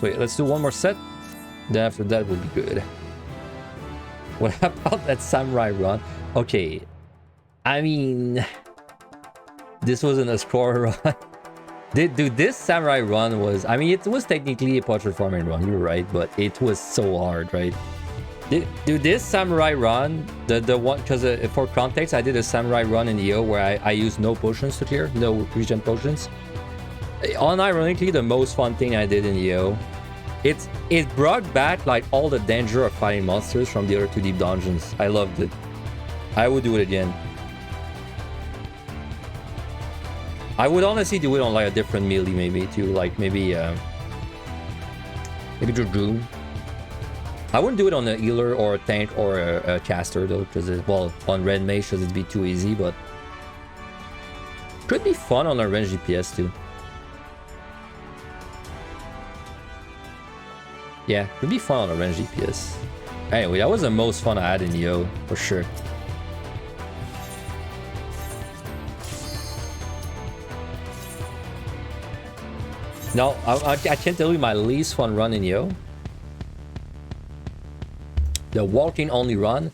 A: So yeah, let's do one more set. Then after that will be good. What about that samurai run? Okay. I mean... This wasn't a score run. Dude, this samurai run was... I mean, it was technically a portrait farming run, you're right, but it was so hard, right? Dude, this samurai run, the one... Because for context, I did a samurai run in EO where I used no potions to clear, no regen potions. Unironically, the most fun thing I did in EO. It brought back, like, all the danger of fighting monsters from the other 2 deep dungeons. I loved it. I would do it again. I would honestly do it on like a different melee maybe too, like maybe Dragoon. I wouldn't do it on a healer or a tank or a caster though, because well, on Red Mage because it'd be too easy, but could be fun on a range DPS too. Yeah, could be fun on a range DPS. Anyway, that was the most fun I had in EO for sure. No, I can't tell you my least fun run in EO. The walking only run,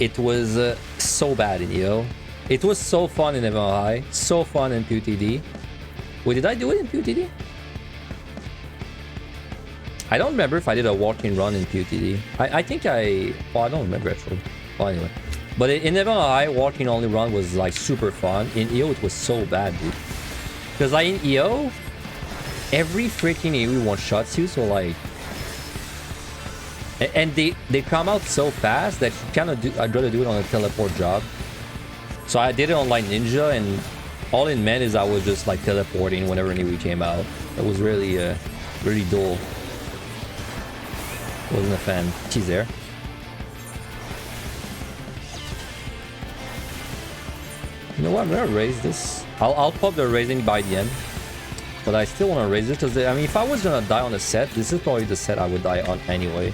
A: it was so bad in EO. It was so fun in MLI, so fun in PotD. Wait, did I do it in PotD? I don't remember if I did a walking run in PotD. I think well, I don't remember actually. Well, anyway. But in MLI, walking only run was like super fun. In EO, it was so bad, dude. Because like in EO, every freaking AoE one-shots you, so like... And they come out so fast that you kind of I gotta do it on a teleport job. So I did it on like Ninja, and all it meant is I was just like teleporting whenever an AoE came out. It was really, really dull. Wasn't a fan. She's there. You know what? I'm gonna raise this. I'll pop the raising by the end, but I still want to raise it because I mean, if I was gonna die on a set, this is probably the set I would die on anyway.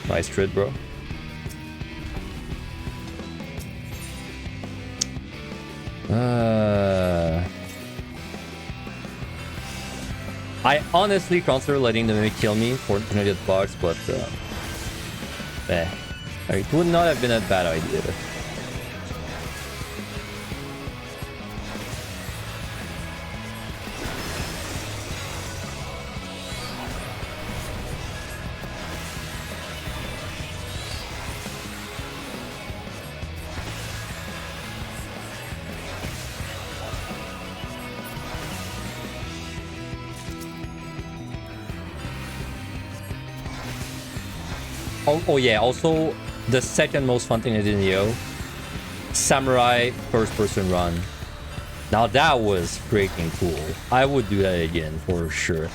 A: Nice trade, bro. I honestly consider letting the mimic kill me for 200 bucks, but it would not have been a bad idea. Oh yeah, also the second most fun thing I did in EO, Samurai first person run. Now that was freaking cool. I would do that again for sure.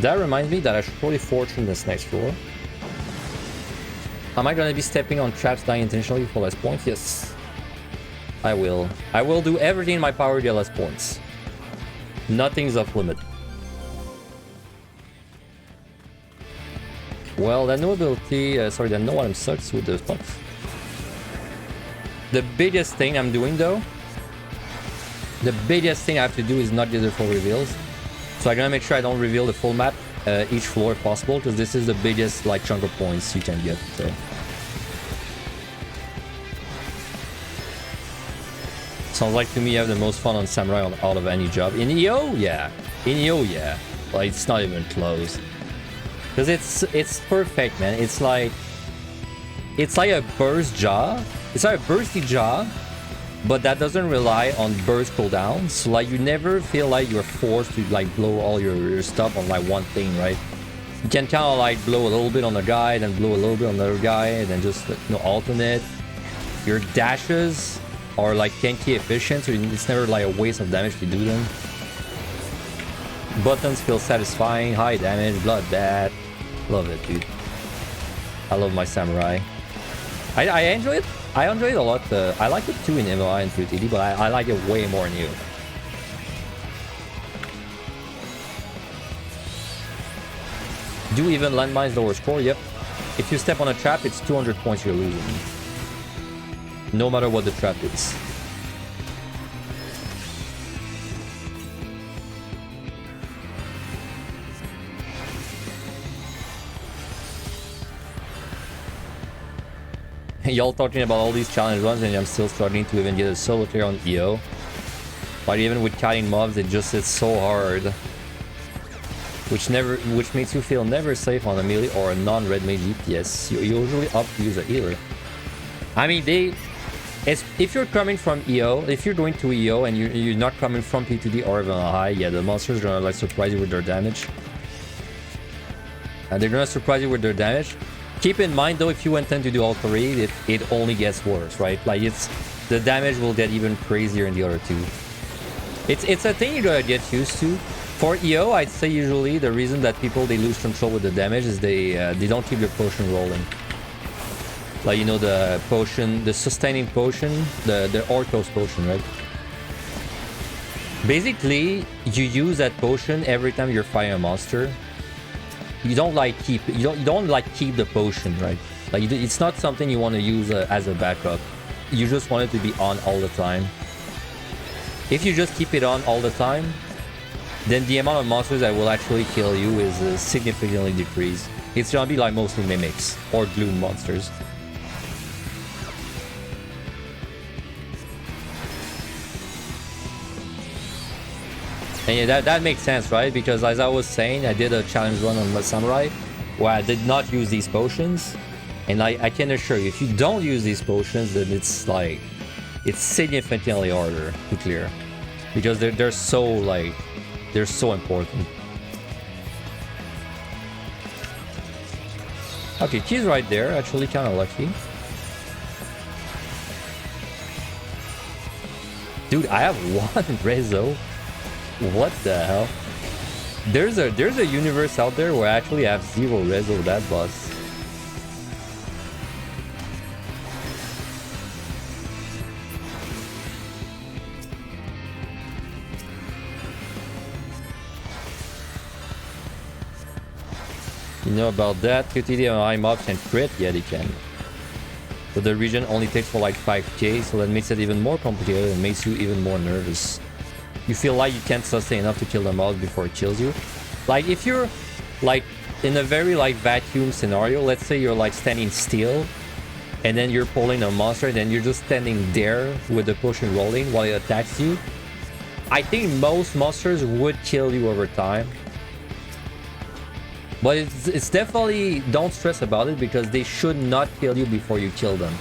A: That reminds me that I should probably fortune this next floor. Am I gonna be stepping on traps dying intentionally for less points? Yes. I will. I will do everything in my power to get less points. Nothing's off limit. Well, that no ability, sorry, that no item sucks with those pucks. The biggest thing I'm doing though, the biggest thing I have to do is not get the full reveals. So I'm gonna make sure I don't reveal the full map each floor if possible, because this is the biggest like chunk of points you can get. So. Sounds like to me you have the most fun on Samurai out of any job. In EO, yeah. In EO, yeah. Like it's not even close. Because it's perfect, man. It's like a burst job. It's like a bursty job, but that doesn't rely on burst cooldowns. So like you never feel like you're forced to like blow all your stuff on like one thing, right? You can kind of like blow a little bit on a guy, then blow a little bit on another guy, and then just alternate. Your dashes are like tanky efficient, so it's never like a waste of damage to do them. Buttons feel satisfying, high damage, bloodbath. Love it, dude. I love my Samurai. I enjoy it. I enjoy it a lot. I like it too in MOI and PotD, but I like it way more in EO. Do even landmines lower score? Yep. If you step on a trap, it's 200 points you're losing. No matter what the trap is. Y'all talking about all these challenge runs and I'm still struggling to even get a solo clear on EO. But even with kiting mobs, it just hits so hard. Which makes you feel never safe on a melee or a non-red mage DPS. You're usually up to use a healer. I mean, if you're coming from EO, if you're going to EO and you're not coming from PotD or even a high, yeah, the monsters are gonna like surprise you with their damage. And they're gonna surprise you with their damage. Keep in mind though, if you intend to do all three, it only gets worse, right? Like the damage will get even crazier in the other two. It's a thing you gotta get used to. For EO, I'd say usually the reason that they lose control with the damage is they don't keep their potion rolling. Like, you know, the potion, the sustaining potion, the Orthos potion, right? Basically, you use that potion every time you're fighting a monster. You don't keep the potion, right? Like it's not something you want to use as a backup. you just want it to be on all the time. If you just keep it on all the time, then the amount of monsters that will actually kill you is significantly decreased. It's gonna be like mostly mimics or gloom monsters. And yeah, that makes sense, right? Because as I was saying, I did a challenge run on the Samurai where I did not use these potions. And I can assure you, if you don't use these potions, then it's like, it's significantly harder to clear. Because they're so like, they're so important. Okay, key's right there, actually kind of lucky. Dude, I have one Rezo. What the hell? There's a universe out there where I actually have 0 Rezo with that boss. You know about that? PotD on high mobs can crit? Yeah, they can. But the region only takes for like 5k, so that makes it even more complicated and makes you even more nervous. You feel like you can't sustain enough to kill the mob before it kills you. Like if you're like in a very like vacuum scenario, let's say you're like standing still and then you're pulling a monster and then you're just standing there with the potion rolling while it attacks you. I think most monsters would kill you over time. But it's definitely, don't stress about it because they should not kill you before you kill them.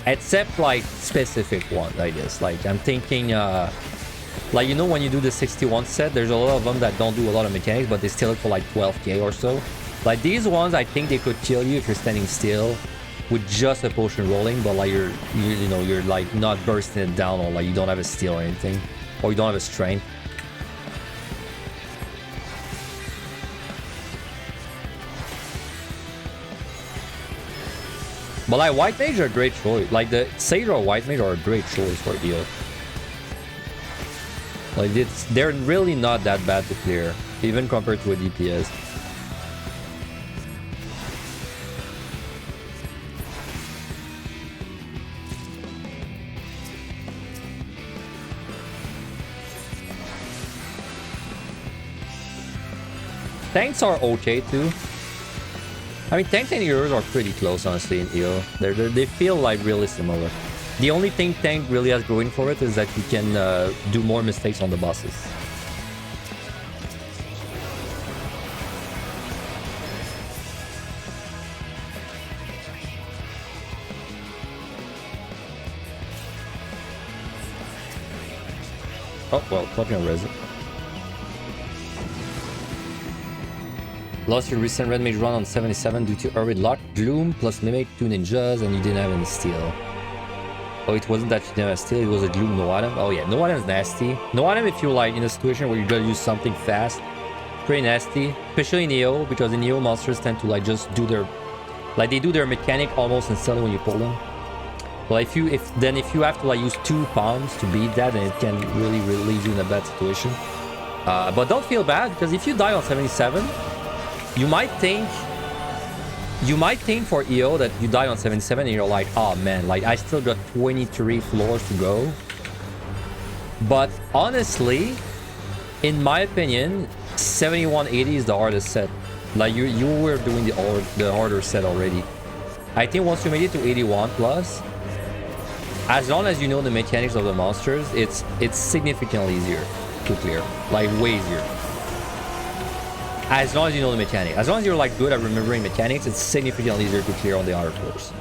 A: Except like specific ones, I guess. Like I'm thinking, like you know when you do the 61 set, there's a lot of them that don't do a lot of mechanics, but they still for like 12k or so. Like these ones, I think they could kill you if you're standing still with just a potion rolling, but like you're like not bursting it down or like you don't have a steal or anything, or you don't have a strength. But like white mage are a great choice. Like the Sage or white mage are a great choice for heal. Like they're really not that bad to clear, even compared to a DPS. Tanks are okay too. I mean, tanks and heroes are pretty close, honestly, in EO. They feel like really similar. The only thing tank really has going for it is that you can do more mistakes on the bosses. Oh, well, fucking resin. Lost your recent red mage run on 77 due to Arid Lock, Gloom, plus Mimic, 2 ninjas, and you didn't have any steal. Oh, it wasn't that you didn't have steal, it was a Gloom no item. Oh yeah, no item is nasty. No item if you're like in a situation where you gotta use something fast. Pretty nasty. Especially in EO, because in EO monsters tend to like just do their... Like they do their mechanic almost instantly when you pull them. Well, if you have to like use 2 palms to beat that, then it can really leave you in a bad situation. But don't feel bad, because if you die on 77, you might think for EO that you die on 77 and you're like, oh man, like I still got 23 floors to go. But honestly, in my opinion, 7180 is the hardest set. Like you were doing the harder set already. I think once you made it to 81 plus, as long as you know the mechanics of the monsters, it's significantly easier to clear, like way easier. As long as you know the mechanics. As long as you're like good at remembering mechanics, it's significantly easier to clear on the outer floors.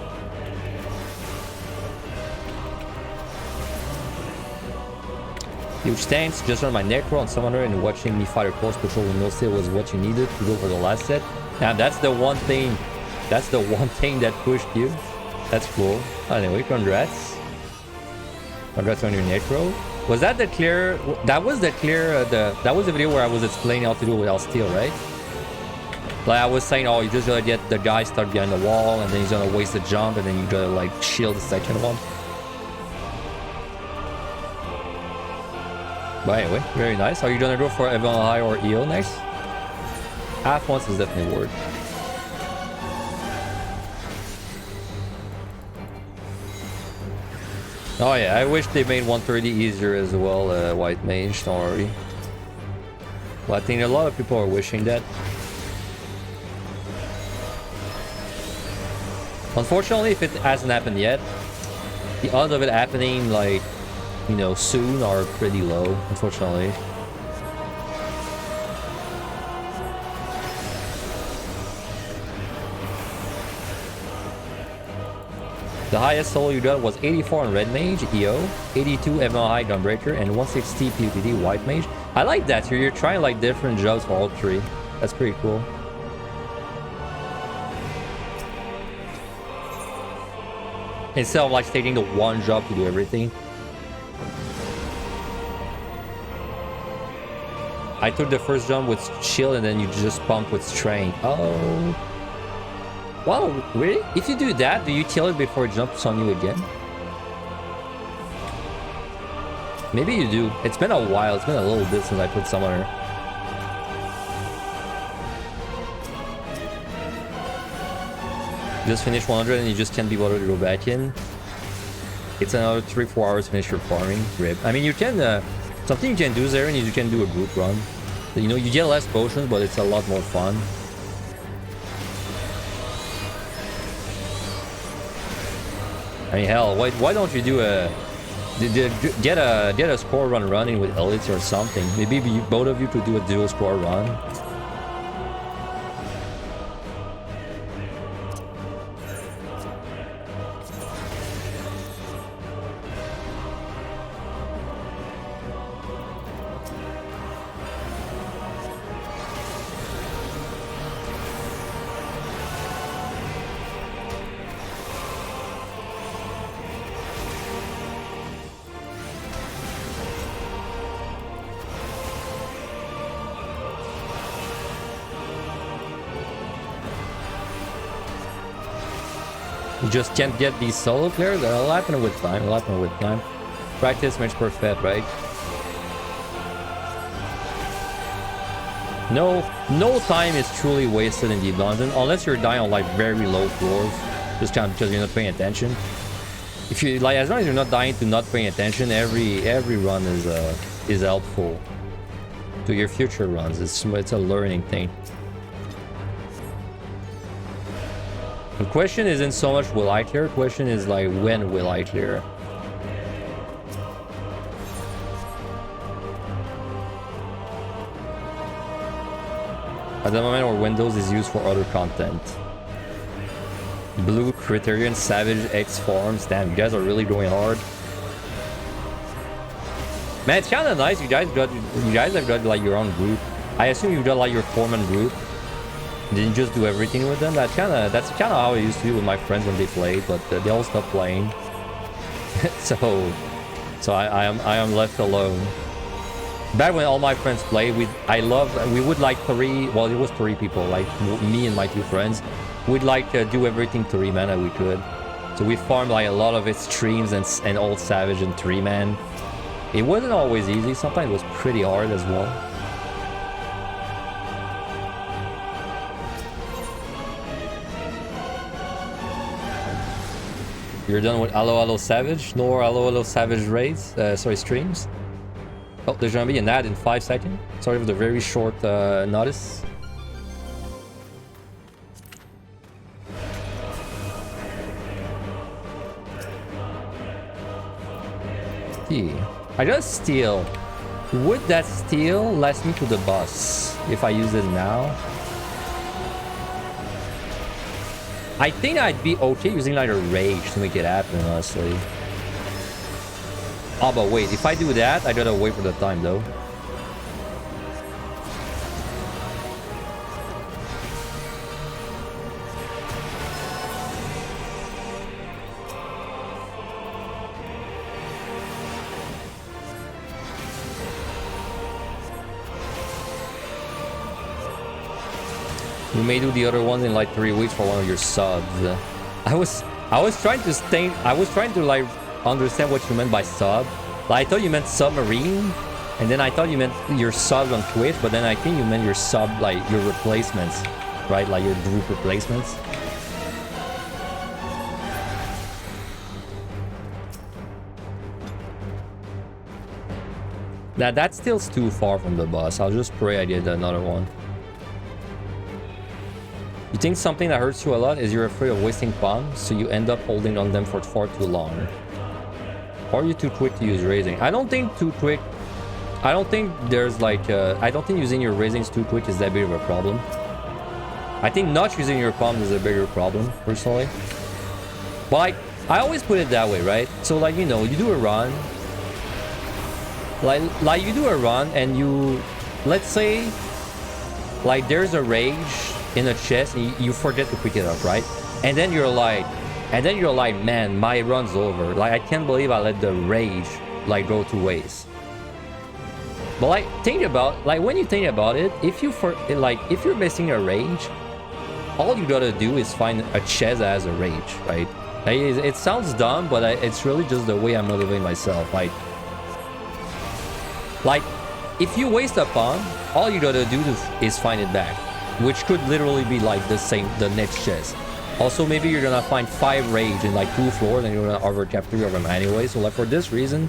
A: Huge thanks. Just on my Necro on Summoner and watching me fight a course patrol with no steal was what you needed to go for the last set. Now that's the one thing. That's the one thing that pushed you. That's cool. Anyway, congrats. Congrats on your Necro. Was that the clear? That was the clear. That was the video where I was explaining how to do it without steal, right? Like I was saying, oh, you just gotta get the guy stuck behind the wall, and then he's gonna waste the jump, and then you gotta like shield the second one. But anyway, very nice. Are you gonna go for Evan High or EO next? Half once is definitely worth. Oh yeah, I wish they made 130 easier as well, White Mage, don't worry. Well, I think a lot of people are wishing that. Unfortunately, if it hasn't happened yet, the odds of it happening, like, you know, soon are pretty low, unfortunately. The highest solo you got was 84 on Red Mage, EO, 82 MLI Gunbreaker, and 160 PvP White Mage. I like that. You're trying like different jobs for all three. That's pretty cool. Instead of like taking the one job to do everything. I took the first jump with chill and then you just pump with strain. Oh. Wow, really? If you do that, do you kill it before it jumps on you again? Maybe you do. It's been a while. It's been a little bit since I put Summoner. Just finish 100 and you just can't be bothered to go back in. It's another 3-4 hours to finish your farming. Rip. I mean, you can... something you can do there and you can do a group run. You know, you get less potions, but it's a lot more fun. I mean, hell, why don't you do a... Get a score run running with elites or something. Maybe both of you could do a dual score run. You just can't get these solo players. That'll happen with time. It'll happen with time. Practice makes perfect, right? No time is truly wasted in the dungeon unless you're dying on like very low floors, just kind of because you're not paying attention. If you like, as long as you're not dying to not paying attention, every run is helpful to your future runs. It's a learning thing. The question isn't so much will I clear, the question is like when will I clear? At the moment where Windows is used for other content. Blue, Criterion, Savage, X Farms. Damn, you guys are really going hard. Man, it's kinda nice you guys have got like your own group. I assume you've got like your foreman group. Didn't just do everything with them. That's kind of how I used to do with my friends when they played, but they all stopped playing. so I am left alone. Back when all my friends played, we would like three. Well, it was 3 people, like me and my 2 friends. We'd like do everything 3-man that we could. So we farmed like a lot of extremes and old Savage and 3-man. It wasn't always easy. Sometimes it was pretty hard as well. You're done with Hello Savage? No more Hello Savage raids? Sorry, streams? Oh, there's gonna be an ad in 5 seconds. Sorry for the very short notice. I just steal. Would that steal last me to the boss if I use it now? I think I'd be okay using like a rage to make it happen, honestly. Oh, but wait, if I do that, I gotta wait for the time though. We may do the other one in like 3 weeks for one of your subs. I was trying to like understand what you meant by sub. Like, I thought you meant submarine, and then I thought you meant your subs on Twitch, but then I think you meant your sub, like your replacements, right? Like your group replacements. That's still too far from the boss. I'll just pray I get another one. You think something that hurts you a lot is you're afraid of wasting bombs, so you end up holding on them for far too long. Or are you too quick to use raising? I don't think too quick. I don't think there's like... I don't think using your raisings too quick is that big of a problem. I think not using your palms is a bigger problem, personally. But like, I always put it that way, right? So like, you know, you do a run. Like you do a run and you... Let's say... Like there's a rage in a chest and you forget to pick it up, right? And then you're like... man, my run's over. Like, I can't believe I let the rage, like, go to waste. But, like, think about... Like, when you think about it, if you're missing a rage, all you gotta do is find a chest that has a rage, right? Like, it sounds dumb, but it's really just the way I'm motivating myself. Like, if you waste a pawn, all you gotta do is find it back. Which could literally be, like, the next chest. Also, maybe you're gonna find 5 rage in like 2 floors and you're gonna overcap 3 of them anyway. So like for this reason,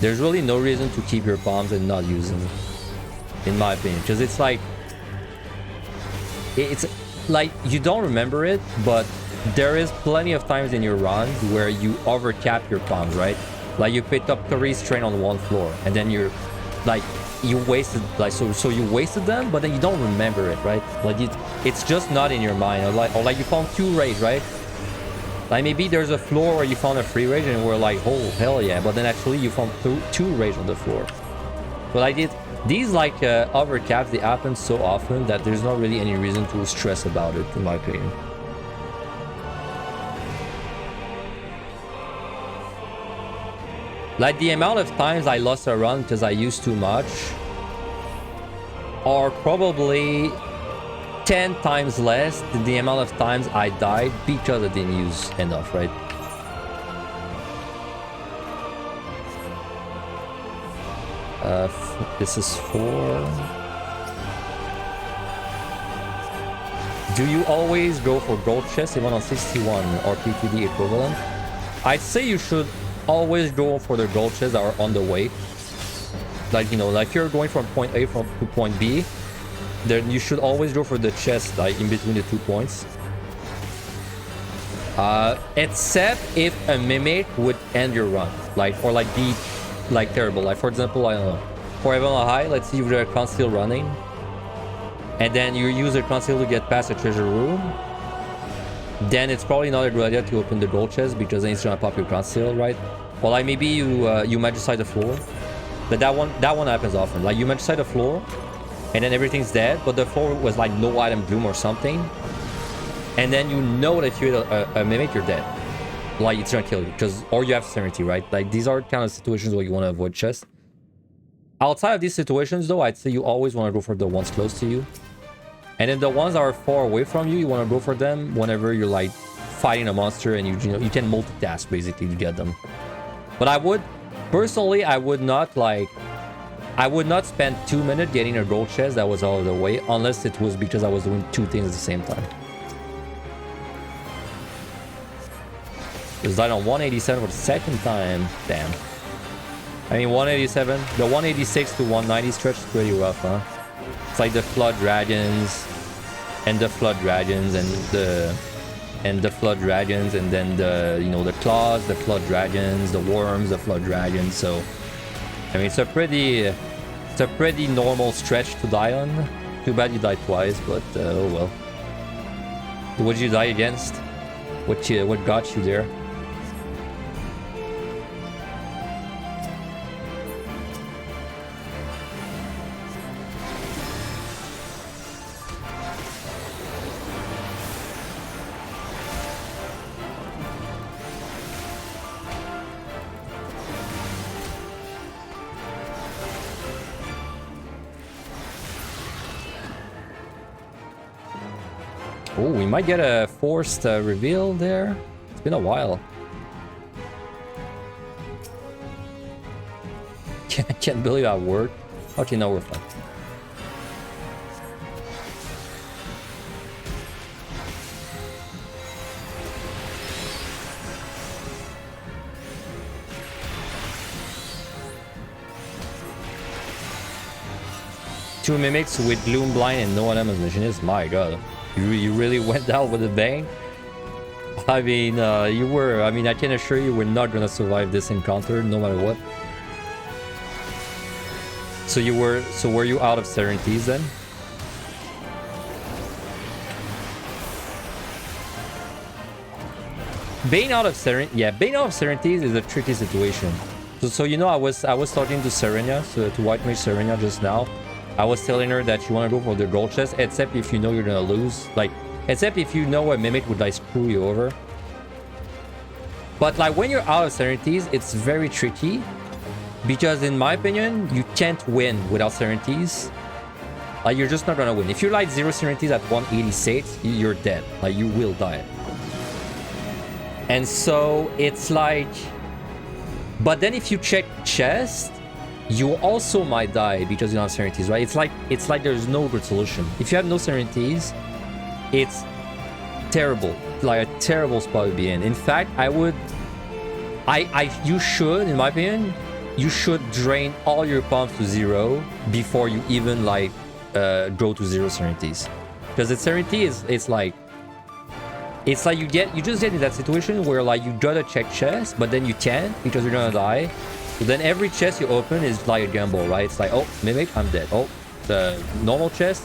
A: there's really no reason to keep your bombs and not use them, in my opinion. Because it's like you don't remember it, but there is plenty of times in your run where you overcap your bombs, right? Like you picked up 3 strain on 1 floor and then you're like... You wasted, like, so you wasted them, but then you don't remember it, right? Like, it's just not in your mind. Or like you found 2 rage, right? Like, maybe there's a floor where you found a free rage and we're like, oh, hell yeah. But then actually you found 2 rage on the floor. But I did... These, like, overcaps, they happen so often that there's not really any reason to stress about it, in my opinion. Like, the amount of times I lost a run because I used too much are probably 10 times less than the amount of times I died because I didn't use enough, right? This is 4. Do you always go for gold chest even on 61 or PTD equivalent? I'd say you should always go for the gold chests that are on the way. Like, you know, like if you're going from point A to point B, then you should always go for the chest like in between the 2 points. Except if a mimic would end your run, like, or like be like terrible. Like for example, I don't know, for Heaven on High, let's see if the account's still running, and then you use the conceal to get past the treasure room. Then it's probably not a good idea to open the gold chest because then it's gonna pop your conceal, right? Or like maybe you magicite the floor, but that one happens often. Like you magicite the floor, and then everything's dead, but the floor was like no item doom or something, and then you know that if you hit a mimic, you're dead. Like it's gonna kill you because, or you have serenity, right? Like these are kind of situations where you want to avoid chest. Outside of these situations, though, I'd say you always want to go for the ones close to you. And then the ones that are far away from you, you want to go for them whenever you're like fighting a monster and you know you can multitask basically to get them. But I would personally, I would not spend 2 minutes getting a gold chest that was all the way unless it was because I was doing 2 things at the same time. It's died on 187 for the 2nd time. Damn. I mean 187, the 186 to 190 stretch is pretty rough, huh? It's like the flood dragons and the flood dragons and the flood dragons and then the, you know, the claws, the flood dragons, the worms, the flood dragons. So I mean it's a pretty normal stretch to die on. Too bad you died twice, but oh well. What did you die against? What got you there? Oh, we might get a forced reveal there. It's been a while. Can't believe that worked. Okay, now we're fine. 2 mimics with Gloom Blind and no Elements Machinist. My god. You really went down with a bang? I mean, you were... I mean, I can assure you we're not gonna survive this encounter, no matter what. So you were... So were you out of Serenities then? Being out of Serenities is a tricky situation. So you know, I was talking to Serena, to White Mage Serena just now. I was telling her that you want to go for the gold chest, except if you know you're gonna lose. Like, except if you know a mimic would like screw you over. But like when you're out of Serenities, it's very tricky. Because in my opinion, you can't win without Serenities. Like, you're just not gonna win. If you're like 0 Serenities at 186, you're dead. Like, you will die. And so it's like... But then if you check chest, you also might die because you don't have Serenities, right? It's like there's no good solution. If you have no Serenities, it's terrible. Like a terrible spot to be in. In fact, you should, in my opinion, you should drain all your pumps to 0 before you even like go to 0 Serenities. Because the Serenity it's like you just get in that situation where like you gotta check chest, but then you can't because you're gonna die. So then every chest you open is like a gamble, right? It's like, oh, mimic, I'm dead. Oh, the normal chest,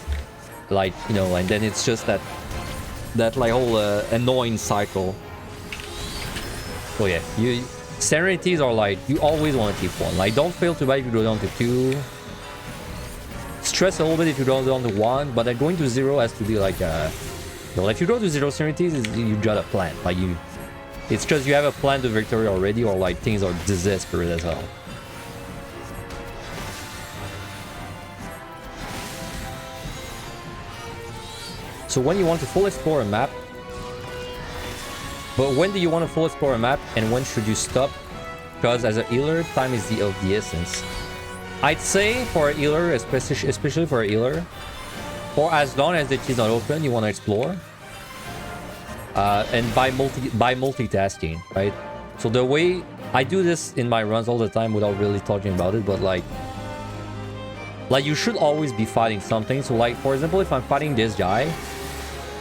A: like, you know, and then it's just that like whole annoying cycle. So yeah, Serenities are like, you always want to keep one. Like, don't fail to buy if you go down to 2. Stress a little bit if you go down to 1, but then going to 0 has to be like a... Well, if you go to 0 Serenities, you got a plan. Like, it's because you have a plan to victory already, or like things are disastrous as hell. So when you want to full explore a map, but when do you want to full explore a map, and when should you stop? Because as a healer, time is of the essence. I'd say for a healer, especially for a healer, for as long as the key is not open, you want to explore. And by multitasking, right? So the way I do this in my runs all the time without really talking about it, but like you should always be fighting something. So like, for example, if I'm fighting this guy,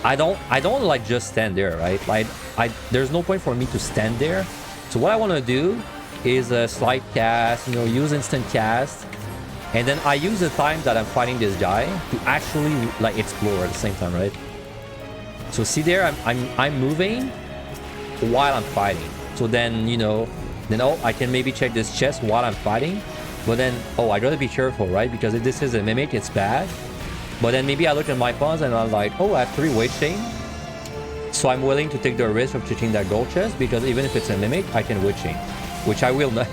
A: I don't like just stand there, right? Like there's no point for me to stand there. So what I want to do is a slide cast, you know, use instant cast, and then I use the time that I'm fighting this guy to actually like explore at the same time, right? So see there, I'm moving while I'm fighting. So then, you know, oh, I can maybe check this chest while I'm fighting. But then, oh, I gotta be careful, right? Because if this is a mimic, it's bad. But then maybe I look at my pawns and I'm like, oh, I have 3 weight chain. So I'm willing to take the risk of checking that gold chest, because even if it's a mimic, I can weight chain. Which I will not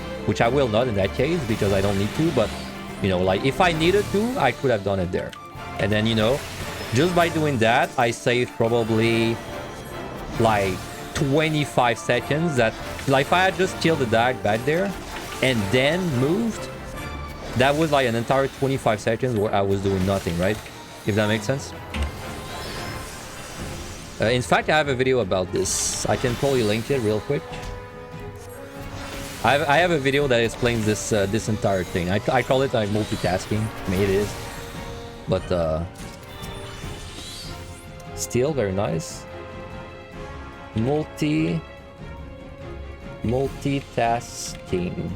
A: in that case, because I don't need to. But, you know, like if I needed to, I could have done it there. And then, you know, just by doing that, I saved probably like 25 seconds. That, like, if I had just killed the dag back there and then moved, that was like an entire 25 seconds where I was doing nothing, right? If that makes sense. In fact, I have a video about this. I can probably link it real quick. I have a video that explains this this entire thing. I call it like multitasking. I mean, it is, but still very nice. Multitasking.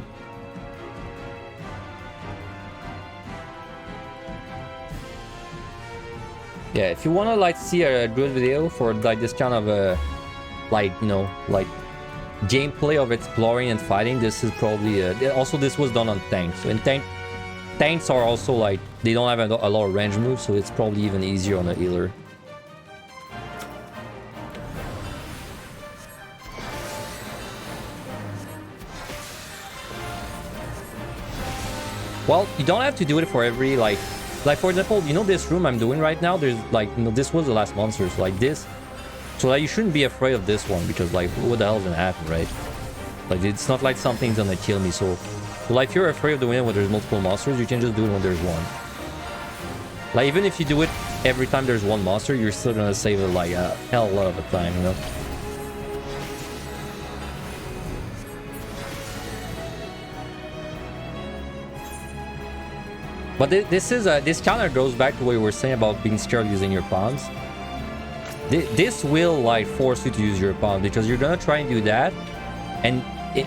A: Yeah, if you want to like see a good video for like this kind of a like, you know, like gameplay of exploring and fighting, this is probably also this was done on tanks. So in tanks are also like, they don't have a lot of range moves, so it's probably even easier on a healer. Well, you don't have to do it for every like for example, you know, this room I'm doing right now, there's like, you know, this was the last monster, so like this. So like, you shouldn't be afraid of this one, because like, what the hell is gonna happen, right? Like, it's not like something's gonna kill me. So like, if you're afraid of doing it when there's multiple monsters, you can just do it when there's one. Like, even if you do it every time there's one monster, you're still gonna save it like a hell of a lot of the time, you know? But this counter goes back to what we were saying about being scared of using your pawns. This will like force you to use your pawn because you're gonna try and do that, and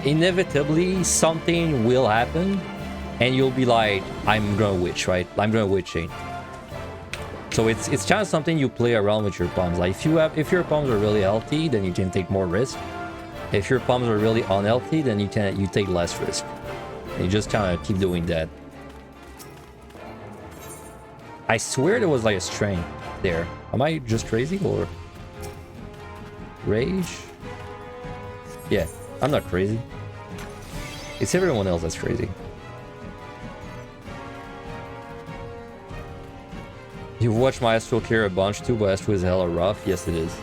A: inevitably something will happen, and you'll be like, I'm gonna witch, right? I'm gonna witch chain. So it's kind of something you play around with your pawns. Like if your pawns are really healthy, then you can take more risk. If your pawns are really unhealthy, then you take less risk. And you just kind of keep doing that. I swear there was like a strain there. Am I just crazy or rage? Yeah, I'm not crazy. It's everyone else that's crazy. You've watched my Astro clear a bunch too, but Astro is hella rough. Yes, it is.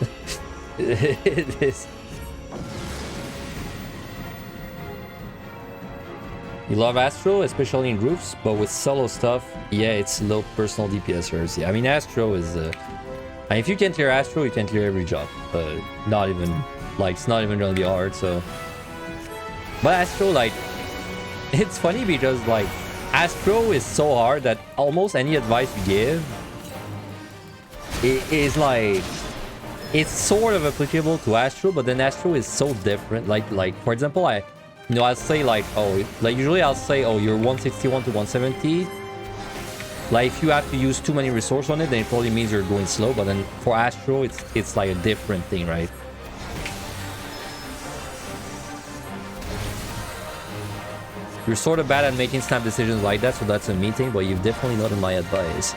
A: It is. You love Astro, especially in groups, but with solo stuff, yeah, it's low personal DPS heresy. I mean, Astro is... and if you can clear Astro, you can clear every job. Not even... Like, it's not even gonna be hard, so... But Astro, like... It's funny because, like, Astro is so hard that almost any advice you give... It is like... It's sort of applicable to Astro, but then Astro is so different. Like for example, I'll say like, usually I'll say, you're 161 to 170. Like, if you have to use too many resources on it, then it probably means you're going slow. But then for Astro, it's like a different thing, right? You're sort of bad at making snap decisions like that, so that's a meeting, but you've definitely not in my advice.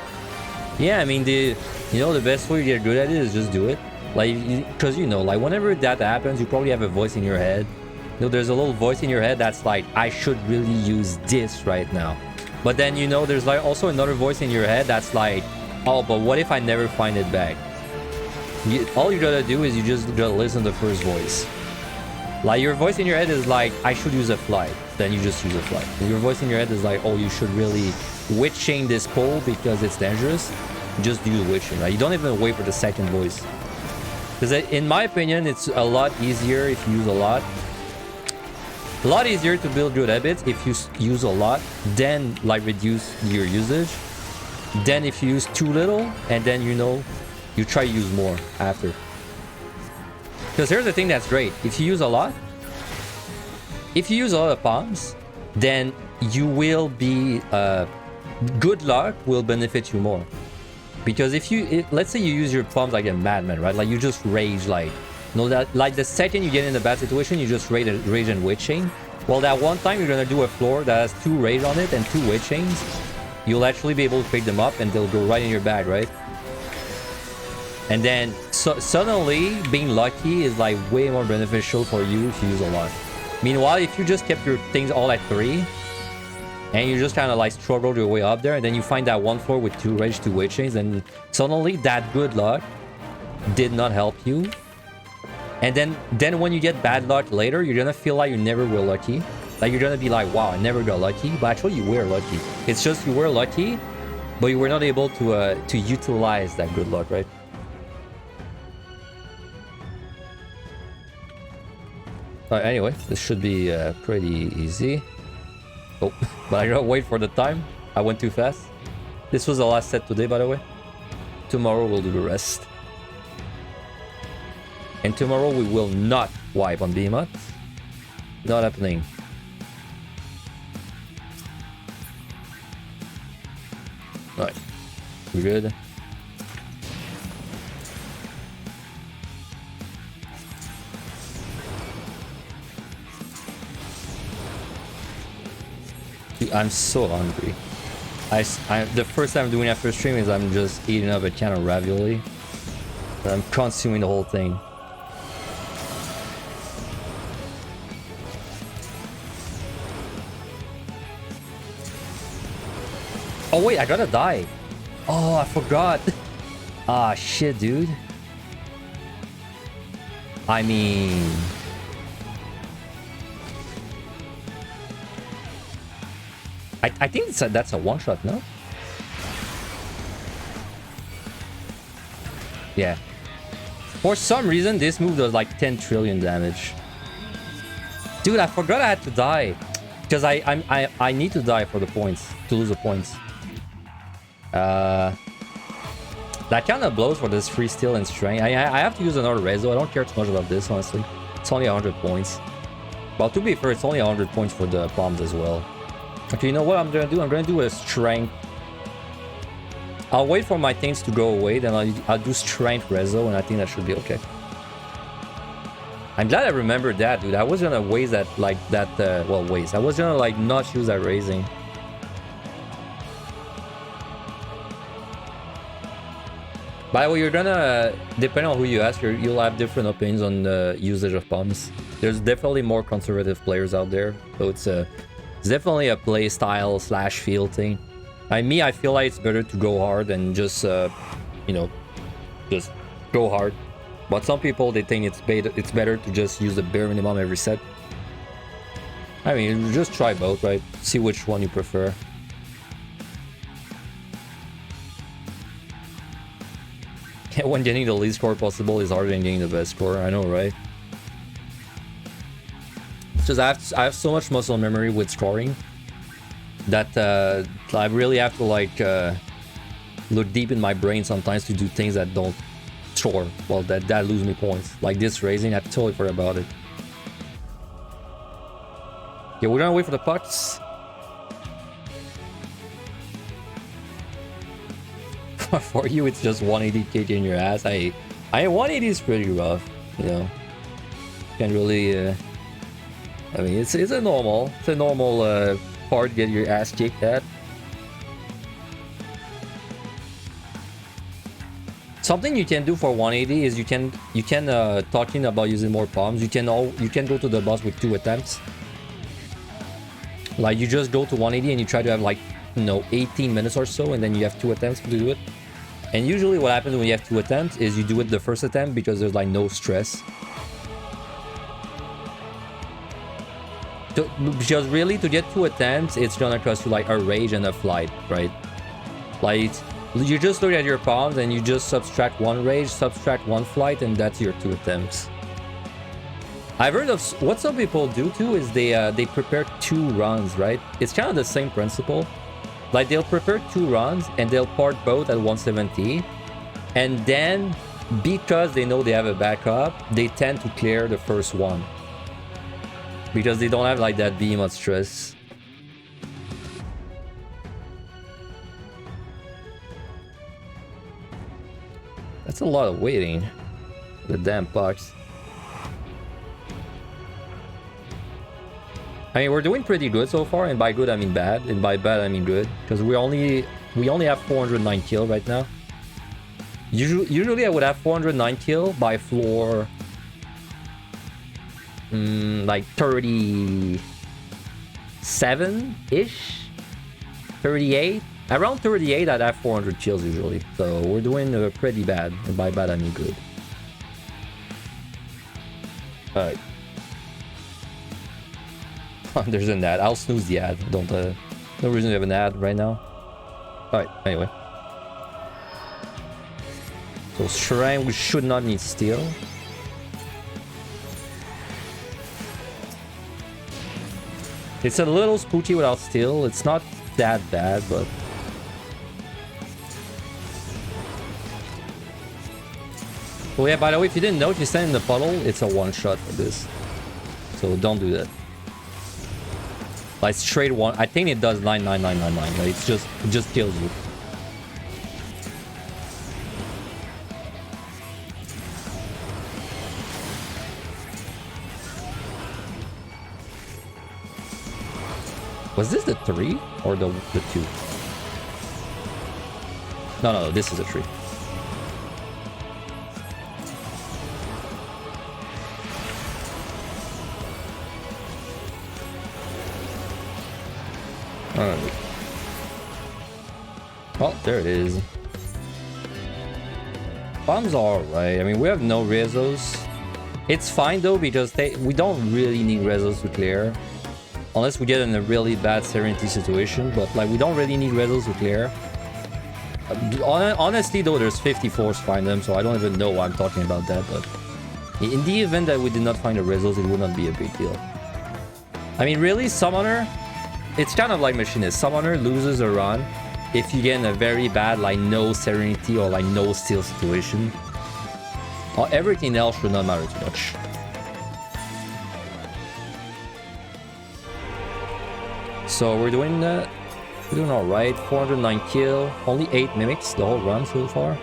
A: Yeah, I mean, the best way to get good at it is just do it. Like, because, like, whenever that happens, you probably have a voice in your head. There's a little voice in your head that's like, I should really use this right now. But then, there's like also another voice in your head that's like, oh, but what if I never find it back? All you gotta do is you just gotta listen to the first voice. Like, your voice in your head is like, I should use a flight. Then you just use a flight. And your voice in your head is like, oh, you should really witch chain this pole because it's dangerous. Just do the witching, right? You don't even wait for the second voice. Because in my opinion, it's a lot easier if you use a lot. A lot easier to build good habits if you use a lot, then like reduce your usage. Then if you use too little, and then you try to use more after. Because here's the thing that's great. If you use a lot of pawns, then you will be good luck will benefit you more. Because let's say you use your pawns like a madman, right? Like you just rage, like like the second you get in a bad situation, you just rage and witch chain. Well, that one time you're gonna do a floor that has 2 rage on it and 2 witch chains, you'll actually be able to pick them up and they'll go right in your bag, right? And then suddenly being lucky is like way more beneficial for you if you use a lot. Meanwhile, if you just kept your things all at 3 and you just kind of like struggled your way up there, and then you find that one floor with 2 rage, 2 witch chains, and suddenly that good luck did not help you. And then when you get bad luck later, you're gonna feel like you never were lucky. Like you're gonna be like, wow, I never got lucky. But actually you were lucky. It's just you were lucky, but you were not able to utilize that good luck, right? Anyway, this should be pretty easy. Oh, but I gotta wait for the time. I went too fast. This was the last set today, by the way. Tomorrow we'll do the rest. And tomorrow we will not wipe on Behemoth. Not happening. Alright. We're good. Dude, I'm so hungry. The first time I'm doing after stream is I'm just eating up a can of ravioli. I'm consuming the whole thing. Oh wait, I gotta die. Oh, I forgot. Ah, shit, dude. I mean... I think that's a one-shot, no? Yeah. For some reason, this move does like 10 trillion damage. Dude, I forgot I had to die. Because I need to die for the points, to lose the points. That kind of blows for this free steal and strength. I have to use another reso. I don't care too much about this, honestly. It's only 100 points. Well, to be fair, it's only 100 points for the bombs as well. Okay, you know what I'm gonna do? I'm gonna do a strength. I'll wait for my things to go away, then I'll do strength reso, and I think that should be okay. I'm glad I remembered that, dude. I was gonna waste that, like, that, well, waste. I was gonna, like, not use that raising. By the way, you're gonna, depending on who you ask, you'll have different opinions on the usage of bombs. There's definitely more conservative players out there, so it's definitely a play style / feel thing. I feel like it's better to go hard and just, you know, just go hard. But some people, they think it's better to just use the bare minimum every set. I mean, just try both, right? See which one you prefer. When getting the least score possible is harder than getting the best score. I know, right? It's just I have so much muscle memory with scoring that I really have to, like, look deep in my brain sometimes to do things that don't score. Well, that lose me points. Like this raising, I totally forgot about it. Yeah, we're gonna wait for the pucks. For you, it's just 180 kg in your ass. I 180 is pretty rough, you know. Can't really. I mean, it's a normal part to get your ass kicked at. Something you can do for 180 is you can talking about using more palms. You can go to the boss with 2 attempts. Like you just go to 180 and you try to have, like, you know, 18 minutes or so, and then you have 2 attempts to do it. And usually what happens when you have 2 attempts is you do it the first attempt because there's, like, no stress. Because really, to get 2 attempts, it's gonna cost you, like, a rage and a flight, right? Like, you just look at your palms and you just subtract 1 rage, subtract 1 flight, and that's your 2 attempts. I've heard of what some people do too is they prepare 2 runs, right? It's kind of the same principle. Like, they'll prepare 2 runs and they'll part both at 170, and then because they know they have a backup, they tend to clear the first one because they don't have, like, that behemoth stress. That's a lot of waiting. The damn pucks. I mean, we're doing pretty good so far, and by good I mean bad, and by bad I mean good, because we only have 409 kill right now. Usually I would have 409 kill by floor, like 37-ish, 38. Around 38 I'd have 400 kills usually, so we're doing pretty bad, and by bad I mean good. Alright. There's an ad. I'll snooze the ad. Don't no reason to have an ad right now. Alright, anyway. So Shrine, we should not need steel. It's a little spooky without steel. It's not that bad, but oh yeah, by the way, if you didn't know, if you stand in the puddle, it's a one-shot for this. So don't do that. Like straight one. I think it does 99999. Like it just kills you. Was this the 3 or the 2? No, this is a 3. Alright. Oh, there it is. Bombs are alright. I mean, we have no rezos. It's fine though, because we don't really need rezos to clear. Unless we get in a really bad Serenity situation, but like we don't really need rezos to clear. Honestly though, there's 54s find them, so I don't even know why I'm talking about that, but in the event that we did not find the rezos, it would not be a big deal. I mean, really, Summoner, it's kind of like Machinist. Summoner loses a run, if you get in a very bad like no serenity or like no steal situation. Everything else should not matter too much. So we're doing all right. 409 kill, only 8 mimics the whole run so far.